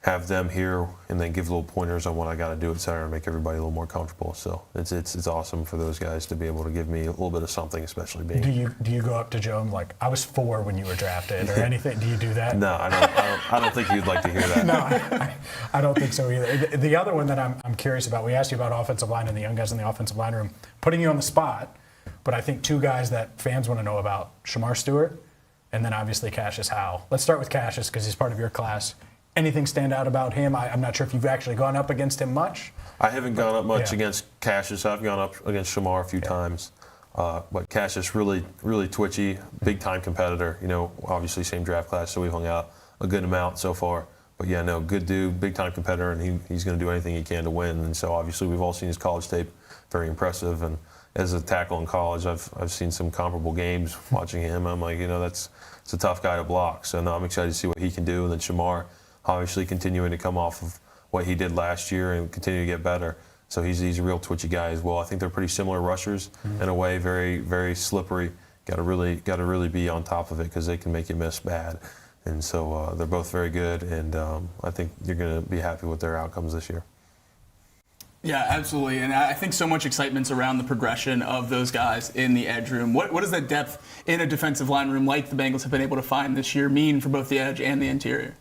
have them here and then give little pointers on what I got to do at center and make everybody a little more comfortable. So it's awesome for those guys to be able to give me a little bit of something, especially being. Do you go up to Joe and like, I was 4 when you were drafted, or anything? Do you do that? No, I don't think you'd like to hear that. No, I don't think so either. The other one that I'm curious about, we asked you about offensive line and the young guys in the offensive line room, putting you on the spot, but I think two guys that fans want to know about, Shamar Stewart and then obviously Cassius Howell. Let's start with Cassius because he's part of your class. Anything stand out about him? I'm not sure if you've actually gone up against him much. I haven't gone up much against Cassius. I've gone up against Shamar a few times. But Cassius, really twitchy, big-time competitor. Obviously same draft class, so we've hung out a good amount so far. But yeah, no, good dude, big-time competitor, and he's going to do anything he can to win. And so obviously we've all seen his college tape, very impressive. And as a tackle in college, I've seen some comparable games watching him. I'm like, it's a tough guy to block. So no, I'm excited to see what he can do. And then Shamar, obviously continuing to come off of what he did last year and continue to get better. So he's a real twitchy guy as well. I think they're pretty similar rushers in a way, very, very slippery. Got to really be on top of it because they can make you miss bad. And so they're both very good, and I think you're going to be happy with their outcomes this year. Yeah, absolutely. And I think so much excitement's around the progression of those guys in the edge room. What does that depth in a defensive line room like the Bengals have been able to find this year mean for both the edge and the interior?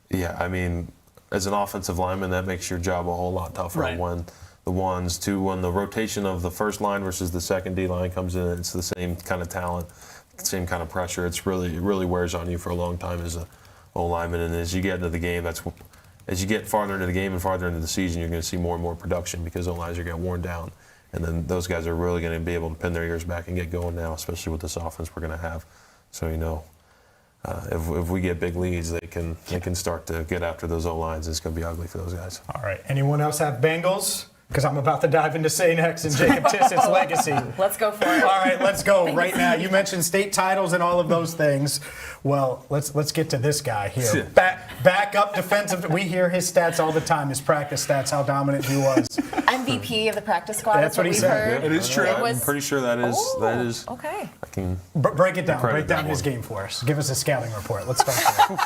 Yeah, I mean, as an offensive lineman, that makes your job a whole lot tougher when the rotation of the first line versus the second D line comes in. It's the same kind of talent, same kind of pressure. It really wears on you for a long time as a O lineman. And as you get into the game, as you get farther into the game and farther into the season, you're going to see more and more production because O lines are getting worn down. And then those guys are really going to be able to pin their ears back and get going now, especially with this offense we're going to have. So if we get big leads, they can start to get after those O-lines. It's going to be ugly for those guys. All right. Anyone else have Bengals? Because I'm about to dive into St. X and Jacob Tissett's legacy. Let's go for it. All right, let's go right now. You mentioned state titles and all of those things. Well, let's get to this guy here. Back up defensive. We hear his stats all the time, his practice stats, how dominant he was. MVP of the practice squad. That's what he said. Yeah, it is true. I'm pretty sure that is. Okay. I can break it down. credit Break down that his one. game for us. Give us a scouting report. Let's start there.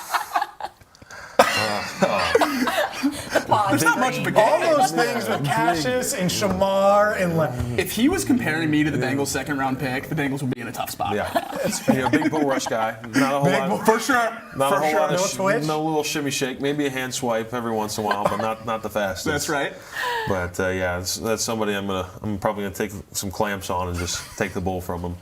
There's not much of a game. All those things with Cassius and Shamar and if he was comparing me to the Bengals' second-round pick, the Bengals would be in a tough spot. Yeah, big bull rush guy. Not a whole lot. For sure. Not For a whole sure. lot No of twitch? no little shimmy shake. Maybe a hand swipe every once in a while, but not the fastest. That's right. But that's somebody I'm probably gonna take some clamps on and just take the bull from him.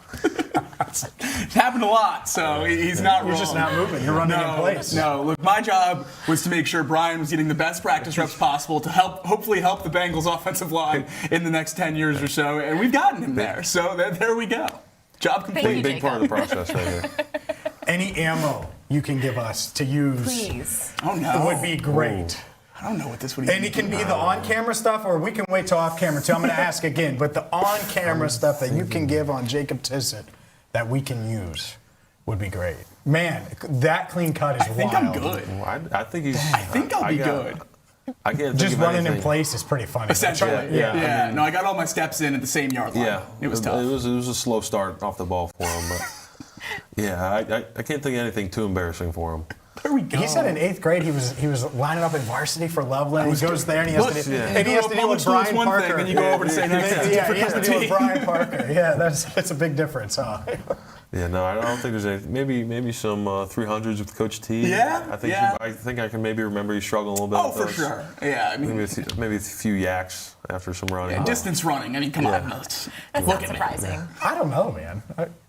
It's happened a lot, so he's not wrong. You're just not moving. You're running in place. No, look, my job was to make sure Brian was getting the best practice reps possible to hopefully help the Bengals offensive line in the next 10 years or so, and we've gotten him there. So there we go. Job complete. Big part of the process right here. Any ammo you can give us to use Please. Oh, no. would be great. I don't know what this would And it can be the on-camera stuff, or we can wait till off-camera too. I'm going to ask again, but the on-camera stuff that you can give on Jacob Tissett that we can use would be great. Man, that clean cut is I think wild. I'm good. I think he's. I think I'll be good. I can't think Just of running in anything. place is pretty funny. Essentially. Yeah. I mean, no, I got all my steps in at the same yard line. Yeah, It was tough. It was a slow start off the ball for him, but yeah, I can't think of anything too embarrassing for him. There we go. He said in 8th grade he was lining up in varsity for Loveland. He goes there and he has to, and he has to deal with Brian Parker. Then you go over to St. X. Yeah, he has to deal with Brian Parker. Yeah, that's a big difference, huh? Yeah, no, I don't think there's any. Maybe some 300s with Coach T. Yeah, I think I can maybe remember you struggling a little bit. Oh, with for those. sure. Yeah, I mean, maybe a few yaks after some running. distance running. I mean, come on. That's not surprising. I don't know, man.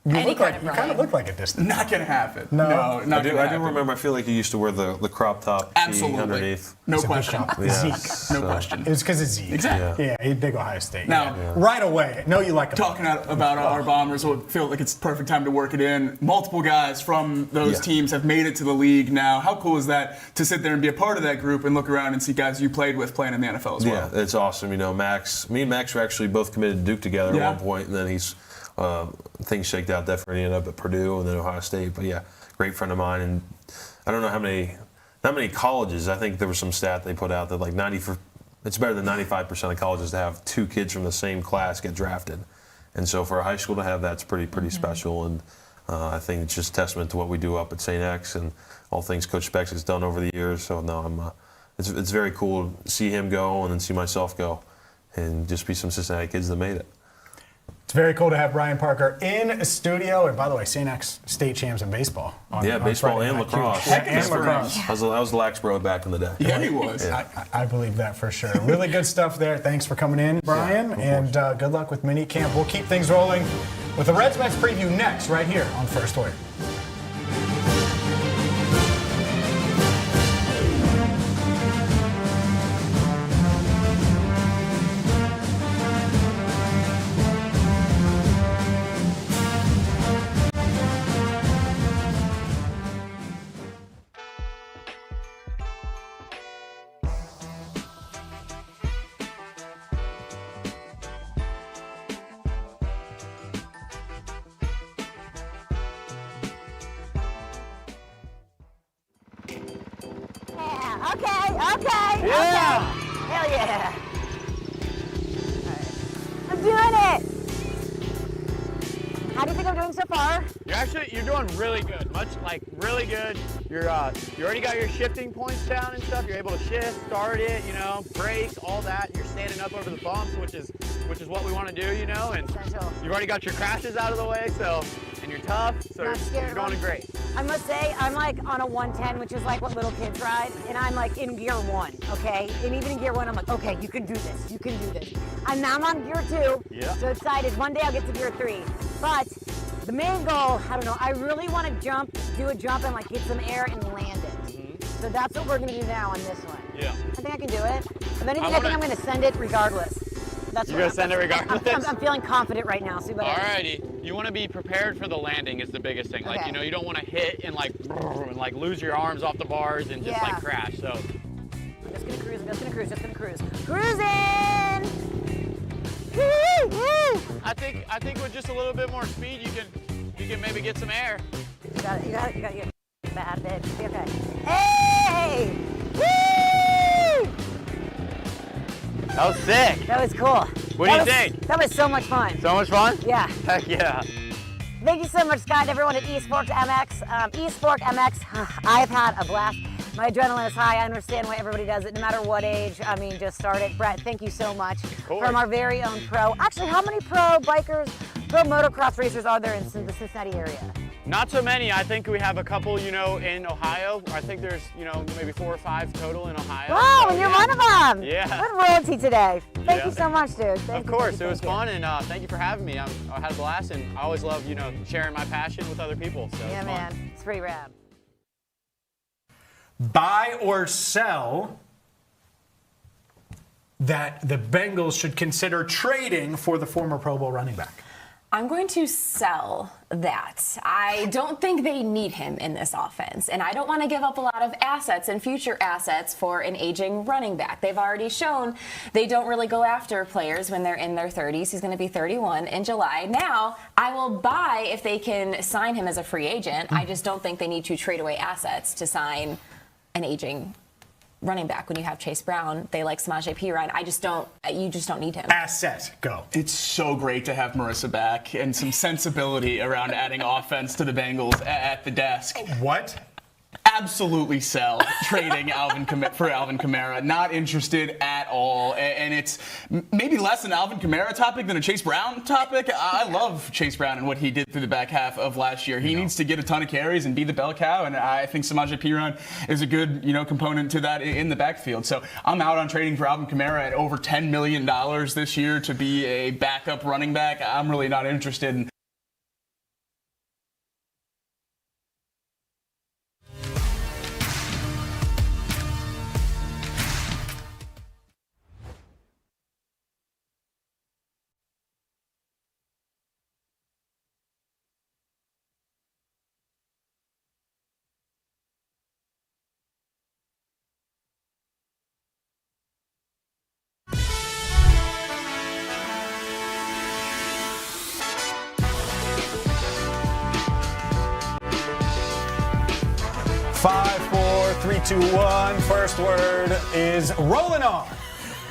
You kind of look like a distance. Not gonna happen. No, not I do remember. I feel like you used to wear the crop top tee Absolutely. underneath. No question. Zeke. No question. It was because of Zeke. Exactly. Yeah, he's big Ohio State. Now, right away, know you like him. Talking about our Bombers, I feel like it's the perfect time to work it in. Multiple guys from those teams have made it to the league now. How cool is that to sit there and be a part of that group and look around and see guys you played with playing in the NFL as well? Yeah, it's awesome. Me and Max were actually both committed to Duke together at one point, and then things shaked out there for he ended up at Purdue and then Ohio State. But yeah, great friend of mine, and I don't know how many colleges. I think there was some stat they put out that like it's better than 95% of colleges to have two kids from the same class get drafted, and so for a high school to have that's pretty special. And I think it's just a testament to what we do up at St. X and all things Coach Specs has done over the years. So no, it's very cool to see him go and then see myself go, and just be some Cincinnati kids that made it. It's very cool to have Brian Parker in studio. And by the way, St. X state champs in baseball. On Baseball Friday and night. lacrosse. And lacrosse. I was Laxbro back in the day. Yeah, he was. Yeah. I believe that for sure. Really good stuff there. Thanks for coming in, Brian. And good luck with mini camp. We'll keep things rolling with the Reds Mets preview next, right here on First Word. Okay. Yeah. Hell yeah. I'm doing it. How do you think I'm doing so far? You're doing really good. Really good. You already got your shifting points down and stuff. You're able to shift, start it, brake, all that. You're standing up over the bumps, which is what we want to do, and you've already got your crashes out of the way, and you're tough, so you're going great. I must say, I'm like on a 110, which is like what little kids ride, and I'm like in gear 1, okay? And even in gear 1, I'm like, okay, you can do this, And now I'm on gear 2, so excited. One day I'll get to gear 3. But the main goal, I don't know, I really want to do a jump and like get some air and land it. So that's what we're going to do now on this one. Yeah. I think I can do it. If anything, I think I'm going to send it regardless. You're going to send it regardless? I'm feeling confident right now. See what Alrighty. you want to be prepared for the landing is the biggest thing. Like, Okay. you know, you don't want to hit and like lose your arms off the bars and just like crash. So I'm just gonna cruise, just gonna cruise. Cruising! Woo, woo! I think with just a little bit more speed, you can maybe get some air. You got it. Bad, babe. Okay. Hey! Woo! That was sick. That was cool. What do you think? That was so much fun. So much fun? Yeah. Heck yeah. Thank you so much, Scott, and everyone at eSport MX. eSport MX, I've had a blast. My adrenaline is high. I understand why everybody does it, no matter what age. I mean, just start it. Brett, thank you so much. From our very own pro. Actually, how many pro bikers, pro motocross racers are there in the Cincinnati area? Not so many. I think we have a couple, you know, in Ohio. I think there's, you know, maybe 4 or 5 total in Ohio. Wow, So, and you're yeah. one of them. Yeah. What royalty today. Thank Yeah. you so much, dude. Of course, it was fun, and thank you for having me. I had a blast, and I always love, you know, sharing my passion with other people. So Yeah, it's fun. man. It's pretty rad. Buy or sell that the Bengals should consider trading for the former Pro Bowl running back? I'm going to sell that. I don't think they need him in this offense, and I don't want to give up a lot of assets and future assets for an aging running back. They've already shown they don't really go after players when they're in their 30s. He's going to be 31 in July. Now, I will buy if they can sign him as a free agent. I just don't think they need to trade away assets to sign an aging running back. When you have Chase Brown, they like Samaje Perine. You just don't need him. Asset, go. It's so great to have Marisa back and some sensibility around adding offense to the Bengals at the desk. What? Absolutely sell trading for Alvin Kamara. Not interested at all. And it's maybe less an Alvin Kamara topic than a Chase Brown topic. I love Chase Brown and what he did through the back half of last year. He needs to get a ton of carries and be the bell cow. And I think Samaje Perine is a good, component to that in the backfield. So I'm out on trading for Alvin Kamara at over $10 million this year to be a backup running back. I'm really not interested in. Five, four, three, two, one. First word is rolling on.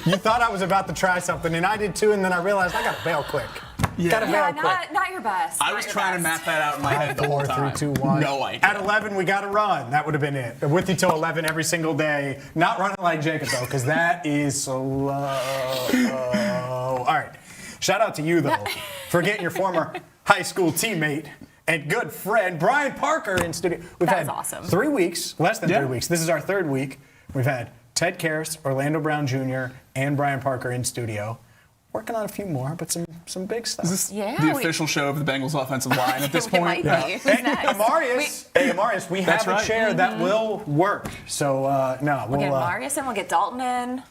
You thought I was about to try something, and I did too, and then I realized I got to bail quick. Got to bail quick. Not your best. I was trying to map that out in my head the whole 4, time. 3, 2, 1. No idea. At 11, we got to run. That would have been it. With you till 11 every single day. Not running like Jacob, though, because that is slow. All right. Shout out to you, though, for getting your former high school teammate and good friend, Brian Parker, in studio. We've had awesome. 3 weeks, less than 3 weeks. This is our 3rd week. We've had Ted Karras, Orlando Brown Jr., and Brian Parker in studio. Working on a few more, but some big stuff. Is this the official show of the Bengals offensive line at this point? Hey, Amarius, we have a chair that will work. So, We'll get Marius in, we'll get Dalton in.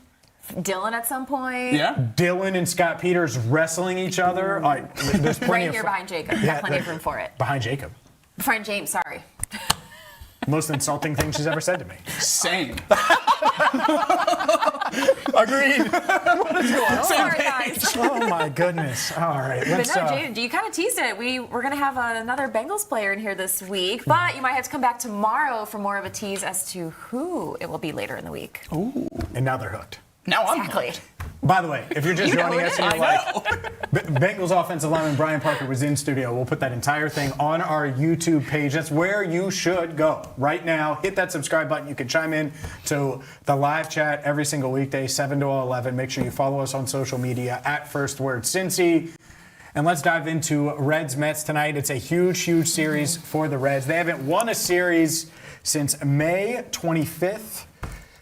Dylan at some point. Yeah. Dylan and Scott Peters wrestling each other. All right, there's plenty Right of here behind Jacob. Got plenty of room for it. Behind Jacob. Behind James, sorry. Most insulting thing she's ever said to me. Same. Agreed. What is going on? Sorry, guys. Oh my goodness. All right. But no, Jaden, you kind of teased it. We're going to have another Bengals player in here this week, but you might have to come back tomorrow for more of a tease as to who it will be later in the week. Ooh. And now they're hooked. Now I'm Exactly. By the way, if you're just joining us and you're like, Bengals offensive lineman Brian Parker was in studio, we'll put that entire thing on our YouTube page. That's where you should go right now. Hit that subscribe button. You can chime in to the live chat every single weekday, 7 to 11. Make sure you follow us on social media at First Word Cincy. And let's dive into Reds-Mets tonight. It's a huge, huge series for the Reds. They haven't won a series since May 25th.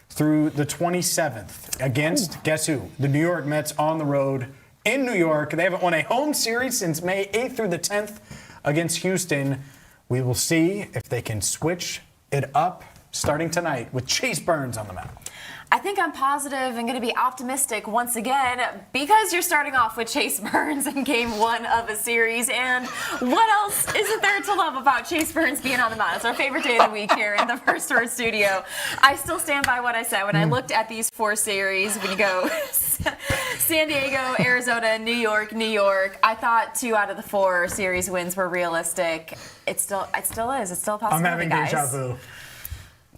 Through the 27th against, guess who? The New York Mets on the road in New York. They haven't won a home series since May 8th through the 10th against Houston. We will see if they can switch it up starting tonight with Chase Burns on the mound. I think I'm positive and going to be optimistic once again because you're starting off with Chase Burns in game 1 of a series. And what else isn't there to love about Chase Burns being on the mound? It's our favorite day of the week here in the First Word studio. I still stand by what I said when I looked at these 4 series. When you go San Diego, Arizona, New York, I thought 2 out of the 4 series wins were realistic. It still is. It's still a possibility, I'm having guys. deja vu.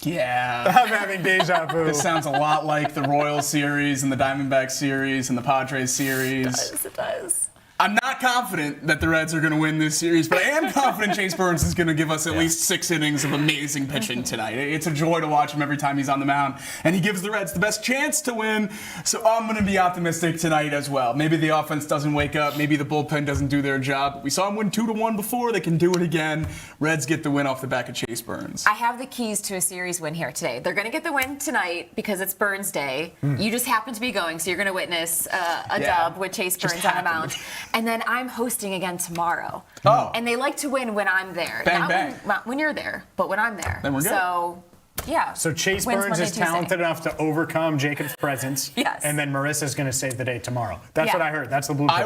Yeah. I'm having deja vu. This sounds a lot like the Royals series and the Diamondbacks series and the Padres series. It does. I'm not confident that the Reds are going to win this series, but I am confident Chase Burns is going to give us at least 6 innings of amazing pitching tonight. It's a joy to watch him every time he's on the mound, and he gives the Reds the best chance to win, so I'm going to be optimistic tonight as well. Maybe the offense doesn't wake up, maybe the bullpen doesn't do their job. We saw him win 2-1 before, they can do it again. Reds get the win off the back of Chase Burns. I have the keys to a series win here today. They're going to get the win tonight because it's Burns Day. You just happen to be going, so you're going to witness a dub with Chase Burns on the mound. And then I'm hosting again tomorrow. Oh. And they like to win when I'm there. Bang, Not bang. when you're there, but when I'm there. Then we're good. So, yeah. So Chase Wins Burns Monday, is talented enough to overcome Jacob's presence. Yes. And then Marissa's going to save the day tomorrow. That's what I heard. That's the blueprint.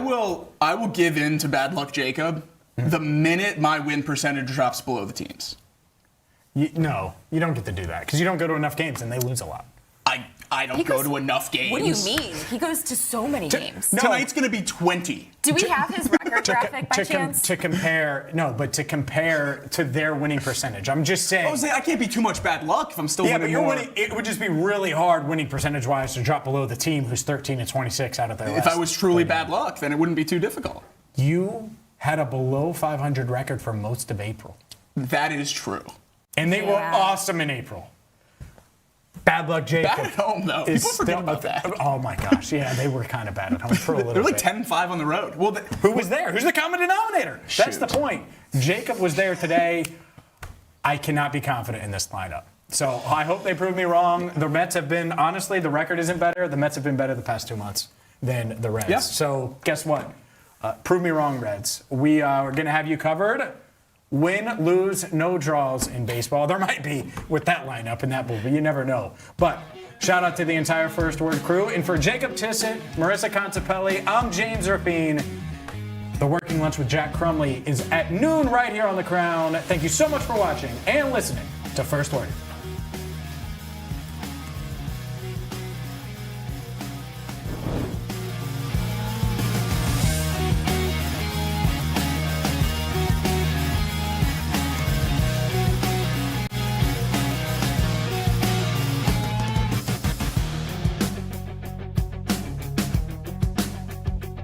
I will give in to bad luck Jacob the minute my win percentage drops below the teams. No, you don't get to do that because you don't go to enough games and they lose a lot. I don't go to enough games. What do you mean? He goes to so many games. Tonight's going to be 20. Do we have his record graphic by chance? To compare to their winning percentage. I'm just saying. Jose, I can't be too much bad luck if I'm still winning but you're more. winning. It would just be really hard winning percentage-wise to drop below the team who's 13-26 out of their last. If I was truly bad luck, then it wouldn't be too difficult. You had a below 500 record for most of April. That is true. And they were awesome in April. Bad luck, Jacob. Bad at home, though. People forget about that. Oh, my gosh. Yeah, they were kind of bad at home for a little They're bit. like 10-5 on the road. Well, who was there? Who's the common denominator? That's the point. Jacob was there today. I cannot be confident in this lineup. So I hope they prove me wrong. The Mets have been, honestly, the record isn't better. The Mets have been better the past 2 months than the Reds. Yeah. So guess what? Prove me wrong, Reds. We are going to have you covered. Win, lose, no draws in baseball. There might be with that lineup and that bull, but you never know. But shout out to the entire First Word crew. And for Jacob Tissot, Marisa Contipelli, I'm James Rapien. The Working Lunch with Jack Crumley is at noon right here on The Crown. Thank you so much for watching and listening to First Word.